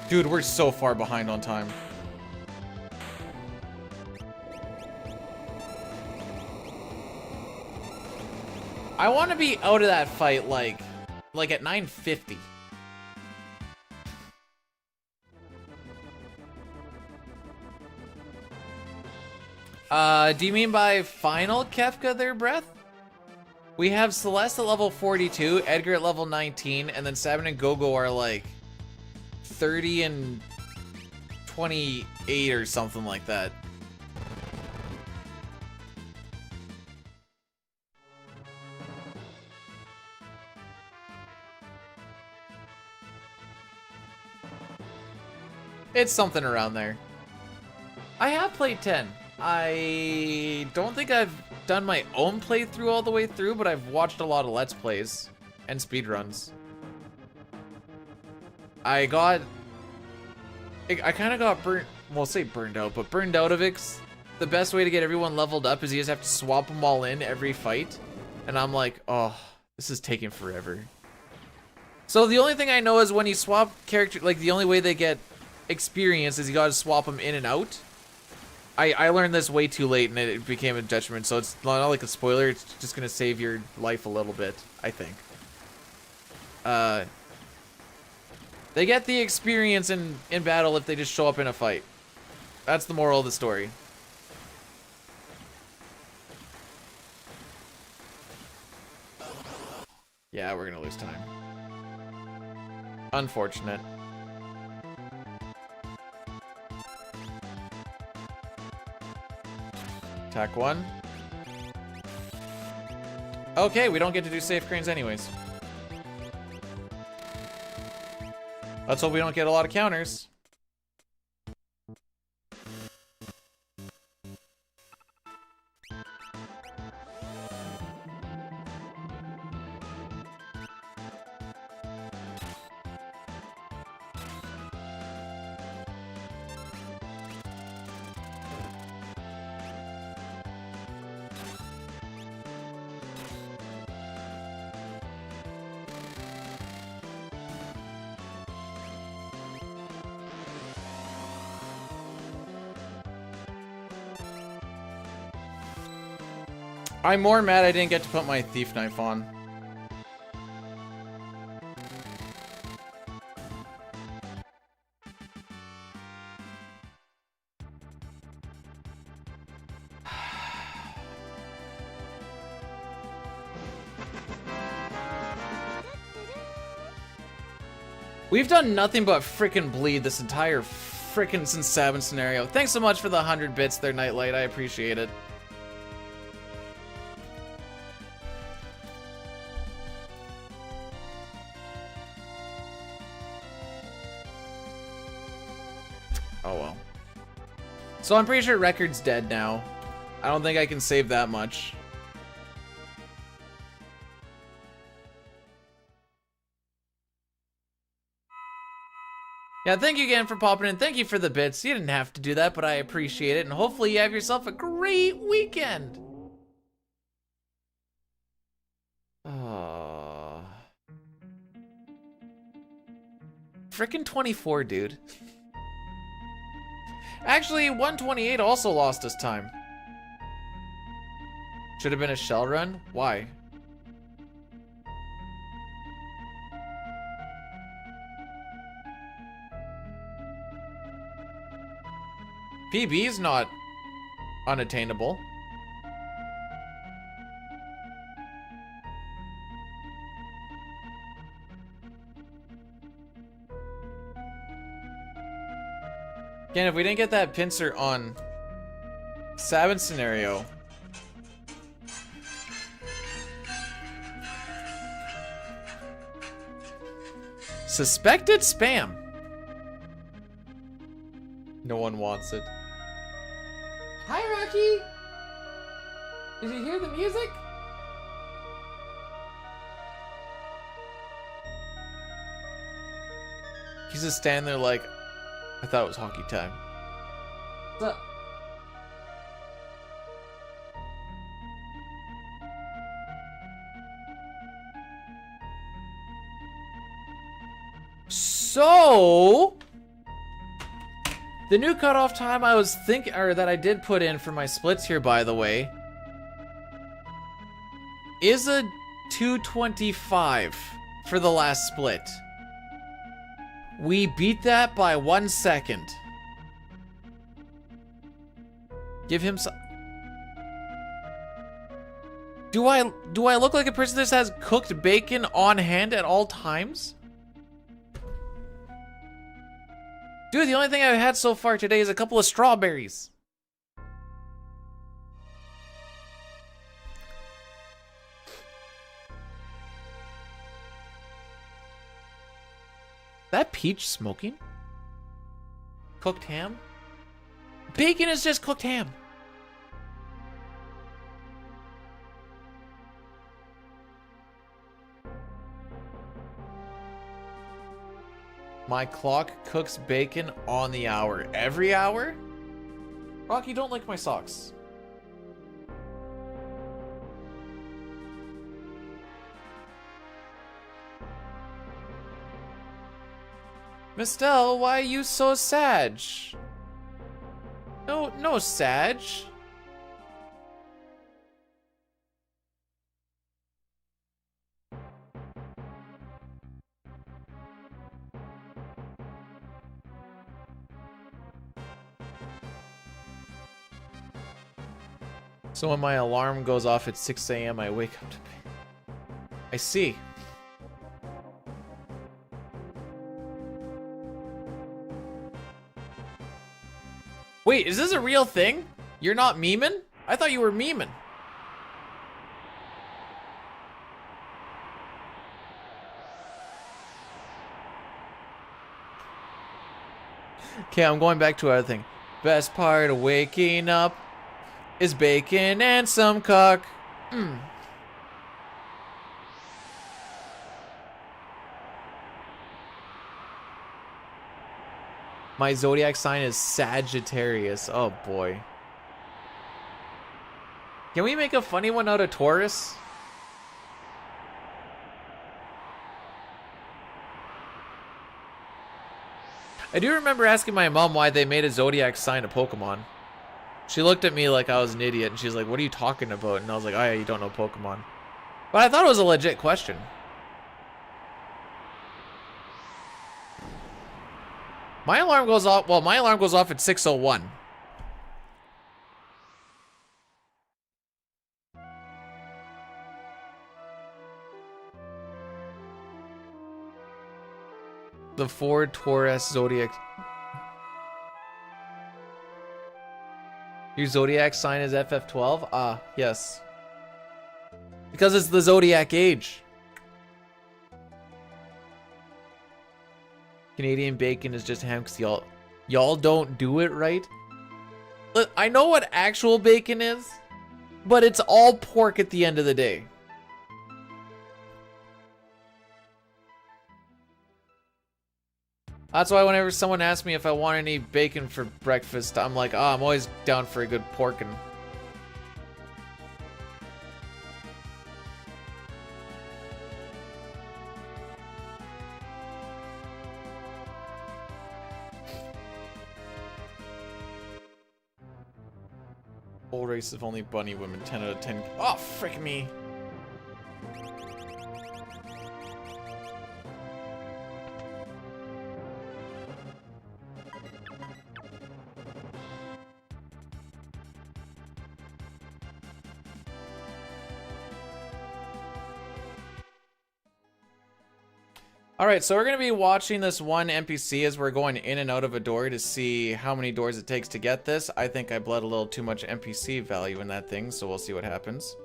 Dude, we're so far behind on time. I want to be out of that fight like at 9:50. Do you mean by final Kefka there, Breath? We have Celeste at level 42, Edgar at level 19, and then Sabin and Gogo are like 30 and 28 or something like that. It's something around there. I have played 10. I don't think I've done my own playthrough all the way through, but I've watched a lot of Let's Plays and speedruns. I kind of got burnt, well, say burned out, but burned out of it. The best way to get everyone leveled up is you just have to swap them all in every fight. And I'm like, oh, this is taking forever. So the only thing I know is when you swap character, like the only way they get experience is you gotta swap them in and out. I learned this way too late and it became a detriment, so it's not like a spoiler, it's just gonna save your life a little bit, I think. They get the experience in battle if they just show up in a fight. That's the moral of the story. Yeah, we're gonna lose time. Unfortunate. Attack 1. Okay, we don't get to do safe cranes anyways. Let's hope we don't get a lot of counters. I'm more mad I didn't get to put my thief knife on. We've done nothing but frickin' bleed this entire frickin' since Sabin scenario. Thanks so much for the 100 bits there, Nightlight. I appreciate it. Oh well. So I'm pretty sure record's dead now. I don't think I can save that much. Yeah, thank you again for popping in. Thank you for the bits. You didn't have to do that, but I appreciate it. And hopefully you have yourself a great weekend. Frickin' 24, dude. Actually, 128 also lost us time. Should have been a shell run? Why? PB is not unattainable. Again, if we didn't get that pincer on Sabin scenario. Suspected spam. No one wants it. Hi, Rocky. Did you hear the music? He's just standing there like, I thought it was hockey time. What's up? So the new cutoff time I was thinking, or that I did put in for my splits here, by the way, is a 2:25 for the last split. We beat that by 1 second. Give him some. Do I look like a person that has cooked bacon on hand at all times? Dude, the only thing I've had so far today is a couple of strawberries. That peach smoking? Cooked ham? Bacon is just cooked ham. My clock cooks bacon on the hour. Every hour? Rocky, don't lick my socks. Mistel, why are you so sad? No sad. So when my alarm goes off at 6 a.m., I wake up to pay. I see. Wait, is this a real thing? You're not memeing? I thought you were memeing. Okay, I'm going back to our thing. Best part of waking up is bacon and some cock. My zodiac sign is Sagittarius. Oh boy. Can we make a funny one out of Taurus? I do remember asking my mom why they made a zodiac sign a Pokemon. She looked at me like I was an idiot, and she's like, what are you talking about? And I was like, oh yeah, you don't know Pokemon. But I thought it was a legit question. My alarm goes off, well, my alarm goes off at 6:01. The Ford Taurus Zodiac. Your zodiac sign is FF12? Ah, yes. Because it's the zodiac age. Canadian bacon is just ham because y'all don't do it right. Look, I know what actual bacon is, but it's all pork at the end of the day. That's why whenever someone asks me if I want any bacon for breakfast, I'm like, oh, I'm always down for a good porkin'. Whole race of only bunny women, 10 out of 10. Oh, frick me. Alright, so we're going to be watching this one NPC as we're going in and out of a door to see how many doors it takes to get this. I think I bled a little too much NPC value in that thing, so we'll see what happens.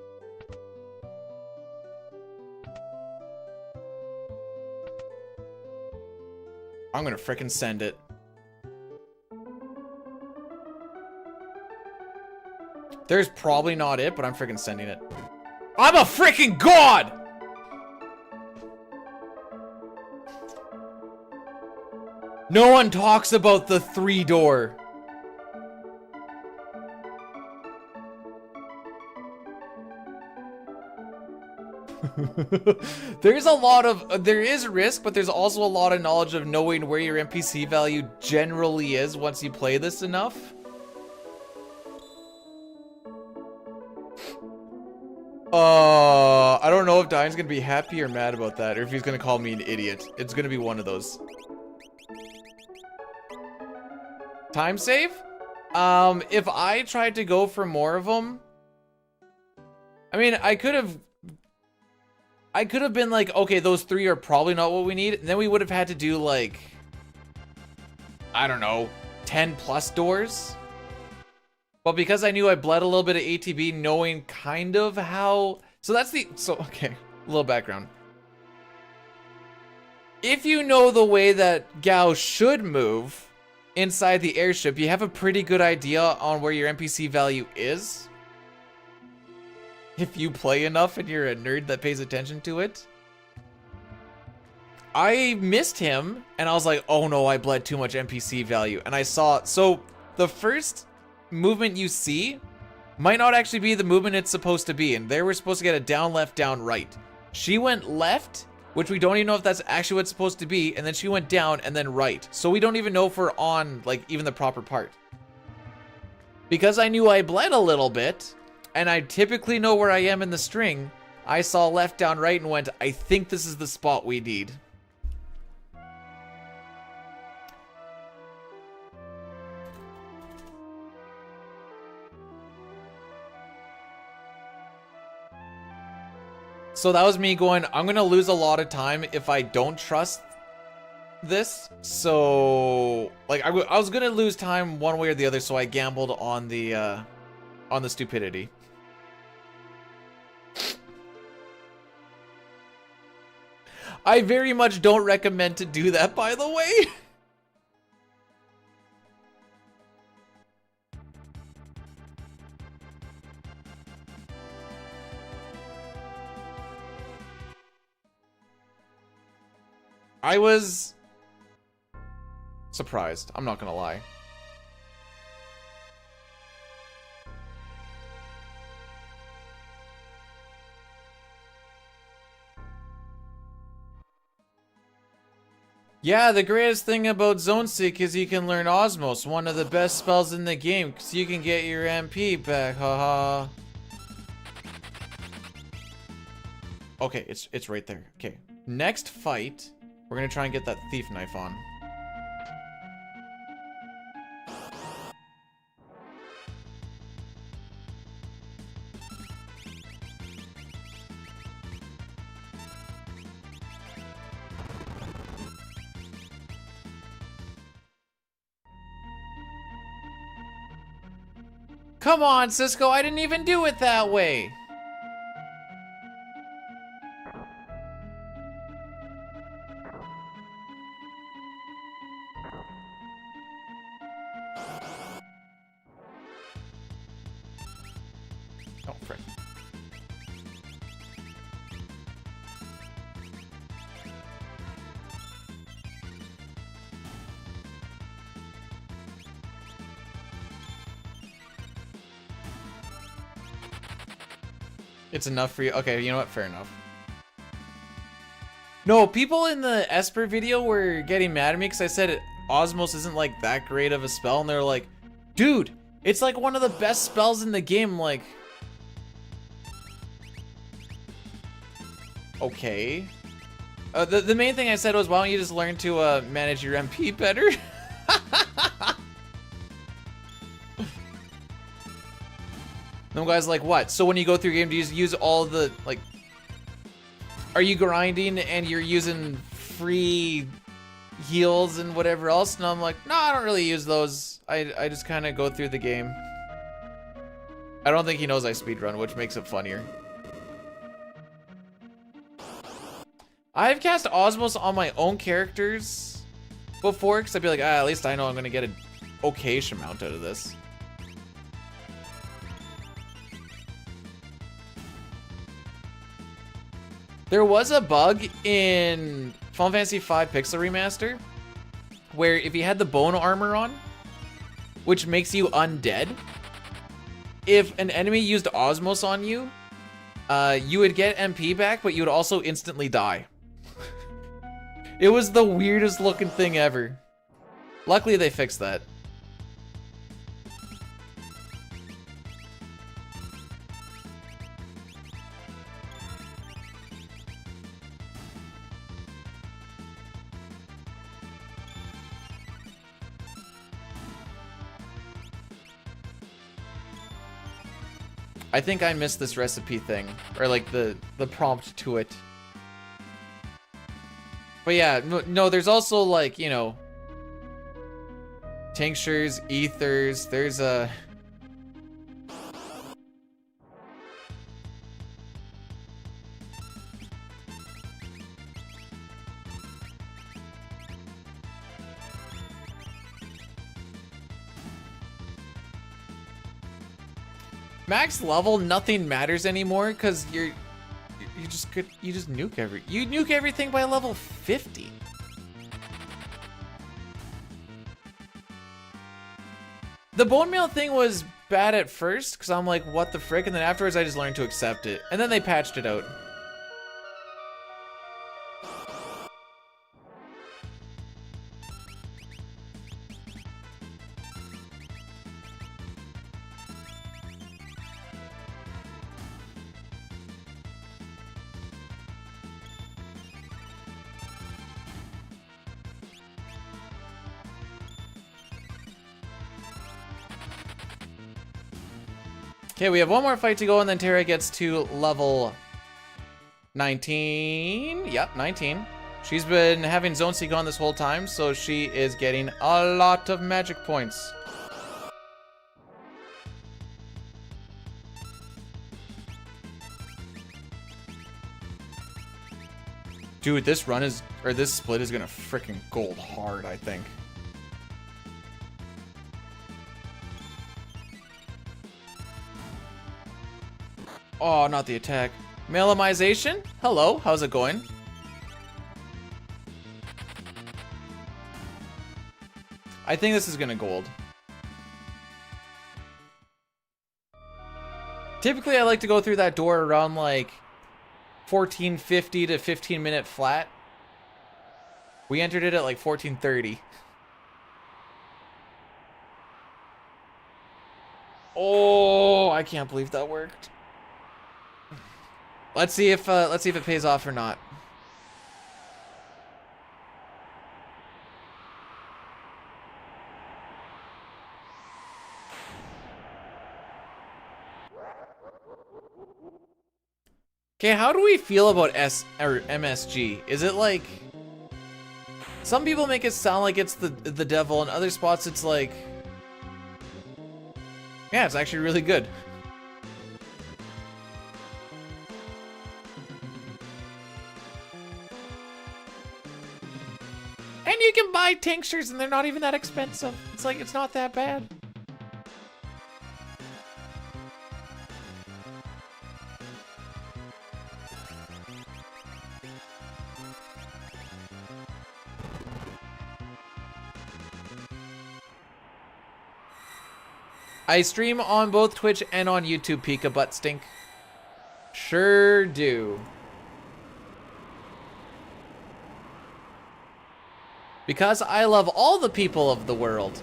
I'm going to frickin' send it. There's probably not it, but I'm frickin' sending it. I'm a frickin' god! No one talks about the 3-door. There's a lot of, there is risk, but there's also a lot of knowledge of knowing where your NPC value generally is once you play this enough. I don't know if Diane's gonna be happy or mad about that, or if he's gonna call me an idiot. It's gonna be one of those. Time save? If I tried to go for more of them, I mean, I could have been like, okay, those 3 are probably not what we need, and then we would have had to do like, I don't know, 10 plus doors. But because I knew I bled a little bit of ATB, knowing kind of how, okay, a little background. If you know the way that Gao should move inside the airship, you have a pretty good idea on where your NPC value is. If you play enough and you're a nerd that pays attention to it. I missed him and I was like, oh no, I bled too much NPC value. And I saw, so the first movement you see might not actually be the movement it's supposed to be. And they were supposed to get a down, left, down, right. She went left, which we don't even know if that's actually what it's supposed to be. And then she went down and then right. So we don't even know if we're on like even the proper part. Because I knew I bled a little bit, and I typically know where I am in the string, I saw left, down, right, and went, I think this is the spot we need. So that was me going, I'm going to lose a lot of time if I don't trust this. So, like, I was going to lose time one way or the other, so I gambled on the stupidity. I very much don't recommend to do that, by the way. I was surprised, I'm not gonna lie. Yeah, the greatest thing about Zone Seek is you can learn Osmos, one of the best spells in the game, because you can get your MP back, haha. Okay, it's right there. Okay, next fight, we're gonna try and get that thief knife on. Come on, Cisco, I didn't even do it that way. Oh, frick. It's enough for you. Okay, you know what? Fair enough. No, people in the Esper video were getting mad at me because I said Osmos isn't like that great of a spell, and they're like, dude, it's like one of the best spells in the game. Like, okay. The main thing I said was, why don't you just learn to manage your MP better? Them guys like, what? So when you go through a game, do you just use all the, like, are you grinding and you're using free heals and whatever else? And I'm like, no, I don't really use those. I just kind of go through the game. I don't think he knows I speedrun, which makes it funnier. I've cast Osmos on my own characters before, because I'd be like, at least I know I'm going to get an okay-ish amount out of this. There was a bug in Final Fantasy V Pixel Remaster where if you had the bone armor on, which makes you undead, if an enemy used Osmos on you, you would get MP back, but you would also instantly die. It was the weirdest looking thing ever. Luckily, they fixed that. I think I missed this recipe thing, or like the prompt to it. But yeah, no, there's also like, you know, tinctures, ethers, there's a... Max level, nothing matters anymore because you just nuke everything by level 50. The bone meal thing was bad at first because I'm like, what the frick? And then afterwards I just learned to accept it. And then they patched it out. Okay, we have one more fight to go, and then Terra gets to level 19. Yep, 19. She's been having Zone Seek on this whole time, so she is getting a lot of magic points. Dude, this run is, or this split is gonna freaking gold hard, I think. Oh, not the attack. Malamization? Hello, how's it going? I think this is gonna gold. Typically, I like to go through that door around like 1450 to 15-minute flat. We entered it at like 1430. Oh, I can't believe that worked. Let's see if it pays off or not. Okay, how do we feel about MSG? Is it like, some people make it sound like it's the devil, and other spots it's like, yeah, it's actually really good. And you can buy tinctures and they're not even that expensive. It's like, it's not that bad. I stream on both Twitch and on YouTube, Pika Butt Stink. Sure do. Because I love all the people of the world.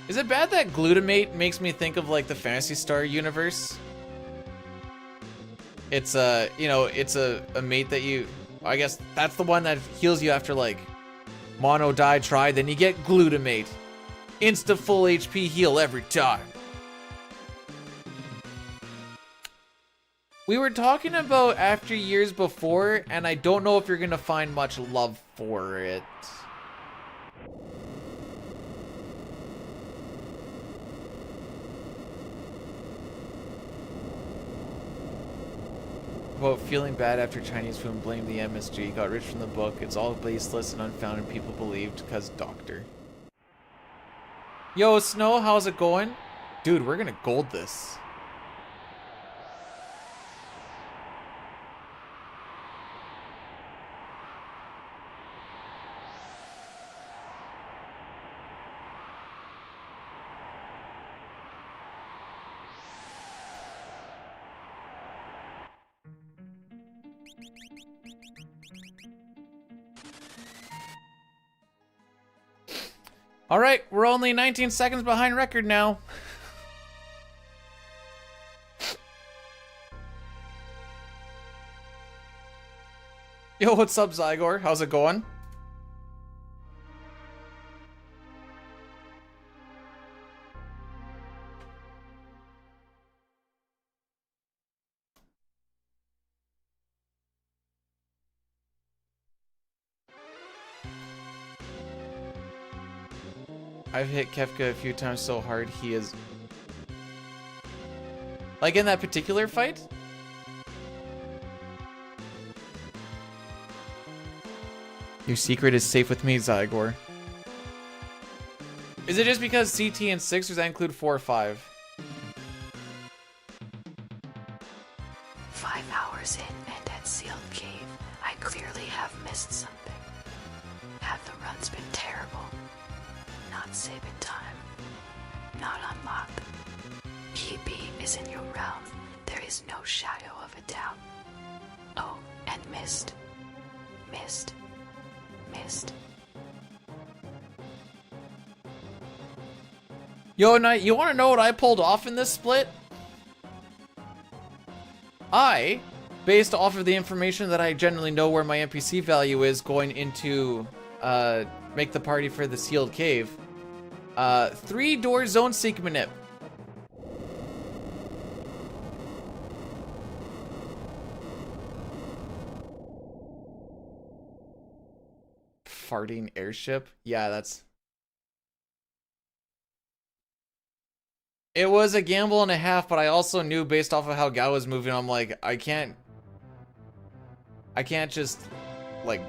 Is it bad that glutamate makes me think of like the Phantasy Star universe? It's a, you know, it's a mate that you, I guess that's the one that heals you after like mono, die, try, then you get glutamate. Insta full HP heal every time. We were talking about After Years before, and I don't know if you're gonna find much love for it. About feeling bad after Chinese food and blame the MSG. Got rich from the book. It's all baseless and unfounded, people believed, because doctor. Yo, Snow, how's it going? Dude, we're gonna gold this. All right, we're only 19 seconds behind record now. Yo, what's up, Zygor? How's it going? I've hit Kefka a few times so hard he is... Like in that particular fight? Your secret is safe with me, Zygor. Is it just because CT and 6, or does that include 4 or 5? 5 hours in and at sealed cave, I clearly have missed something. Have the runs been terrible? Not saving time. Not unlocked. PB is in your realm. There is no shadow of a doubt. Oh, and missed. Missed. Missed. Yo, Knight, you want to know what I pulled off in this split? I, based off of the information that I generally know where my NPC value is going into make the party for the sealed cave, 3-door zone seek manip. Farting airship? Yeah, that's... It was a gamble and a half, but I also knew based off of how Gao was moving, I'm like, I can't just, like,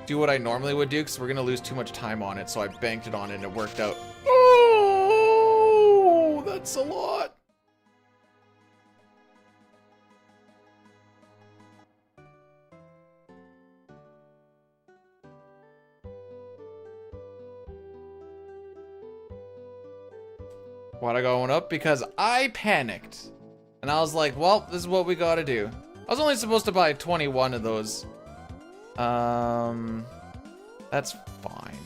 do what I normally would do, because we're going to lose too much time on it, so I banked it on it and it worked out. Oh, that's a lot. Why'd I go one up? Because I panicked. And I was like, well, this is what we gotta do. I was only supposed to buy 21 of those. That's fine.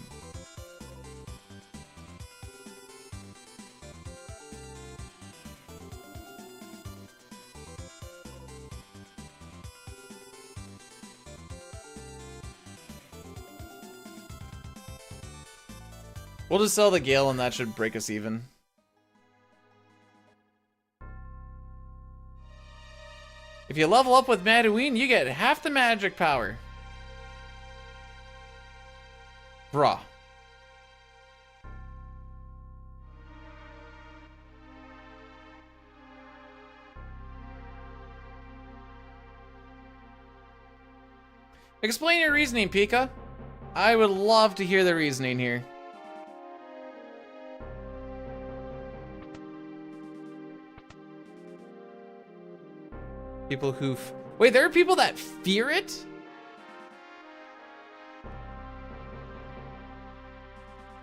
We'll just sell the Gale and that should break us even. If you level up with Madouine, you get half the magic power. Bruh. Explain your reasoning, Pika. I would love to hear the reasoning here. People who... Wait, there are people that fear it?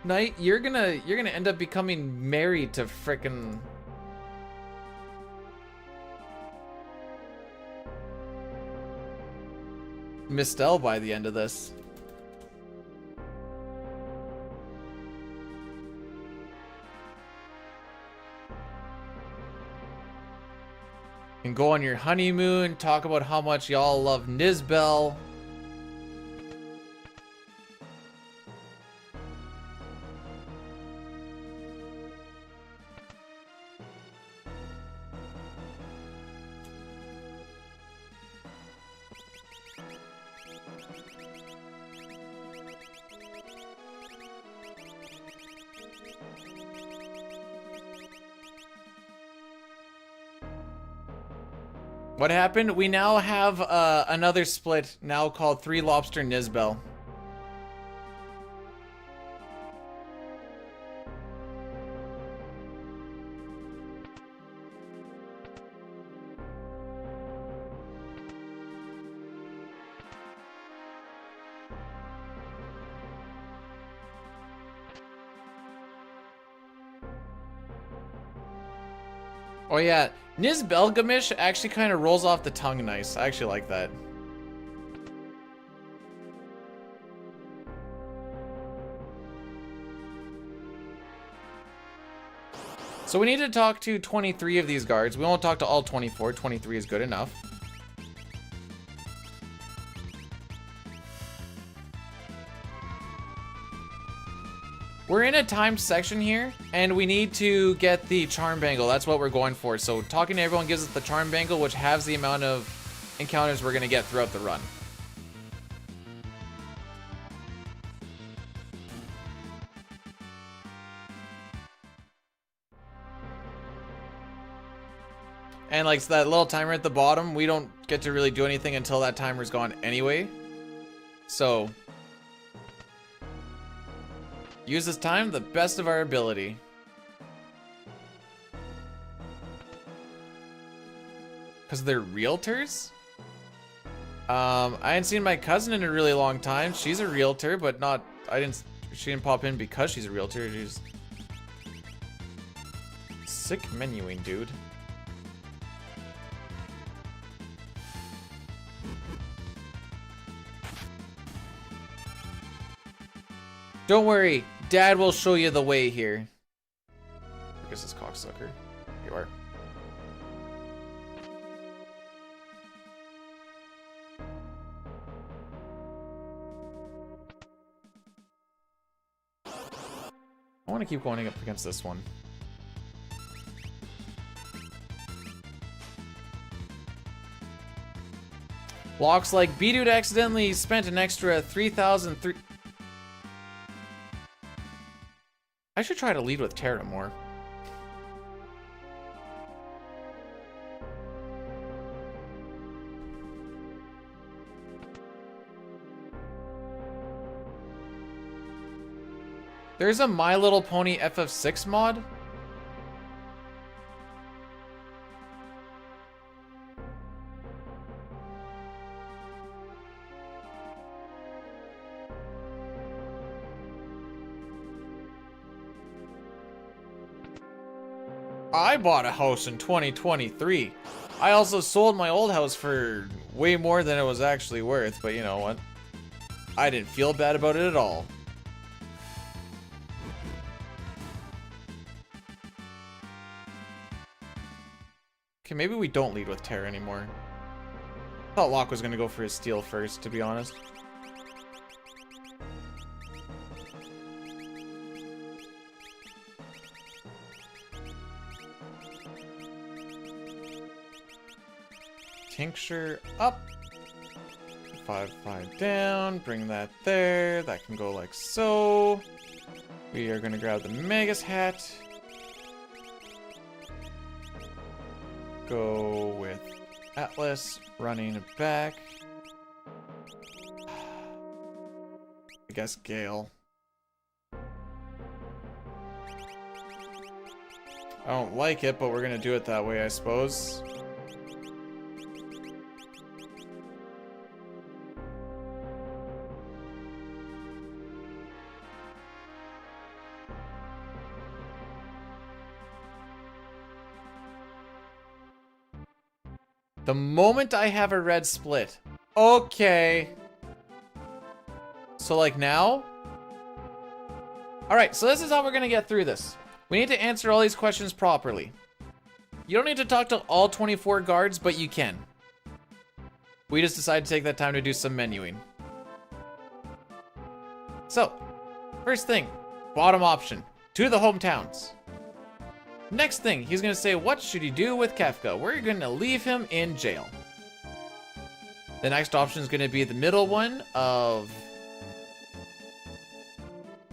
Knight, you're gonna end up becoming married to frickin' Mistel by the end of this. And go on your honeymoon, talk about how much y'all love Nizbel. What happened? We now have another split now called 3 Lobster Nizbel. Oh yeah, Nizbelgamish actually kind of rolls off the tongue nice. I actually like that. So we need to talk to 23 of these guards. We won't talk to all 24. 23 is good enough. We're in a timed section here, and we need to get the charm bangle. That's what we're going for. So talking to everyone gives us the charm bangle, which halves the amount of encounters we're going to get throughout the run. And like that little timer at the bottom, we don't get to really do anything until that timer's gone anyway. So use this time to the best of our ability. Because they're realtors? I hadn't seen my cousin in a really long time. She's a realtor, but not, she didn't pop in because she's a realtor. She's sick menuing, dude. Don't worry, Dad will show you the way here. I guess this cocksucker. You are. I want to keep going up against this one. Locks like B-Dude accidentally spent an extra 3,003. I should try to lead with Terra more. There's a My Little Pony FF6 mod. I bought a house in 2023. I also sold my old house for way more than it was actually worth, but you know what? I didn't feel bad about it at all. Okay, maybe we don't lead with Terra anymore. I thought Locke was gonna go for his steal first, to be honest. Tincture up. 5 down. Bring that there. That can go like so. We are gonna grab the Magus hat. Go with Atlas running back. I guess Gale. I don't like it, but we're gonna do it that way, I suppose. The moment I have a red split. Okay. So like now? Alright, so this is how we're gonna get through this. We need to answer all these questions properly. You don't need to talk to all 24 guards, but you can. We just decided to take that time to do some menuing. So, first thing, bottom option, to the hometowns. Next thing, he's gonna say, what should you do with Kefka? We're gonna leave him in jail. The next option is gonna be the middle one of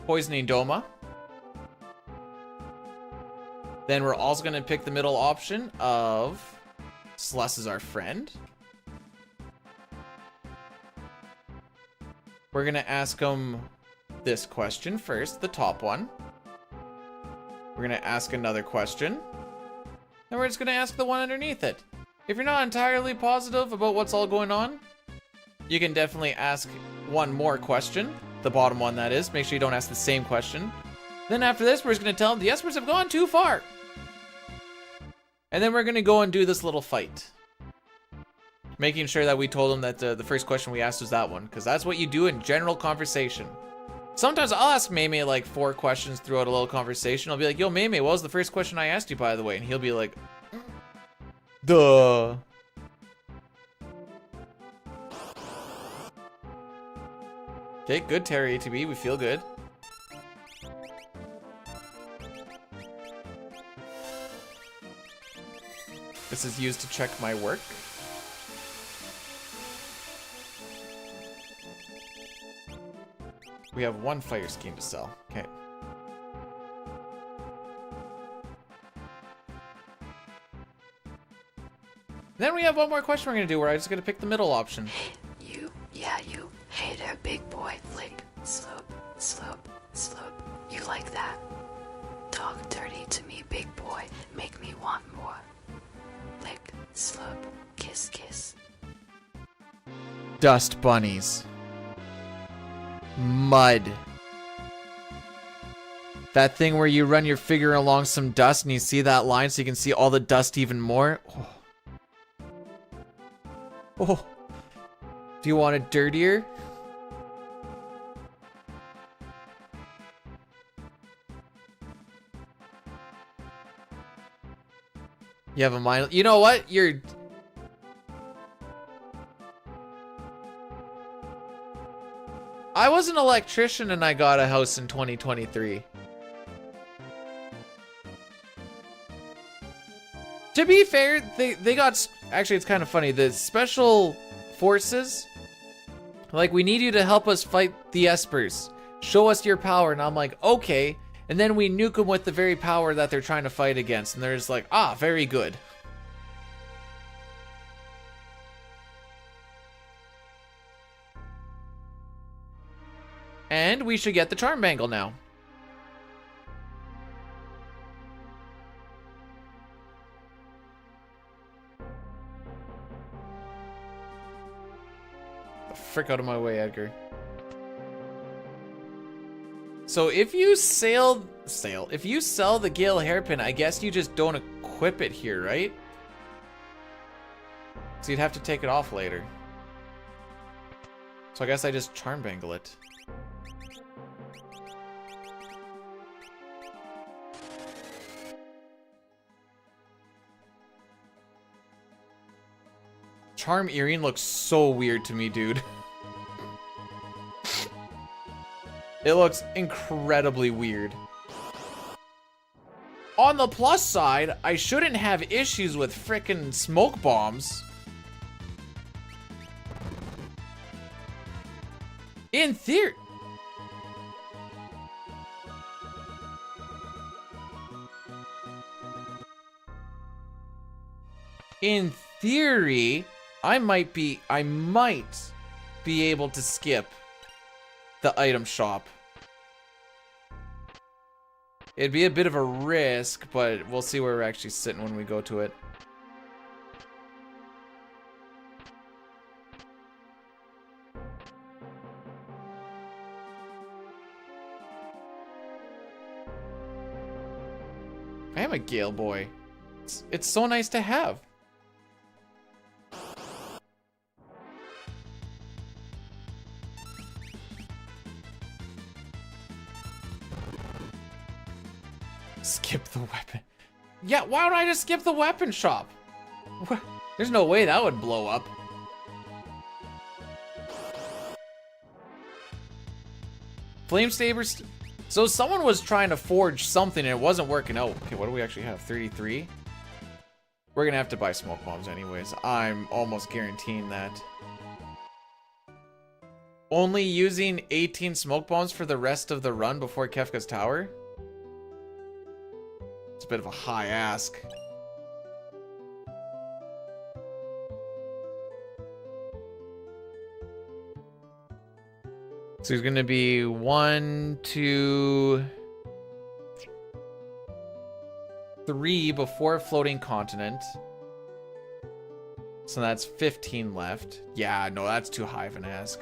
poisoning Doma. Then we're also gonna pick the middle option of Celeste is our friend. We're gonna ask him this question first, the top one. We're gonna ask another question. Then we're just gonna ask the one underneath it. If you're not entirely positive about what's all going on, you can definitely ask one more question. The bottom one, that is. Make sure you don't ask the same question. Then after this, we're just gonna tell them the Espers have gone too far. And then we're gonna go and do this little fight. Making sure that we told them that the first question we asked was that one, because that's what you do in general conversation. Sometimes I'll ask Maymay like 4 questions throughout a little conversation. I'll be like, yo, Maymay, what was the first question I asked you, by the way? And he'll be like, duh. Okay, good, Terry ATB. We feel good. This is used to check my work. We have 1 fire scheme to sell. Okay. Then we have 1 more question we're gonna do where I just gotta pick the middle option. You. Hey there, big boy. Flick. Slope. You like that? Talk dirty to me, big boy. Make me want more. Lick. Slope. Kiss. Dust bunnies. Mud. That thing where you run your finger along some dust and you see that line so you can see all the dust even more. Oh. Do you want it dirtier? You have a mind. You know what? I was an electrician and I got a house in 2023. To be fair, they got... Actually, it's kind of funny. The special forces, like, we need you to help us fight the Espers. Show us your power. And I'm like, okay. And then we nuke them with the very power that they're trying to fight against. And they're just like, ah, very good. And we should get the charm bangle now. The frick out of my way, Edgar. So if you if you sell the Gale hairpin, I guess you just don't equip it here, right? So you'd have to take it off later. So I guess I just charm bangle it. Charm earring looks so weird to me, dude. It looks incredibly weird. On the plus side, I shouldn't have issues with frickin' smoke bombs. In theory. In theory, I might be able to skip the item shop. It'd be a bit of a risk, but we'll see where we're actually sitting when we go to it. I am a Gale boy. It's so nice to have. Skip the weapon. Yeah, why don't I just skip the weapon shop? There's no way that would blow up. Flame sabers. So someone was trying to forge something and it wasn't working out. Okay, what do we actually have? 33? We're gonna have to buy smoke bombs anyways. I'm almost guaranteeing that. Only using 18 smoke bombs for the rest of the run before Kefka's tower? It's a bit of a high ask. So he's gonna be 1, 2, 3 before floating continent. So that's 15 left. Yeah, no, that's too high of an ask.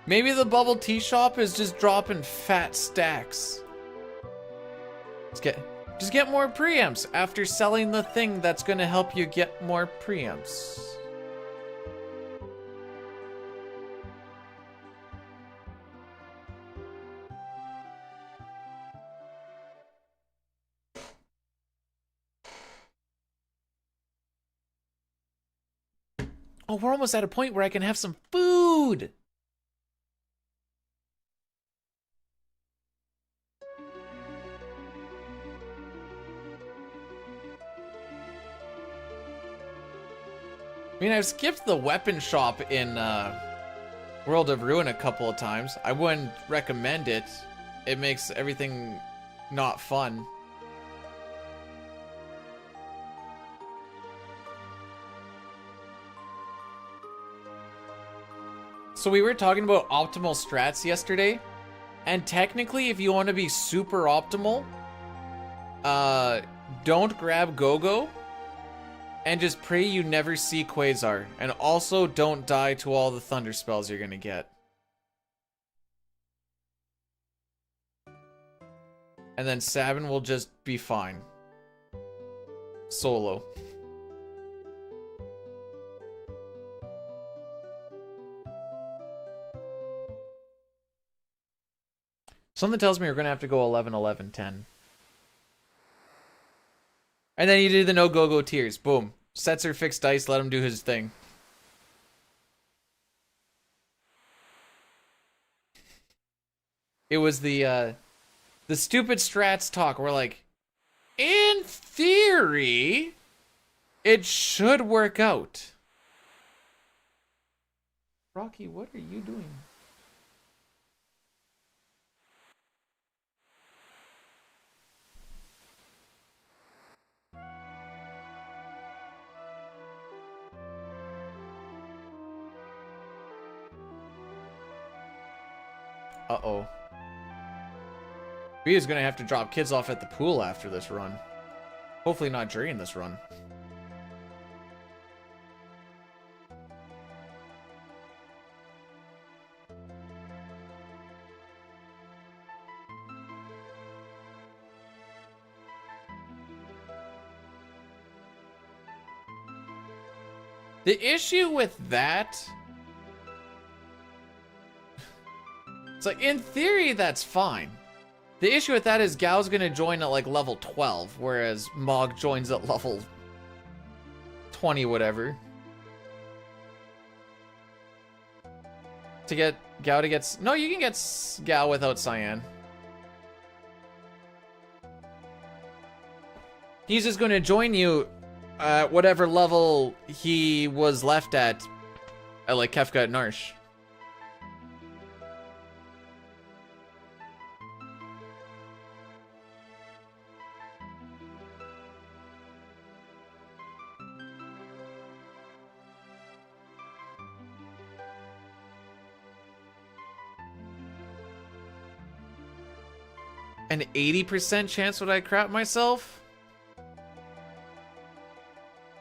Maybe the bubble tea shop is just dropping fat stacks. Just get more preamps after selling the thing that's gonna help you get more preamps. Oh, we're almost at a point where I can have some food. I mean, I've skipped the weapon shop in World of Ruin a couple of times. I wouldn't recommend it. It makes everything not fun. So we were talking about optimal strats yesterday, and technically if you want to be super optimal, don't grab Go-Go, and just pray you never see Quasar, and also don't die to all the thunder spells you're gonna get. And then Sabin will just be fine. Solo. Something tells me we're gonna have to go 11, 11, 10. And then you do the no go-go tiers. Boom. Sets are fixed dice, let him do his thing. It was the stupid strats talk. We're like, in theory, it should work out. Rocky, what are you doing? Uh-oh. B is gonna have to drop kids off at the pool after this run. Hopefully not during this run. The issue with that... It's like, in theory, that's fine. The issue with that is Gao's gonna join at like level 12, whereas Mog joins at level 20 whatever. To get Gao to get... No, you can get Gao without Cyan. He's just gonna join you at whatever level he was left at like Kefka at Narsh. An 80% chance would I crap myself?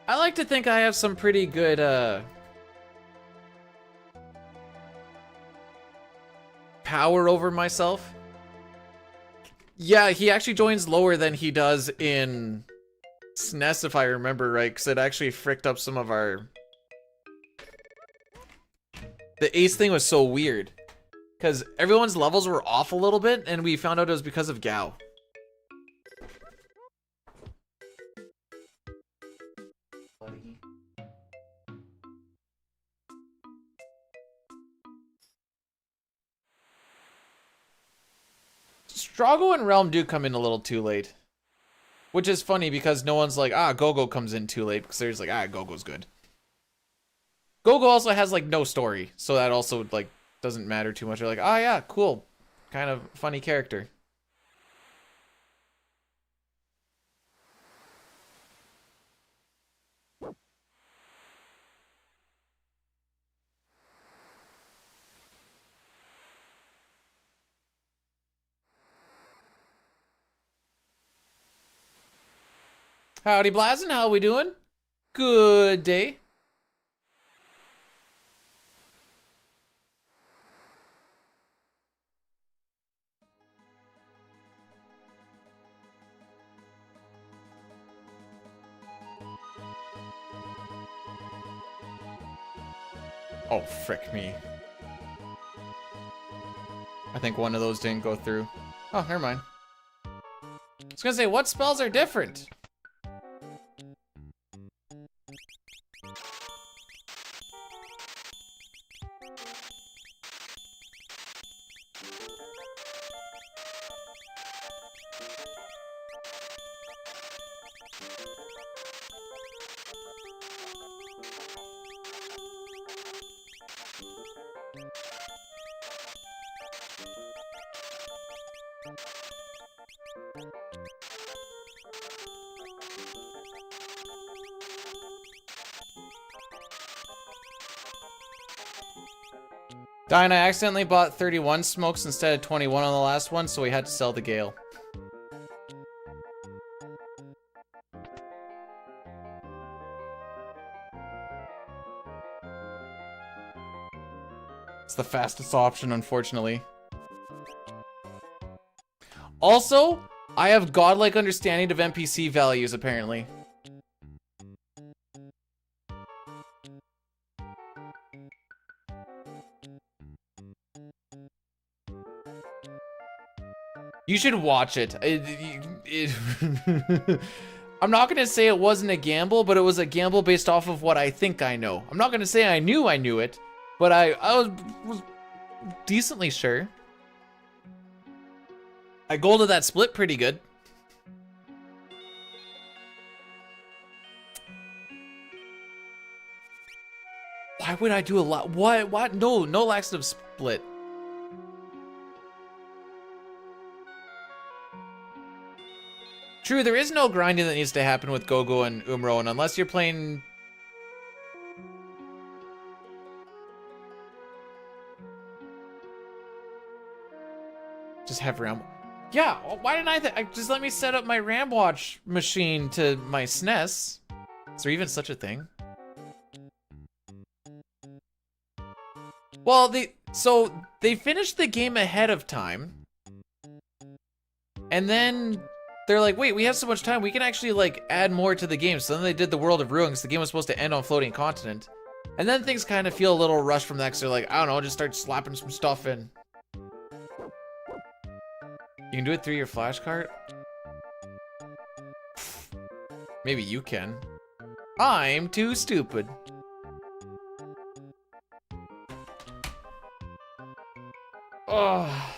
I like to think I have some pretty good, power over myself. Yeah, he actually joins lower than he does in SNES, if I remember right, because it actually fricked up some of our... The ace thing was so weird. Because everyone's levels were off a little bit, and we found out it was because of Gao. Strago and Realm do come in a little too late. Which is funny because no one's like, Gogo comes in too late, because there's like, Gogo's good. Gogo also has like no story, so that also like doesn't matter too much. They're like, yeah, cool. Kind of funny character. Howdy, Blazen. How we doing? Good day. Oh, frick me. I think one of those didn't go through. Oh, never mind. I was gonna say, what spells are different? Dine, I accidentally bought 31 smokes instead of 21 on the last one, so we had to sell the Gale. It's the fastest option, unfortunately. Also, I have godlike understanding of NPC values, apparently. You should watch it. I'm not gonna say it wasn't a gamble, but it was a gamble based off of what I think I know. I'm not gonna say I knew it, but I was decently sure. I golded that split pretty good. Why would I do a lot? What? No laxative split. True, there is no grinding that needs to happen with Gogo and Umro, and unless you're playing... Just have Ram... Yeah, why didn't I just let me set up my RAM Watch machine to my SNES? Is there even such a thing? Well, they finished the game ahead of time. And then they're like, wait, we have so much time, we can actually like add more to the game. So then they did the World of Ruin, because the game was supposed to end on Floating Continent. And then things kind of feel a little rushed from that, because they're like, I don't know, just start slapping some stuff in. You can do it through your flash cart? Maybe you can. I'm too stupid. Oh.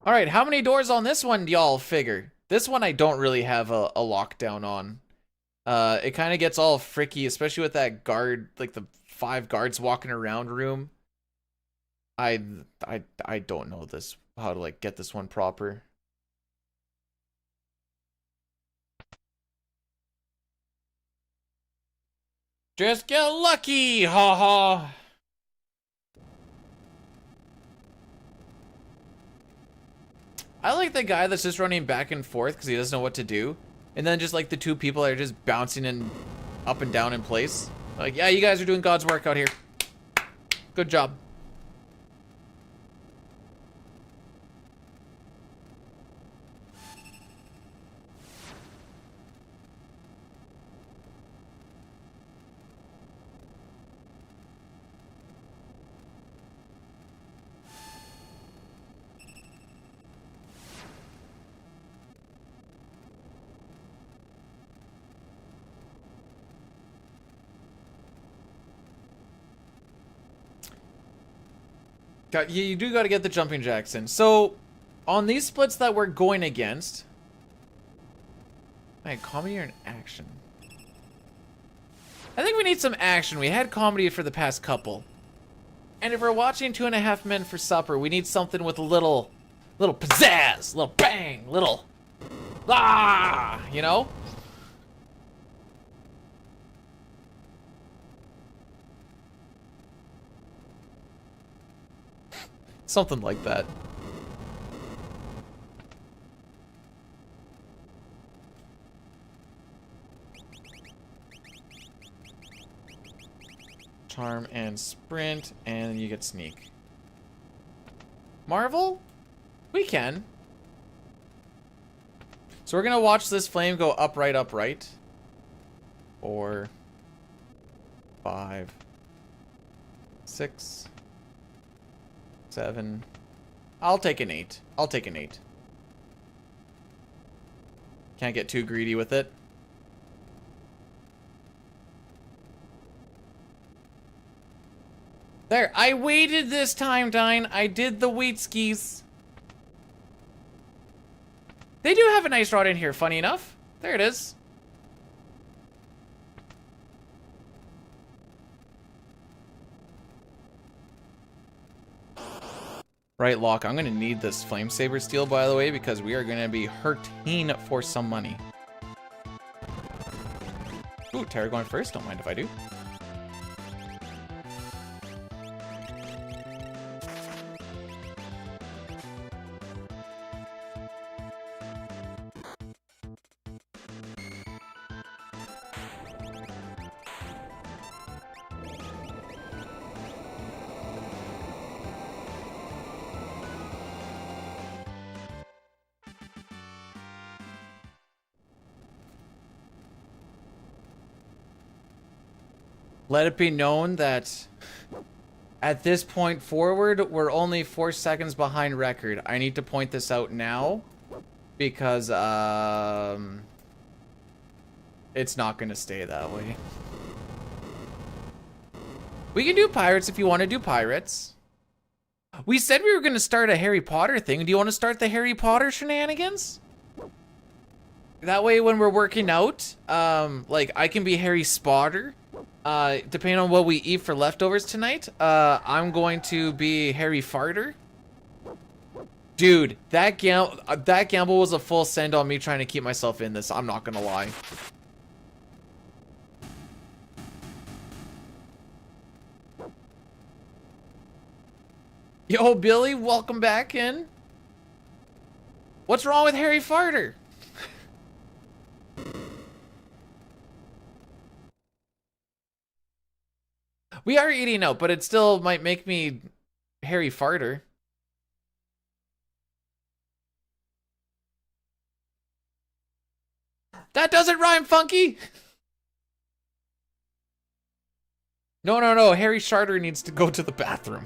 All right, how many doors on this one do y'all figure? This one I don't really have a lockdown on. It kind of gets all fricky, especially with that guard, like the 5 guards walking around room. I don't know how to like get this one proper. Just get lucky, haha. I like the guy that's just running back and forth because he doesn't know what to do. And then just like the 2 people that are just bouncing in up and down in place. Like, yeah, you guys are doing God's work out here. Good job. You do got to get the jumping jacks in. So, on these splits that we're going against... Alright, comedy or an action? I think we need some action. We had comedy for the past couple. And if we're watching 2.5 Men for Supper, we need something with a little pizzazz, little bang, little... Ah! You know? Something like that. Charm and sprint, and you get sneak. Marvel? We can. So we're gonna watch this flame go upright, upright. 4, 5, 6, 7. I'll take an 8. I'll take an 8. Can't get too greedy with it. There, I waited this time, Dine. I did the wheat skis. They do have a nice rod in here, funny enough. There it is. Right, Locke, I'm gonna need this flame saber steel, by the way, because we are gonna be hurting for some money. Ooh, Terra going first, don't mind if I do. Let it be known that at this point forward, we're only 4 seconds behind record. I need to point this out now because it's not going to stay that way. We can do pirates if you want to do pirates. We said we were going to start a Harry Potter thing. Do you want to start the Harry Potter shenanigans? That way when we're working out, like I can be Harry Spotter. Depending on what we eat for leftovers tonight, I'm going to be Harry Farter. Dude, that gamble was a full send on me trying to keep myself in this. I'm not gonna lie. Yo, Billy, welcome back in. What's wrong with Harry Farter? We are eating out, but it still might make me Harry Farter. That doesn't rhyme, Funky! No, no, no. Harry Sharter needs to go to the bathroom.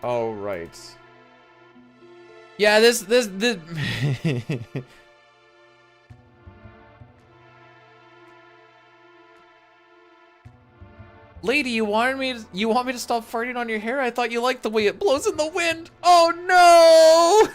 Oh, right. Yeah, this Lady, you want me to stop farting on your hair? I thought you liked the way it blows in the wind. Oh no!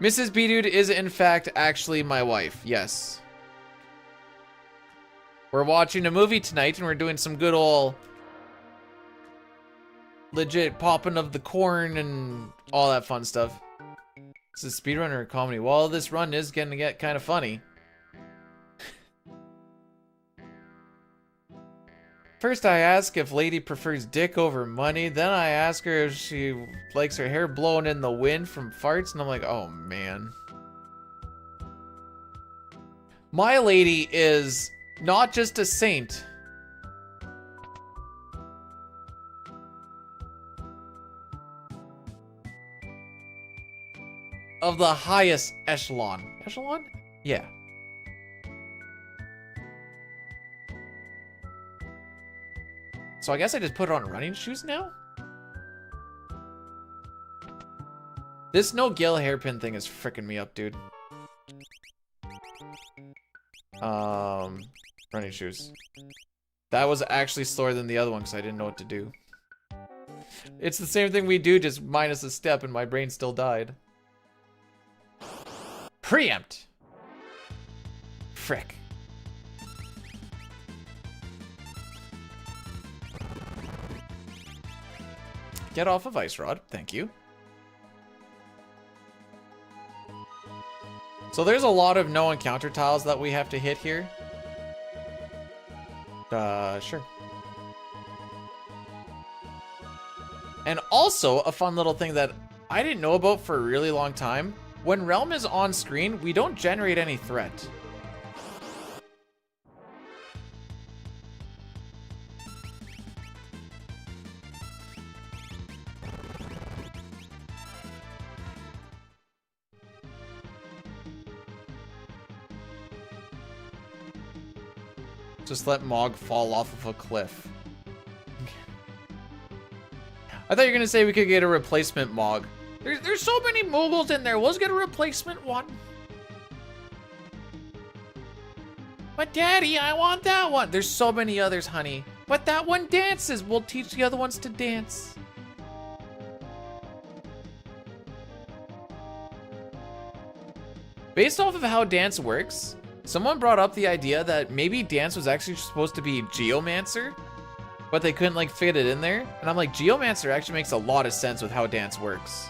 Mrs. B-Dude is in fact actually my wife. Yes. We're watching a movie tonight and we're doing some good old legit popping of the corn and all that fun stuff. This is speedrun or a comedy? Well, this run is gonna get kind of funny. First I ask if Lady prefers dick over money, then I ask her if she likes her hair blowing in the wind from farts, and I'm like, oh man. My lady is not just a saint. Of the highest echelon. Echelon? Yeah. So I guess I just put on running shoes now? This no Gil hairpin thing is freaking me up, dude. Running shoes. That was actually slower than the other one because I didn't know what to do. It's the same thing we do, just minus a step, and my brain still died. Preempt! Frick. Get off of Ice Rod, thank you. So there's a lot of no encounter tiles that we have to hit here. Sure. And also, a fun little thing that I didn't know about for a really long time, when Realm is on screen, we don't generate any threat. Just let Mog fall off of a cliff. I thought you were gonna say we could get a replacement Mog. There's so many moguls in there. Let's get a replacement one. But Daddy, I want that one. There's so many others, honey. But that one dances. We'll teach the other ones to dance. Based off of how dance works, someone brought up the idea that maybe dance was actually supposed to be Geomancer, but they couldn't like fit it in there. And I'm like, Geomancer actually makes a lot of sense with how dance works.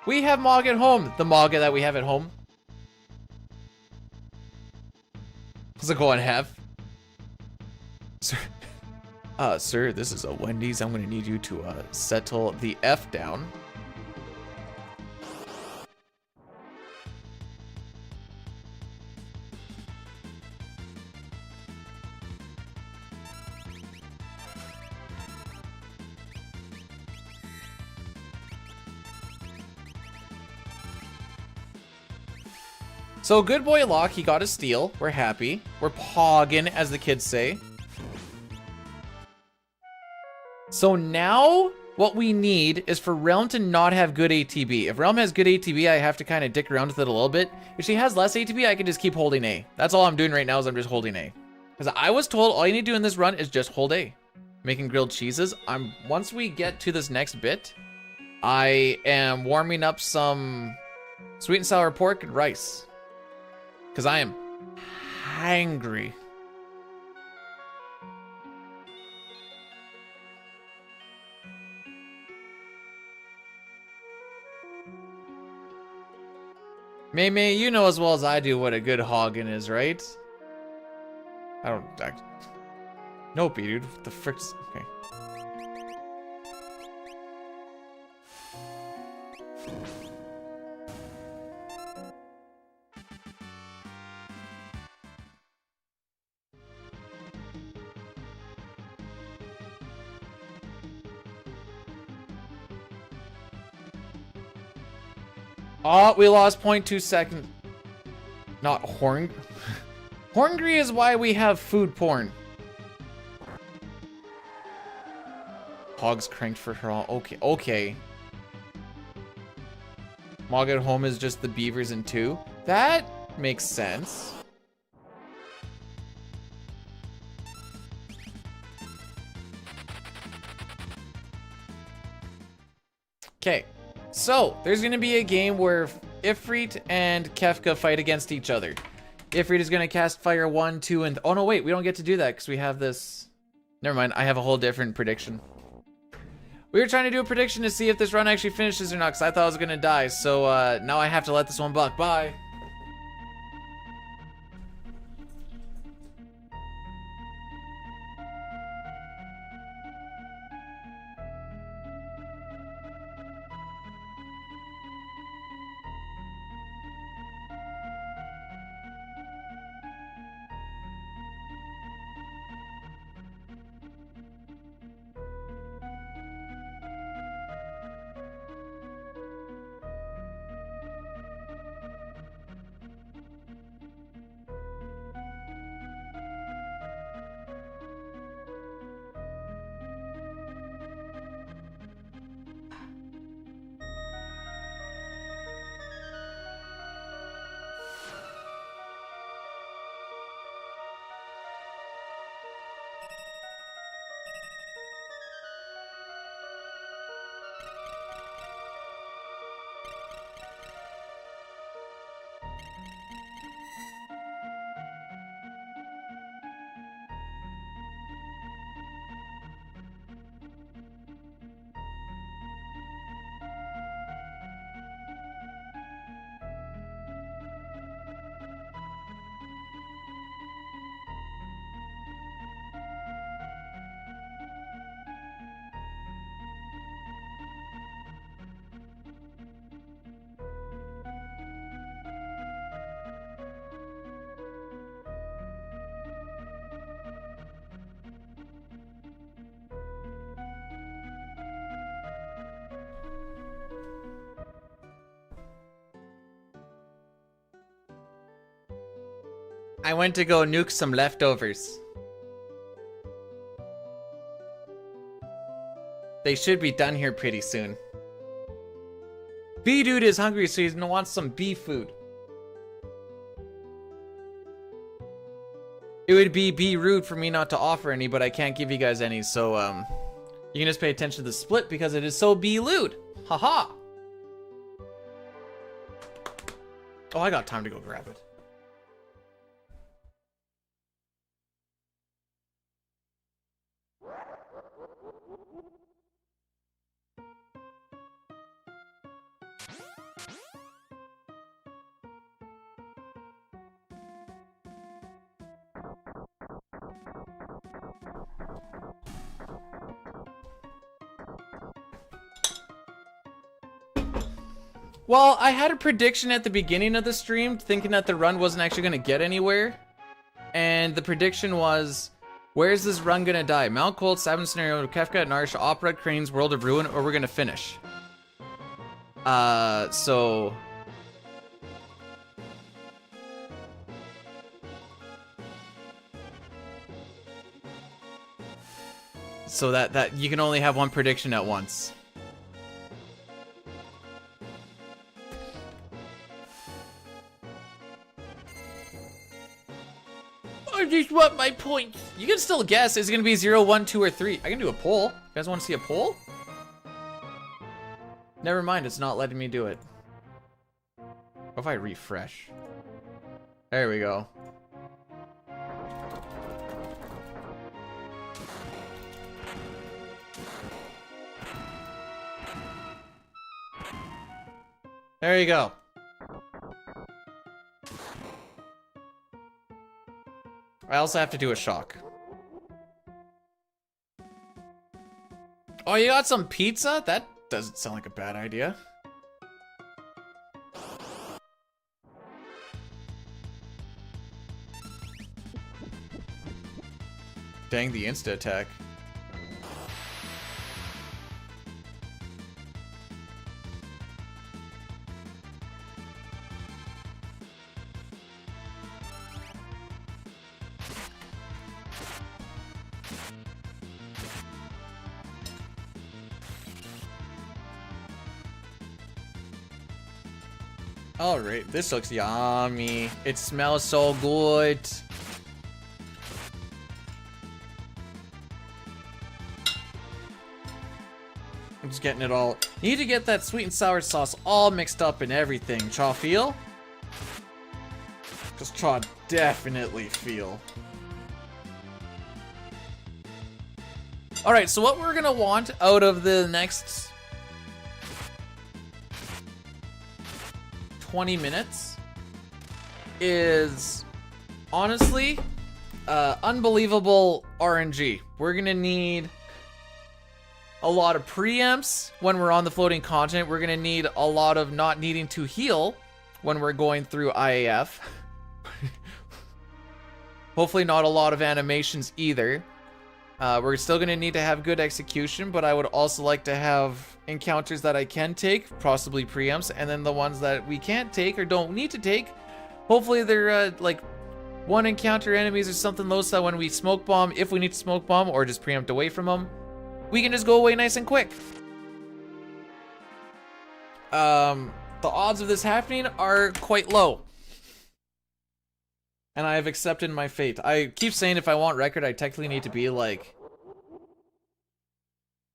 We have Mog at home. The Mog that we have at home. What's it going have? Sir, this is a Wendy's. I'm gonna need you to settle the F down. So good boy Locke, he got a steal. We're happy. We're poggin', as the kids say. So now what we need is for Realm to not have good ATB. If Realm has good ATB, I have to kind of dick around with it a little bit. If she has less ATB, I can just keep holding A. That's all I'm doing right now is I'm just holding A. Because I was told all you need to do in this run is just hold A. Making grilled cheeses. Once we get to this next bit, I am warming up some sweet and sour pork and rice. Because I am hangry. May, you know as well as I do what a good hoggin is, right? Nope, dude. What the frick's... Okay. Oh, we lost 0.2 seconds. Not horn. Horngry is why we have food porn. Hogs cranked for her all. Okay, okay. Mog at home is just the beavers in 2. That makes sense. Okay. So, there's going to be a game where Ifrit and Kefka fight against each other. Ifrit is going to cast Fire 1, 2, and... Oh, no, wait. We don't get to do that because we have this... Never mind. I have a whole different prediction. We were trying to do a prediction to see if this run actually finishes or not because I thought I was going to die. So, now I have to let this one buck. Bye. I went to go nuke some leftovers. They should be done here pretty soon. B-Dude is hungry, so he wants some beef food. It would be rude for me not to offer any, but I can't give you guys any, so, you can just pay attention to the split because it is so be-lewd. Haha! Oh, I got time to go grab it. Well, I had a prediction at the beginning of the stream, thinking that the run wasn't actually going to get anywhere. And the prediction was, where's this run going to die? Mount Cold, Sabin Scenario, Kefka, Narsha, Opera, Cranes, World of Ruin, or we're going to finish. So that you can only have one prediction at once. I just want my points. You can still guess. Is it going to be 0, 1, 2, or 3? I can do a poll. You guys want to see a poll? Never mind, it's not letting me do it. What if I refresh? There we go. There you go. I also have to do a shock. Oh, you got some pizza? That doesn't sound like a bad idea. Dang, the insta attack. Alright, this looks yummy. It smells so good. I'm just getting it all. Need to get that sweet and sour sauce all mixed up and everything. Chaw feel? Because Chaw definitely feel. Alright, so what we're gonna want out of the next 20 minutes is honestly unbelievable RNG. We're gonna need a lot of preamps when we're on the floating continent. We're gonna need a lot of not needing to heal when we're going through IAF. Hopefully not a lot of animations either. We're still gonna need to have good execution, but I would also like to have encounters that I can take, possibly preamps, and then the ones that we can't take or don't need to take, hopefully they're like one encounter enemies or something low, so when we smoke bomb, if we need to smoke bomb or just preempt away from them, we can just go away nice and quick. The odds of this happening are quite low. And I have accepted my fate. I keep saying if I want record, I technically need to be like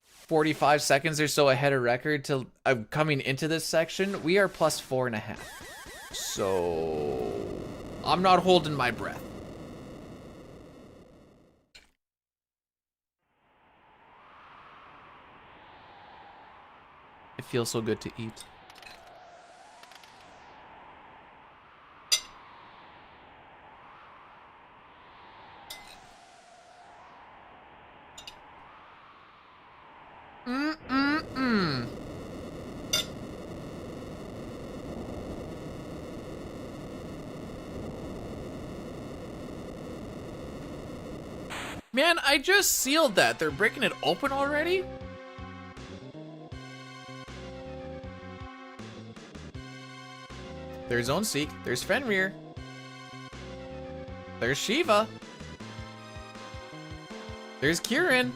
45 seconds or so ahead of record till I'm coming into this section. We are plus 4.5. So I'm not holding my breath. It feels so good to eat. Man, I just sealed that. They're breaking it open already? There's Zone Seek. There's Fenrir. There's Shiva. There's Kieran.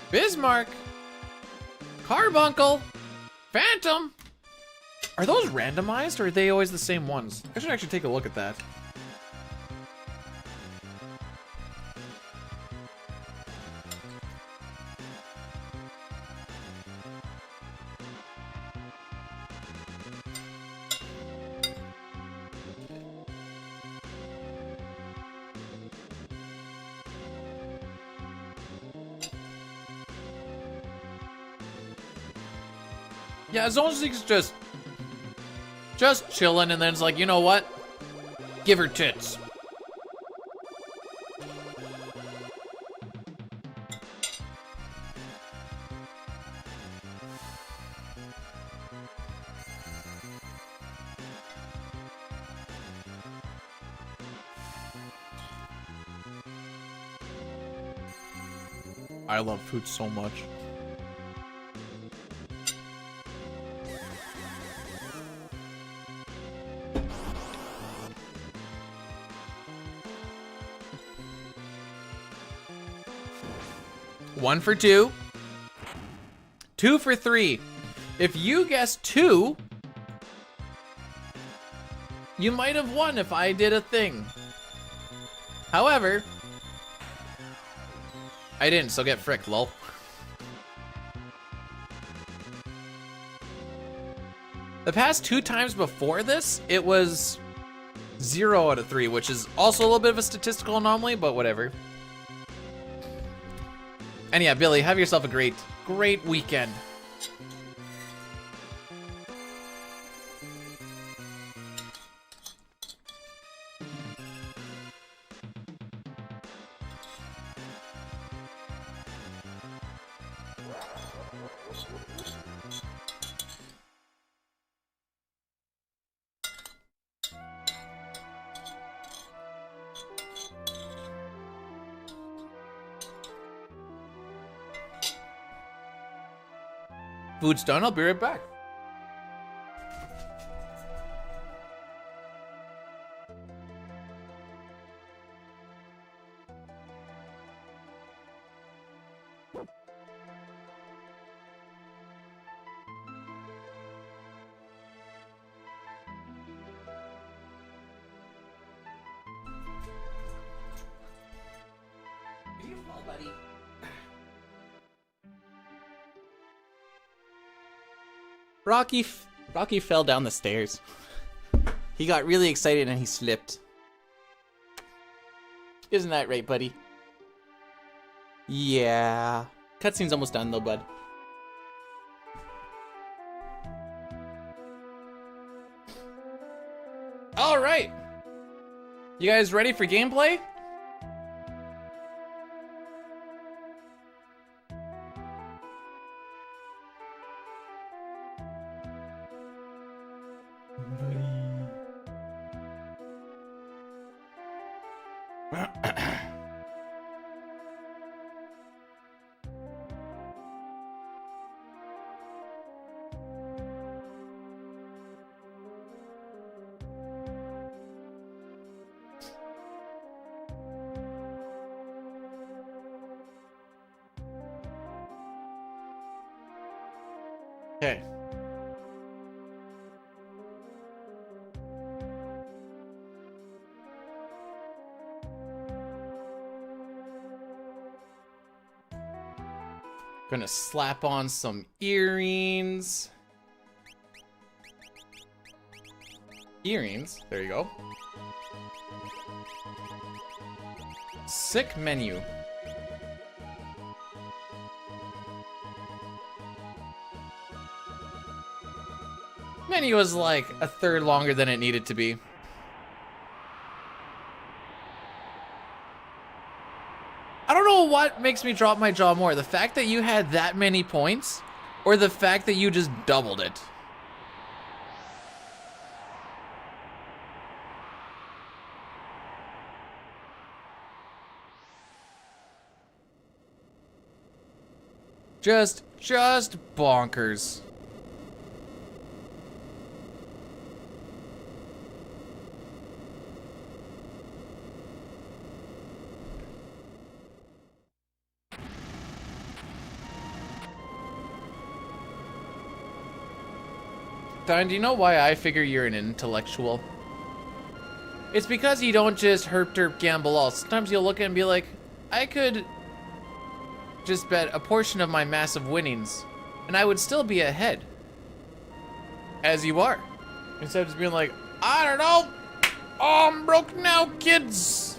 Bismarck. Carbuncle. Phantom. Are those randomized or are they always the same ones? I should actually take a look at that. Yeah, as long as he's just chilling, and then it's like, you know what? Give her tits. I love food so much. One for two. Two for three. If you guessed two, you might have won if I did a thing. However, I didn't, so get fricked, lol. The past two times before this, it was 0 out of 3, which is also a little bit of a statistical anomaly, but whatever. And yeah, Billy, have yourself a great weekend. Food's done, I'll be right back. Buddy. Rocky fell down the stairs. He got really excited and he slipped. Isn't that right, buddy? Yeah. Cutscene's almost done though, bud. All right. You guys ready for gameplay? Okay. Gonna slap on some earrings. Earrings, there you go. Sick menu. Menu was like a third longer than it needed to be. I don't know what makes me drop my jaw more, the fact that you had that many points, or the fact that you just doubled it. Just bonkers. Don, do you know why I figure you're an intellectual? It's because you don't just herp derp gamble all. Sometimes you'll look at it and be like, I could just bet a portion of my massive winnings and I would still be ahead. As you are. Instead of just being like, I don't know. Oh, I'm broke now, kids.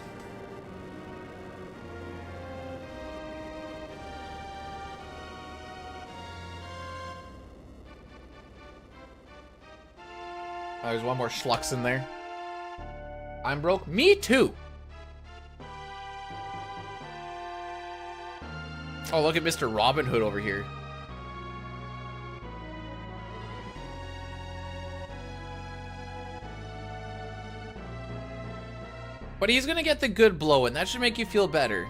Oh, there's one more Schlux in there. I'm broke. Me too. Oh, look at Mr. Robin Hood over here. But he's gonna get the good blow, and that should make you feel better.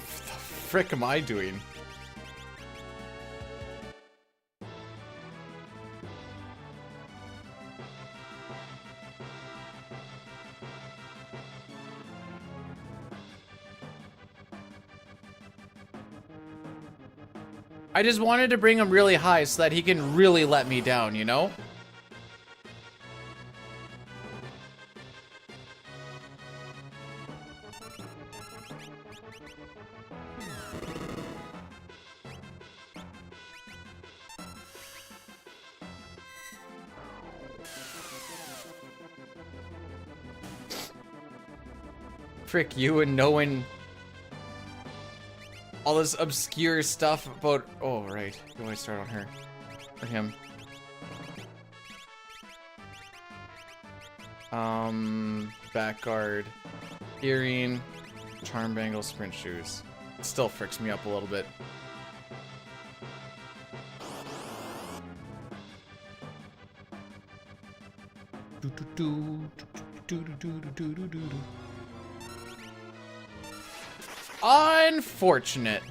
What the frick am I doing? I just wanted to bring him really high so that he can really let me down, you know? Frick you and knowing all this obscure stuff about... Oh, right. Who do I start on her? Or him? Back guard. Earring. Charm bangle, sprint shoes. It still fricks me up a little bit. Unfortunate.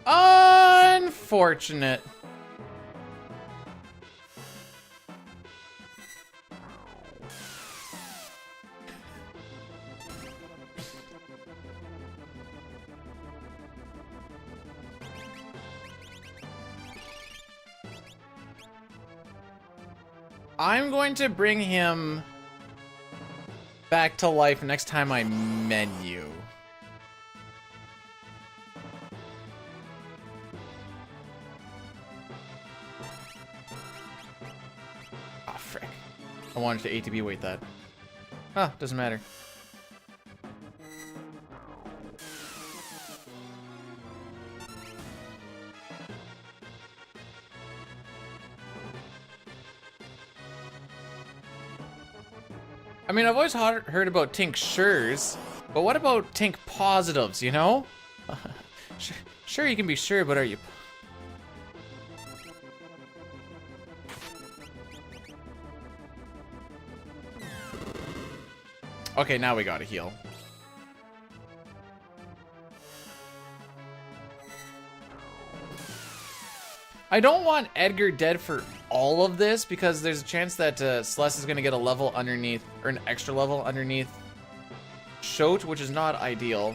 Unfortunate. I'm going to bring him back to life next time I menu. Ah, frick. I wanted to ATB weight that. Huh, doesn't matter. I mean, I've always heard about tinctures, but what about tink positives, you know? Sure, you can be sure, but are you... Okay, now we gotta heal. I don't want Edgar dead for all of this because there's a chance that Celeste is going to get a level underneath, or an extra level underneath Shote, which is not ideal.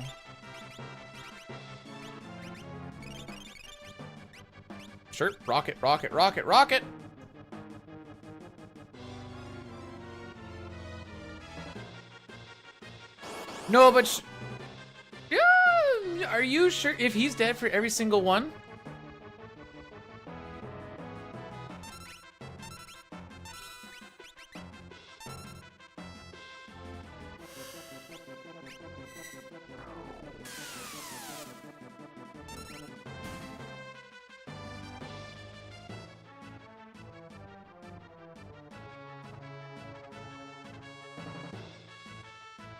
Sure, rocket, rocket, rocket, rocket! No, but... Yeah, are you sure if he's dead for every single one?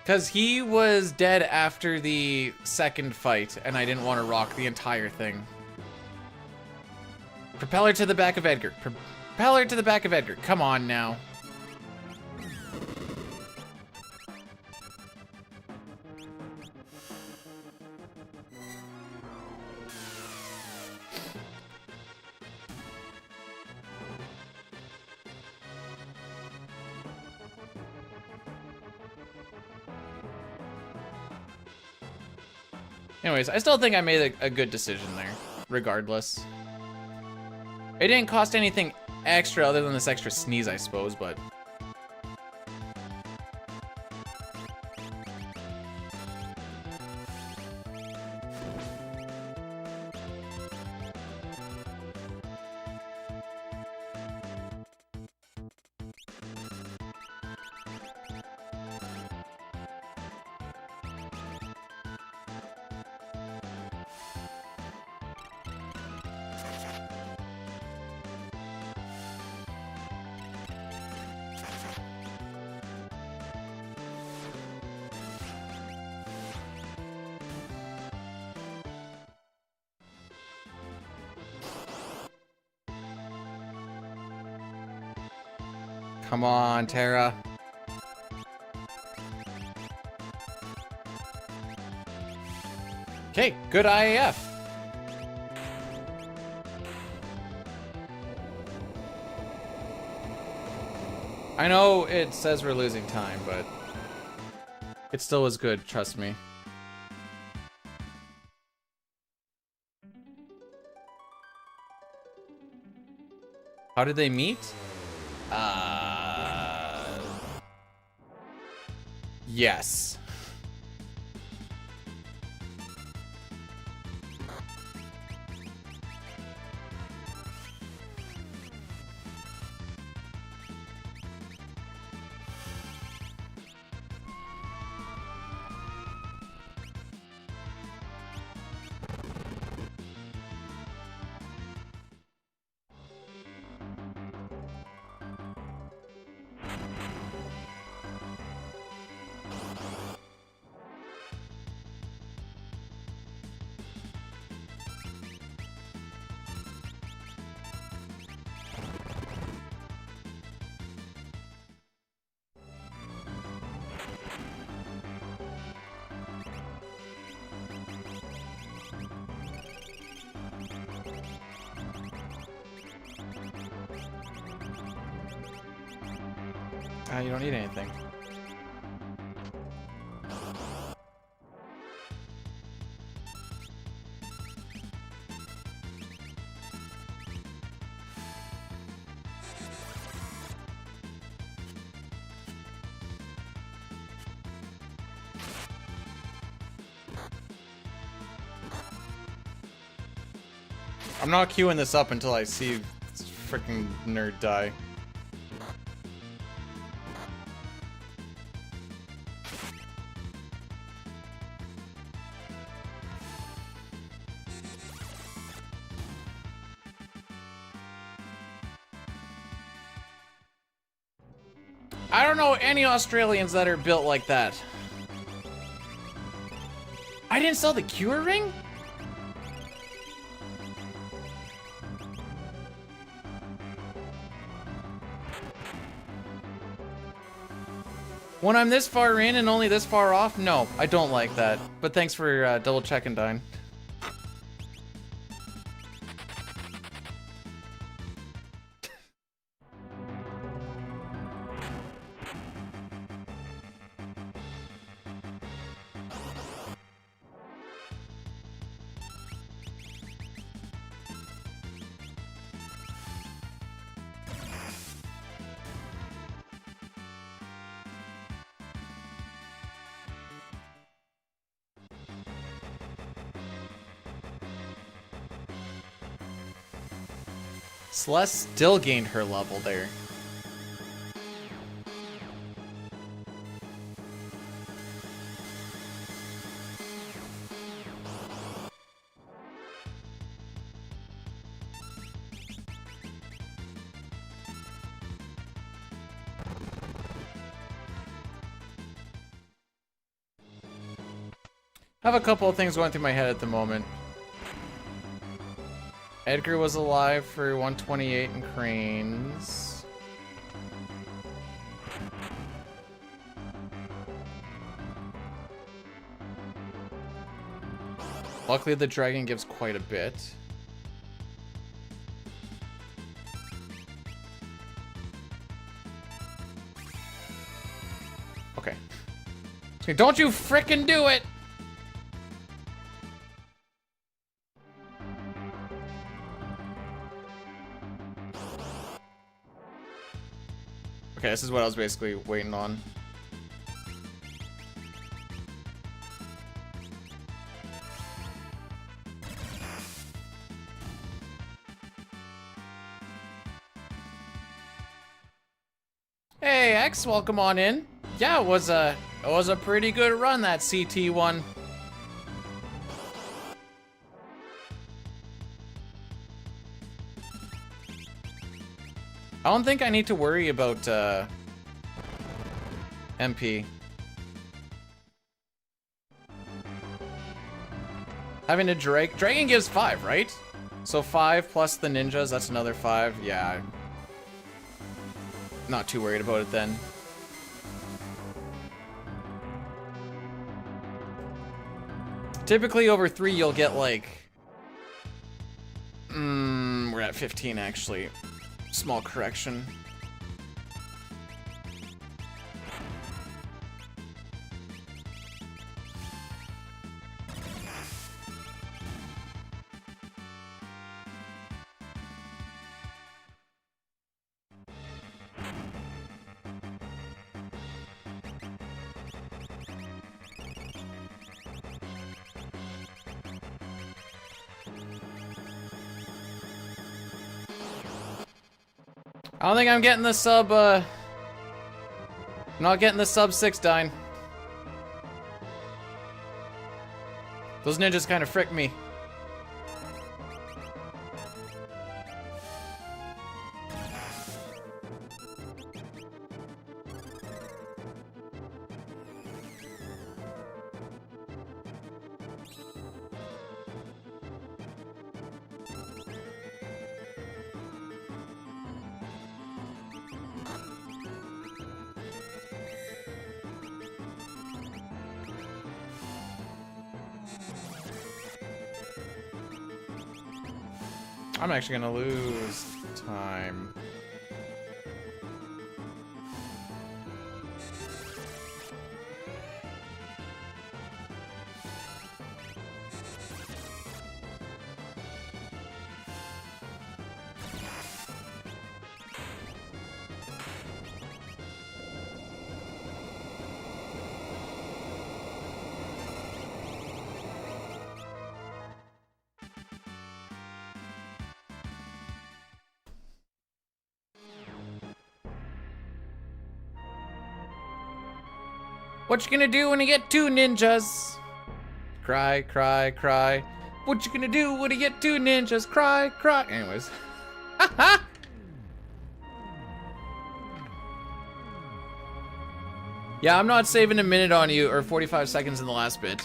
Because he was dead after the second fight, and I didn't want to rock the entire thing. Propeller to the back of Edgar. Propeller to the back of Edgar. Come on now. Anyways, I still think I made a good decision there, regardless. It didn't cost anything extra other than this extra sneeze, I suppose, but... Come on, Tara. Okay, good IAF. I know it says we're losing time, but it still was good, trust me. How did they meet? Yes. You don't need anything. I'm not queuing this up until I see this freaking nerd die. I don't know any Australians that are built like that. I didn't sell the cure ring? When I'm this far in and only this far off? No, I don't like that. But thanks for double checking, Dine. Celeste still gained her level there. I have a couple of things going through my head at the moment. Edgar was alive for 128 in cranes. Luckily, the dragon gives quite a bit. Okay. Okay, don't you frickin' do it! Okay, this is what I was basically waiting on. Hey, X, welcome on in. Yeah, it was a pretty good run, that CT one. I don't think I need to worry about MP. Having a Dragon gives 5, right? So 5 plus the ninjas, that's another 5. Yeah. Not too worried about it then. Typically over 3 you'll get like... we're at 15 actually. Small correction. I don't think I'm getting the sub, I'm not getting the sub 6 dying. Those ninjas kind of frick me. I'm actually gonna lose time. What you gonna do when you get 2 ninjas? Cry, cry, cry. What you gonna do when you get 2 ninjas? Cry, cry. Anyways. Yeah, I'm not saving a minute on you, or 45 seconds in the last bit.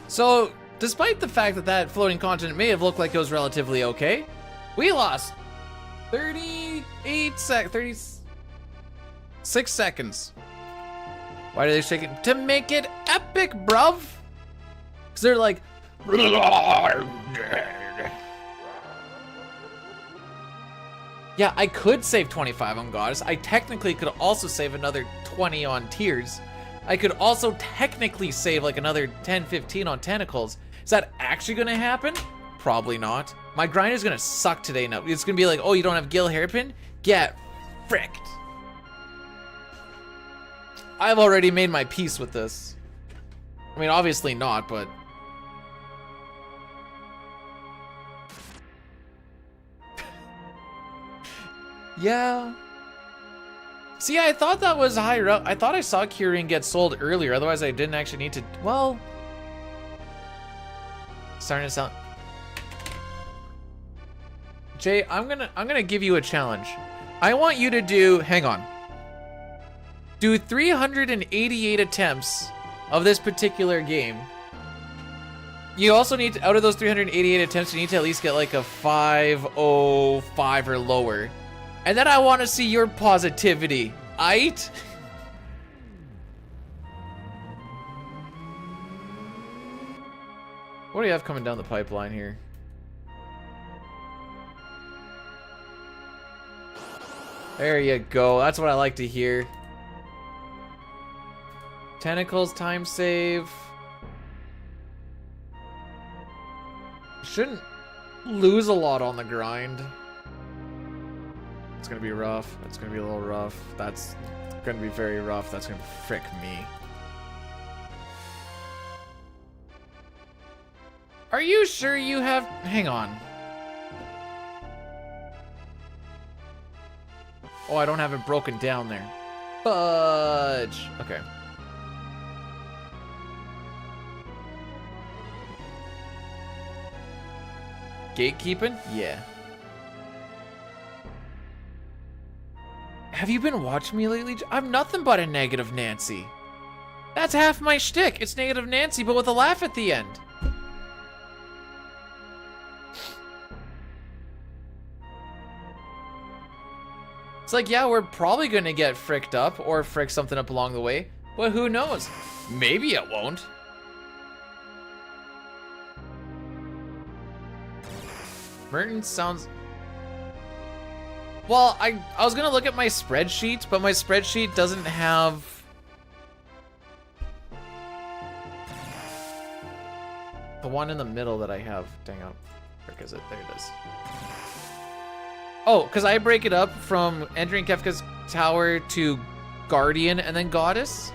So, despite the fact that that floating continent may have looked like it was relatively okay, we lost 36 seconds. Why do they shake it? To make it epic, bruv. Because they're like... Yeah, I could save 25 on Goddess. I technically could also save another 20 on Tears. I could also technically save like another 10, 15 on Tentacles. Is that actually gonna happen? Probably not. My grind is gonna suck today now. It's gonna be like, oh, you don't have Gil Hairpin? Get fricked. I've already made my peace with this. I mean, obviously not, but... Yeah. See, I thought that was higher up. I thought I saw Kyurem get sold earlier, otherwise I didn't actually need to... Well... Starting to sound... Jay, I'm gonna give you a challenge. I want you to do, hang on. Do 388 attempts of this particular game. You also need to, out of those 388 attempts, you need to at least get like a 505 or lower. And then I want to see your positivity. Aight? What do you have coming down the pipeline here? There you go. That's what I like to hear. Tentacles, time save. lose a lot on the grind. It's gonna be rough. It's gonna be a little rough. That's gonna be very rough. That's gonna frick me. Are you sure you have... Hang on. Oh, I don't have it broken down there. Fudge. Okay. Gatekeeping? Yeah. Have you been watching me lately? I'm nothing but a negative Nancy. That's half my shtick. It's negative Nancy, but with a laugh at the end. It's like, yeah, we're probably gonna get fricked up or frick something up along the way, but who knows? Maybe it won't. Merton sounds... Well, I was gonna look at my spreadsheet, but my spreadsheet doesn't have... the one in the middle that I have. Dang on. Where is it? There it is. Oh, because I break it up from entering Kefka's tower to Guardian and then Goddess.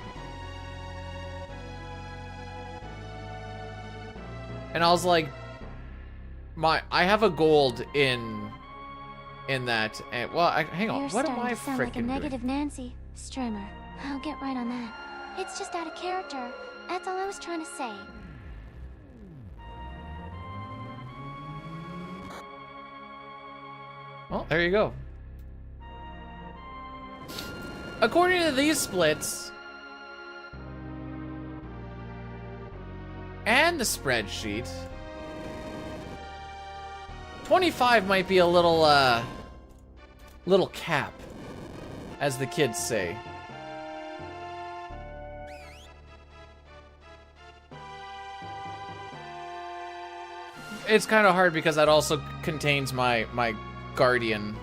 And I was like, I have a gold in that. And, well, hang on. You're What am I starting to sound like a freaking negative doing? Nancy. Strimmer, I'll get right on that. It's just out of character. That's all I was trying to say. Well, there you go. According to these splits and the spreadsheet, 25 might be a little cap, as the kids say. It's kind of hard because that also contains my Guardian.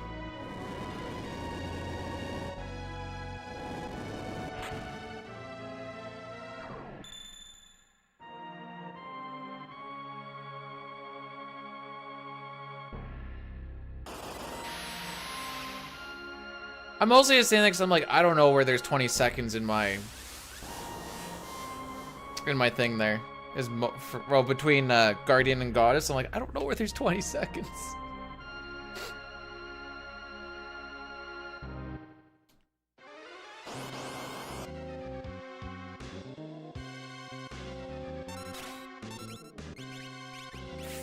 I'm mostly just saying that because I'm like, I don't know where there's 20 seconds in my thing there. Well, between Guardian and Goddess, I'm like, I don't know where there's 20 seconds.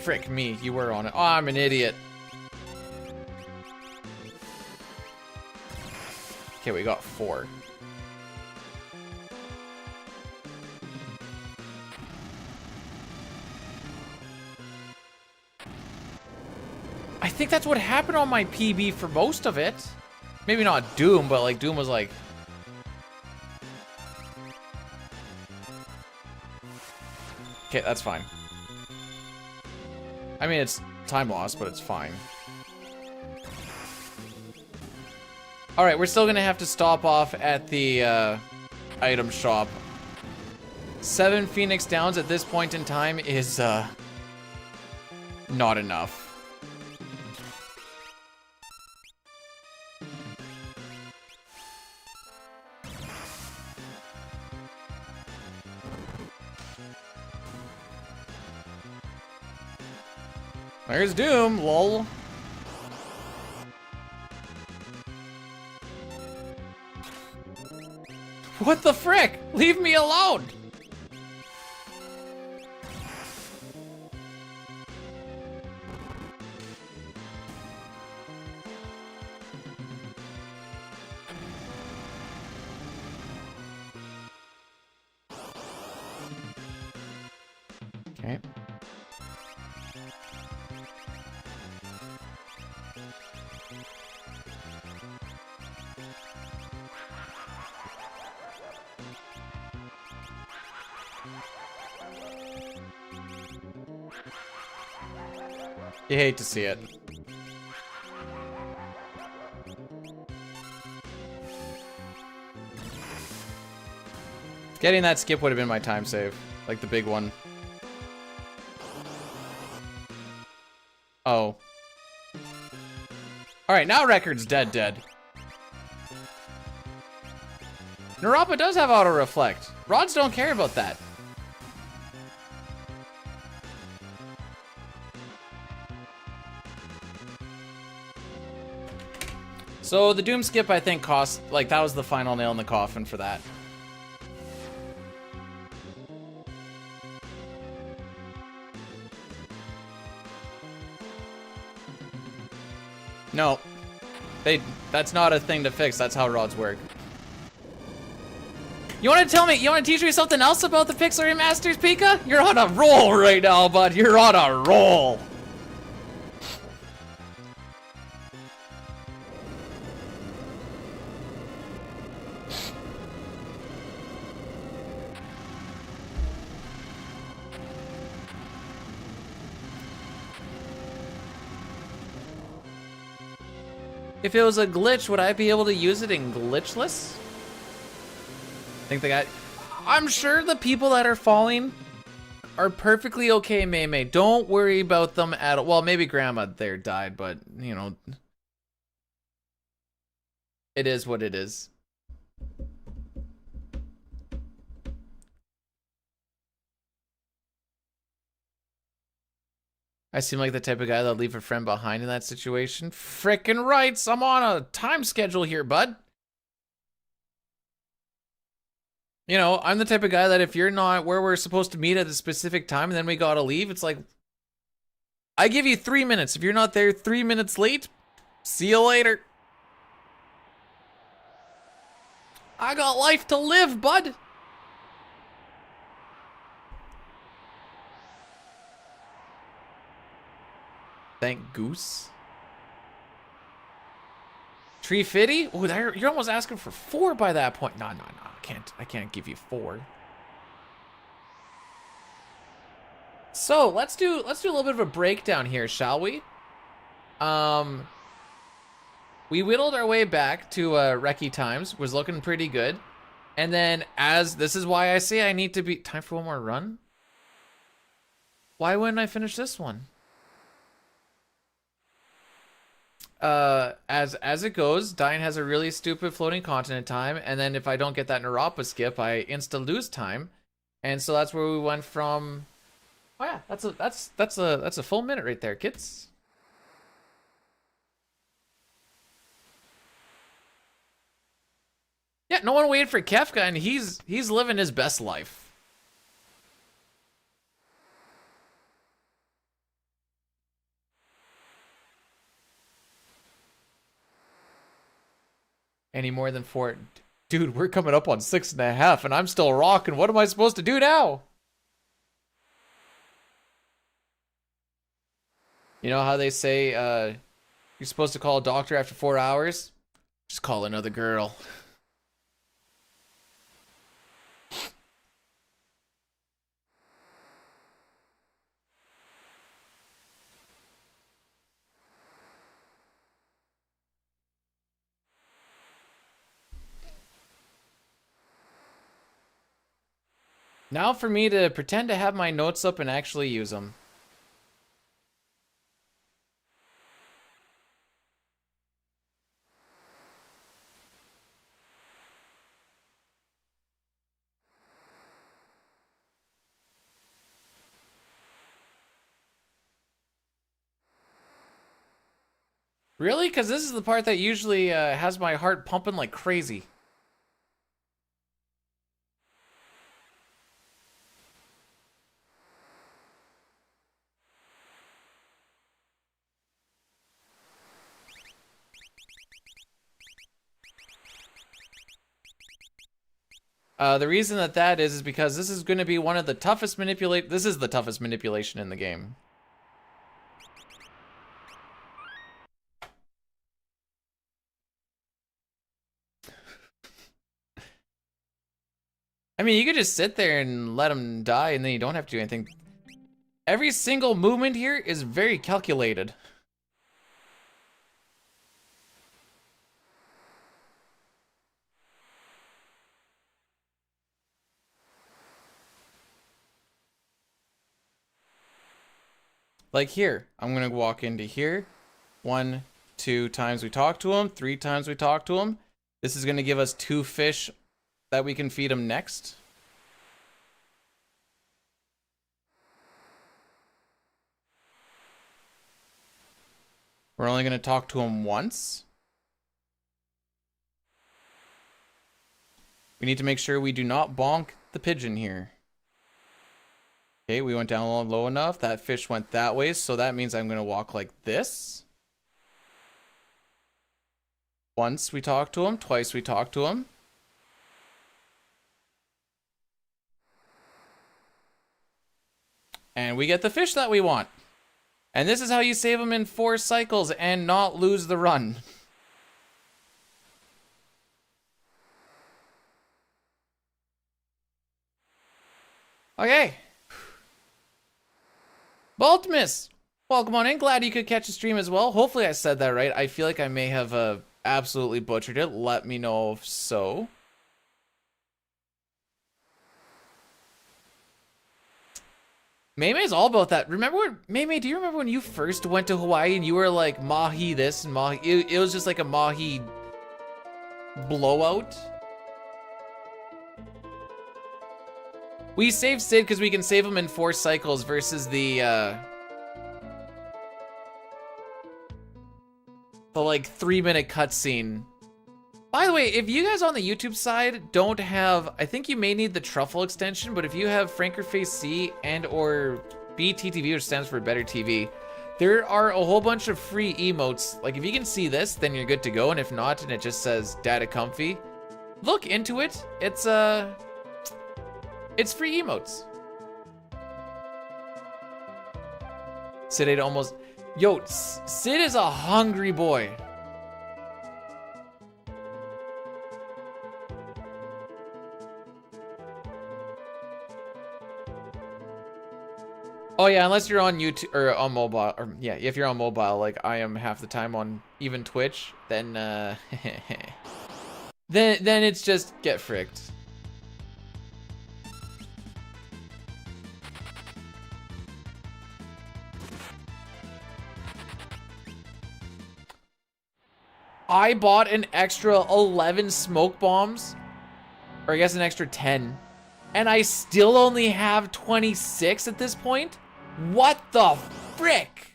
Frick me, you were on it. Oh, I'm an idiot. Okay, we got 4. I think that's what happened on my PB for most of it. Maybe not Doom, but like Doom was like... Okay, that's fine. I mean, it's time loss, but it's fine. Alright, we're still gonna have to stop off at the item shop. 7 Phoenix Downs at this point in time is not enough. There's Doom, lol. What the frick? Leave me alone! Okay. You hate to see it. Getting that skip would have been my time save. Like the big one. Oh. Alright, now Record's dead. Narapa does have auto reflect. Rods don't care about that. So the Doom skip, I think, cost, like, that was the final nail in the coffin for that. No. That's not a thing to fix. That's how rods work. You want to tell me, you want to teach me something else about the Pixel Remasters, Pika? You're on a roll right now, bud. You're on a roll. If it was a glitch, would I be able to use it in Glitchless? Think they got... I'm sure the people that are falling are perfectly okay, May. Don't worry about them at all. Well, maybe Grandma there died, but, you know... It is what it is. I seem like the type of guy that'll leave a friend behind in that situation. Frickin' rights! I'm on a time schedule here, bud. You know, I'm the type of guy that if you're not where we're supposed to meet at a specific time and then we gotta leave, it's like... I give you 3 minutes. If you're not there 3 minutes late, see you later. I got life to live, bud. Thank Goose. Tree Fitty? Oh, you're almost asking for 4 by that point. No. I can't give you 4. So let's do a little bit of a breakdown here, shall we? We whittled our way back to Recce Times. Was looking pretty good. And then this is why I say I need to be time for one more run. Why wouldn't I finish this one? As it goes, Dyne has a really stupid floating continent time, and then if I don't get that Narapa skip, I insta lose time, and so that's where we went from. Oh yeah, that's a full minute right there, kids. Yeah, no one waited for Kefka, and he's living his best life. Any more than 4? Dude, we're coming up on 6.5 and I'm still rocking. What am I supposed to do now? You know how they say you're supposed to call a doctor after 4 hours? Just call another girl. Now for me to pretend to have my notes up and actually use them. Really? Because this is the part that usually has my heart pumping like crazy. The reason that is because this is going to be one of the toughest this is the toughest manipulation in the game. I mean, you could just sit there and let him die and then you don't have to do anything. Every single movement here is very calculated. Like here, I'm gonna walk into here. 1, 2 times we talk to him, 3 times we talk to him. This is gonna give us 2 fish that we can feed him next. We're only gonna talk to him once. We need to make sure we do not bonk the pigeon here. Okay, we went down low enough. That fish went that way, so that means I'm gonna walk like this. Once we talk to him, twice we talk to him. And we get the fish that we want. And this is how you save them in 4 cycles and not lose the run. Okay. Baltimus, welcome on in. Glad you could catch a stream as well. Hopefully I said that right. I feel like I may have absolutely butchered it. Let me know if so. Maymay's all about that. Remember when, Maymay, do you remember when you first went to Hawaii and you were like, mahi this and mahi... It was just like a mahi blowout? We save Sid because we can save him in 4 cycles versus the like 3-minute cutscene. By the way, if you guys on the YouTube side don't have, I think you may need the truffle extension, but if you have Frankerface C and or BTTV, which stands for Better TV, there are a whole bunch of free emotes. Like if you can see this, then you're good to go. And if not, and it just says Data Comfy, look into it. It's free emotes. Sid ate almost, yo, Sid is a hungry boy. Oh yeah, unless you're on YouTube or on mobile, or yeah, if you're on mobile, like I am half the time on even Twitch, then then it's just get fricked. I bought an extra 11 smoke bombs, or I guess an extra 10, and I still only have 26 at this point? What the frick?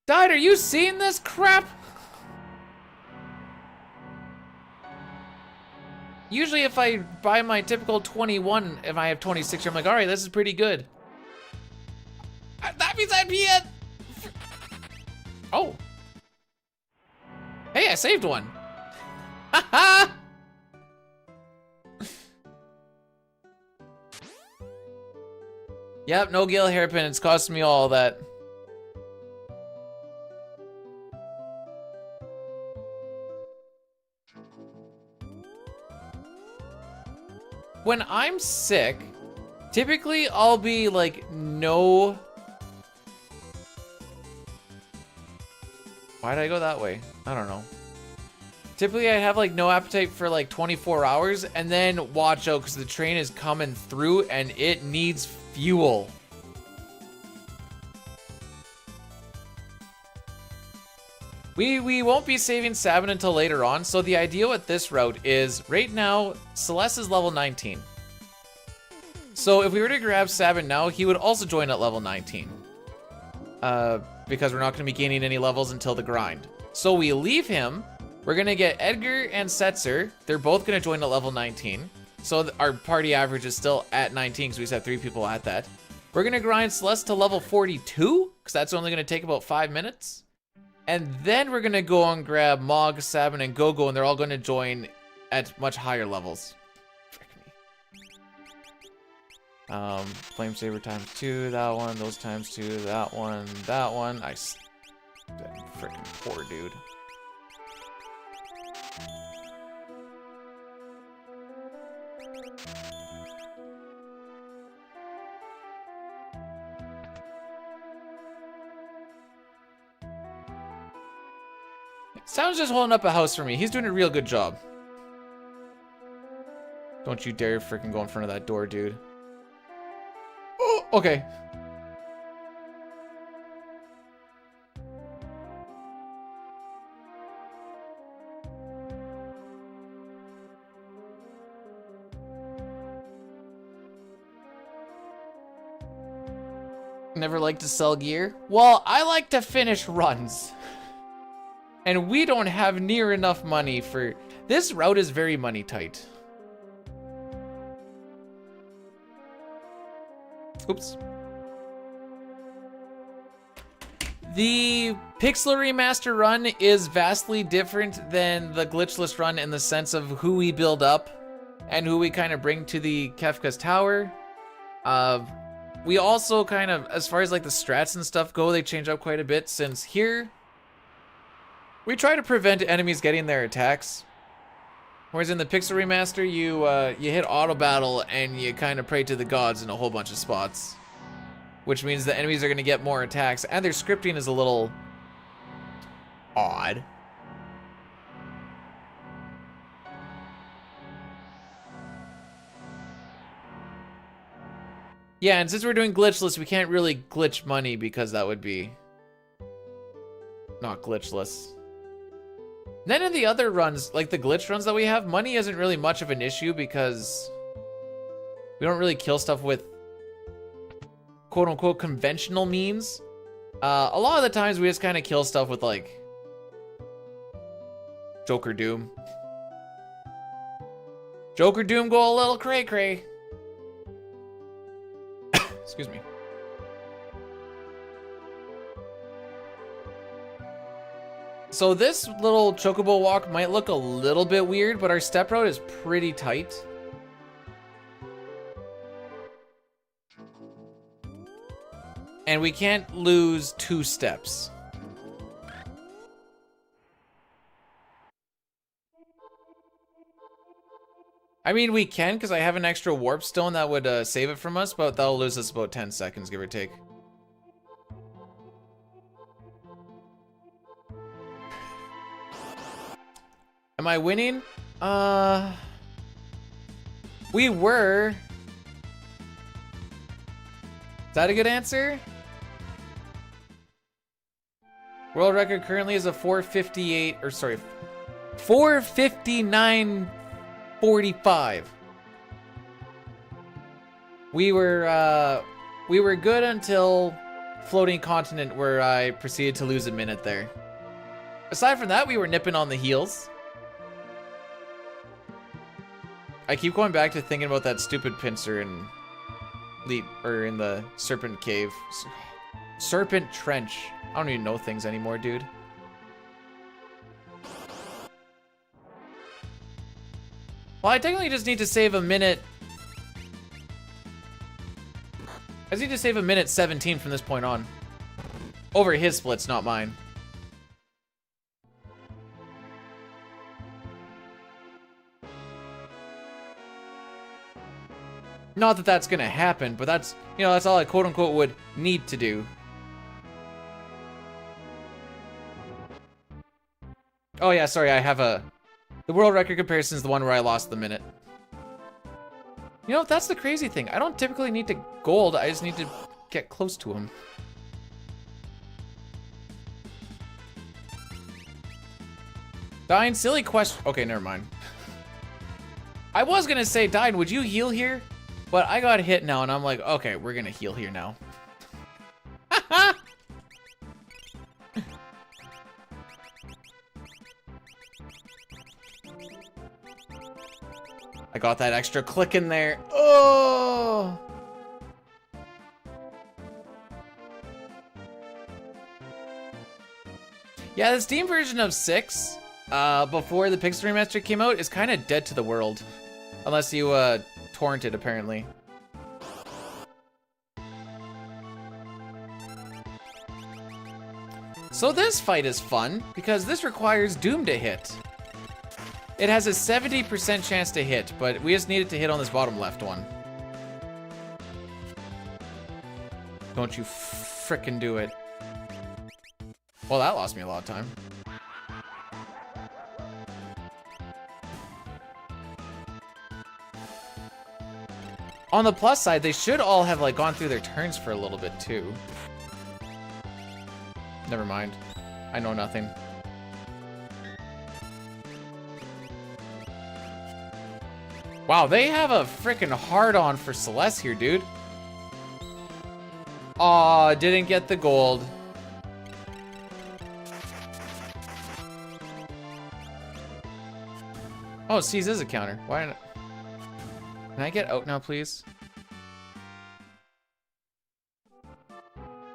Died, are you seeing this crap? Usually if I buy my typical 21, if I have 26, I'm like, all right, this is pretty good. That means I'd be at... Oh. Hey, I saved one. Haha. Yep, no Gale hairpin. It's costing me all that. When I'm sick, typically I'll be like, no. Why did I go that way? I don't know. Typically I have like no appetite for like 24 hours and then watch out because the train is coming through and it needs fuel. We won't be saving Sabin until later on, so the idea with this route is right now Celeste is level 19. So if we were to grab Sabin now, he would also join at level 19. Because we're not going to be gaining any levels until the grind. So we leave him. We're going to get Edgar and Setzer. They're both going to join at level 19. So our party average is still at 19 because we just have 3 people at that. We're going to grind Celeste to level 42 because that's only going to take about 5 minutes. And then we're going to go and grab Mog, Sabin, and Gogo, and they're all going to join at much higher levels. Frick me. Flame Saber times 2, that one, those times 2, that one, that one. Freaking poor dude. Sound's just holding up a house for me. He's doing a real good job. Don't you dare freaking go in front of that door, dude. Oh, okay. Never like to sell gear? Well, I like to finish runs. And we don't have near enough money for... This route is very money tight. Oops. The Pixel Remaster run is vastly different than the Glitchless run in the sense of who we build up and who we kind of bring to the Kefka's Tower. We also kind of, as far as like the strats and stuff go, they change up quite a bit, since here we try to prevent enemies getting their attacks. Whereas in the Pixel Remaster, you hit auto battle and you kind of pray to the gods in a whole bunch of spots. Which means the enemies are going to get more attacks, and their scripting is a little odd. Yeah, and since we're doing glitchless, we can't really glitch money because that would be not glitchless. Then in the other runs, like the glitch runs that we have, money isn't really much of an issue because we don't really kill stuff with quote-unquote conventional means. A lot of the times we just kind of kill stuff with like Joker Doom. Joker Doom go a little cray-cray. Excuse me. So this little chocobo walk might look a little bit weird, but our step route is pretty tight. And we can't lose 2 steps. I mean, we can, because I have an extra warp stone that would save it from us, but that'll lose us about 10 seconds, give or take. Am I winning? We were. Is that a good answer? World record currently is a 458, or sorry, 459.45. We were good until Floating Continent, where I proceeded to lose a minute there. Aside from that, we were nipping on the heels. I keep going back to thinking about that stupid pincer in the Serpent Cave. Serpent Trench. I don't even know things anymore, dude. Well, I technically just need to save a minute. I just need to save a minute 17 from this point on. Over his splits, not mine. Not that that's gonna happen, but that's, you know, that's all I quote-unquote would need to do. Oh yeah, sorry, I have the world record comparison is the one where I lost the minute. You know, that's the crazy thing. I don't typically need to gold, I just need to get close to him. Dine, silly question. Okay, never mind. I was gonna say, Dine, would you heal here? But I got hit now, and I'm like, okay, we're gonna heal here now. I got that extra click in there. Oh! Yeah, the Steam version of 6, before the Pixel Remaster came out, is kind of dead to the world. Unless you, torrented, apparently. So this fight is fun, because this requires Doom to hit. It has a 70% chance to hit, but we just need it to hit on this bottom left one. Don't you frickin' do it. Well, that lost me a lot of time. On the plus side, they should all have like gone through their turns for a little bit too. Never mind. I know nothing. Wow, they have a freaking hard-on for Celeste here, dude. Aw, didn't get the gold. Oh, C's is a counter. Why not? Can I get out now, please?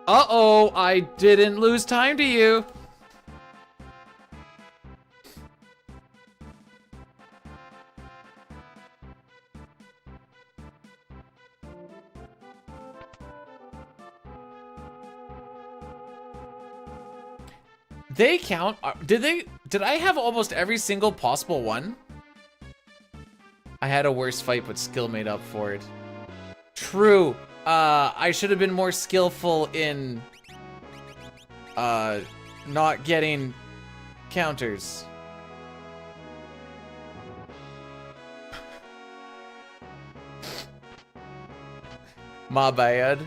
Uh-oh, I didn't lose time to you. They count? Did I have almost every single possible one? I had a worse fight, but skill made up for it. True. I should have been more skillful in not getting counters. My bad.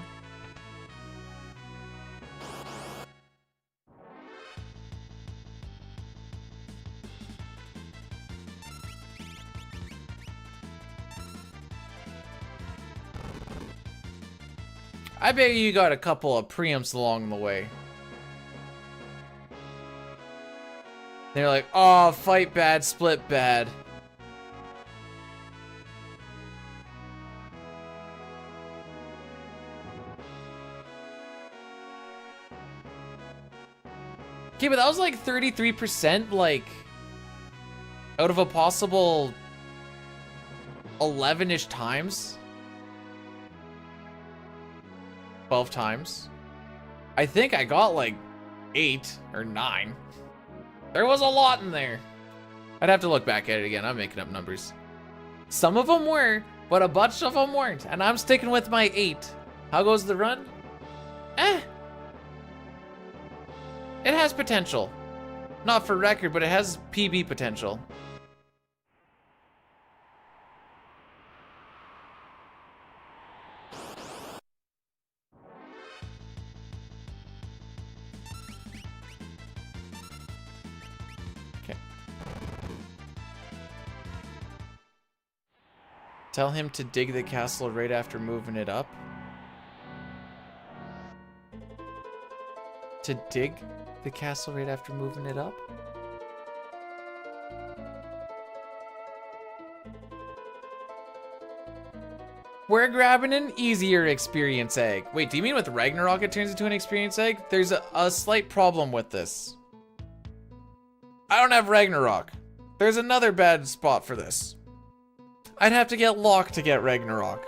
I bet you got a couple of preamps along the way. They're like, oh, fight bad, split bad. Okay, but that was like 33%, like, out of a possible 11-ish times. 12 times. I think I got like 8 or 9. There was a lot in there. I'd have to look back at it again. I'm making up numbers. Some of them were, but a bunch of them weren't. And I'm sticking with my 8. How goes the run? It has potential. Not for record, but it has PB potential. Tell him to dig the castle right after moving it up. To dig the castle right after moving it up? We're grabbing an easier experience egg. Wait, do you mean with Ragnarok it turns into an experience egg? There's a slight problem with this. I don't have Ragnarok. There's another bad spot for this. I'd have to get Locke to get Ragnarok.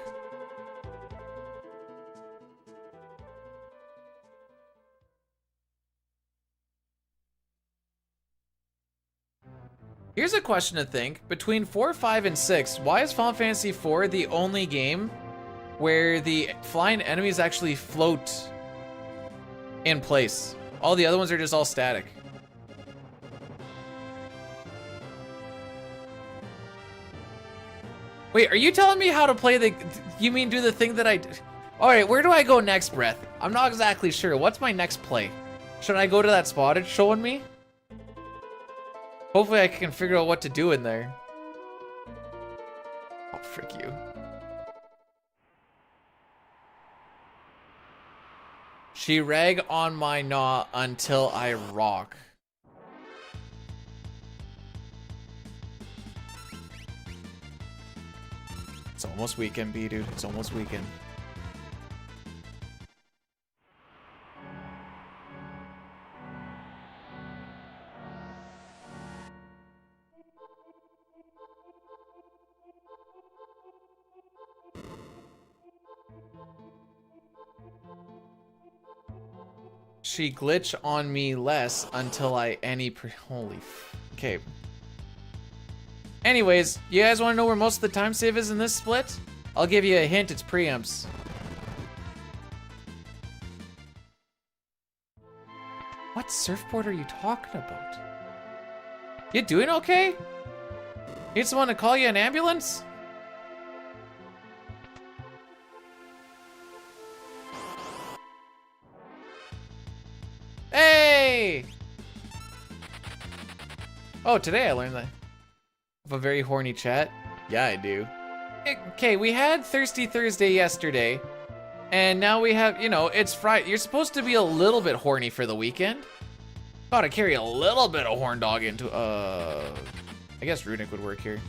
Here's a question to think. Between 4, 5, and 6, why is Final Fantasy IV the only game where the flying enemies actually float in place? All the other ones are just all static. Wait, are you telling me how to play the... You mean do the thing that I... Alright, where do I go next, Breath? I'm not exactly sure. What's my next play? Should I go to that spot it's showing me? Hopefully I can figure out what to do in there. Oh, frick you. She rag on my gnaw until I rock. It's almost weekend, B, dude. It's almost weekend. She glitch on me less until I holy okay. Anyways, you guys want to know where most of the time save is in this split? I'll give you a hint, it's preamps. What surfboard are you talking about? You doing okay? Need someone to call you an ambulance? Oh, today I learned that. Of a very horny chat? Yeah, I do. Okay, we had Thirsty Thursday yesterday. And now we have, you know, it's Friday. You're supposed to be a little bit horny for the weekend. Gotta carry a little bit of horn dog into, I guess Runic would work here.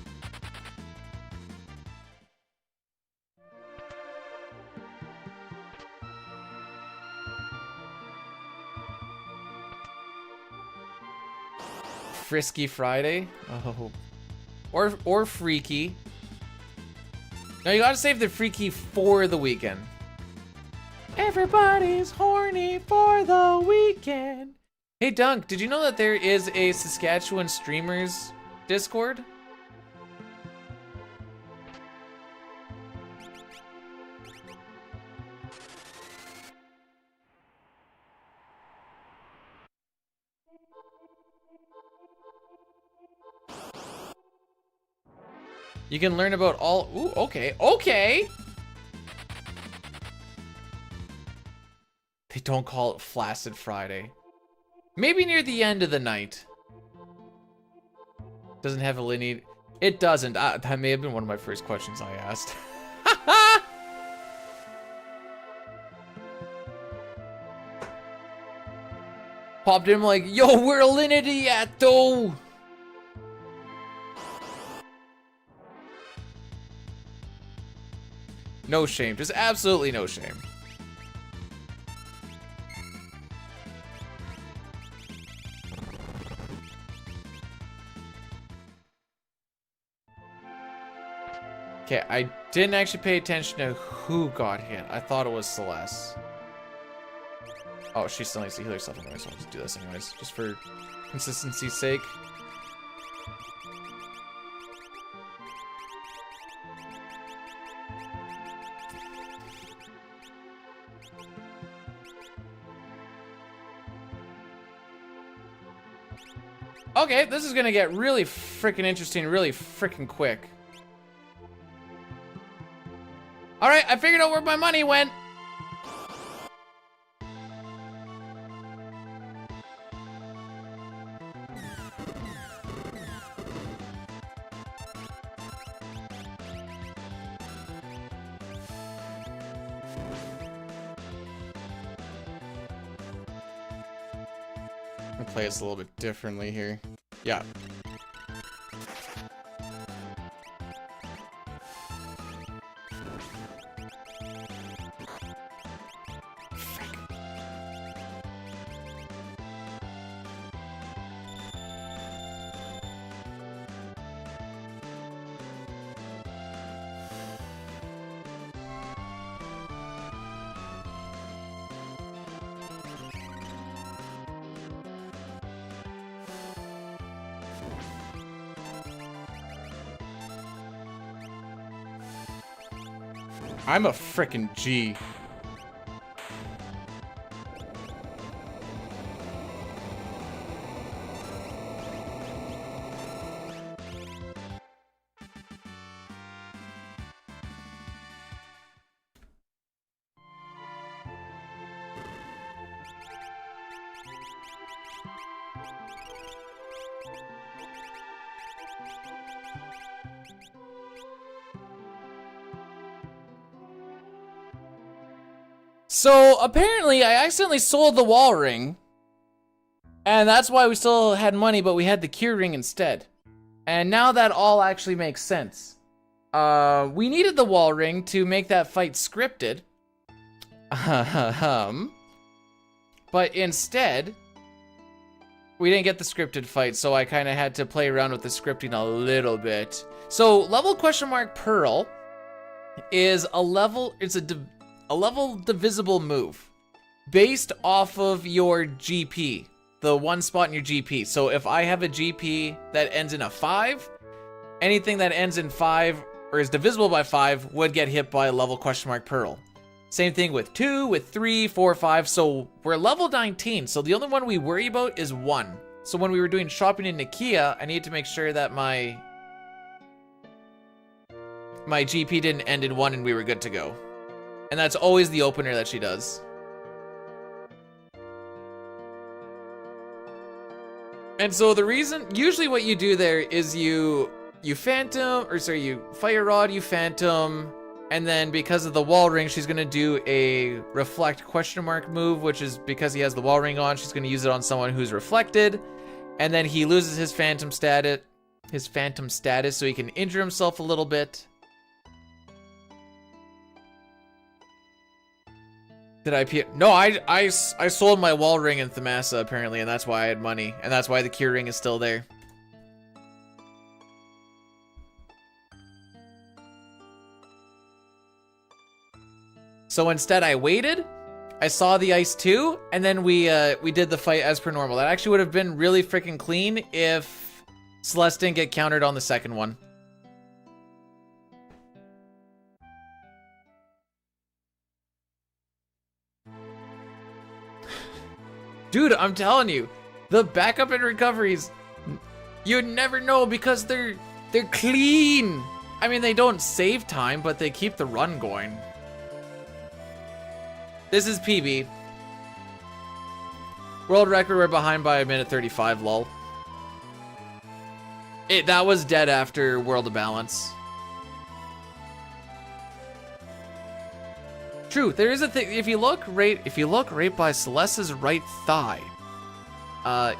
Frisky Friday? Oh. Or Freaky. No, you gotta save the Freaky for the weekend. Everybody's horny for the weekend. Hey Dunk, did you know that there is a Saskatchewan streamers Discord? You can learn about all, ooh, okay, okay. They don't call it Flaccid Friday. Maybe near the end of the night. Doesn't have a lineage. It doesn't. That may have been one of my first questions I asked. Popped in like, yo, where Alinity at though? No shame. Just absolutely no shame. Okay, I didn't actually pay attention to who got hit. I thought it was Celeste. Oh, she still needs to heal herself anyway, so I'll just do this anyways, just for consistency's sake. Okay, this is gonna get really freaking interesting really freaking quick. Alright, I figured out where my money went. I'm gonna play this a little bit differently here. Yeah. I'm a frickin' G. So apparently I accidentally sold the wall ring, and that's why we still had money, but we had the cure ring instead. And now that all actually makes sense. We needed the wall ring to make that fight scripted. But instead, we didn't get the scripted fight, so I kind of had to play around with the scripting a little bit. So level question mark Pearl is a level, it's a level divisible move based off of your GP, the one spot in your GP. So if I have a GP that ends in a 5, anything that ends in 5 or is divisible by 5 would get hit by a level question mark Pearl. Same thing with 2, with 3, 4, 5. So we're level 19. So the only one we worry about is 1. So when we were doing shopping in Nikia, I needed to make sure that my GP didn't end in 1 and we were good to go. And that's always the opener that she does. And so the reason, usually what you do there is you fire rod, you phantom, and then because of the wall ring, she's gonna do a reflect question mark move, which is because he has the wall ring on, she's gonna use it on someone who's reflected, and then he loses his phantom status, so he can injure himself a little bit. Did I No, I sold my wall ring in Thamasa apparently, and that's why I had money, and that's why the cure ring is still there. So instead I waited, I saw the ice too, and then we did the fight as per normal. That actually would have been really freaking clean if Celeste didn't get countered on the second one. Dude, I'm telling you, the backup and recoveries, you'd never know because they're clean. I mean, they don't save time, but they keep the run going. This is PB. World record, we're behind by a minute 35, lol. That was dead after World of Balance. True, there is a thing. If you look right by Celeste's right thigh,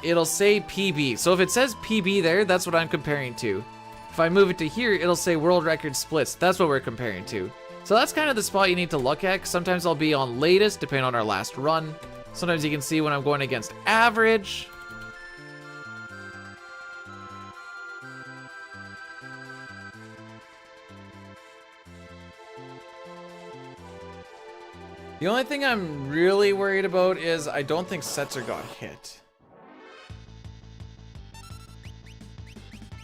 it'll say PB. So if it says PB there, that's what I'm comparing to. If I move it to here, it'll say world record splits. That's what we're comparing to. So that's kind of the spot you need to look at. 'Cause sometimes I'll be on latest, depending on our last run. Sometimes you can see when I'm going against average. The only thing I'm really worried about is I don't think Setzer got hit.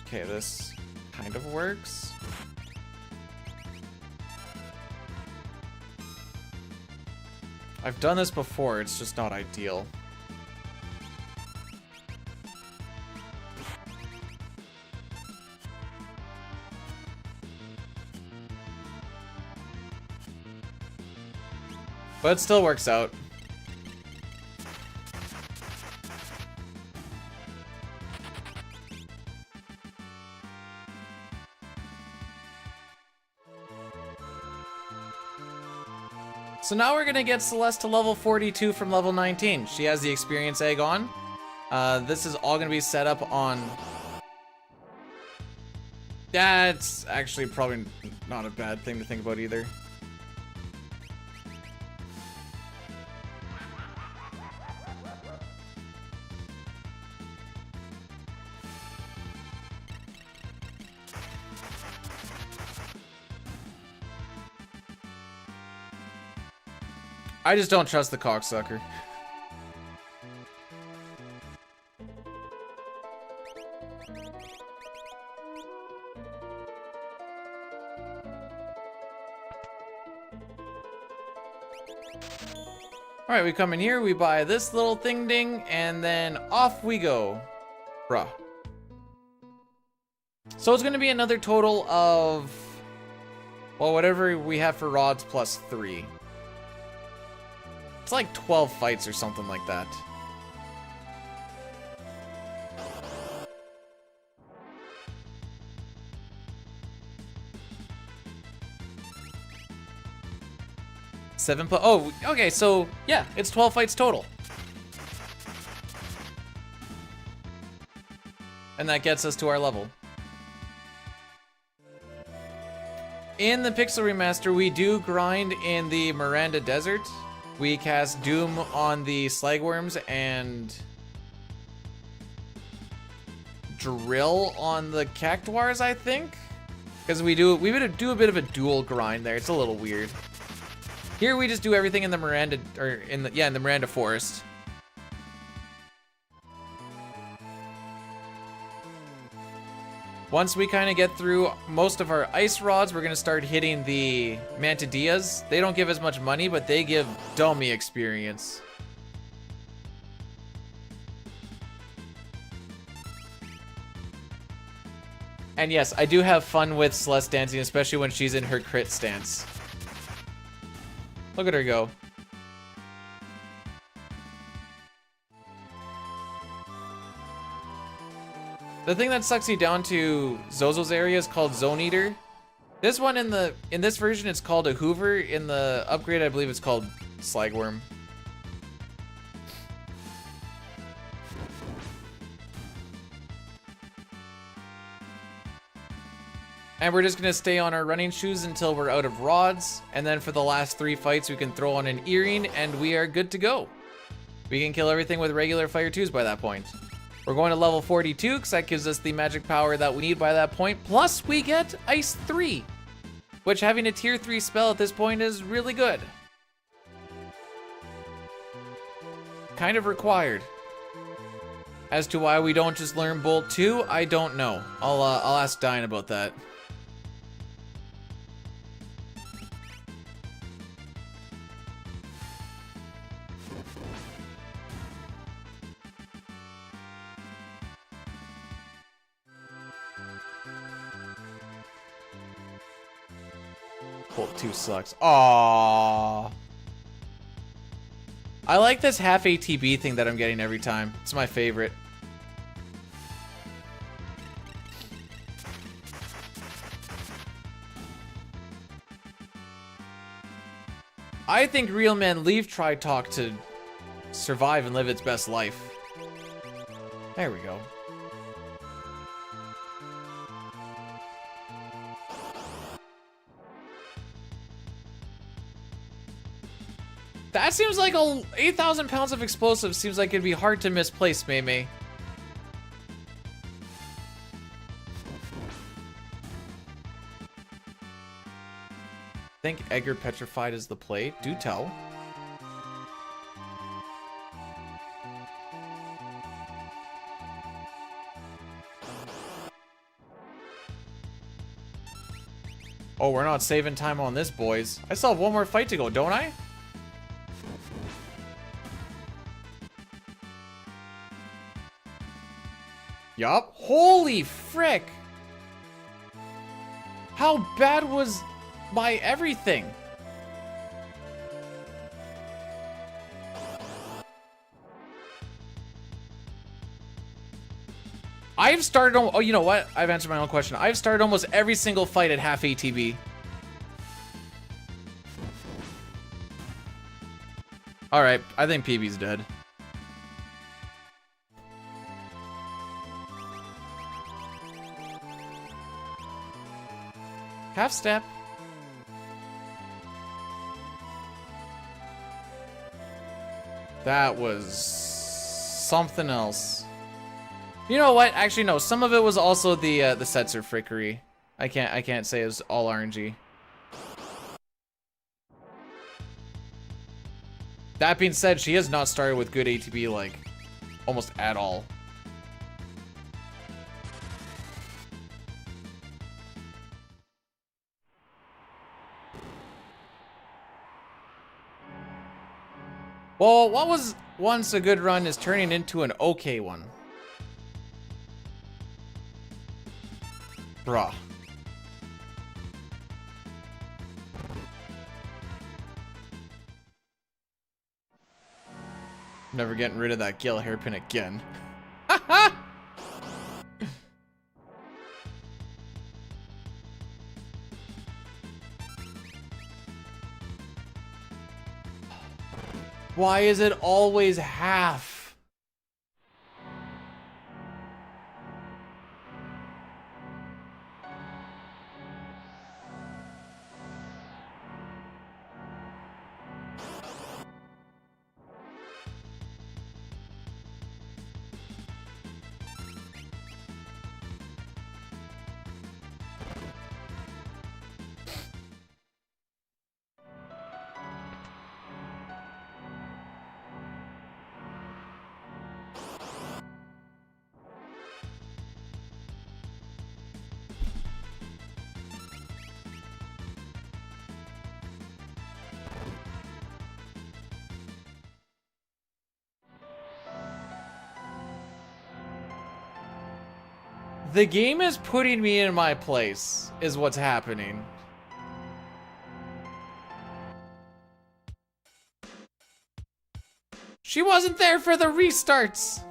Okay, this kind of works. I've done this before, it's just not ideal. But it still works out. So now we're gonna get Celeste to level 42 from level 19. She has the experience egg on. This is all gonna be set up on... That's actually probably not a bad thing to think about either. I just don't trust the cocksucker. Alright, we come in here, we buy this little thing ding, and then off we go. Bruh. So it's gonna be another total of, well, whatever we have for rods plus 3. It's like 12 fights or something like that. Oh, okay, so yeah, it's 12 fights total. And that gets us to our level. In the Pixel Remaster, we do grind in the Miranda Desert. We cast Doom on the Slagworms and Drill on the Cactuars, I think? Because we do a bit of a dual grind there. It's a little weird. Here we just do everything in the Miranda, or in the Miranda Forest. Once we kind of get through most of our ice rods, we're going to start hitting the Mantadillas. They don't give as much money, but they give dummy experience. And yes, I do have fun with Celeste dancing, especially when she's in her crit stance. Look at her go. The thing that sucks you down to Zozo's area is called Zone Eater. This one in this version it's called a Hoover. In the upgrade I believe it's called Slagworm. And we're just gonna stay on our running shoes until we're out of rods. And then for the last 3 fights, we can throw on an earring and we are good to go. We can kill everything with regular fire 2s by that point. We're going to level 42 because that gives us the magic power that we need by that point. Plus we get Ice 3, which having a tier 3 spell at this point is really good. Kind of required. As to why we don't just learn Bolt 2, I don't know. I'll ask Dine about that. Bolt 2 sucks. Aww. I like this half ATB thing that I'm getting every time. It's my favorite. I think Real Men Leave Try Talk to survive and live its best life. There we go. That seems like 8,000 pounds of explosives seems like it'd be hard to misplace, Mei. Think Edgar petrified is the play? Do tell. Oh, we're not saving time on this, boys. I still have one more fight to go, don't I? Yup. Holy frick! How bad was my everything? I've started, oh, you know what? I've answered my own question. I've started almost every single fight at half ATB. Alright, I think PB's dead. Half step. That was something else. You know what? Actually, no. Some of it was also the sets are frickery. I can't say it was all RNG. That being said, she has not started with good ATB like almost at all. Well, what was once a good run is turning into an okay one. Bruh. Never getting rid of that Gale hairpin again. Why is it always half? The game is putting me in my place, is what's happening. She wasn't there for the restarts.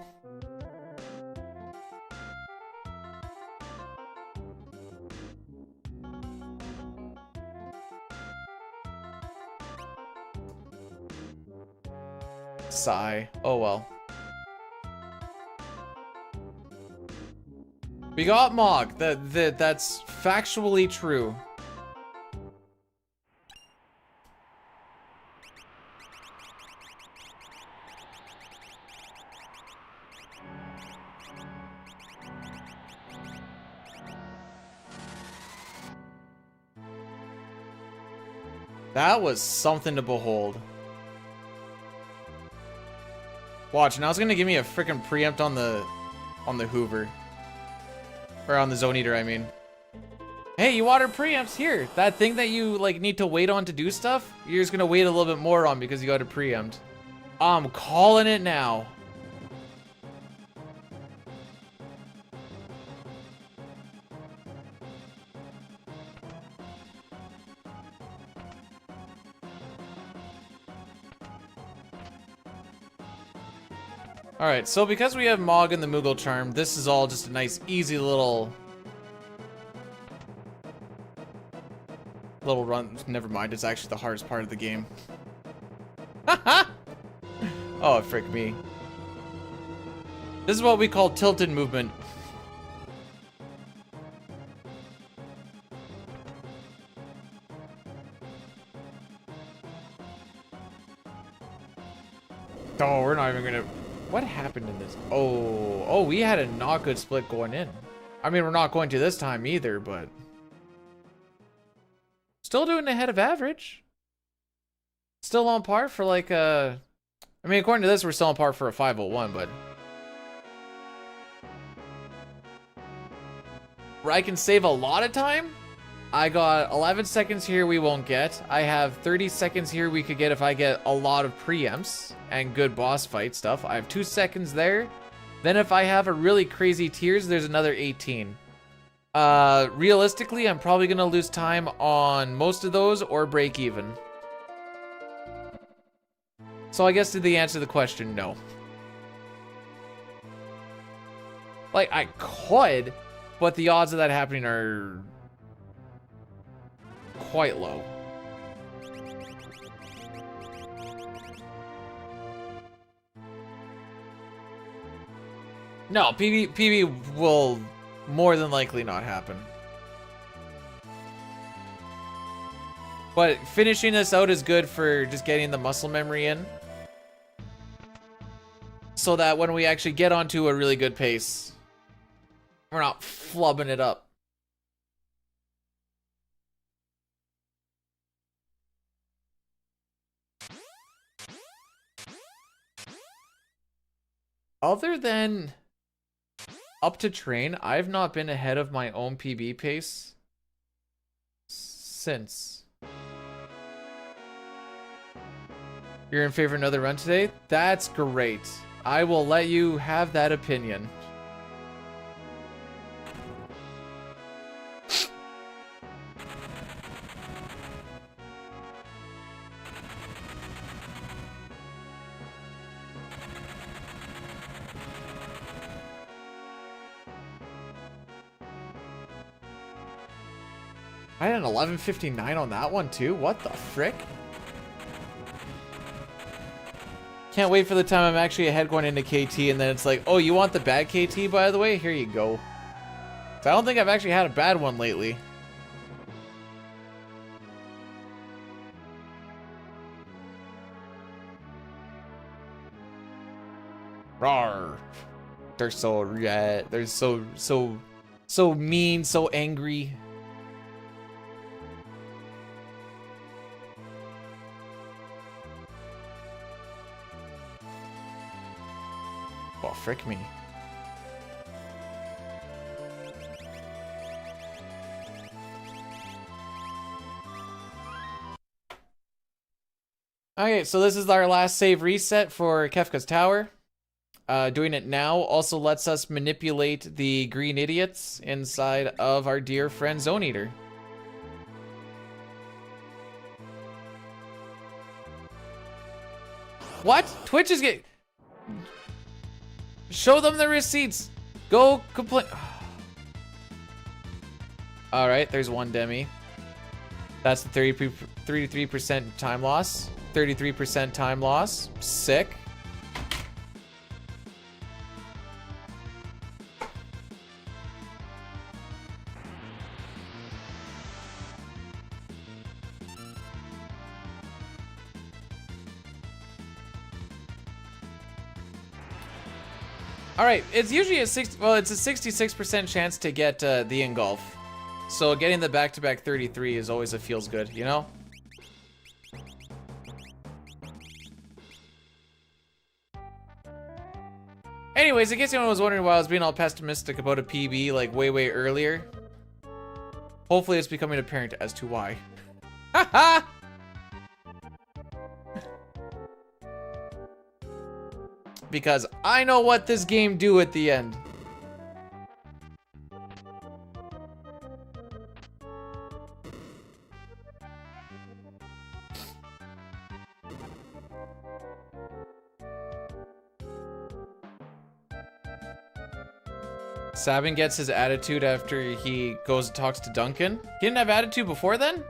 Sigh. Oh well. We got Mog. That's factually true. That was something to behold. Watch, now it's gonna give me a freaking preempt on the Hoover. Or on the Zone Eater, I mean. Hey, you water preempts here. That thing that you like need to wait on to do stuff, you're just gonna wait a little bit more on because you got a preempt. I'm calling it now. Alright, so because we have Mog and the Moogle Charm, this is all just a nice, easy little run. Never mind, it's actually the hardest part of the game. Oh, frick me. This is what we call tilted movement. Oh, we're not even gonna... What happened in this? Oh, we had a not good split going in. I mean, we're not going to this time either, but... Still doing ahead of average. Still on par for like a... I mean, according to this, we're still on par for a 501, but... Where I can save a lot of time? I got 11 seconds here we won't get. I have 30 seconds here we could get if I get a lot of preempts and good boss fight stuff. I have 2 seconds there. Then if I have a really crazy tiers, there's another 18. Realistically, I'm probably gonna lose time on most of those or break even. So I guess the answer to the question, no. Like, I could, but the odds of that happening are quite low. No, PB will more than likely not happen. But finishing this out is good for just getting the muscle memory in. So that when we actually get onto a really good pace, we're not flubbing it up. Other than up to train, I've not been ahead of my own PB pace since. You're in favor of another run today? That's great. I will let you have that opinion. I had an 11:59 on that one too. What the frick? Can't wait for the time I'm actually ahead going into KT and then it's like, oh, you want the bad KT by the way? Here you go. So I don't think I've actually had a bad one lately. Rawr. They're so red. They're so mean, so angry. Oh, frick me. Okay, so this is our last save reset for Kefka's Tower. Doing it now also lets us manipulate the green idiots inside of our dear friend Zone Eater. What? Twitch is getting... Show them the receipts. Go complain. All right, there's one demi. That's the 33% time loss. 33% time loss. Sick. All right, it's usually a 66% chance to get the engulf. So getting the back-to-back 33 is always a feels good, you know? Anyways, in case anyone was wondering why I was being all pessimistic about a PB like way earlier, hopefully it's becoming apparent as to why. Haha! Because I know what this game do at the end. Sabin gets his attitude after he goes and talks to Duncan. He didn't have attitude before then?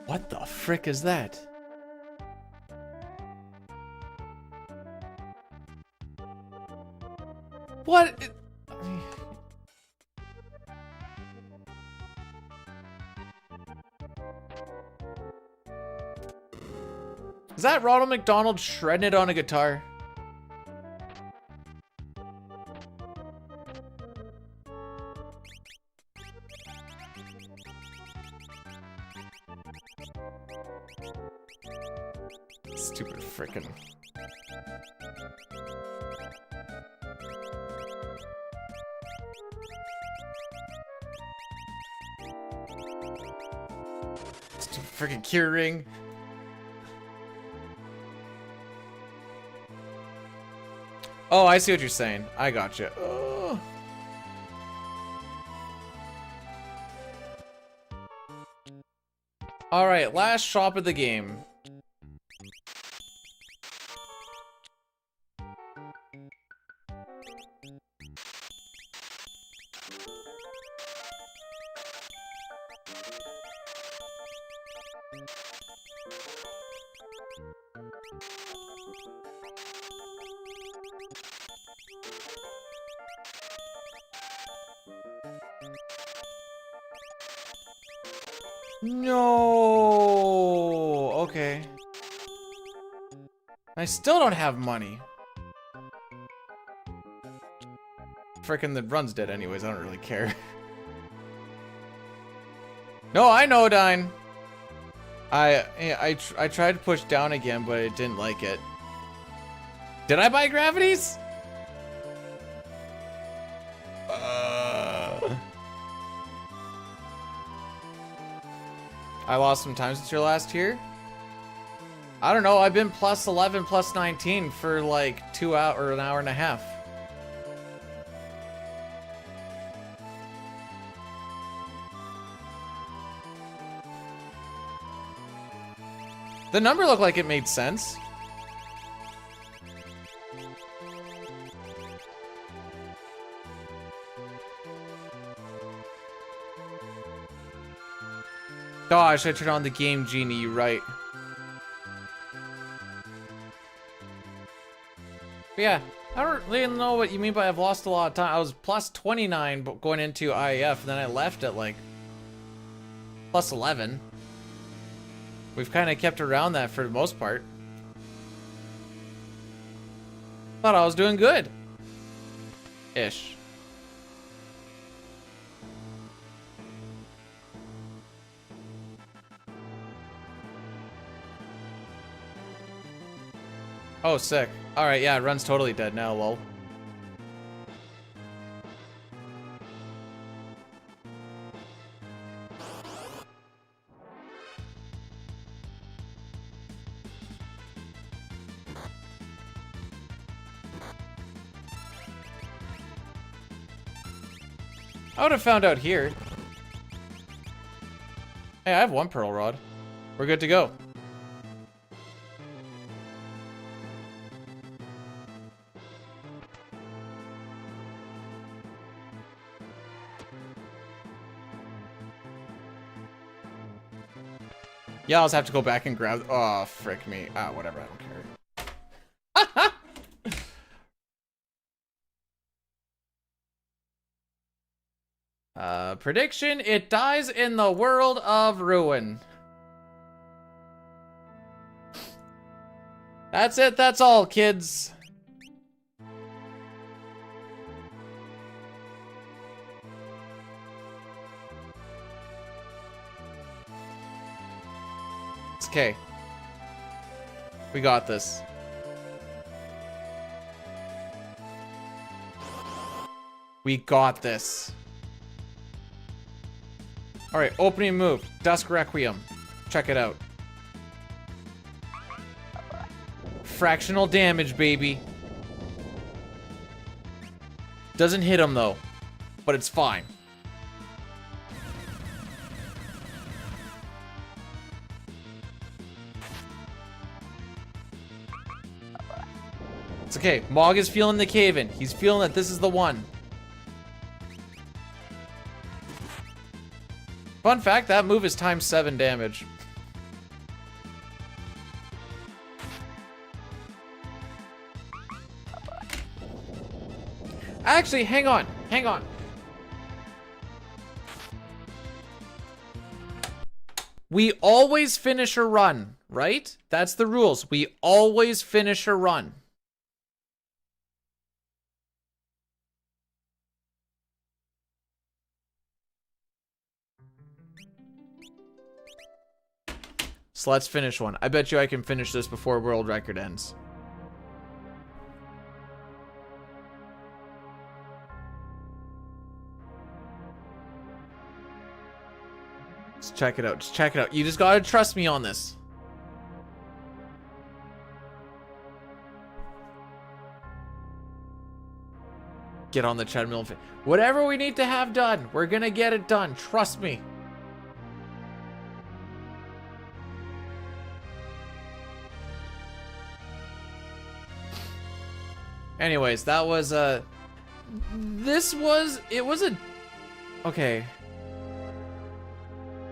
What the frick is that? What? Is that Ronald McDonald shredding it on a guitar? Stupid frickin'. Stupid frickin' cure ring. Oh, I see what you're saying. I gotcha. Oh. All right, last shop of the game. No. Okay. I still don't have money. Frickin' the run's dead anyways. I don't really care. No, I know, Dine. I tried to push down again, but it didn't like it. Did I buy gravities? I lost some time since your last year. I don't know. I've been plus 11, plus 19 for like 2 hours or an hour and a half. The number looked like it made sense. Gosh, I turned on the game genie, you're right. But yeah, I don't really know what you mean by I've lost a lot of time. I was plus 29 going into IEF, and then I left at like plus 11. We've kind of kept around that for the most part. Thought I was doing good. Ish. Oh, sick. Alright, yeah, Run's totally dead now, lol. I would have found out here. Hey, I have one pearl rod. We're good to go. Yeah, I'll just have to go back and grab. Oh, frick me. Ah, whatever. I don't care. Prediction, it dies in the world of ruin. That's it, that's all, kids. It's okay. We got this. We got this. Alright, opening move. Dusk Requiem. Check it out. Fractional damage, baby. Doesn't hit him, though. But it's fine. It's okay. Mog is feeling the cave-in. He's feeling that this is the one. Fun fact, that move is times 7 damage. Actually, hang on. Hang on. We always finish a run, right? That's the rules. We always finish a run. So let's finish one. I bet you I can finish this before world record ends. Just check it out. Just check it out. You just gotta trust me on this. Get on the treadmill. Whatever we need to have done, we're gonna get it done. Trust me. Anyways, that was it was a okay.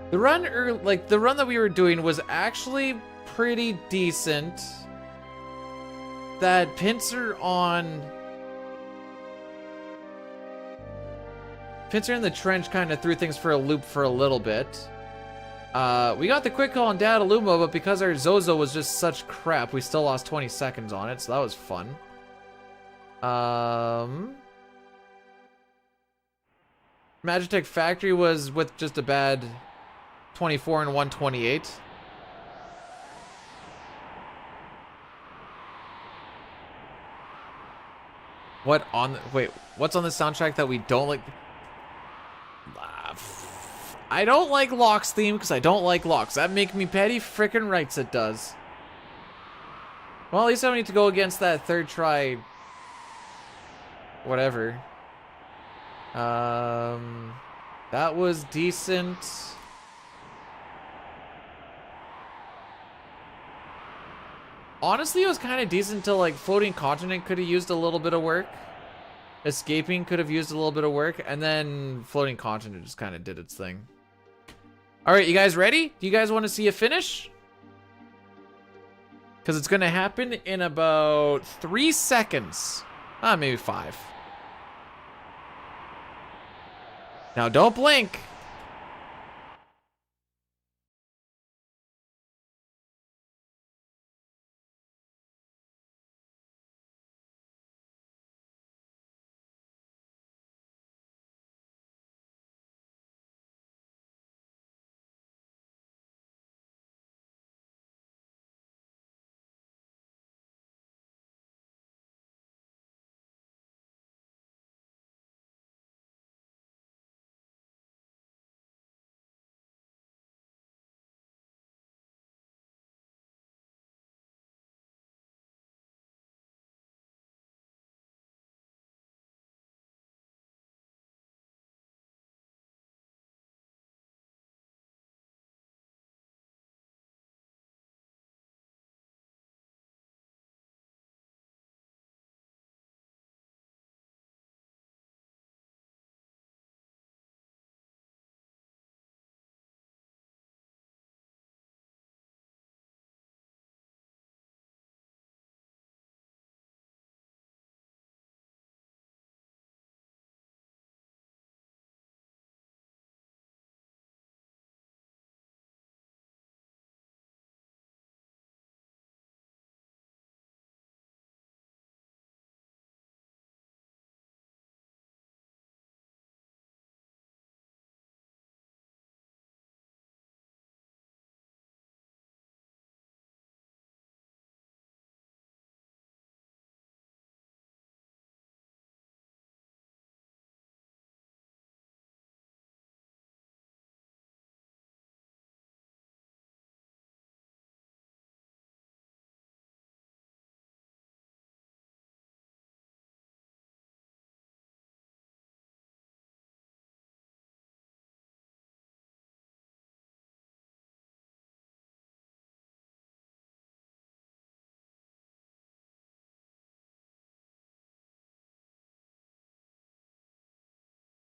The run that we were doing was actually pretty decent. That pincer in the trench kind of threw things for a loop for a little bit. We got the quick call on Dadaluma, but because our Zozo was just such crap, we still lost 20 seconds on it, so that was fun. Magitech Factory was with just a bad 24 and 128. What's on the soundtrack that we don't like? I don't like Locke's theme because I don't like Locke's. That make me petty? Frickin' rights it does. Well, at least I don't need to go against that third try. Whatever. That was decent. Honestly, it was kind of decent until like Floating Continent could have used a little bit of work. Escaping could have used a little bit of work, and then Floating Continent just kind of did its thing. All right, you guys ready? Do you guys want to see a finish? Because it's going to happen in about 3 seconds. Maybe 5. Now don't blink.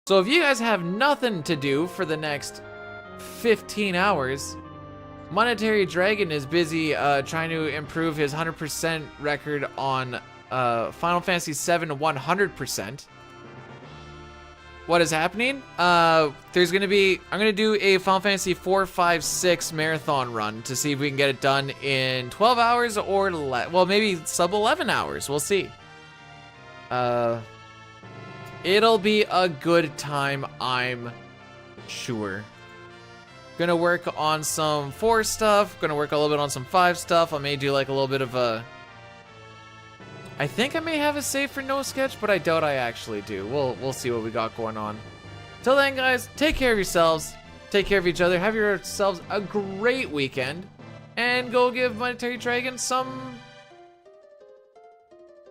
So if you guys have nothing to do for the next 15 hours, Monetary Dragon is busy trying to improve his 100% record on Final Fantasy VII 100%. What is happening? There's gonna be, I'm gonna do a Final Fantasy 4, 5, 6 marathon run to see if we can get it done in 12 hours or well, maybe sub 11 hours. We'll see. It'll be a good time, I'm sure. Gonna work on some 4 stuff. Gonna work a little bit on some 5 stuff. I may do like a little bit of a... I think I may have a save for no sketch, but I doubt I actually do. We'll see what we got going on. Till then, guys, take care of yourselves. Take care of each other. Have yourselves a great weekend. And go give Monetary Dragon some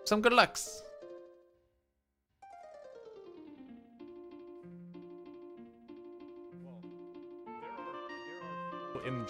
good lucks. In